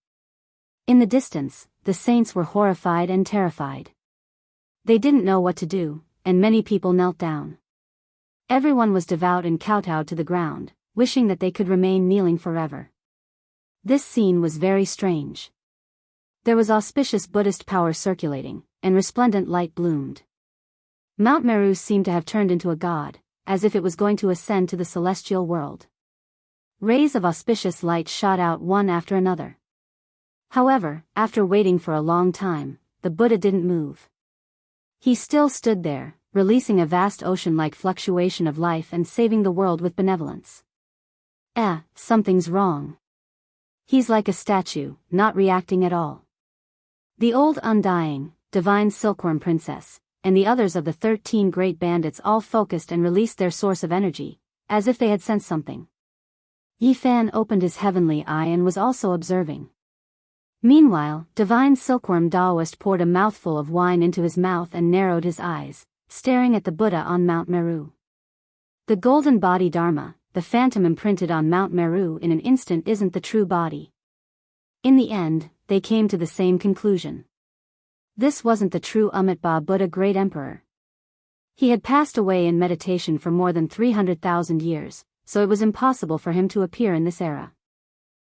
In the distance, the saints were horrified and terrified. They didn't know what to do, and many people knelt down. Everyone was devout and kowtowed to the ground, wishing that they could remain kneeling forever. This scene was very strange. There was auspicious Buddhist power circulating, and resplendent light bloomed. Mount Meru seemed to have turned into a god, as if it was going to ascend to the celestial world. Rays of auspicious light shot out one after another. However, after waiting for a long time, the Buddha didn't move. He still stood there, releasing a vast ocean-like fluctuation of life and saving the world with benevolence. Something's wrong. He's like a statue, not reacting at all. The old undying, divine silkworm princess, and the others of the 13 great bandits all focused and released their source of energy, as if they had sensed something. Yi Fan opened his heavenly eye and was also observing. Meanwhile, divine silkworm Taoist poured a mouthful of wine into his mouth and narrowed his eyes, staring at the Buddha on Mount Meru. The golden body Dharma, the phantom imprinted on Mount Meru in an instant, isn't the true body. In the end, they came to the same conclusion. This wasn't the true Amitabha Buddha, great emperor. He had passed away in meditation for more than 300,000 years, so it was impossible for him to appear in this era.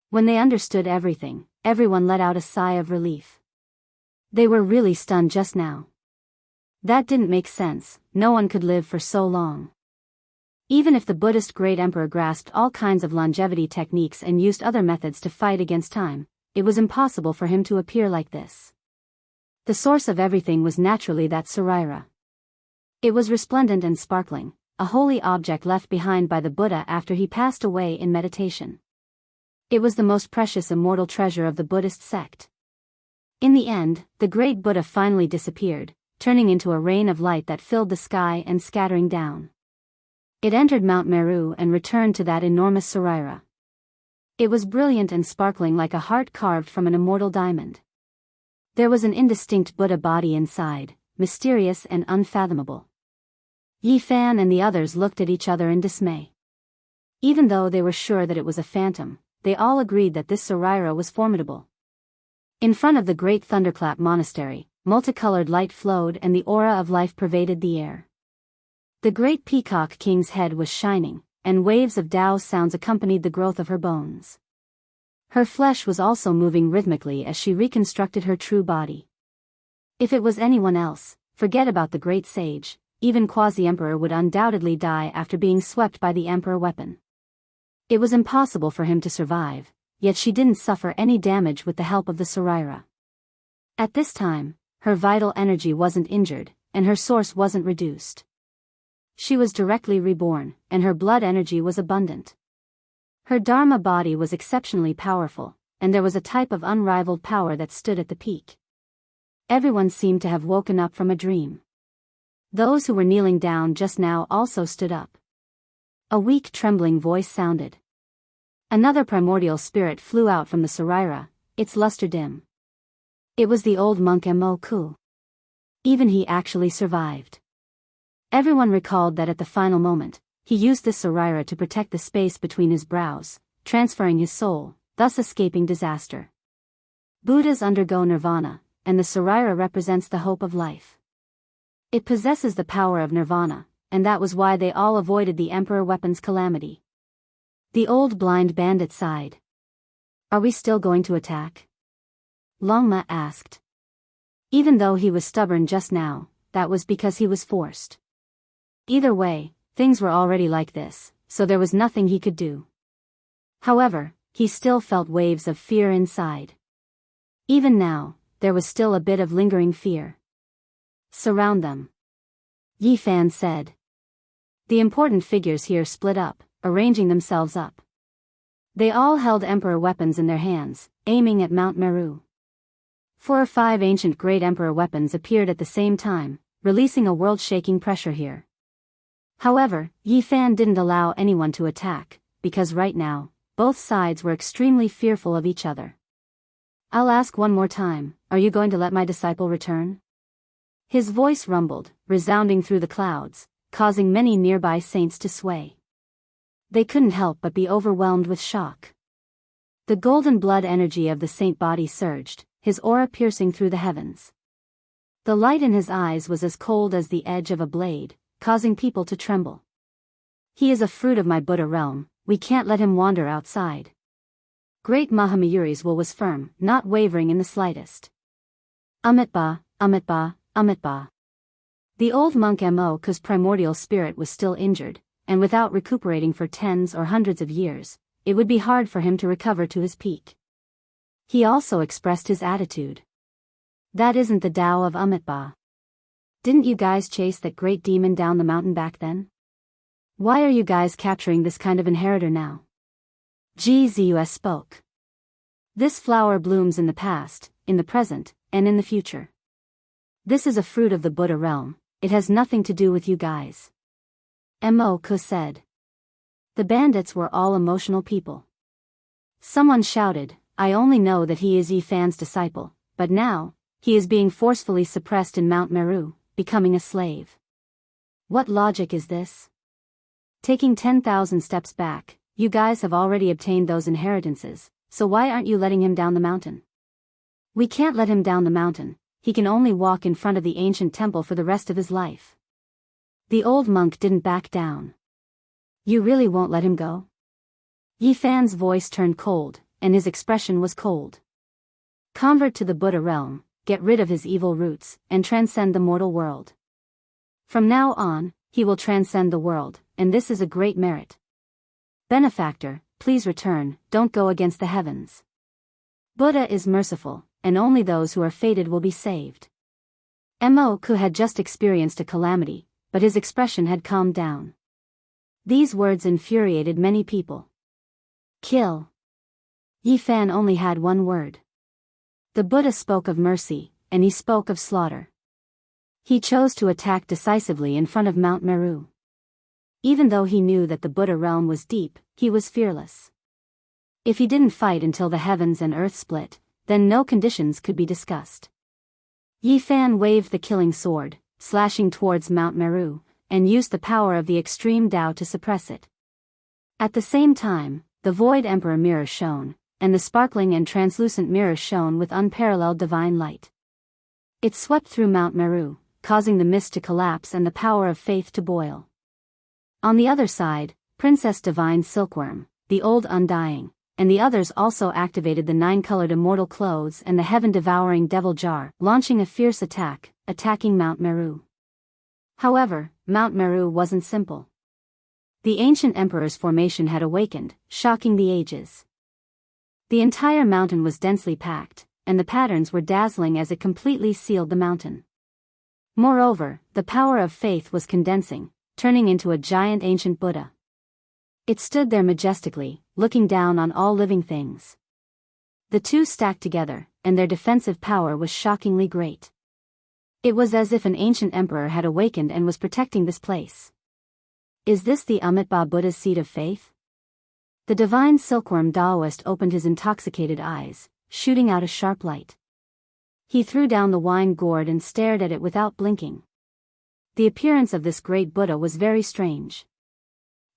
When they understood everything, everyone let out a sigh of relief. They were really stunned just now. That didn't make sense. No one could live for so long. Even if the Buddhist great emperor grasped all kinds of longevity techniques and used other methods to fight against time, it was impossible for him to appear like this. The source of everything was naturally that Saraira. It was resplendent and sparkling, a holy object left behind by the Buddha after he passed away in meditation. It was the most precious immortal treasure of the Buddhist sect. In the end, the great Buddha finally disappeared, turning into a rain of light that filled the sky and scattering down. It entered Mount Meru and returned to that enormous Saraira. It was brilliant and sparkling like a heart carved from an immortal diamond. There was an indistinct Buddha body inside, mysterious and unfathomable. Yi Fan and the others looked at each other in dismay. Even though they were sure that it was a phantom, they all agreed that this Saraira was formidable. In front of the great Thunderclap Monastery, multicolored light flowed and the aura of life pervaded the air. The great Peacock King's head was shining, and waves of Tao sounds accompanied the growth of her bones. Her flesh was also moving rhythmically as she reconstructed her true body. If it was anyone else, forget about the great sage, even Quasi-Emperor would undoubtedly die after being swept by the Emperor weapon. It was impossible for him to survive, yet she didn't suffer any damage with the help of the Saraira. At this time, her vital energy wasn't injured, and her source wasn't reduced. She was directly reborn, and her blood energy was abundant. Her Dharma body was exceptionally powerful, and there was a type of unrivaled power that stood at the peak. Everyone seemed to have woken up from a dream. Those who were kneeling down just now also stood up. A weak trembling voice sounded. Another primordial spirit flew out from the Saraira, its luster dim. It was the old monk Mo-ku. Even he actually survived. Everyone recalled that at the final moment, he used this Saraira to protect the space between his brows, transferring his soul, thus escaping disaster. Buddhas undergo nirvana, and the Saraira represents the hope of life. It possesses the power of nirvana, and that was why they all avoided the Emperor weapon's calamity. The old blind bandit sighed. "Are we still going to attack?" Longma asked. Even though he was stubborn just now, that was because he was forced. Either way, things were already like this, so there was nothing he could do. However, he still felt waves of fear inside. Even now, there was still a bit of lingering fear. "Surround them," Yi Fan said. The important figures here split up, arranging themselves up. They all held Emperor weapons in their hands, aiming at Mount Meru. 4 or 5 ancient great Emperor weapons appeared at the same time, releasing a world-shaking pressure here. However, Yi Fan didn't allow anyone to attack, because right now, both sides were extremely fearful of each other. I'll ask one more time, are you going to let my disciple return? His voice rumbled, resounding through the clouds, causing many nearby saints to sway. They couldn't help but be overwhelmed with shock. The golden blood energy of the saint body surged, his aura piercing through the heavens. The light in his eyes was as cold as the edge of a blade, causing people to tremble. He is a fruit of my Buddha realm, we can't let him wander outside. Great Mahamayuri's will was firm, not wavering in the slightest. Amitba, Amitba, Amitba. The old monk Moku's primordial spirit was still injured, and without recuperating for tens or hundreds of years, it would be hard for him to recover to his peak. He also expressed his attitude. That isn't the Tao of Amitba. Didn't you guys chase that great demon down the mountain back then? Why are you guys capturing this kind of inheritor now? GZUS spoke. This flower blooms in the past, in the present, and in the future. This is a fruit of the Buddha realm, it has nothing to do with you guys. Moku said. The bandits were all emotional people. Someone shouted, I only know that he is Yi Fan's disciple, but now, he is being forcefully suppressed in Mount Meru, becoming a slave. What logic is this? Taking 10,000 steps back, you guys have already obtained those inheritances, so why aren't you letting him down the mountain? We can't let him down the mountain, he can only walk in front of the ancient temple for the rest of his life. The old monk didn't back down. You really won't let him go? Yi Fan's voice turned cold, and his expression was cold. Convert to the Buddha realm, get rid of his evil roots, and transcend the mortal world. From now on, he will transcend the world, and this is a great merit. Benefactor, please return, don't go against the heavens. Buddha is merciful, and only those who are fated will be saved. Moku had just experienced a calamity, but his expression had calmed down. These words infuriated many people. Kill. Yi Fan only had one word. The Buddha spoke of mercy, and he spoke of slaughter. He chose to attack decisively in front of Mount Meru. Even though he knew that the Buddha realm was deep, he was fearless. If he didn't fight until the heavens and earth split, then no conditions could be discussed. Yi Fan waved the killing sword, slashing towards Mount Meru, and used the power of the extreme Tao to suppress it. At the same time, the Void Emperor mirror shone, and the sparkling and translucent mirror shone with unparalleled divine light. It swept through Mount Meru, causing the mist to collapse and the power of faith to boil. On the other side, Princess Divine Silkworm, the Old Undying, and the others also activated the 9-colored immortal clothes and the heaven-devouring devil jar, launching a fierce attack, attacking Mount Meru. However, Mount Meru wasn't simple. The ancient emperor's formation had awakened, shocking the ages. The entire mountain was densely packed, and the patterns were dazzling as it completely sealed the mountain. Moreover, the power of faith was condensing, turning into a giant ancient Buddha. It stood there majestically, looking down on all living things. The two stacked together, and their defensive power was shockingly great. It was as if an ancient emperor had awakened and was protecting this place. Is this the Amitba Buddha's seat of faith? The divine silkworm Taoist opened his intoxicated eyes, shooting out a sharp light. He threw down the wine gourd and stared at it without blinking. The appearance of this great Buddha was very strange.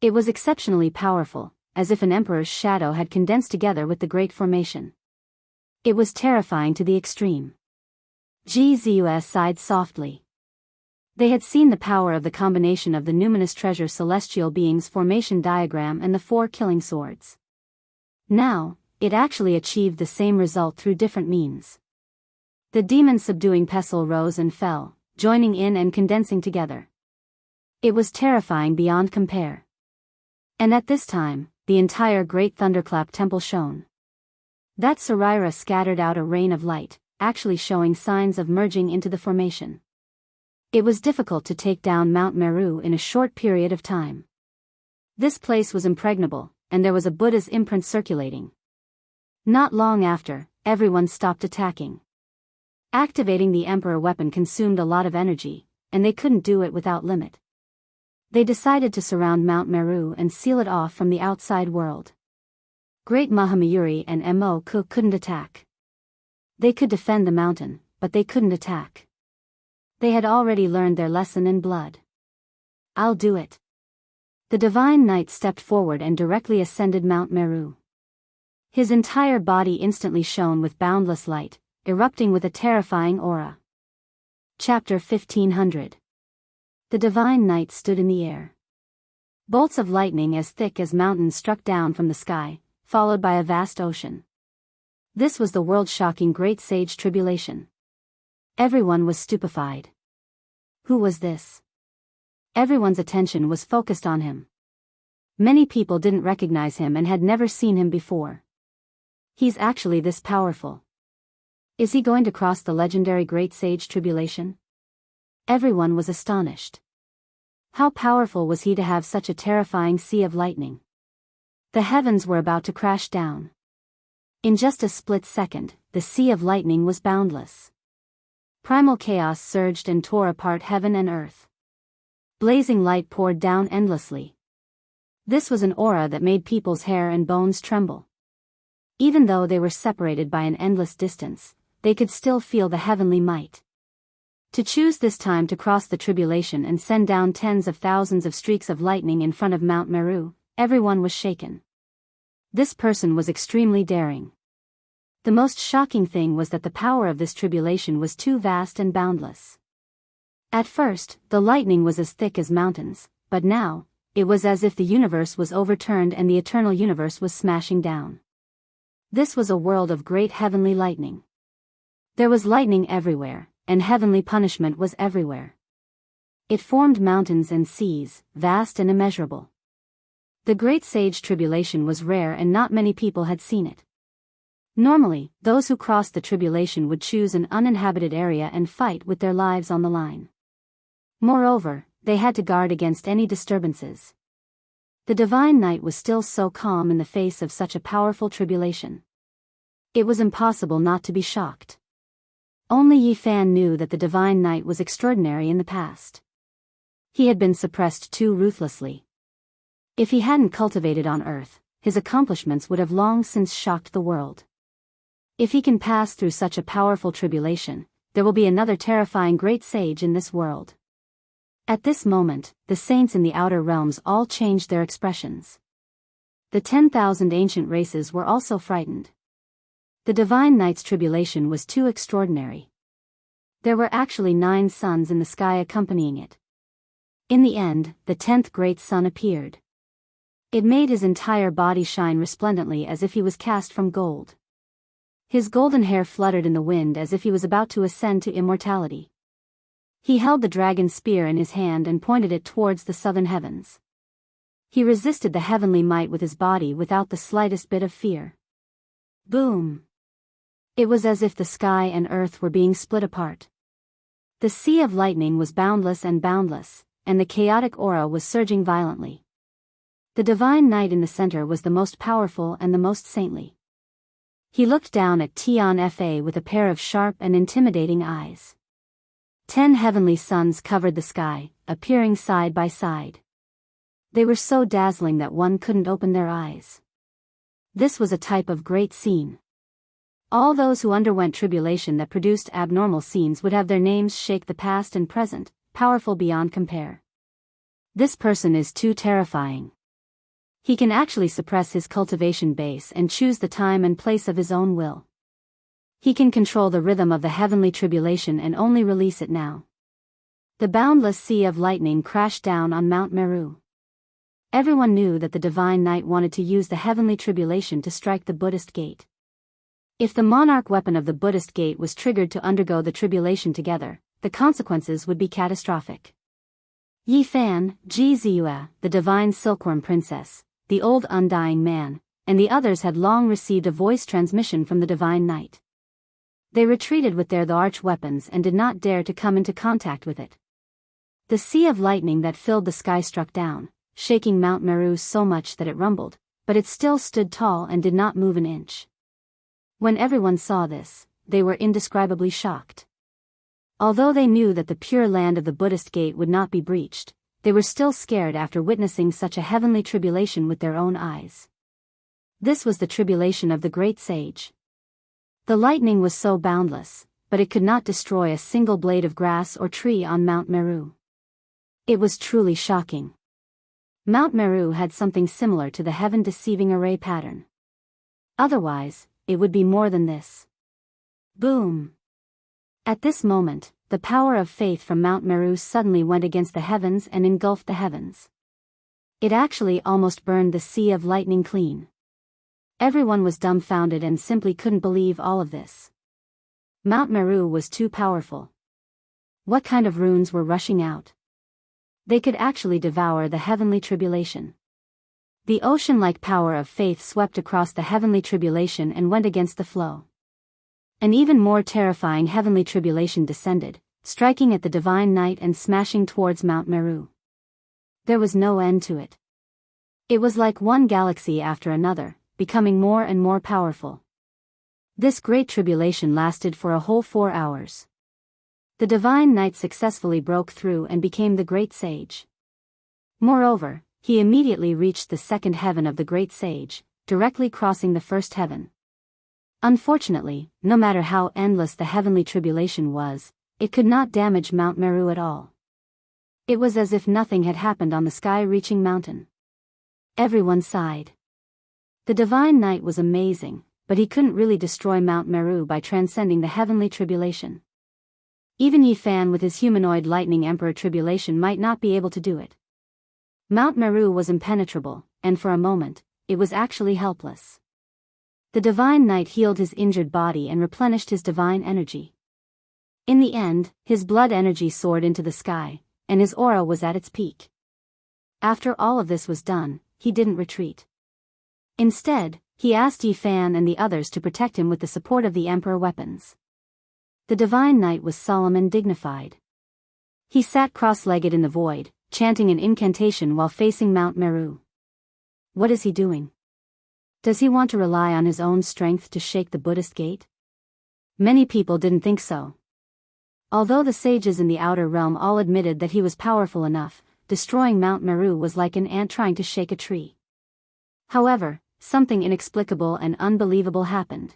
It was exceptionally powerful, as if an emperor's shadow had condensed together with the great formation. It was terrifying to the extreme. GZUS sighed softly. They had seen the power of the combination of the numinous treasure celestial beings formation diagram and the 4 killing swords. Now, it actually achieved the same result through different means. The demon subduing pestle rose and fell, joining in and condensing together. It was terrifying beyond compare. And at this time, the entire great thunderclap temple shone. That Sarira scattered out a rain of light, actually showing signs of merging into the formation. It was difficult to take down Mount Meru in a short period of time. This place was impregnable, and there was a Buddha's imprint circulating. Not long after, everyone stopped attacking. Activating the Emperor weapon consumed a lot of energy, and they couldn't do it without limit. They decided to surround Mount Meru and seal it off from the outside world. Great Mahamayuri and Mo couldn't attack. They could defend the mountain, but they couldn't attack. They had already learned their lesson in blood. I'll do it. The Divine Knight stepped forward and directly ascended Mount Meru. His entire body instantly shone with boundless light, erupting with a terrifying aura. Chapter 1500. The Divine Knight stood in the air. Bolts of lightning as thick as mountains struck down from the sky, followed by a vast ocean. This was the world-shocking Great Sage Tribulation. Everyone was stupefied. Who was this? Everyone's attention was focused on him. Many people didn't recognize him and had never seen him before. He's actually this powerful. Is he going to cross the legendary Great Sage Tribulation? Everyone was astonished. How powerful was he to have such a terrifying sea of lightning? The heavens were about to crash down. In just a split second, the sea of lightning was boundless. Primal chaos surged and tore apart heaven and earth. Blazing light poured down endlessly. This was an aura that made people's hair and bones tremble. Even though they were separated by an endless distance, they could still feel the heavenly might. To choose this time to cross the tribulation and send down tens of thousands of streaks of lightning in front of Mount Meru, everyone was shaken. This person was extremely daring. The most shocking thing was that the power of this tribulation was too vast and boundless. At first, the lightning was as thick as mountains, but now, it was as if the universe was overturned and the eternal universe was smashing down. This was a world of great heavenly lightning. There was lightning everywhere, and heavenly punishment was everywhere. It formed mountains and seas, vast and immeasurable. The Great Sage Tribulation was rare and not many people had seen it. Normally, those who crossed the tribulation would choose an uninhabited area and fight with their lives on the line. Moreover, they had to guard against any disturbances. The Divine Knight was still so calm in the face of such a powerful tribulation. It was impossible not to be shocked. Only Yi Fan knew that the Divine Knight was extraordinary in the past. He had been suppressed too ruthlessly. If he hadn't cultivated on Earth, his accomplishments would have long since shocked the world. If he can pass through such a powerful tribulation, there will be another terrifying great sage in this world. At this moment, the saints in the outer realms all changed their expressions. The 10,000 ancient races were also frightened. The Divine Knight's tribulation was too extraordinary. There were actually 9 suns in the sky accompanying it. In the end, the 10th great sun appeared. It made his entire body shine resplendently as if he was cast from gold. His golden hair fluttered in the wind as if he was about to ascend to immortality. He held the dragon spear in his hand and pointed it towards the southern heavens. He resisted the heavenly might with his body without the slightest bit of fear. Boom! It was as if the sky and earth were being split apart. The sea of lightning was boundless, and the chaotic aura was surging violently. The Divine Knight in the center was the most powerful and the most saintly. He looked down at Tian Fa with a pair of sharp and intimidating eyes. 10 heavenly suns covered the sky, appearing side by side. They were so dazzling that one couldn't open their eyes. This was a type of great scene. All those who underwent tribulation that produced abnormal scenes would have their names shake the past and present, powerful beyond compare. This person is too terrifying. He can actually suppress his cultivation base and choose the time and place of his own will. He can control the rhythm of the heavenly tribulation and only release it now. The boundless sea of lightning crashed down on Mount Meru. Everyone knew that the Divine Knight wanted to use the heavenly tribulation to strike the Buddhist gate. If the monarch weapon of the Buddhist gate was triggered to undergo the tribulation together, the consequences would be catastrophic. Yi Fan, Ji Ziyue, the divine silkworm princess, the old undying man, and the others had long received a voice transmission from the Divine Knight. They retreated with their large weapons and did not dare to come into contact with it. The sea of lightning that filled the sky struck down, shaking Mount Meru so much that it rumbled, but it still stood tall and did not move an inch. When everyone saw this, they were indescribably shocked. Although they knew that the pure land of the Buddhist gate would not be breached, they were still scared after witnessing such a heavenly tribulation with their own eyes. This was the tribulation of the great sage. The lightning was so boundless, but it could not destroy a single blade of grass or tree on Mount Meru. It was truly shocking. Mount Meru had something similar to the heaven-deceiving array pattern. Otherwise, it would be more than this. Boom! At this moment, the power of faith from Mount Meru suddenly went against the heavens and engulfed the heavens. It actually almost burned the sea of lightning clean. Everyone was dumbfounded and simply couldn't believe all of this. Mount Meru was too powerful. What kind of runes were rushing out? They could actually devour the heavenly tribulation. The ocean-like power of faith swept across the heavenly tribulation and went against the flow. An even more terrifying heavenly tribulation descended, striking at the divine night and smashing towards Mount Meru. There was no end to it. It was like one galaxy after another, becoming more and more powerful. This great tribulation lasted for a whole 4 hours. The divine night successfully broke through and became the great sage. Moreover, he immediately reached the second heaven of the great sage, directly crossing the first heaven. Unfortunately, no matter how endless the heavenly tribulation was, it could not damage Mount Meru at all. It was as if nothing had happened on the sky-reaching mountain. Everyone sighed. The divine night was amazing, but he couldn't really destroy Mount Meru by transcending the heavenly tribulation. Even Yi Fan with his humanoid lightning emperor tribulation might not be able to do it. Mount Meru was impenetrable, and for a moment, it was actually helpless. The divine night healed his injured body and replenished his divine energy. In the end, his blood energy soared into the sky, and his aura was at its peak. After all of this was done, he didn't retreat. Instead, he asked Yi Fan and the others to protect him with the support of the Emperor weapons. The divine knight was solemn and dignified. He sat cross-legged in the void, chanting an incantation while facing Mount Meru. What is he doing? Does he want to rely on his own strength to shake the Buddhist gate? Many people didn't think so. Although the sages in the outer realm all admitted that he was powerful enough, destroying Mount Meru was like an ant trying to shake a tree. However, something inexplicable and unbelievable happened.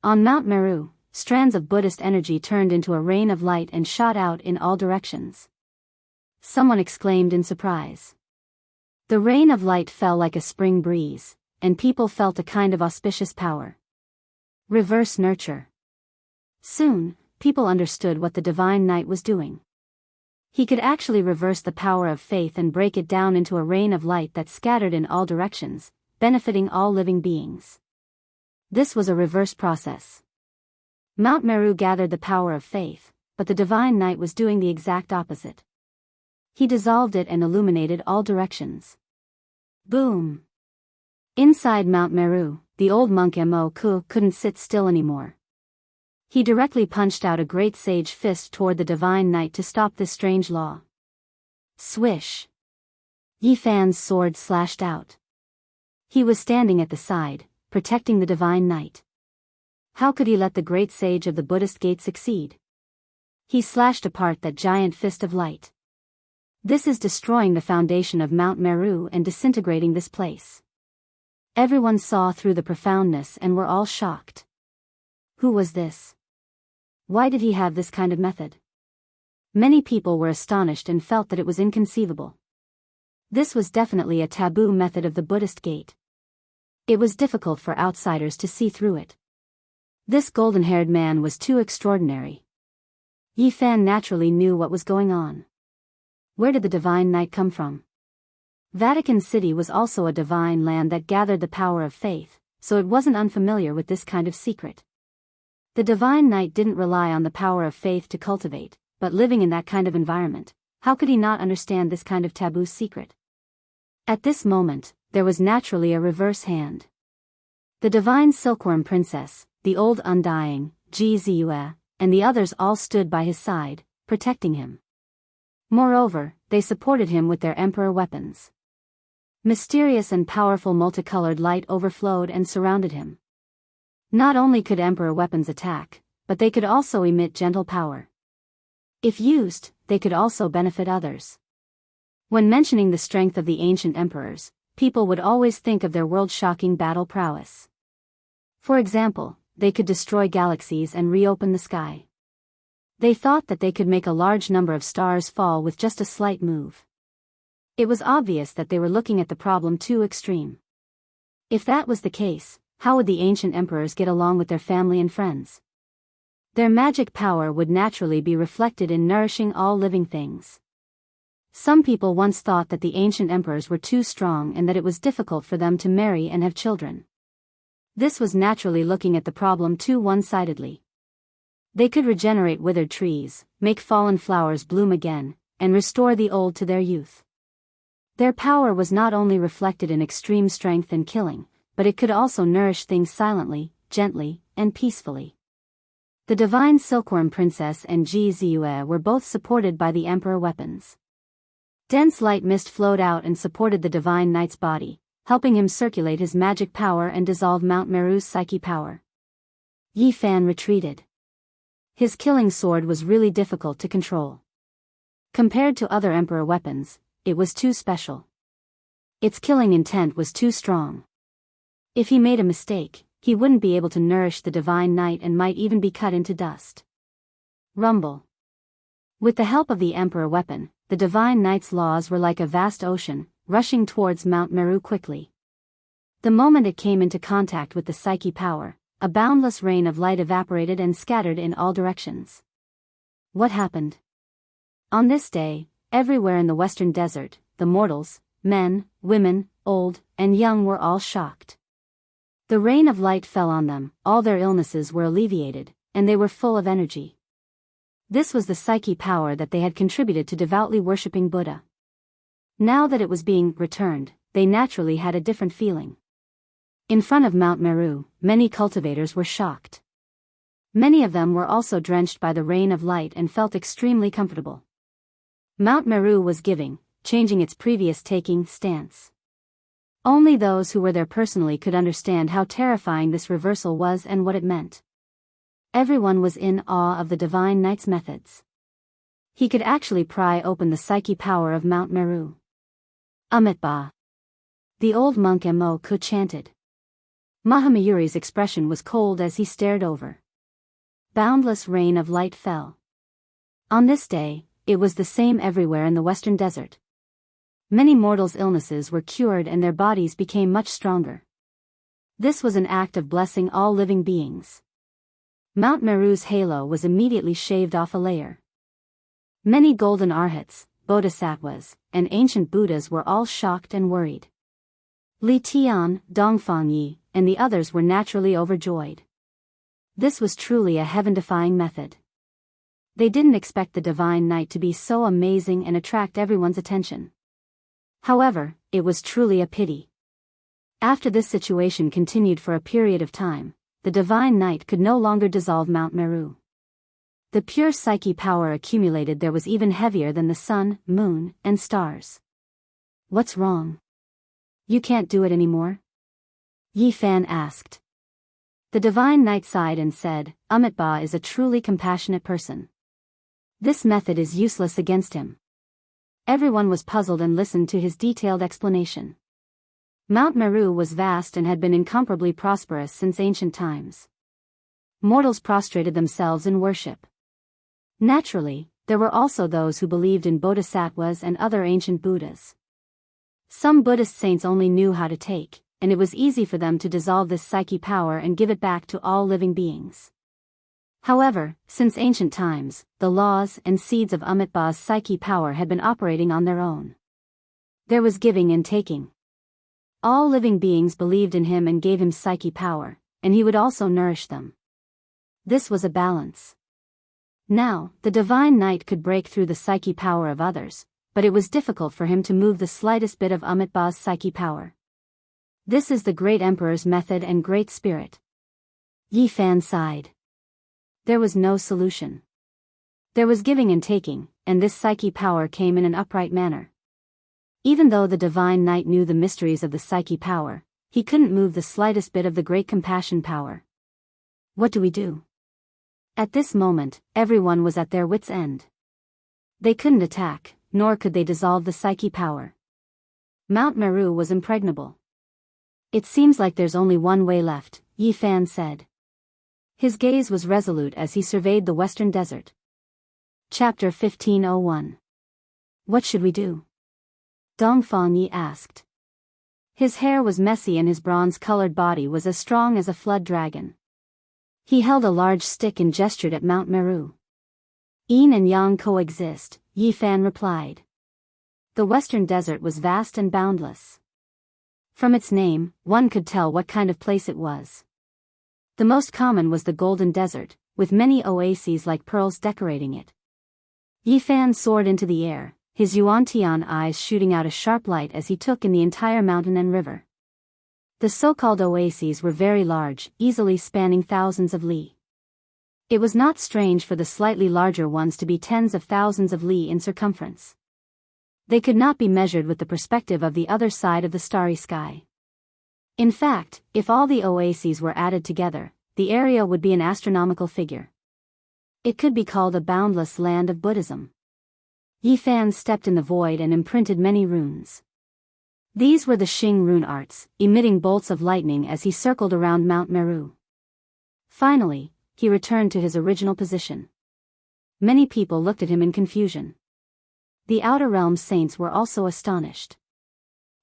On Mount Meru, strands of Buddhist energy turned into a rain of light and shot out in all directions. Someone exclaimed in surprise. The rain of light fell like a spring breeze, and people felt a kind of auspicious power. Reverse nurture. Soon, people understood what the divine knight was doing. He could actually reverse the power of faith and break it down into a rain of light that scattered in all directions, benefiting all living beings. This was a reverse process. Mount Meru gathered the power of faith, but the divine knight was doing the exact opposite. He dissolved it and illuminated all directions. Boom! Inside Mount Meru, the old monk Mo Ku couldn't sit still anymore. He directly punched out a great sage fist toward the divine knight to stop this strange law. Swish! Yi Fan's sword slashed out. He was standing at the side, protecting the divine knight. How could he let the great sage of the Buddhist gate succeed? He slashed apart that giant fist of light. This is destroying the foundation of Mount Meru and disintegrating this place. Everyone saw through the profoundness and were all shocked. Who was this? Why did he have this kind of method? Many people were astonished and felt that it was inconceivable. This was definitely a taboo method of the Buddhist gate. It was difficult for outsiders to see through it. This golden-haired man was too extraordinary. Yi Fan naturally knew what was going on. Where did the divine knight come from? Vatican City was also a divine land that gathered the power of faith, so it wasn't unfamiliar with this kind of secret. The divine knight didn't rely on the power of faith to cultivate, but living in that kind of environment, how could he not understand this kind of taboo secret? At this moment, there was naturally a reverse hand. The divine silkworm princess, the old undying, Ji Ziyue, and the others all stood by his side, protecting him. Moreover, they supported him with their emperor weapons. Mysterious and powerful multicolored light overflowed and surrounded him. Not only could emperor weapons attack, but they could also emit gentle power. If used, they could also benefit others. When mentioning the strength of the ancient emperors, people would always think of their world-shocking battle prowess. For example, they could destroy galaxies and reopen the sky. They thought that they could make a large number of stars fall with just a slight move. It was obvious that they were looking at the problem too extreme. If that was the case, how would the ancient emperors get along with their family and friends? Their magic power would naturally be reflected in nourishing all living things. Some people once thought that the ancient emperors were too strong and that it was difficult for them to marry and have children. This was naturally looking at the problem too one-sidedly. They could regenerate withered trees, make fallen flowers bloom again, and restore the old to their youth. Their power was not only reflected in extreme strength and killing, but it could also nourish things silently, gently, and peacefully. The divine silkworm princess and Ji Ziyue were both supported by the emperor weapons. Dense light mist flowed out and supported the divine knight's body, helping him circulate his magic power and dissolve Mount Meru's psyche power. Yi Fan retreated. His killing sword was really difficult to control. Compared to other emperor weapons, it was too special. Its killing intent was too strong. If he made a mistake, he wouldn't be able to nourish the divine knight and might even be cut into dust. Rumble. With the help of the emperor weapon, the divine knight's laws were like a vast ocean, rushing towards Mount Meru quickly. The moment it came into contact with the psyche power, a boundless rain of light evaporated and scattered in all directions. What happened? On this day, everywhere in the western desert, the mortals, men, women, old, and young were all shocked. The rain of light fell on them, all their illnesses were alleviated, and they were full of energy. This was the psyche power that they had contributed to devoutly worshipping Buddha. Now that it was being returned, they naturally had a different feeling. In front of Mount Meru, many cultivators were shocked. Many of them were also drenched by the rain of light and felt extremely comfortable. Mount Meru was giving, changing its previous taking stance. Only those who were there personally could understand how terrifying this reversal was and what it meant. Everyone was in awe of the divine knight's methods. He could actually pry open the psyche power of Mount Meru. Amitabha. The old monk Mo Ku chanted. Mahamayuri's expression was cold as he stared over. Boundless rain of light fell. On this day, it was the same everywhere in the western desert. Many mortals' illnesses were cured and their bodies became much stronger. This was an act of blessing all living beings. Mount Meru's halo was immediately shaved off a layer. Many golden arhats, bodhisattvas, and ancient Buddhas were all shocked and worried. Li Tian, Dongfang Yi, and the others were naturally overjoyed. This was truly a heaven-defying method. They didn't expect the divine knight to be so amazing and attract everyone's attention. However, it was truly a pity. After this situation continued for a period of time, the divine knight could no longer dissolve Mount Meru. The pure psyche power accumulated there was even heavier than the sun, moon, and stars. What's wrong? You can't do it anymore? Yi Fan asked. The divine knight sighed and said, Amitabha is a truly compassionate person. This method is useless against him. Everyone was puzzled and listened to his detailed explanation. Mount Meru was vast and had been incomparably prosperous since ancient times. Mortals prostrated themselves in worship. Naturally, there were also those who believed in bodhisattvas and other ancient Buddhas. Some Buddhist saints only knew how to take, and it was easy for them to dissolve this psyche power and give it back to all living beings. However, since ancient times, the laws and seeds of Amitabha's psyche power had been operating on their own. There was giving and taking. All living beings believed in him and gave him psyche power, and he would also nourish them. This was a balance. Now, the divine knight could break through the psyche power of others, but it was difficult for him to move the slightest bit of Amitabha's psyche power. This is the great emperor's method and great spirit. Yi Fan sighed. There was no solution. There was giving and taking, and this psyche power came in an upright manner. Even though the divine knight knew the mysteries of the psyche power, he couldn't move the slightest bit of the great compassion power. What do we do? At this moment, everyone was at their wits' end. They couldn't attack, nor could they dissolve the psyche power. Mount Meru was impregnable. It seems like there's only one way left, Yi Fan said. His gaze was resolute as he surveyed the western desert. Chapter 1501. What should we do? Dongfang Yi asked. His hair was messy and his bronze-colored body was as strong as a flood dragon. He held a large stick and gestured at Mount Meru. Yin and Yang coexist, Yi Fan replied. The western desert was vast and boundless. From its name, one could tell what kind of place it was. The most common was the Golden Desert, with many oases like pearls decorating it. Yi Fan soared into the air, his Yuan-Tian eyes shooting out a sharp light as he took in the entire mountain and river. The so-called oases were very large, easily spanning thousands of li. It was not strange for the slightly larger ones to be tens of thousands of li in circumference. They could not be measured with the perspective of the other side of the starry sky. In fact, if all the oases were added together, the area would be an astronomical figure. It could be called a boundless land of Buddhism. Yi Fan stepped in the void and imprinted many runes. These were the Xing rune arts, emitting bolts of lightning as he circled around Mount Meru. Finally, he returned to his original position. Many people looked at him in confusion. The Outer Realm saints were also astonished.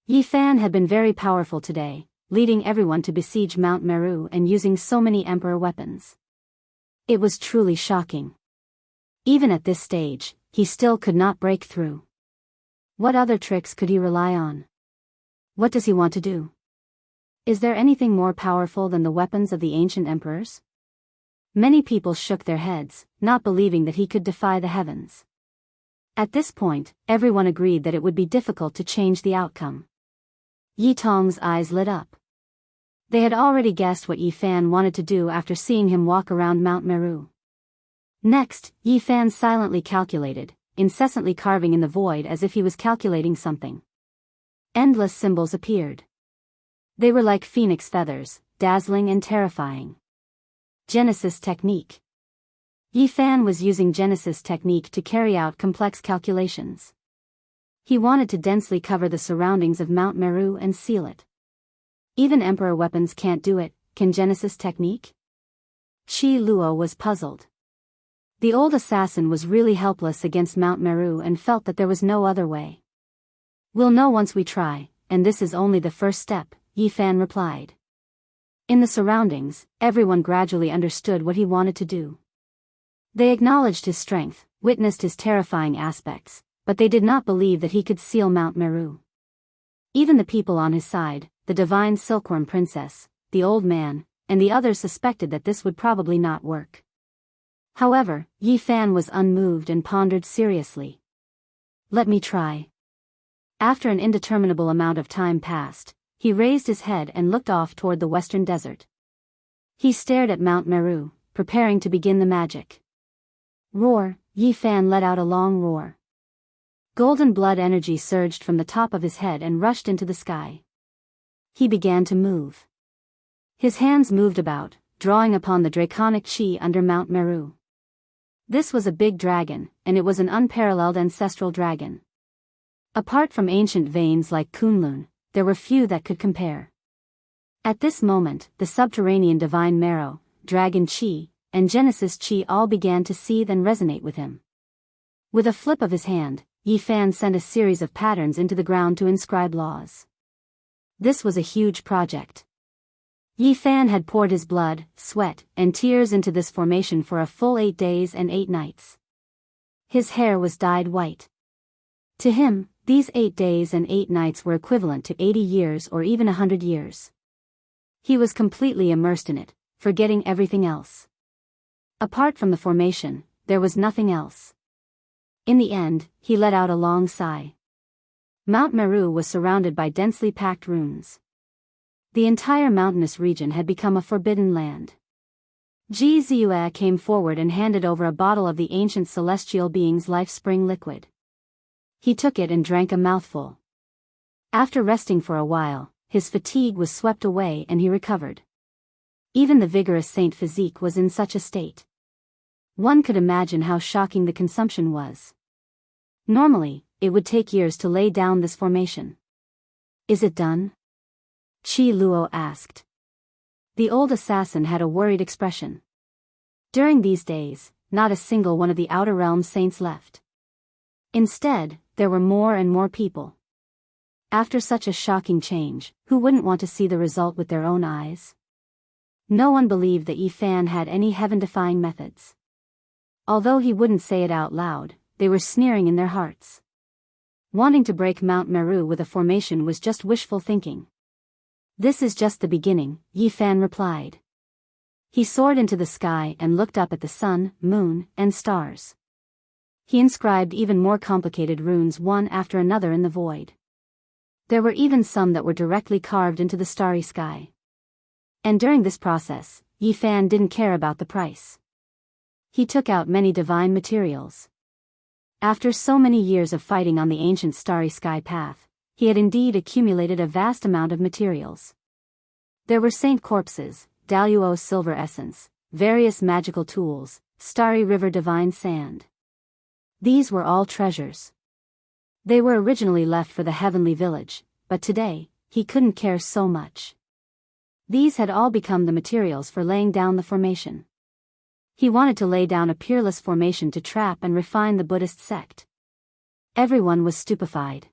Yi Fan had been very powerful today, leading everyone to besiege Mount Meru and using so many emperor weapons. It was truly shocking. Even at this stage, he still could not break through. What other tricks could he rely on? What does he want to do? Is there anything more powerful than the weapons of the ancient emperors? Many people shook their heads, not believing that he could defy the heavens. At this point, everyone agreed that it would be difficult to change the outcome. Yi Tong's eyes lit up. They had already guessed what Yi Fan wanted to do after seeing him walk around Mount Meru. Next, Yi Fan silently calculated, incessantly carving in the void as if he was calculating something. Endless symbols appeared. They were like phoenix feathers, dazzling and terrifying. Genesis technique. Yi Fan was using Genesis technique to carry out complex calculations. He wanted to densely cover the surroundings of Mount Meru and seal it. Even emperor weapons can't do it, can Genesis technique? Qi Luo was puzzled. The old assassin was really helpless against Mount Meru and felt that there was no other way. We'll know once we try, and this is only the first step, Yi Fan replied. In the surroundings, everyone gradually understood what he wanted to do. They acknowledged his strength, witnessed his terrifying aspects, but they did not believe that he could seal Mount Meru. Even the people on his side, the divine silkworm princess, the old man, and the others suspected that this would probably not work. However, Yi Fan was unmoved and pondered seriously. Let me try. After an indeterminable amount of time passed, he raised his head and looked off toward the western desert. He stared at Mount Meru, preparing to begin the magic. Roar! Yi Fan let out a long roar. Golden blood energy surged from the top of his head and rushed into the sky. He began to move. His hands moved about, drawing upon the draconic chi under Mount Meru. This was a big dragon, and it was an unparalleled ancestral dragon. Apart from ancient veins like Kunlun, there were few that could compare. At this moment, the subterranean divine marrow, dragon chi, and Genesis chi all began to seethe and resonate with him. With a flip of his hand, Yi Fan sent a series of patterns into the ground to inscribe laws. This was a huge project. Yi Fan had poured his blood, sweat, and tears into this formation for a full 8 days and 8 nights. His hair was dyed white. To him, these 8 days and 8 nights were equivalent to 80 years or even 100 years. He was completely immersed in it, forgetting everything else. Apart from the formation, there was nothing else. In the end, he let out a long sigh. Mount Meru was surrounded by densely packed ruins. The entire mountainous region had become a forbidden land. Ji Ziyue came forward and handed over a bottle of the ancient celestial being's life spring liquid. He took it and drank a mouthful. After resting for a while, his fatigue was swept away and he recovered. Even the vigorous Saint physique was in such a state. One could imagine how shocking the consumption was. Normally, it would take years to lay down this formation. Is it done? Qi Luo asked. The old assassin had a worried expression. During these days, not a single one of the Outer Realm saints left. Instead, there were more and more people. After such a shocking change, who wouldn't want to see the result with their own eyes? No one believed that Yi Fan had any heaven-defying methods. Although he wouldn't say it out loud, they were sneering in their hearts. Wanting to break Mount Meru with a formation was just wishful thinking. This is just the beginning, Yi Fan replied. He soared into the sky and looked up at the sun, moon, and stars. He inscribed even more complicated runes one after another in the void. There were even some that were directly carved into the starry sky. And during this process, Yi Fan didn't care about the price. He took out many divine materials. After so many years of fighting on the ancient starry sky path, he had indeed accumulated a vast amount of materials. There were saint corpses, Daluo silver essence, various magical tools, starry river divine sand. These were all treasures. They were originally left for the heavenly village, but today, he couldn't care so much. These had all become the materials for laying down the formation. He wanted to lay down a peerless formation to trap and refine the Buddhist sect. Everyone was stupefied.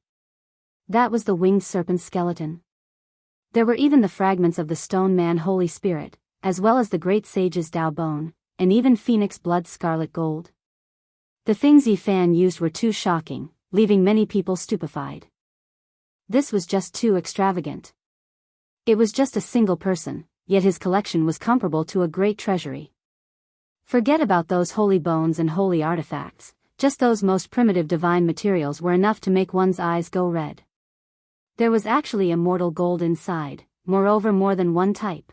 That was the winged serpent skeleton. There were even the fragments of the stone man Holy Spirit, as well as the great sage's Tao bone, and even phoenix blood scarlet gold. The things Yi Fan used were too shocking, leaving many people stupefied. This was just too extravagant. It was just a single person, yet his collection was comparable to a great treasury. Forget about those holy bones and holy artifacts, just those most primitive divine materials were enough to make one's eyes go red. There was actually immortal gold inside, moreover more than one type.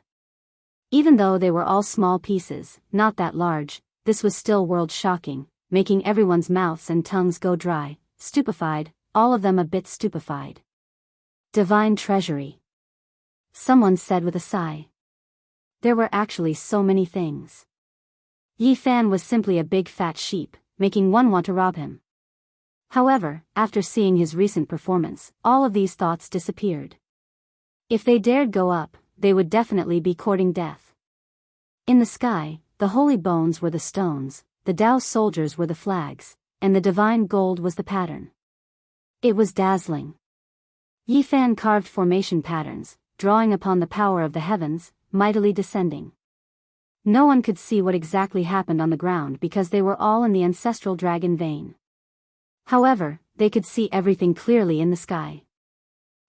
Even though they were all small pieces, not that large, this was still world-shocking, making everyone's mouths and tongues go dry, stupefied, all of them a bit stupefied. Divine treasury. Someone said with a sigh. There were actually so many things. Yi Fan was simply a big fat sheep, making one want to rob him. However, after seeing his recent performance, all of these thoughts disappeared. If they dared go up, they would definitely be courting death. In the sky, the holy bones were the stones, the Tao soldiers were the flags, and the divine gold was the pattern. It was dazzling. Yi Fan carved formation patterns, drawing upon the power of the heavens, mightily descending. No one could see what exactly happened on the ground because they were all in the ancestral dragon vein. However, they could see everything clearly in the sky.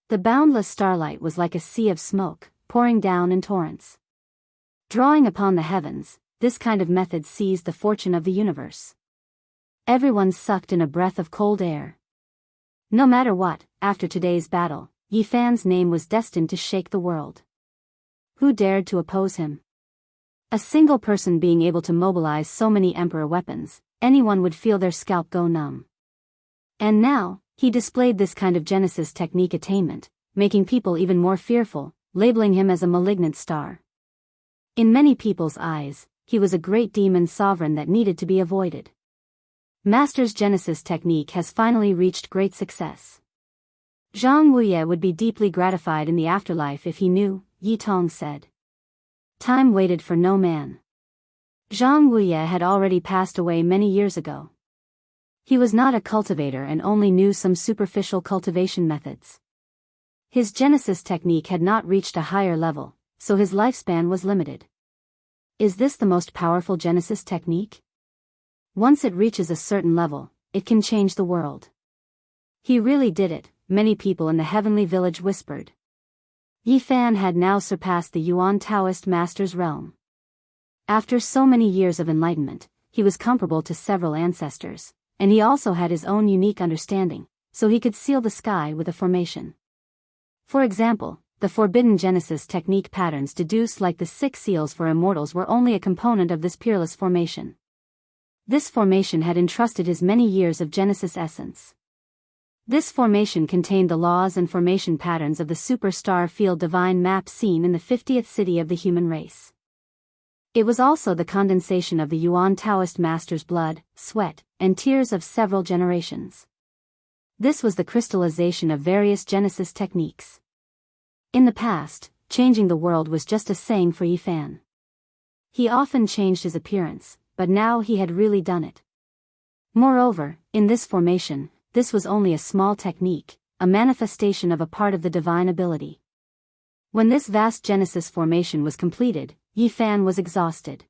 The boundless starlight was like a sea of smoke, pouring down in torrents. Drawing upon the heavens, this kind of method seized the fortune of the universe. Everyone sucked in a breath of cold air. No matter what, after today's battle, Yi Fan's name was destined to shake the world. Who dared to oppose him? A single person being able to mobilize so many emperor weapons, anyone would feel their scalp go numb. And now, he displayed this kind of Genesis technique attainment, making people even more fearful, labeling him as a malignant star. In many people's eyes, he was a great demon sovereign that needed to be avoided. Master's Genesis technique has finally reached great success. Zhang Wuye would be deeply gratified in the afterlife if he knew, Yi Tong said. Time waited for no man. Zhang Wuye had already passed away many years ago. He was not a cultivator and only knew some superficial cultivation methods. His Genesis technique had not reached a higher level, so his lifespan was limited. Is this the most powerful Genesis technique? Once it reaches a certain level, it can change the world. He really did it, many people in the heavenly village whispered. Yi Fan had now surpassed the Yuan Taoist master's realm. After so many years of enlightenment, he was comparable to several ancestors, and he also had his own unique understanding, so he could seal the sky with a formation. For example, the forbidden Genesis technique patterns deduced like the 6 seals for immortals were only a component of this peerless formation. This formation had entrusted his many years of Genesis essence. This formation contained the laws and formation patterns of the superstar field divine map seen in the 50th city of the human race. It was also the condensation of the Yuan Taoist master's blood, sweat, and tears of several generations. This was the crystallization of various Genesis techniques. In the past, changing the world was just a saying for Yifan. He often changed his appearance, but now he had really done it. Moreover, in this formation, this was only a small technique, a manifestation of a part of the divine ability. When this vast Genesis formation was completed, Yifan was exhausted.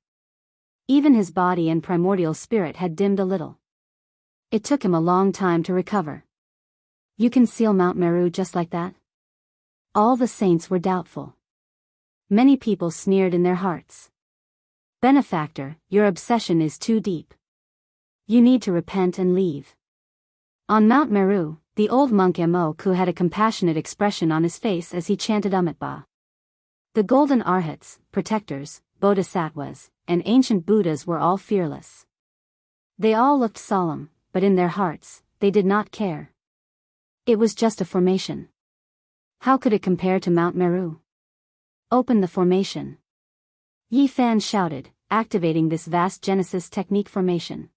Even his body and primordial spirit had dimmed a little. It took him a long time to recover. You can seal Mount Meru just like that? All the saints were doubtful. Many people sneered in their hearts. Benefactor, your obsession is too deep. You need to repent and leave. On Mount Meru, the old monk Moku had a compassionate expression on his face as he chanted Amitabha. The golden arhats, protectors, bodhisattvas, and ancient Buddhas were all fearless. They all looked solemn, but in their hearts, they did not care. It was just a formation. How could it compare to Mount Meru? Open the formation. Yifan shouted, activating this vast Genesis technique formation.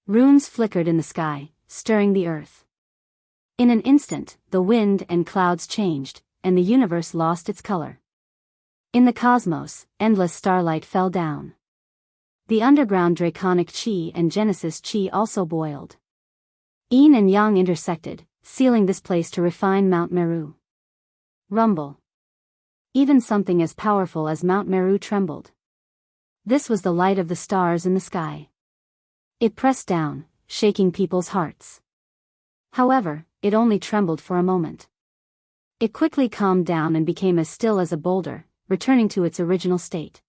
Runes flickered in the sky, stirring the earth. In an instant, the wind and clouds changed, and the universe lost its color. In the cosmos, endless starlight fell down. The underground draconic chi and Genesis chi also boiled. Yin and Yang intersected, sealing this place to refine Mount Meru. Rumble. Even something as powerful as Mount Meru trembled. This was the light of the stars in the sky. It pressed down, shaking people's hearts. However, it only trembled for a moment. It quickly calmed down and became as still as a boulder, returning to its original state.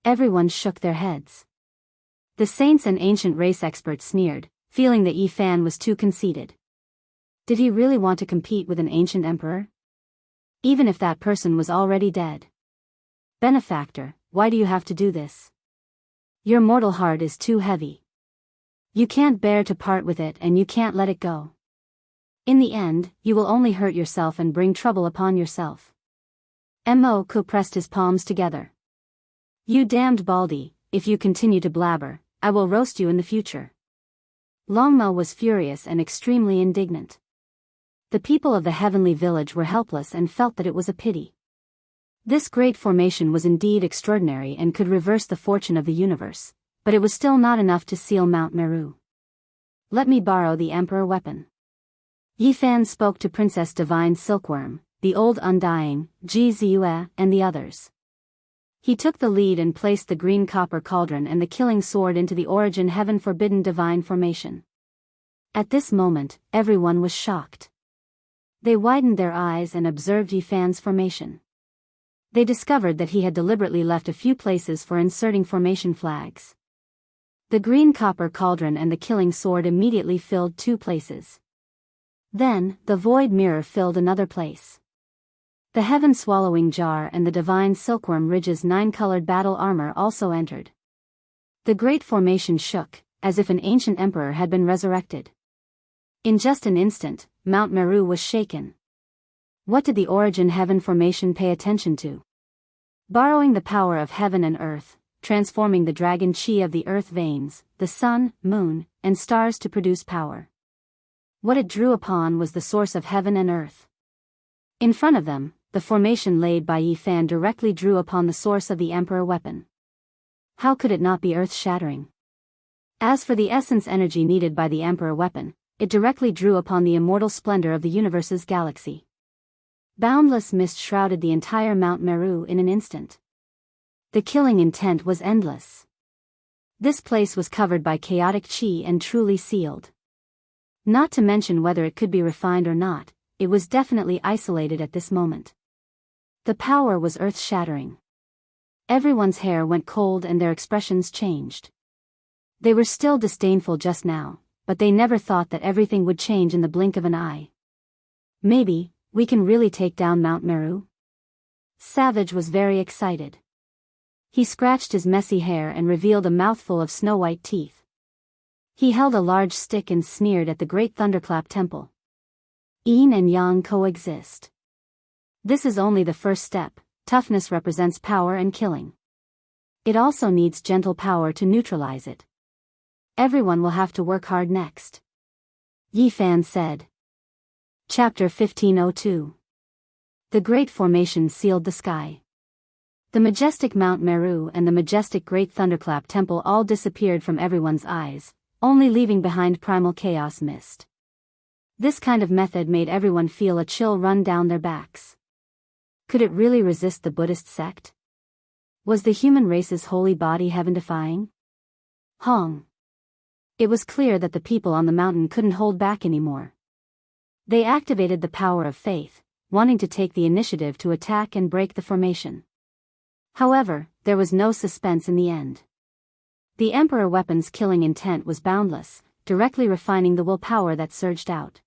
Everyone shook their heads. The saints and ancient race experts sneered, feeling that Yifan was too conceited. Did he really want to compete with an ancient emperor? Even if that person was already dead. Benefactor, why do you have to do this? Your mortal heart is too heavy. You can't bear to part with it and you can't let it go. In the end, you will only hurt yourself and bring trouble upon yourself. Moku pressed his palms together. You damned baldy, if you continue to blabber, I will roast you in the future. Longmo was furious and extremely indignant. The people of the heavenly village were helpless and felt that it was a pity. This great formation was indeed extraordinary and could reverse the fortune of the universe, but it was still not enough to seal Mount Meru. Let me borrow the emperor weapon. Yifan spoke to Princess Divine Silkworm, the old Undying, Ji Ziyue, and the others. He took the lead and placed the green copper cauldron and the killing sword into the origin heaven forbidden divine formation. At this moment, everyone was shocked. They widened their eyes and observed Yifan's formation. They discovered that he had deliberately left a few places for inserting formation flags. The green copper cauldron and the killing sword immediately filled 2 places. Then, the void mirror filled another place. The heaven-swallowing jar and the divine silkworm ridge's 9-colored battle armor also entered. The great formation shook, as if an ancient emperor had been resurrected. In just an instant, Mount Meru was shaken. What did the origin heaven formation pay attention to? Borrowing the power of heaven and earth, transforming the dragon chi of the earth veins, the sun, moon, and stars to produce power. What it drew upon was the source of heaven and earth. In front of them, the formation laid by Yifan directly drew upon the source of the emperor weapon. How could it not be earth-shattering? As for the essence energy needed by the emperor weapon, it directly drew upon the immortal splendor of the universe's galaxy. Boundless mist shrouded the entire Mount Meru in an instant. The killing intent was endless. This place was covered by chaotic chi and truly sealed. Not to mention whether it could be refined or not, it was definitely isolated at this moment. The power was earth-shattering. Everyone's hair went cold and their expressions changed. They were still disdainful just now, but they never thought that everything would change in the blink of an eye. Maybe, We can really take down Mount Meru? Savage was very excited. He scratched his messy hair and revealed a mouthful of snow-white teeth. He held a large stick and sneered at the great Thunderclap Temple. Yin and Yang coexist. This is only the first step. Toughness represents power and killing. It also needs gentle power to neutralize it. Everyone will have to work hard next. Yi Fan said. Chapter 1502. The Great Formation sealed the sky. The majestic Mount Meru and the majestic Great Thunderclap Temple all disappeared from everyone's eyes, only leaving behind primal chaos mist. This kind of method made everyone feel a chill run down their backs. Could it really resist the Buddhist sect? Was the human race's holy body heaven-defying? Hong. It was clear that the people on the mountain couldn't hold back anymore. They activated the power of faith, wanting to take the initiative to attack and break the formation. However, there was no suspense in the end. The Emperor weapon's killing intent was boundless, directly refining the willpower that surged out.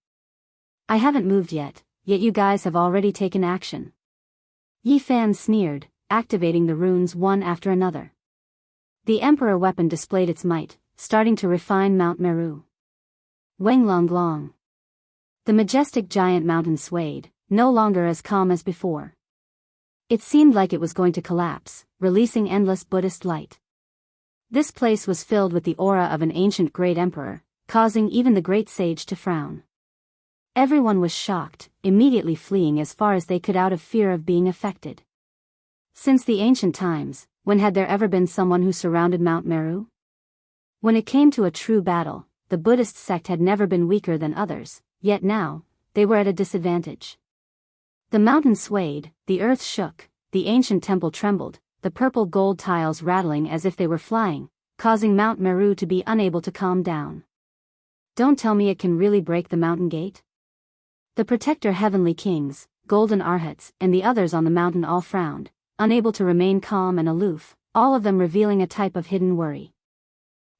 I haven't moved yet you guys have already taken action. Yi Fan sneered, activating the runes one after another. The Emperor weapon displayed its might, starting to refine Mount Meru. Wenglong. The majestic giant mountain swayed, no longer as calm as before. It seemed like it was going to collapse, releasing endless Buddhist light. This place was filled with the aura of an ancient great emperor, causing even the great sage to frown. Everyone was shocked, immediately fleeing as far as they could out of fear of being affected. Since the ancient times, when had there ever been someone who surrounded Mount Meru? When it came to a true battle, the Buddhist sect had never been weaker than others, yet now, they were at a disadvantage. The mountain swayed, the earth shook, the ancient temple trembled, the purple gold tiles rattling as if they were flying, causing Mount Meru to be unable to calm down. Don't tell me it can really break the mountain gate? The protector heavenly kings, golden arhats, and the others on the mountain all frowned, unable to remain calm and aloof, all of them revealing a type of hidden worry.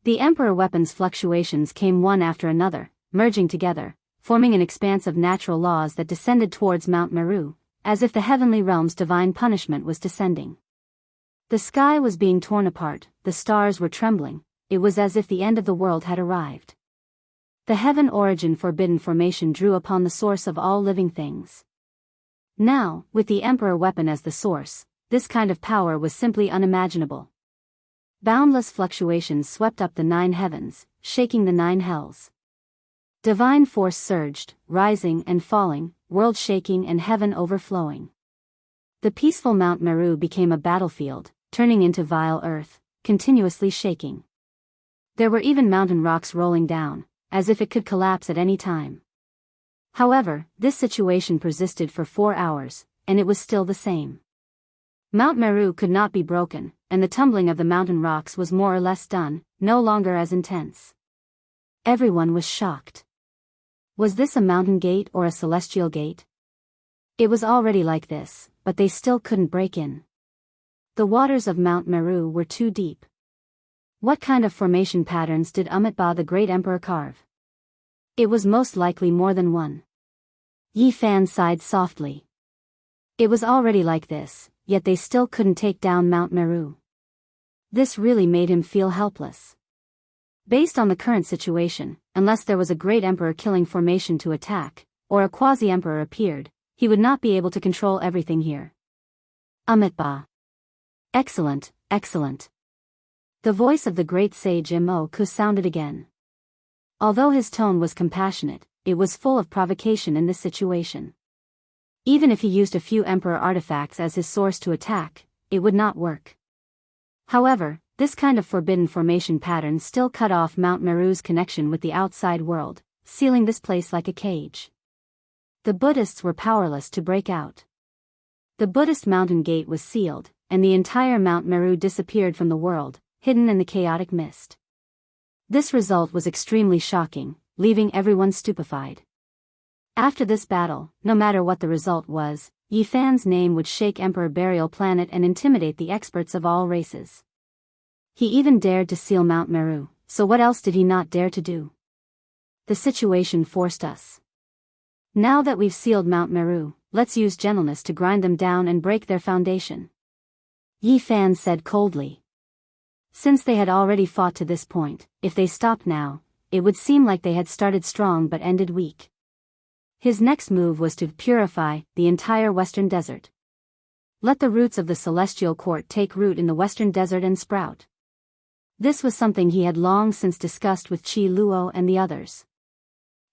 The Emperor weapon's fluctuations came one after another, merging together, forming an expanse of natural laws that descended towards Mount Meru, as if the heavenly realm's divine punishment was descending. The sky was being torn apart, the stars were trembling, it was as if the end of the world had arrived. The heaven origin forbidden formation drew upon the source of all living things. Now, with the Emperor weapon as the source, this kind of power was simply unimaginable. Boundless fluctuations swept up the 9 heavens, shaking the 9 hells. Divine force surged, rising and falling, world shaking and heaven overflowing. The peaceful Mount Meru became a battlefield, turning into vile earth, continuously shaking. There were even mountain rocks rolling down, as if it could collapse at any time. However, this situation persisted for 4 hours, and it was still the same. Mount Meru could not be broken, and the tumbling of the mountain rocks was more or less done, no longer as intense. Everyone was shocked. Was this a mountain gate or a celestial gate? It was already like this, but they still couldn't break in. The waters of Mount Meru were too deep. What kind of formation patterns did Amitabha the Great Emperor carve? It was most likely more than one. Yi Fan sighed softly. It was already like this, yet they still couldn't take down Mount Meru. This really made him feel helpless. Based on the current situation, unless there was a great emperor killing formation to attack, or a quasi-emperor appeared, he would not be able to control everything here. Amitabha. Excellent, excellent. The voice of the great sage Immerse sounded again. Although his tone was compassionate, it was full of provocation in this situation. Even if he used a few emperor artifacts as his source to attack, it would not work. However, this kind of forbidden formation pattern still cut off Mount Meru's connection with the outside world, sealing this place like a cage. The Buddhists were powerless to break out. The Buddhist mountain gate was sealed, and the entire Mount Meru disappeared from the world, hidden in the chaotic mist. This result was extremely shocking, leaving everyone stupefied. After this battle, no matter what the result was, Yi Fan's name would shake Emperor Burial Planet and intimidate the experts of all races. He even dared to seal Mount Meru, so what else did he not dare to do? The situation forced us. Now that we've sealed Mount Meru, let's use gentleness to grind them down and break their foundation. Yi Fan said coldly. Since they had already fought to this point, if they stopped now, it would seem like they had started strong but ended weak. His next move was to purify the entire Western Desert. Let the roots of the Celestial Court take root in the Western Desert and sprout. This was something he had long since discussed with Qi Luo and the others.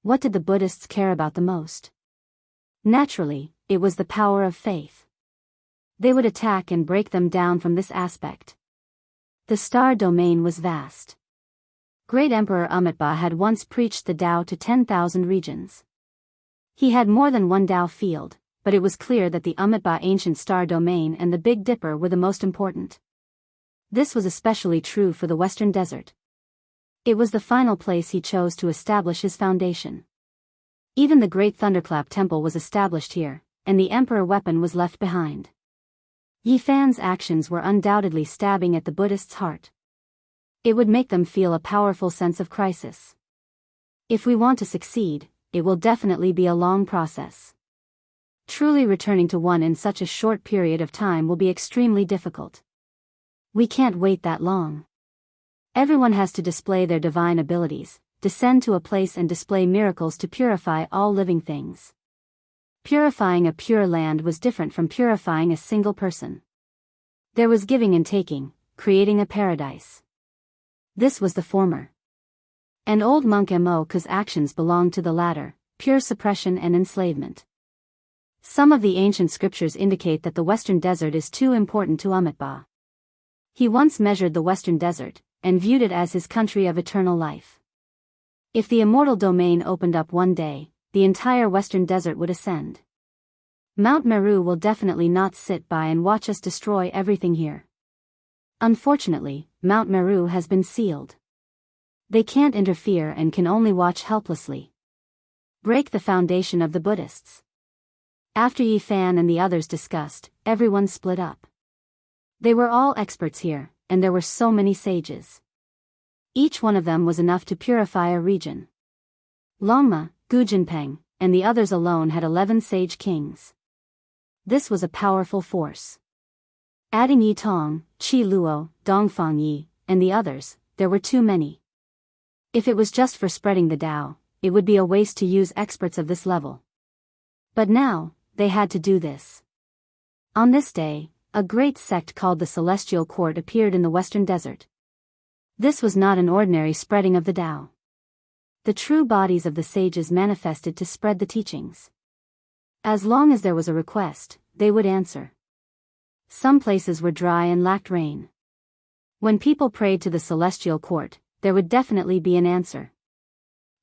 What did the Buddhists care about the most? Naturally, it was the power of faith. They would attack and break them down from this aspect. The star domain was vast. Great Emperor Amitabha had once preached the Tao to 10,000 regions. He had more than one Tao field, but it was clear that the Amitabha ancient star domain and the Big Dipper were the most important. This was especially true for the Western Desert. It was the final place he chose to establish his foundation. Even the Great Thunderclap Temple was established here, and the Emperor weapon was left behind. Yi Fan's actions were undoubtedly stabbing at the Buddhists' heart. It would make them feel a powerful sense of crisis. If we want to succeed, it will definitely be a long process. Truly returning to one in such a short period of time will be extremely difficult. We can't wait that long. Everyone has to display their divine abilities, descend to a place and display miracles to purify all living things. Purifying a pure land was different from purifying a single person. There was giving and taking, creating a paradise. This was the former. And old monk Mo's actions belonged to the latter, pure suppression and enslavement. Some of the ancient scriptures indicate that the Western Desert is too important to Amitabha. He once measured the Western Desert, and viewed it as his country of eternal life. If the immortal domain opened up one day, the entire Western Desert would ascend. Mount Meru will definitely not sit by and watch us destroy everything here. Unfortunately, Mount Meru has been sealed. They can't interfere and can only watch helplessly. Break the foundation of the Buddhists. After Yi Fan and the others discussed, everyone split up. They were all experts here, and there were so many sages. Each one of them was enough to purify a region. Longma, Gujinpeng, and the others alone had 11 sage kings. This was a powerful force. Adding Yi Tong, Qi Luo, Dongfang Yi, and the others, there were too many. If it was just for spreading the Tao, it would be a waste to use experts of this level. But now, they had to do this. On this day, a great sect called the Celestial Court appeared in the Western Desert. This was not an ordinary spreading of the Tao. The true bodies of the sages manifested to spread the teachings. As long as there was a request, they would answer. Some places were dry and lacked rain. When people prayed to the Celestial Court, there would definitely be an answer.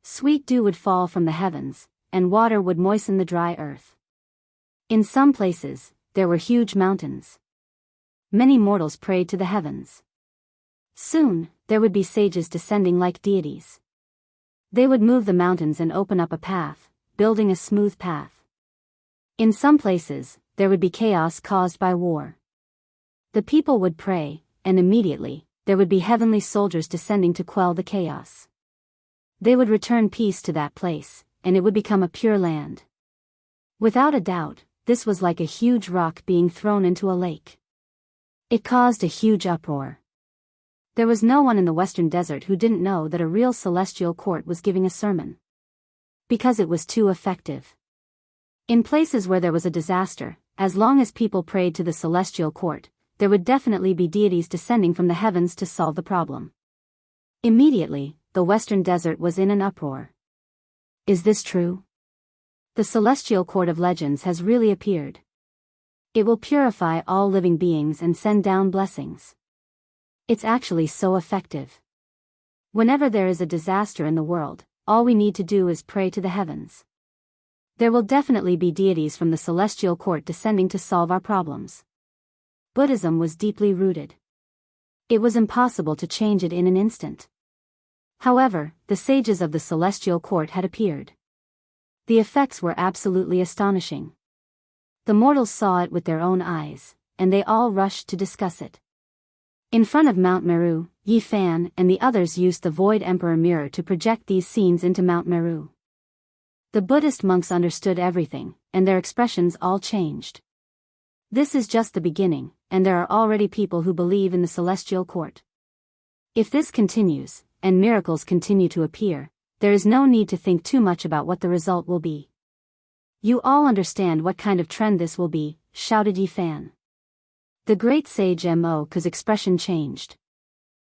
Sweet dew would fall from the heavens, and water would moisten the dry earth. In some places, there were huge mountains. Many mortals prayed to the heavens. Soon, there would be sages descending like deities. They would move the mountains and open up a path, building a smooth path. In some places, there would be chaos caused by war. The people would pray, and immediately, there would be heavenly soldiers descending to quell the chaos. They would return peace to that place, and it would become a pure land. Without a doubt, this was like a huge rock being thrown into a lake. It caused a huge uproar. There was no one in the Western Desert who didn't know that a real celestial court was giving a sermon. Because it was too effective. In places where there was a disaster, as long as people prayed to the celestial court, there would definitely be deities descending from the heavens to solve the problem. Immediately, the Western Desert was in an uproar. Is this true? The celestial court of legends has really appeared. It will purify all living beings and send down blessings. It's actually so effective. Whenever there is a disaster in the world, all we need to do is pray to the heavens. There will definitely be deities from the celestial court descending to solve our problems. Buddhism was deeply rooted. It was impossible to change it in an instant. However, the sages of the celestial court had appeared. The effects were absolutely astonishing. The mortals saw it with their own eyes, and they all rushed to discuss it. In front of Mount Meru, Yi Fan and the others used the Void Emperor mirror to project these scenes into Mount Meru. The Buddhist monks understood everything, and their expressions all changed. This is just the beginning, and there are already people who believe in the celestial court. If this continues, and miracles continue to appear, there is no need to think too much about what the result will be. You all understand what kind of trend this will be, shouted Yi Fan. The great sage Mo's expression changed.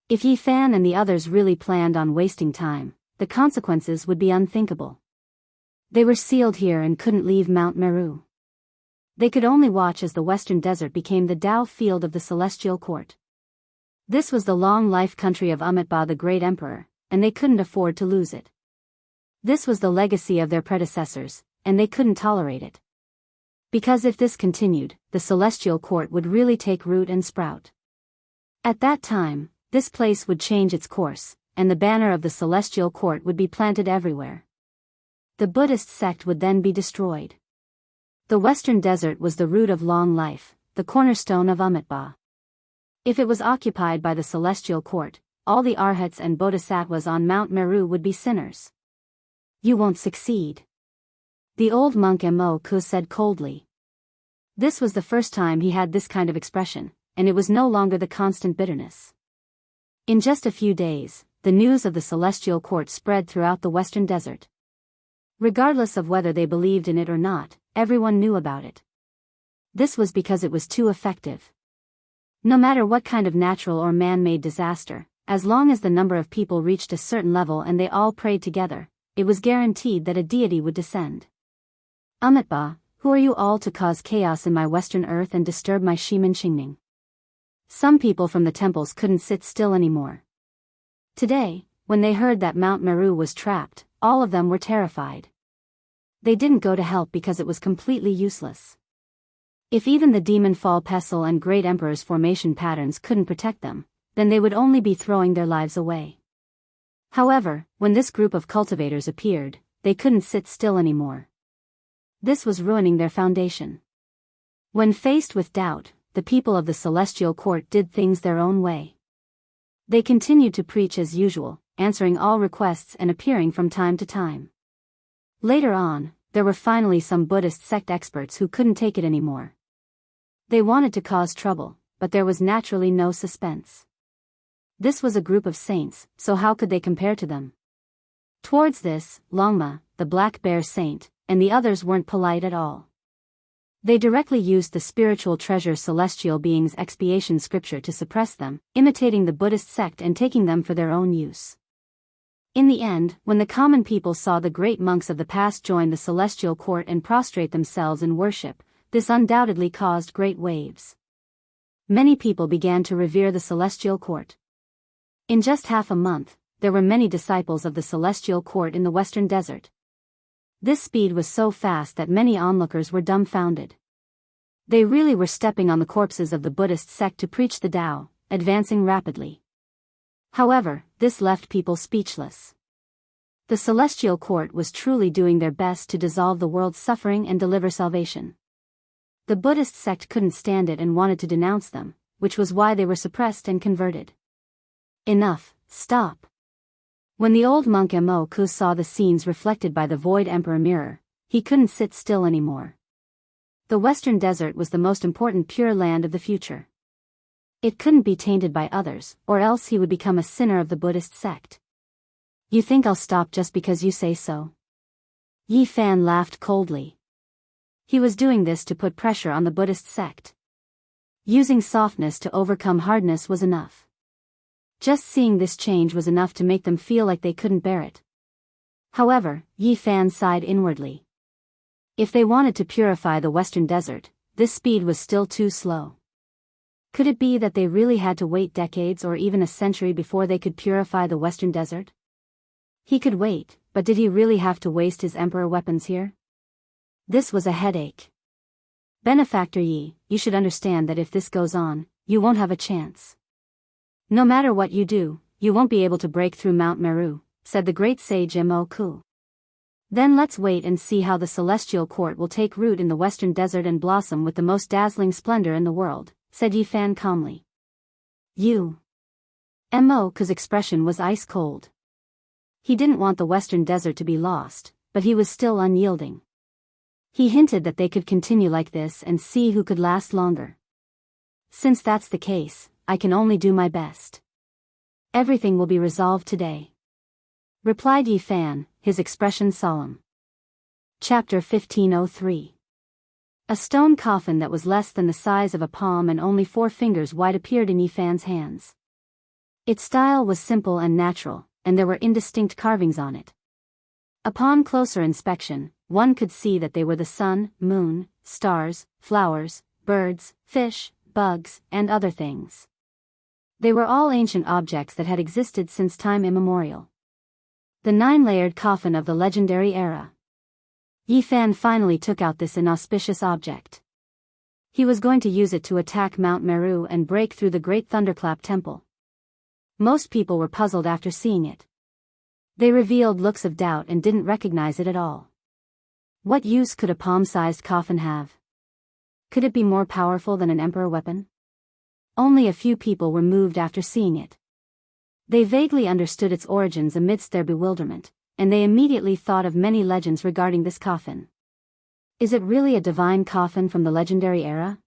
If Yi Fan and the others really planned on wasting time, the consequences would be unthinkable. They were sealed here and couldn't leave Mount Meru. They could only watch as the Western Desert became the Tao field of the Celestial Court. This was the long-life country of Amitabha the Great Emperor, and they couldn't afford to lose it. This was the legacy of their predecessors, and they couldn't tolerate it. Because if this continued, the Celestial Court would really take root and sprout. At that time, this place would change its course, and the banner of the Celestial Court would be planted everywhere. The Buddhist sect would then be destroyed. The Western Desert was the root of long life, the cornerstone of Amitabha. If it was occupied by the Celestial Court, all the Arhats and Bodhisattvas on Mount Meru would be sinners. You won't succeed. The old monk Mo's said coldly. This was the first time he had this kind of expression, and it was no longer the constant bitterness. In just a few days, the news of the Celestial Court spread throughout the Western Desert. Regardless of whether they believed in it or not, everyone knew about it. This was because it was too effective. No matter what kind of natural or man-made disaster, as long as the number of people reached a certain level and they all prayed together, it was guaranteed that a deity would descend. Amitabha, who are you all to cause chaos in my western earth and disturb my Shimin Qingning? Some people from the temples couldn't sit still anymore. Today, when they heard that Mount Meru was trapped, all of them were terrified. They didn't go to help because it was completely useless. If even the demon fall pestle and great emperor's formation patterns couldn't protect them, then they would only be throwing their lives away. However, when this group of cultivators appeared, they couldn't sit still anymore. This was ruining their foundation. When faced with doubt, the people of the Celestial Court did things their own way. They continued to preach as usual, answering all requests and appearing from time to time. Later on, there were finally some Buddhist sect experts who couldn't take it anymore. They wanted to cause trouble, but there was naturally no suspense. This was a group of saints, so how could they compare to them? Towards this, Longma, the black bear saint, and the others weren't polite at all. They directly used the spiritual treasure celestial beings' expiation scripture to suppress them, imitating the Buddhist sect and taking them for their own use. In the end, when the common people saw the great monks of the past join the Celestial Court and prostrate themselves in worship, this undoubtedly caused great waves. Many people began to revere the Celestial Court. In just half a month, there were many disciples of the Celestial Court in the Western Desert. This speed was so fast that many onlookers were dumbfounded. They really were stepping on the corpses of the Buddhist sect to preach the Tao, advancing rapidly. However, this left people speechless. The Celestial Court was truly doing their best to dissolve the world's suffering and deliver salvation. The Buddhist sect couldn't stand it and wanted to denounce them, which was why they were suppressed and converted. Enough, stop. When the old monk Mo's saw the scenes reflected by the Void Emperor mirror, he couldn't sit still anymore. The Western Desert was the most important pure land of the future. It couldn't be tainted by others, or else he would become a sinner of the Buddhist sect. You think I'll stop just because you say so? Yi Fan laughed coldly. He was doing this to put pressure on the Buddhist sect. Using softness to overcome hardness was enough. Just seeing this change was enough to make them feel like they couldn't bear it. However, Yi Fan sighed inwardly. If they wanted to purify the Western Desert, this speed was still too slow. Could it be that they really had to wait decades or even a century before they could purify the Western Desert? He could wait, but did he really have to waste his emperor weapons here? This was a headache. Benefactor Yi, you should understand that if this goes on, you won't have a chance. No matter what you do, you won't be able to break through Mount Meru, said the great sage Mo's. Then let's wait and see how the Celestial Court will take root in the Western Desert and blossom with the most dazzling splendor in the world, said Yi Fan calmly. Mo's expression was ice cold. He didn't want the Western Desert to be lost, but he was still unyielding. He hinted that they could continue like this and see who could last longer. Since that's the case, I can only do my best. Everything will be resolved today, replied Yi Fan, his expression solemn. Chapter 1503. A stone coffin that was less than the size of a palm and only 4 fingers wide appeared in Yi Fan's hands. Its style was simple and natural, and there were indistinct carvings on it. Upon closer inspection, one could see that they were the sun, moon, stars, flowers, birds, fish, bugs, and other things. They were all ancient objects that had existed since time immemorial. The 9-layered coffin of the legendary era. Yi Fan finally took out this inauspicious object. He was going to use it to attack Mount Meru and break through the Great Thunderclap Temple. Most people were puzzled after seeing it. They revealed looks of doubt and didn't recognize it at all. What use could a palm-sized coffin have? Could it be more powerful than an emperor weapon? Only a few people were moved after seeing it. They vaguely understood its origins amidst their bewilderment, and they immediately thought of many legends regarding this coffin. Is it really a divine coffin from the legendary era?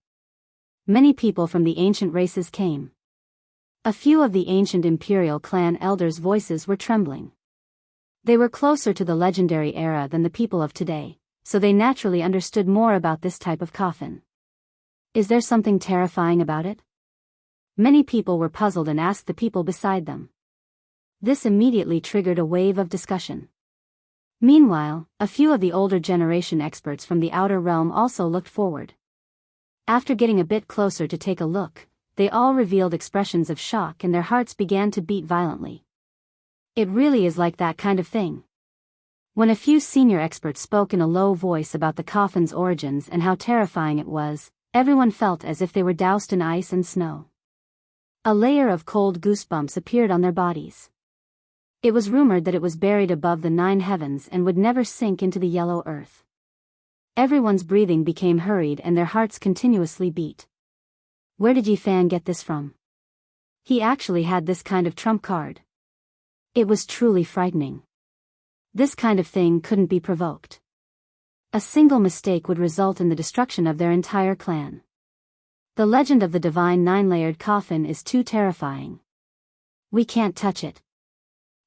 Many people from the ancient races came. A few of the ancient imperial clan elders' voices were trembling. They were closer to the legendary era than the people of today, so they naturally understood more about this type of coffin. Is there something terrifying about it? Many people were puzzled and asked the people beside them. This immediately triggered a wave of discussion. Meanwhile, a few of the older generation experts from the outer realm also looked forward. After getting a bit closer to take a look, they all revealed expressions of shock and their hearts began to beat violently. It really is like that kind of thing. When a few senior experts spoke in a low voice about the coffin's origins and how terrifying it was, everyone felt as if they were doused in ice and snow. A layer of cold goosebumps appeared on their bodies. It was rumored that it was buried above the 9 heavens and would never sink into the yellow earth. Everyone's breathing became hurried and their hearts continuously beat. Where did Yi Fan get this from? He actually had this kind of trump card. It was truly frightening. This kind of thing couldn't be provoked. A single mistake would result in the destruction of their entire clan. The legend of the divine 9-layered coffin is too terrifying. We can't touch it.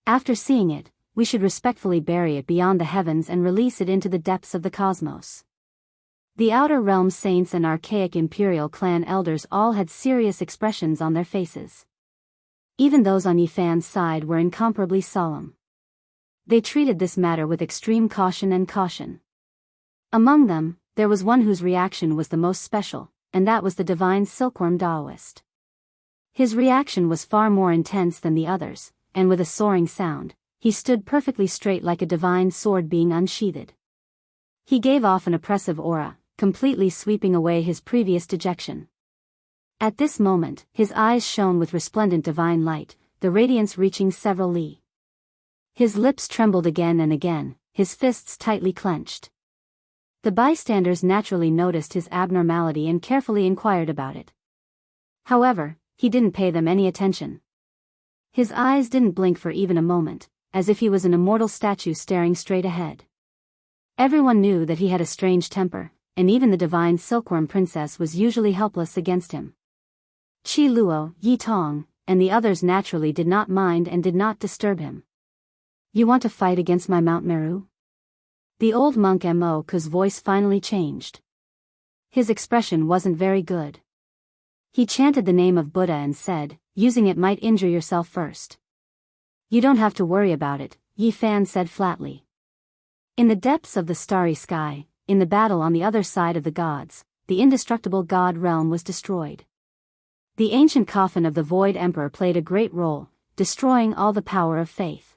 After seeing it, we should respectfully bury it beyond the heavens and release it into the depths of the cosmos. The outer realm saints and archaic imperial clan elders all had serious expressions on their faces. Even those on Yi Fan's side were incomparably solemn. They treated this matter with extreme caution and caution. Among them, there was one whose reaction was the most special, and that was the divine silkworm Taoist. His reaction was far more intense than the others, and with a soaring sound, he stood perfectly straight like a divine sword being unsheathed. He gave off an oppressive aura, completely sweeping away his previous dejection. At this moment, his eyes shone with resplendent divine light, the radiance reaching several li. His lips trembled again and again, his fists tightly clenched. The bystanders naturally noticed his abnormality and carefully inquired about it. However, he didn't pay them any attention. His eyes didn't blink for even a moment, as if he was an immortal statue staring straight ahead. Everyone knew that he had a strange temper, and even the divine silkworm princess was usually helpless against him. Qi Luo, Yi Tong, and the others naturally did not mind and did not disturb him. You want to fight against my Mount Meru? The old monk Mo's voice finally changed. His expression wasn't very good. He chanted the name of Buddha and said, using it might injure yourself first. You don't have to worry about it, Yi Fan said flatly. In the depths of the starry sky, in the battle on the other side of the gods, the indestructible god realm was destroyed. The ancient coffin of the Void Emperor played a great role, destroying all the power of faith.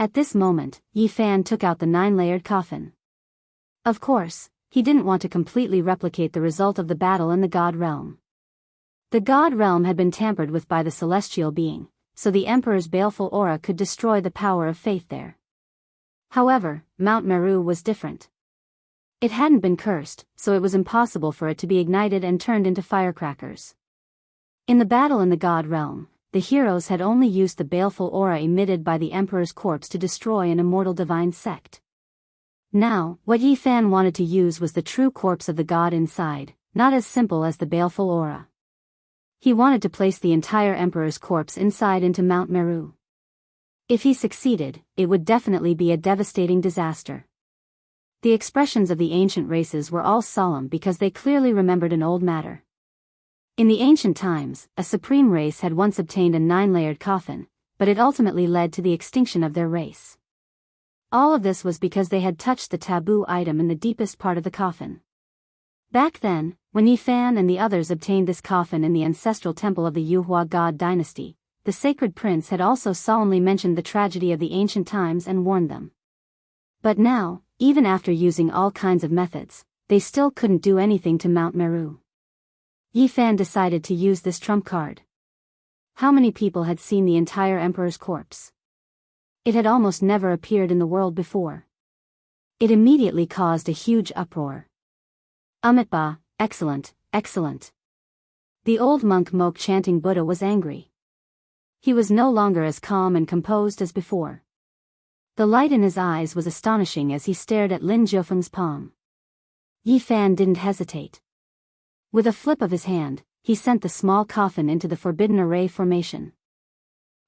At this moment, Yi Fan took out the 9-layered coffin. Of course, he didn't want to completely replicate the result of the battle in the god realm. The god realm had been tampered with by the celestial being, so the Emperor's baleful aura could destroy the power of faith there. However, Mount Meru was different. It hadn't been cursed, so it was impossible for it to be ignited and turned into firecrackers. In the battle in the god realm, the heroes had only used the baleful aura emitted by the Emperor's corpse to destroy an immortal divine sect. Now, what Yi Fan wanted to use was the true corpse of the god inside, not as simple as the baleful aura. He wanted to place the entire emperor's corpse inside into Mount Meru. If he succeeded, it would definitely be a devastating disaster. The expressions of the ancient races were all solemn because they clearly remembered an old matter. In the ancient times, a supreme race had once obtained a 9-layered coffin, but it ultimately led to the extinction of their race. All of this was because they had touched the taboo item in the deepest part of the coffin. Back then, when Yi Fan and the others obtained this coffin in the ancestral temple of the Yuhua god dynasty, the sacred prince had also solemnly mentioned the tragedy of the ancient times and warned them. But now, even after using all kinds of methods, they still couldn't do anything to Mount Meru. Yi Fan decided to use this trump card. How many people had seen the entire emperor's corpse? It had almost never appeared in the world before. It immediately caused a huge uproar. Amitabha, excellent, excellent. The old monk chanting Buddha was angry. He was no longer as calm and composed as before. The light in his eyes was astonishing as he stared at Lin Jiufeng's palm. Yi Fan didn't hesitate. With a flip of his hand, he sent the small coffin into the forbidden array formation.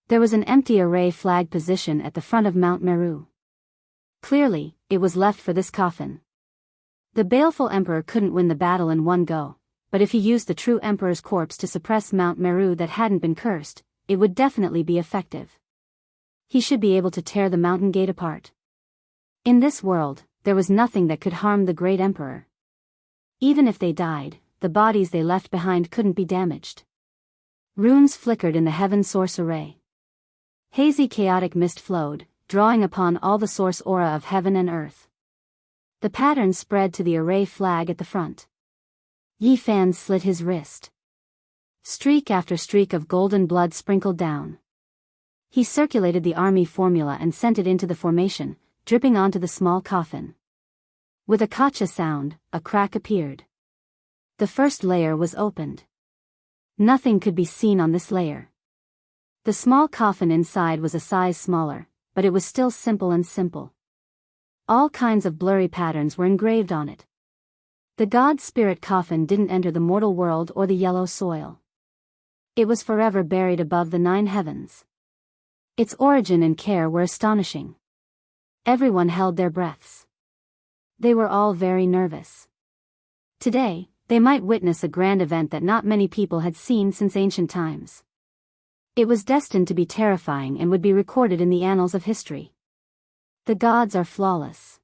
There was an empty array flag position at the front of Mount Meru. Clearly, it was left for this coffin. The baleful emperor couldn't win the battle in one go, but if he used the true emperor's corpse to suppress Mount Meru that hadn't been cursed, it would definitely be effective. He should be able to tear the mountain gate apart. In this world, there was nothing that could harm the great emperor. Even if they died, the bodies they left behind couldn't be damaged. Runes flickered in the heaven source array. Hazy chaotic mist flowed, drawing upon all the source aura of heaven and earth. The pattern spread to the array flag at the front. Yi Fan slit his wrist. Streak after streak of golden blood sprinkled down. He circulated the army formula and sent it into the formation, dripping onto the small coffin. With a kacha sound, a crack appeared. The first layer was opened. Nothing could be seen on this layer. The small coffin inside was a size smaller, but it was still simple and simple. All kinds of blurry patterns were engraved on it. The god spirit coffin didn't enter the mortal world or the yellow soil. It was forever buried above the 9 heavens. Its origin and care were astonishing. Everyone held their breaths. They were all very nervous. Today, they might witness a grand event that not many people had seen since ancient times. It was destined to be terrifying and would be recorded in the annals of history. The gods are flawless.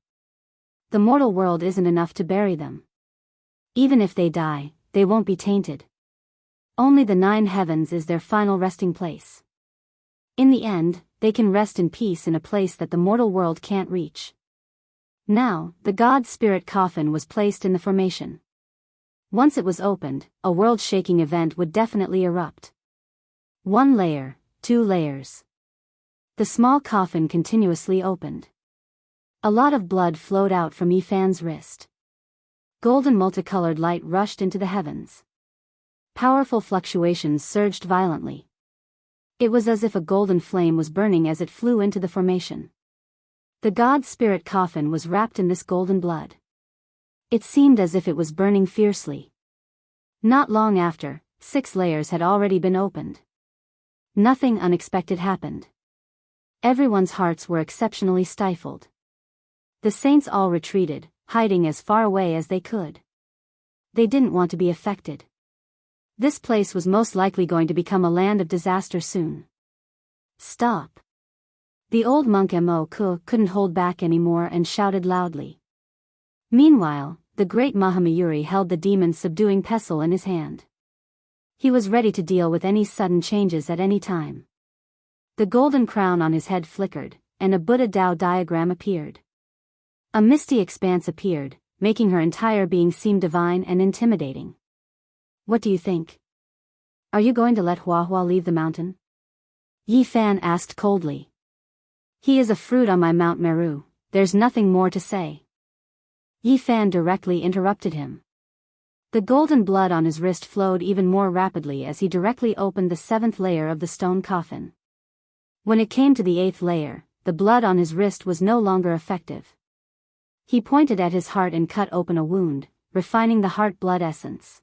The mortal world isn't enough to bury them. Even if they die, they won't be tainted. Only the 9 heavens is their final resting place. In the end, they can rest in peace in a place that the mortal world can't reach. Now, the god spirit coffin was placed in the formation. Once it was opened, a world-shaking event would definitely erupt. 1 layer, 2 layers. The small coffin continuously opened. A lot of blood flowed out from Yi Fan's wrist. Golden multicolored light rushed into the heavens. Powerful fluctuations surged violently. It was as if a golden flame was burning as it flew into the formation. The god spirit coffin was wrapped in this golden blood. It seemed as if it was burning fiercely. Not long after, 6 layers had already been opened. Nothing unexpected happened. Everyone's hearts were exceptionally stifled. The saints all retreated, hiding as far away as they could. They didn't want to be affected. This place was most likely going to become a land of disaster soon. Stop. The old monk Mo couldn't hold back anymore and shouted loudly. Meanwhile, the great Mahamayuri held the demon-subduing pestle in his hand. He was ready to deal with any sudden changes at any time. The golden crown on his head flickered, and a Buddha Tao diagram appeared. A misty expanse appeared, making her entire being seem divine and intimidating. What do you think? Are you going to let Hua leave the mountain? Yi Fan asked coldly. He is a fruit on my Mount Meru, there's nothing more to say. Yi Fan directly interrupted him. The golden blood on his wrist flowed even more rapidly as he directly opened the 7th layer of the stone coffin. When it came to the 8th layer, the blood on his wrist was no longer effective. He pointed at his heart and cut open a wound, refining the heart blood essence.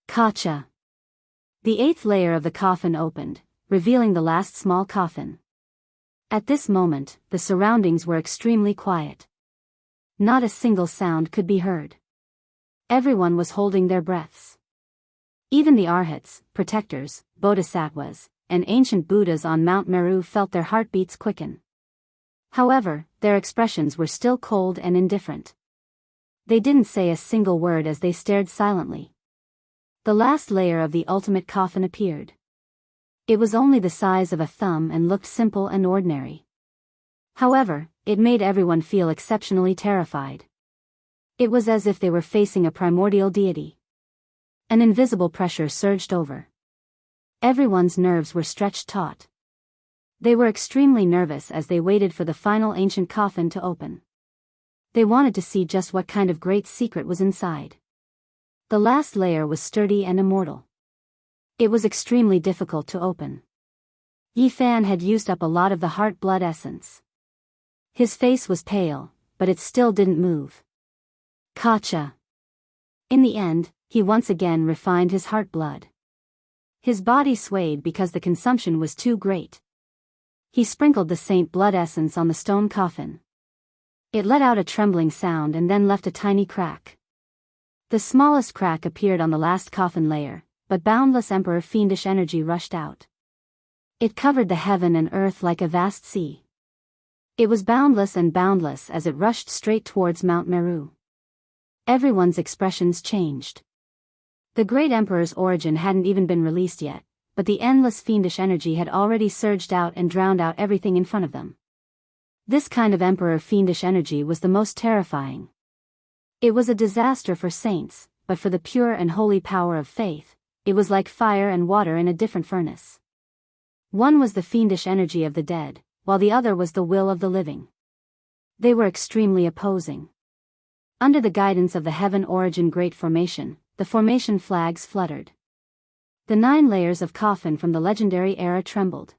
Kacha. The 8th layer of the coffin opened, revealing the last small coffin. At this moment, the surroundings were extremely quiet. Not a single sound could be heard. Everyone was holding their breaths. Even the arhats, protectors, bodhisattvas, and ancient Buddhas on Mount Meru felt their heartbeats quicken. However, their expressions were still cold and indifferent. They didn't say a single word as they stared silently. The last layer of the ultimate coffin appeared. It was only the size of a thumb and looked simple and ordinary. However, it made everyone feel exceptionally terrified. It was as if they were facing a primordial deity. An invisible pressure surged over. Everyone's nerves were stretched taut. They were extremely nervous as they waited for the final ancient coffin to open. They wanted to see just what kind of great secret was inside. The last layer was sturdy and immortal. It was extremely difficult to open. Yi Fan had used up a lot of the heart blood essence. His face was pale, but it still didn't move. Kacha. In the end, he once again refined his heart blood. His body swayed because the consumption was too great. He sprinkled the saint blood essence on the stone coffin. It let out a trembling sound and then left a tiny crack. The smallest crack appeared on the last coffin layer, but boundless emperor fiendish energy rushed out. It covered the heaven and earth like a vast sea. It was boundless and boundless as it rushed straight towards Mount Meru. Everyone's expressions changed. The great emperor's origin hadn't even been released yet, but the endless fiendish energy had already surged out and drowned out everything in front of them. This kind of emperor fiendish energy was the most terrifying. It was a disaster for saints, but for the pure and holy power of faith, it was like fire and water in a different furnace. One was the fiendish energy of the dead, while the other was the will of the living. They were extremely opposing. Under the guidance of the Heaven Origin Great Formation, the formation flags fluttered. The 9 layers of coffin from the legendary era trembled.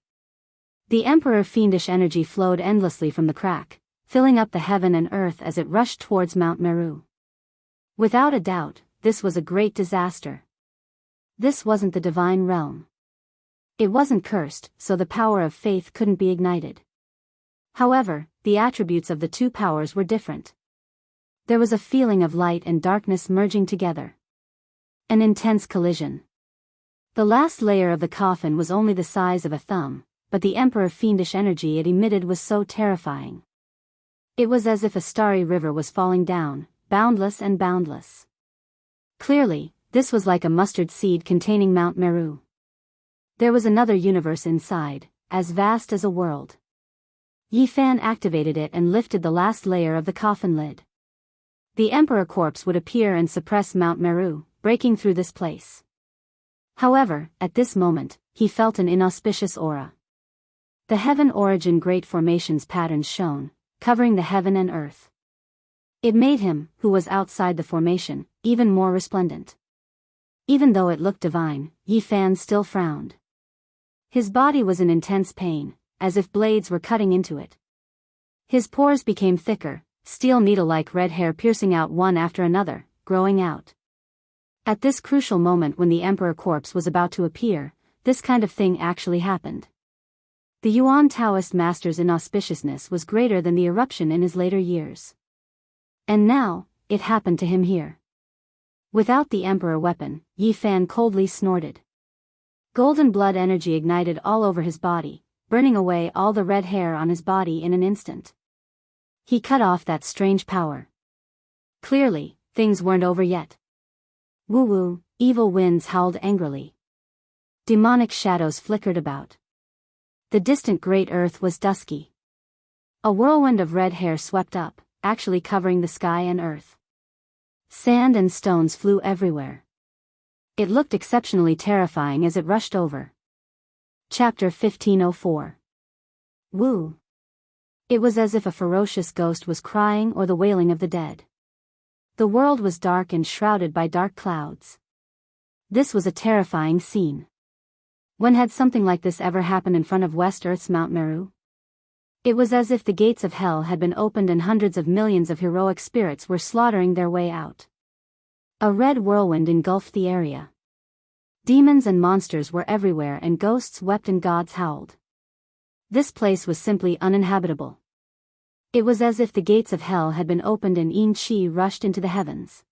The Emperor fiendish energy flowed endlessly from the crack, filling up the heaven and earth as it rushed towards Mount Meru. Without a doubt, this was a great disaster. This wasn't the divine realm. It wasn't cursed, so the power of faith couldn't be ignited. However, the attributes of the two powers were different. There was a feeling of light and darkness merging together. An intense collision. The last layer of the coffin was only the size of a thumb, but the emperor fiendish energy it emitted was so terrifying. It was as if a starry river was falling down, boundless and boundless. Clearly, this was like a mustard seed containing Mount Meru. There was another universe inside, as vast as a world. Yi Fan activated it and lifted the last layer of the coffin lid. The emperor corpse would appear and suppress Mount Meru, breaking through this place. However, at this moment, he felt an inauspicious aura. The Heaven Origin Great Formations patterns shone, covering the heaven and earth. It made him, who was outside the formation, even more resplendent. Even though it looked divine, Yi Fan still frowned. His body was in intense pain, as if blades were cutting into it. His pores became thicker, steel needle-like red hair piercing out one after another, growing out. At this crucial moment when the emperor corpse was about to appear, this kind of thing actually happened. The Yuan Taoist master's inauspiciousness was greater than the eruption in his later years. And now, it happened to him here. Without the emperor weapon, Yi Fan coldly snorted. Golden blood energy ignited all over his body, burning away all the red hair on his body in an instant. He cut off that strange power. Clearly, things weren't over yet. Woo-woo, evil winds howled angrily. Demonic shadows flickered about. The distant great earth was dusky. A whirlwind of red hair swept up, actually covering the sky and earth. Sand and stones flew everywhere. It looked exceptionally terrifying as it rushed over. Chapter 1504. Woo. It was as if a ferocious ghost was crying or the wailing of the dead. The world was dark and shrouded by dark clouds. This was a terrifying scene. When had something like this ever happened in front of West Earth's Mount Meru? It was as if the gates of hell had been opened and hundreds of millions of heroic spirits were slaughtering their way out. A red whirlwind engulfed the area. Demons and monsters were everywhere and ghosts wept and gods howled. This place was simply uninhabitable. It was as if the gates of hell had been opened and Enrich rushed into the heavens.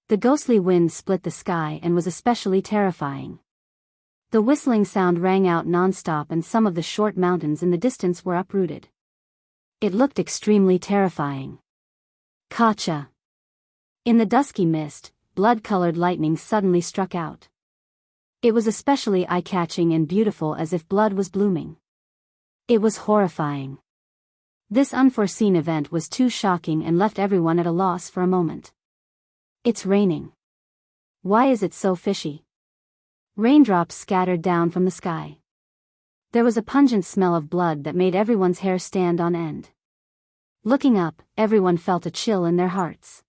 The ghostly wind split the sky and was especially terrifying. The whistling sound rang out non-stop and some of the short mountains in the distance were uprooted. It looked extremely terrifying. Gotcha! In the dusky mist, blood-colored lightning suddenly struck out. It was especially eye-catching and beautiful as if blood was blooming. It was horrifying. This unforeseen event was too shocking and left everyone at a loss for a moment. It's raining. Why is it so fishy? Raindrops scattered down from the sky. There was a pungent smell of blood that made everyone's hair stand on end. Looking up, everyone felt a chill in their hearts.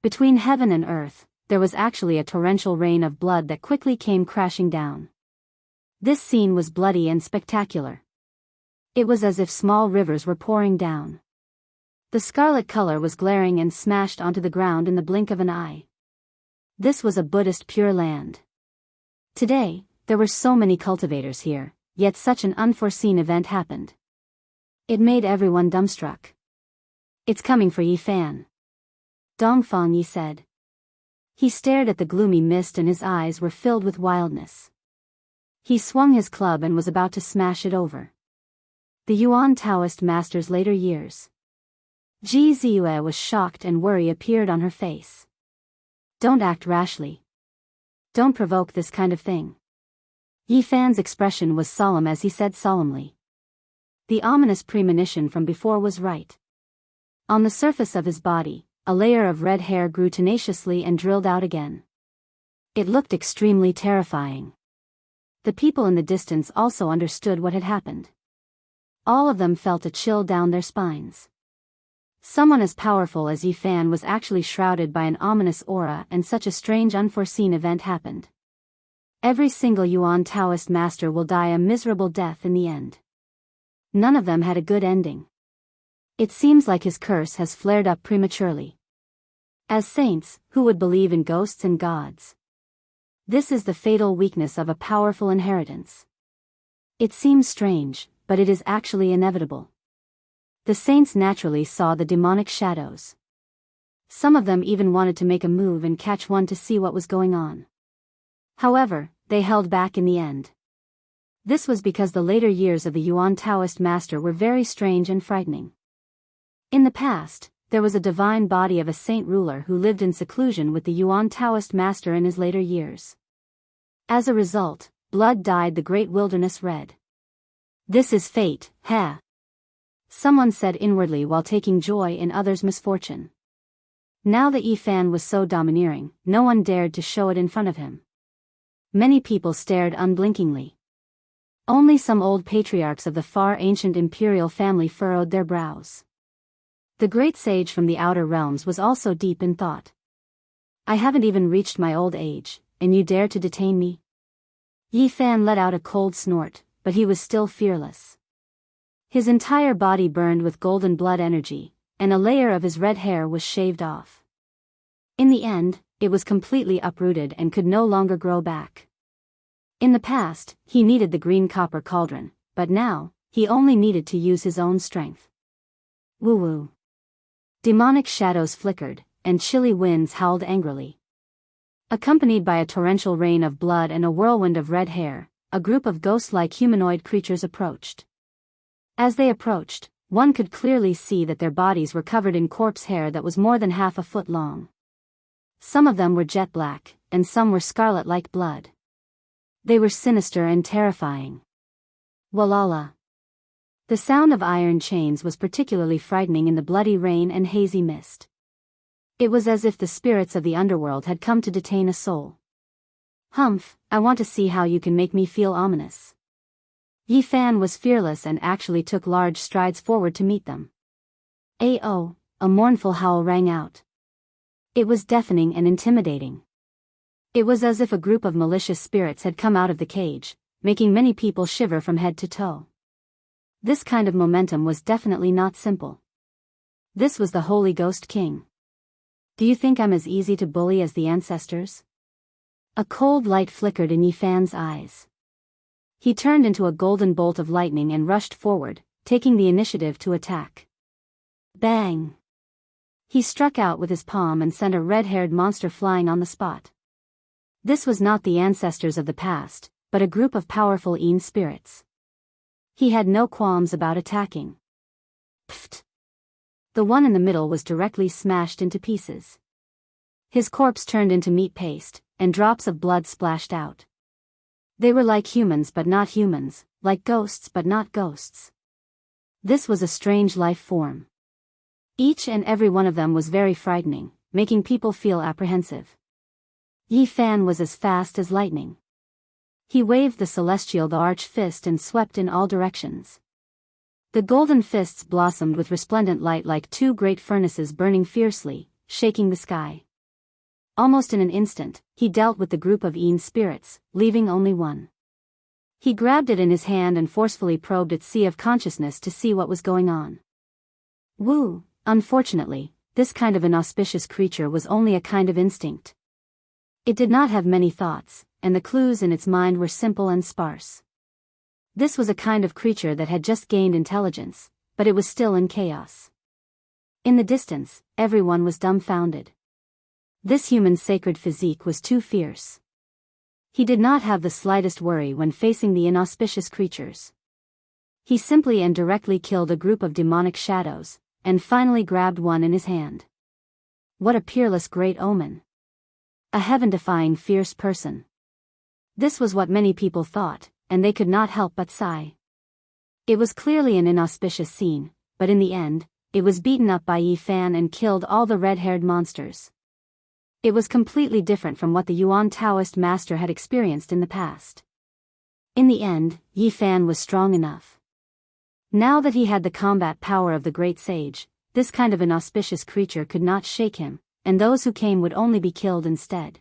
Between heaven and earth, there was actually a torrential rain of blood that quickly came crashing down. This scene was bloody and spectacular. It was as if small rivers were pouring down. The scarlet color was glaring and smashed onto the ground in the blink of an eye. This was a Buddhist Pure Land. Today, there were so many cultivators here, yet such an unforeseen event happened. It made everyone dumbstruck. It's coming for Yi Fan. Dongfang Yi said. He stared at the gloomy mist and his eyes were filled with wildness. He swung his club and was about to smash it over. The Yuan Taoist master's later years. Ji Ziyue was shocked and worry appeared on her face. Don't act rashly. Don't provoke this kind of thing. Yi Fan's expression was solemn as he said solemnly. The ominous premonition from before was right. On the surface of his body, a layer of red hair grew tenaciously and drilled out again. It looked extremely terrifying. The people in the distance also understood what had happened. All of them felt a chill down their spines. Someone as powerful as Yi Fan was actually shrouded by an ominous aura and such a strange unforeseen event happened. Every single Yuan Taoist master will die a miserable death in the end. None of them had a good ending. It seems like his curse has flared up prematurely. As saints, who would believe in ghosts and gods? This is the fatal weakness of a powerful inheritance. It seems strange, but it is actually inevitable. The saints naturally saw the demonic shadows. Some of them even wanted to make a move and catch one to see what was going on. However, they held back in the end. This was because the later years of the Yuan Taoist master were very strange and frightening. In the past, there was a divine body of a saint ruler who lived in seclusion with the Yuan Taoist master in his later years. As a result, blood dyed the great wilderness red. This is fate, ha! Someone said inwardly while taking joy in others' misfortune. Now that Yi Fan was so domineering, no one dared to show it in front of him. Many people stared unblinkingly. Only some old patriarchs of the far ancient imperial family furrowed their brows. The great sage from the outer realms was also deep in thought. I haven't even reached my old age, and you dare to detain me? Yi Fan let out a cold snort, but he was still fearless. His entire body burned with golden blood energy, and a layer of his red hair was shaved off. In the end, it was completely uprooted and could no longer grow back. In the past, he needed the green copper cauldron, but now, he only needed to use his own strength. Woo-woo. Demonic shadows flickered, and chilly winds howled angrily. Accompanied by a torrential rain of blood and a whirlwind of red hair, a group of ghost-like humanoid creatures approached. As they approached, one could clearly see that their bodies were covered in corpse hair that was more than half a foot long. Some of them were jet black, and some were scarlet like blood. They were sinister and terrifying. Walala. The sound of iron chains was particularly frightening in the bloody rain and hazy mist. It was as if the spirits of the underworld had come to detain a soul. Humph, I want to see how you can make me feel ominous. Yi Fan was fearless and actually took large strides forward to meet them. A mournful howl rang out. It was deafening and intimidating. It was as if a group of malicious spirits had come out of the cage, making many people shiver from head to toe. This kind of momentum was definitely not simple. This was the Holy Ghost King. Do you think I'm as easy to bully as the ancestors? A cold light flickered in Yifan's eyes. He turned into a golden bolt of lightning and rushed forward, taking the initiative to attack. Bang! He struck out with his palm and sent a red-haired monster flying on the spot. This was not the ancestors of the past, but a group of powerful Een spirits. He had no qualms about attacking. Pfft! The one in the middle was directly smashed into pieces. His corpse turned into meat paste, and drops of blood splashed out. They were like humans but not humans, like ghosts but not ghosts. This was a strange life form. Each and every one of them was very frightening, making people feel apprehensive. Yifan was as fast as lightning. He waved the arch fist and swept in all directions. The golden fists blossomed with resplendent light like two great furnaces burning fiercely, shaking the sky. Almost in an instant, he dealt with the group of Een spirits, leaving only one. He grabbed it in his hand and forcefully probed its sea of consciousness to see what was going on. Woo! Unfortunately, this kind of inauspicious creature was only a kind of instinct. It did not have many thoughts, and the clues in its mind were simple and sparse. This was a kind of creature that had just gained intelligence, but it was still in chaos. In the distance, everyone was dumbfounded. This human's sacred physique was too fierce. He did not have the slightest worry when facing the inauspicious creatures. He simply and directly killed a group of demonic shadows, and finally grabbed one in his hand. What a peerless great omen. A heaven-defying fierce person. This was what many people thought, and they could not help but sigh. It was clearly an inauspicious scene, but in the end, it was beaten up by Yifan and killed all the red-haired monsters. It was completely different from what the Yuan Taoist master had experienced in the past. In the end, Yifan was strong enough. Now that he had the combat power of the great sage, this kind of inauspicious creature could not shake him, and those who came would only be killed instead.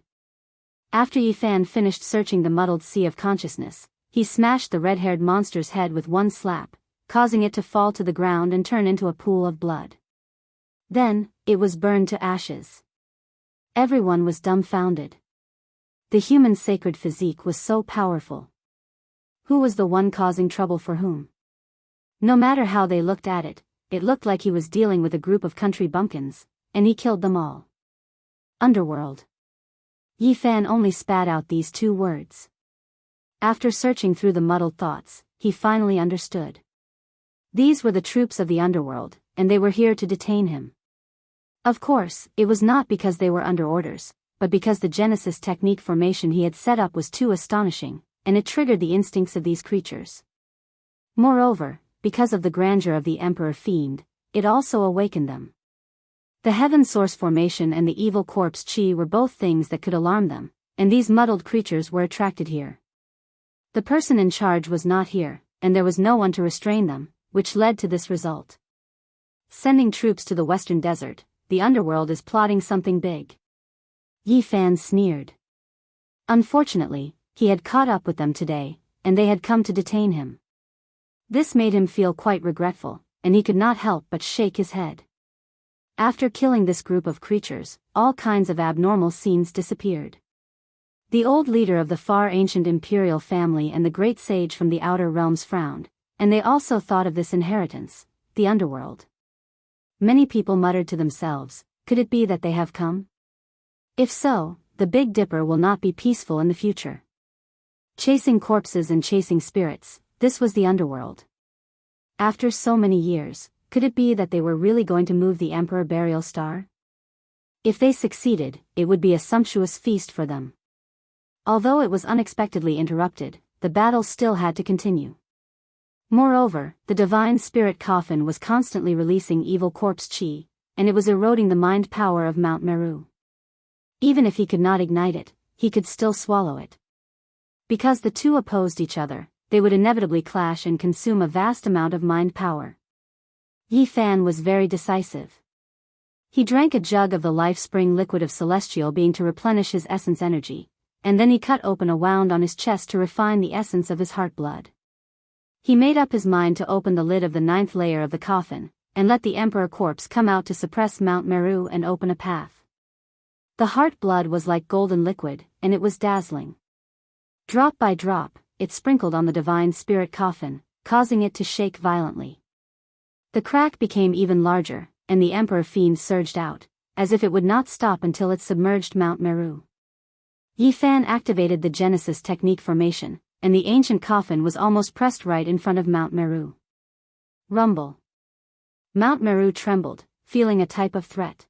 After Yifan finished searching the muddled sea of consciousness, he smashed the red-haired monster's head with one slap, causing it to fall to the ground and turn into a pool of blood. Then, it was burned to ashes. Everyone was dumbfounded. The human's sacred physique was so powerful. Who was the one causing trouble for whom? No matter how they looked at it, it looked like he was dealing with a group of country bumpkins, and he killed them all. Underworld. Yifan only spat out these two words. After searching through the muddled thoughts, he finally understood. These were the troops of the underworld, and they were here to detain him. Of course, it was not because they were under orders, but because the Genesis technique formation he had set up was too astonishing, and it triggered the instincts of these creatures. Moreover, because of the grandeur of the Emperor Fiend, it also awakened them. The Heaven Source formation and the evil corpse chi were both things that could alarm them, and these muddled creatures were attracted here. The person in charge was not here, and there was no one to restrain them, which led to this result. Sending troops to the Western Desert, the underworld is plotting something big. Yifan sneered. Unfortunately, he had caught up with them today, and they had come to detain him. This made him feel quite regretful, and he could not help but shake his head. After killing this group of creatures, all kinds of abnormal scenes disappeared. The old leader of the far ancient imperial family and the great sage from the outer realms frowned, and they also thought of this inheritance, the underworld. Many people muttered to themselves, could it be that they have come? If so, the Big Dipper will not be peaceful in the future. Chasing corpses and chasing spirits, this was the underworld. After so many years, could it be that they were really going to move the Emperor Burial Star? If they succeeded, it would be a sumptuous feast for them. Although it was unexpectedly interrupted, the battle still had to continue. Moreover, the divine spirit coffin was constantly releasing evil corpse chi, and it was eroding the mind power of Mount Meru. Even if he could not ignite it, he could still swallow it. Because the two opposed each other, they would inevitably clash and consume a vast amount of mind power. Yifan was very decisive. He drank a jug of the life spring liquid of celestial being to replenish his essence energy, and then he cut open a wound on his chest to refine the essence of his heart blood. He made up his mind to open the lid of the 9th layer of the coffin, and let the emperor corpse come out to suppress Mount Meru and open a path. The heart blood was like golden liquid, and it was dazzling. Drop by drop, it sprinkled on the divine spirit coffin, causing it to shake violently. The crack became even larger, and the emperor fiend surged out, as if it would not stop until it submerged Mount Meru. Yi Fan activated the Genesis technique formation, and the ancient coffin was almost pressed right in front of Mount Meru. Rumble. Mount Meru trembled, feeling a type of threat.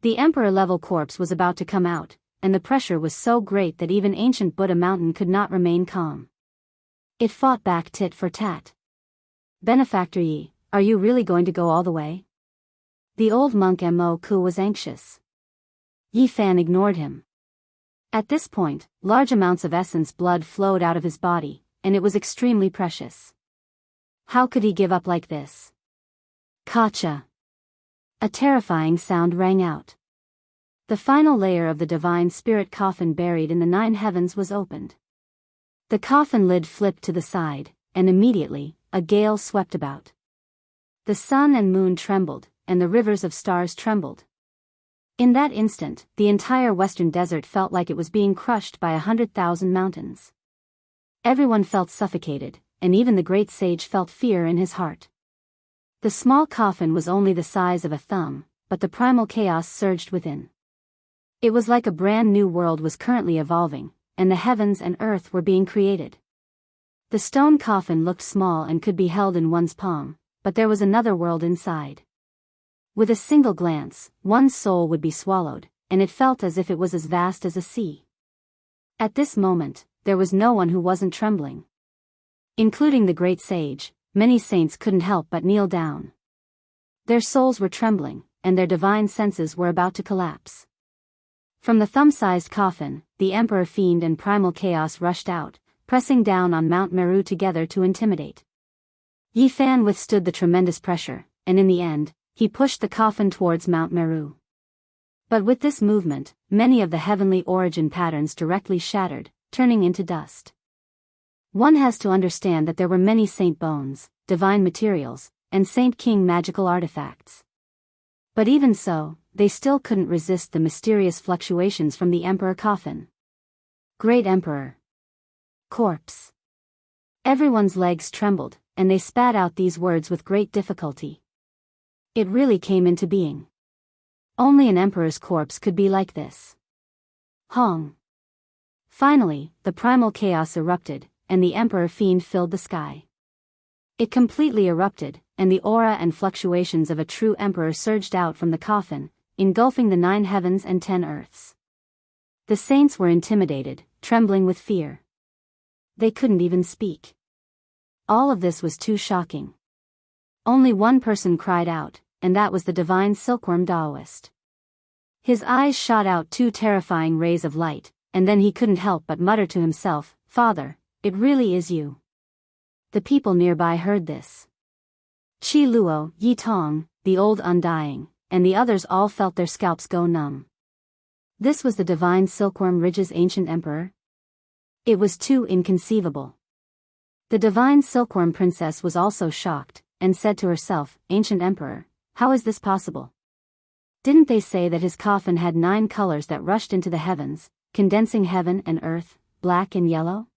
The emperor-level corpse was about to come out, and the pressure was so great that even ancient Buddha Mountain could not remain calm. It fought back tit for tat. Benefactor Yi, are you really going to go all the way? The old monk Mo Ku was anxious. Yi Fan ignored him. At this point, large amounts of essence blood flowed out of his body, and it was extremely precious. How could he give up like this? Kacha! A terrifying sound rang out. The final layer of the divine spirit coffin buried in the 9 heavens was opened. The coffin lid flipped to the side, and immediately, a gale swept about. The sun and moon trembled, and the rivers of stars trembled. In that instant, the entire western desert felt like it was being crushed by 100,000 mountains. Everyone felt suffocated, and even the great sage felt fear in his heart. The small coffin was only the size of a thumb, but the primal chaos surged within. It was like a brand new world was currently evolving, and the heavens and earth were being created. The stone coffin looked small and could be held in one's palm, but there was another world inside. With a single glance, one's soul would be swallowed, and it felt as if it was as vast as a sea. At this moment, there was no one who wasn't trembling. Including the great sage, many saints couldn't help but kneel down. Their souls were trembling, and their divine senses were about to collapse. From the thumb-sized coffin, the emperor fiend and primal chaos rushed out, pressing down on Mount Meru together to intimidate. Yi Fan withstood the tremendous pressure, and in the end, he pushed the coffin towards Mount Meru. But with this movement, many of the heavenly origin patterns directly shattered, turning into dust. One has to understand that there were many saint bones, divine materials, and Saint King magical artifacts. But even so, they still couldn't resist the mysterious fluctuations from the emperor coffin. Great Emperor. Corpse. Everyone's legs trembled, and they spat out these words with great difficulty. It really came into being. Only an emperor's corpse could be like this. Hong. Finally, the primal chaos erupted, and the emperor fiend filled the sky. It completely erupted, and the aura and fluctuations of a true emperor surged out from the coffin, engulfing the 9 heavens and 10 earths. The saints were intimidated, trembling with fear. They couldn't even speak. All of this was too shocking. Only one person cried out, and that was the divine silkworm Taoist. His eyes shot out 2 terrifying rays of light, and then he couldn't help but mutter to himself, "Father, it really is you." The people nearby heard this. Qi Luo, Yi Tong, the old undying, and the others all felt their scalps go numb. This was the divine silkworm Ridge's ancient emperor? It was too inconceivable. The divine silkworm princess was also shocked, and said to herself, "Ancient emperor, how is this possible? Didn't they say that his coffin had 9 colors that rushed into the heavens, condensing heaven and earth, black and yellow?"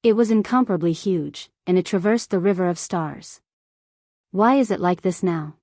It was incomparably huge, and it traversed the river of stars. Why is it like this now?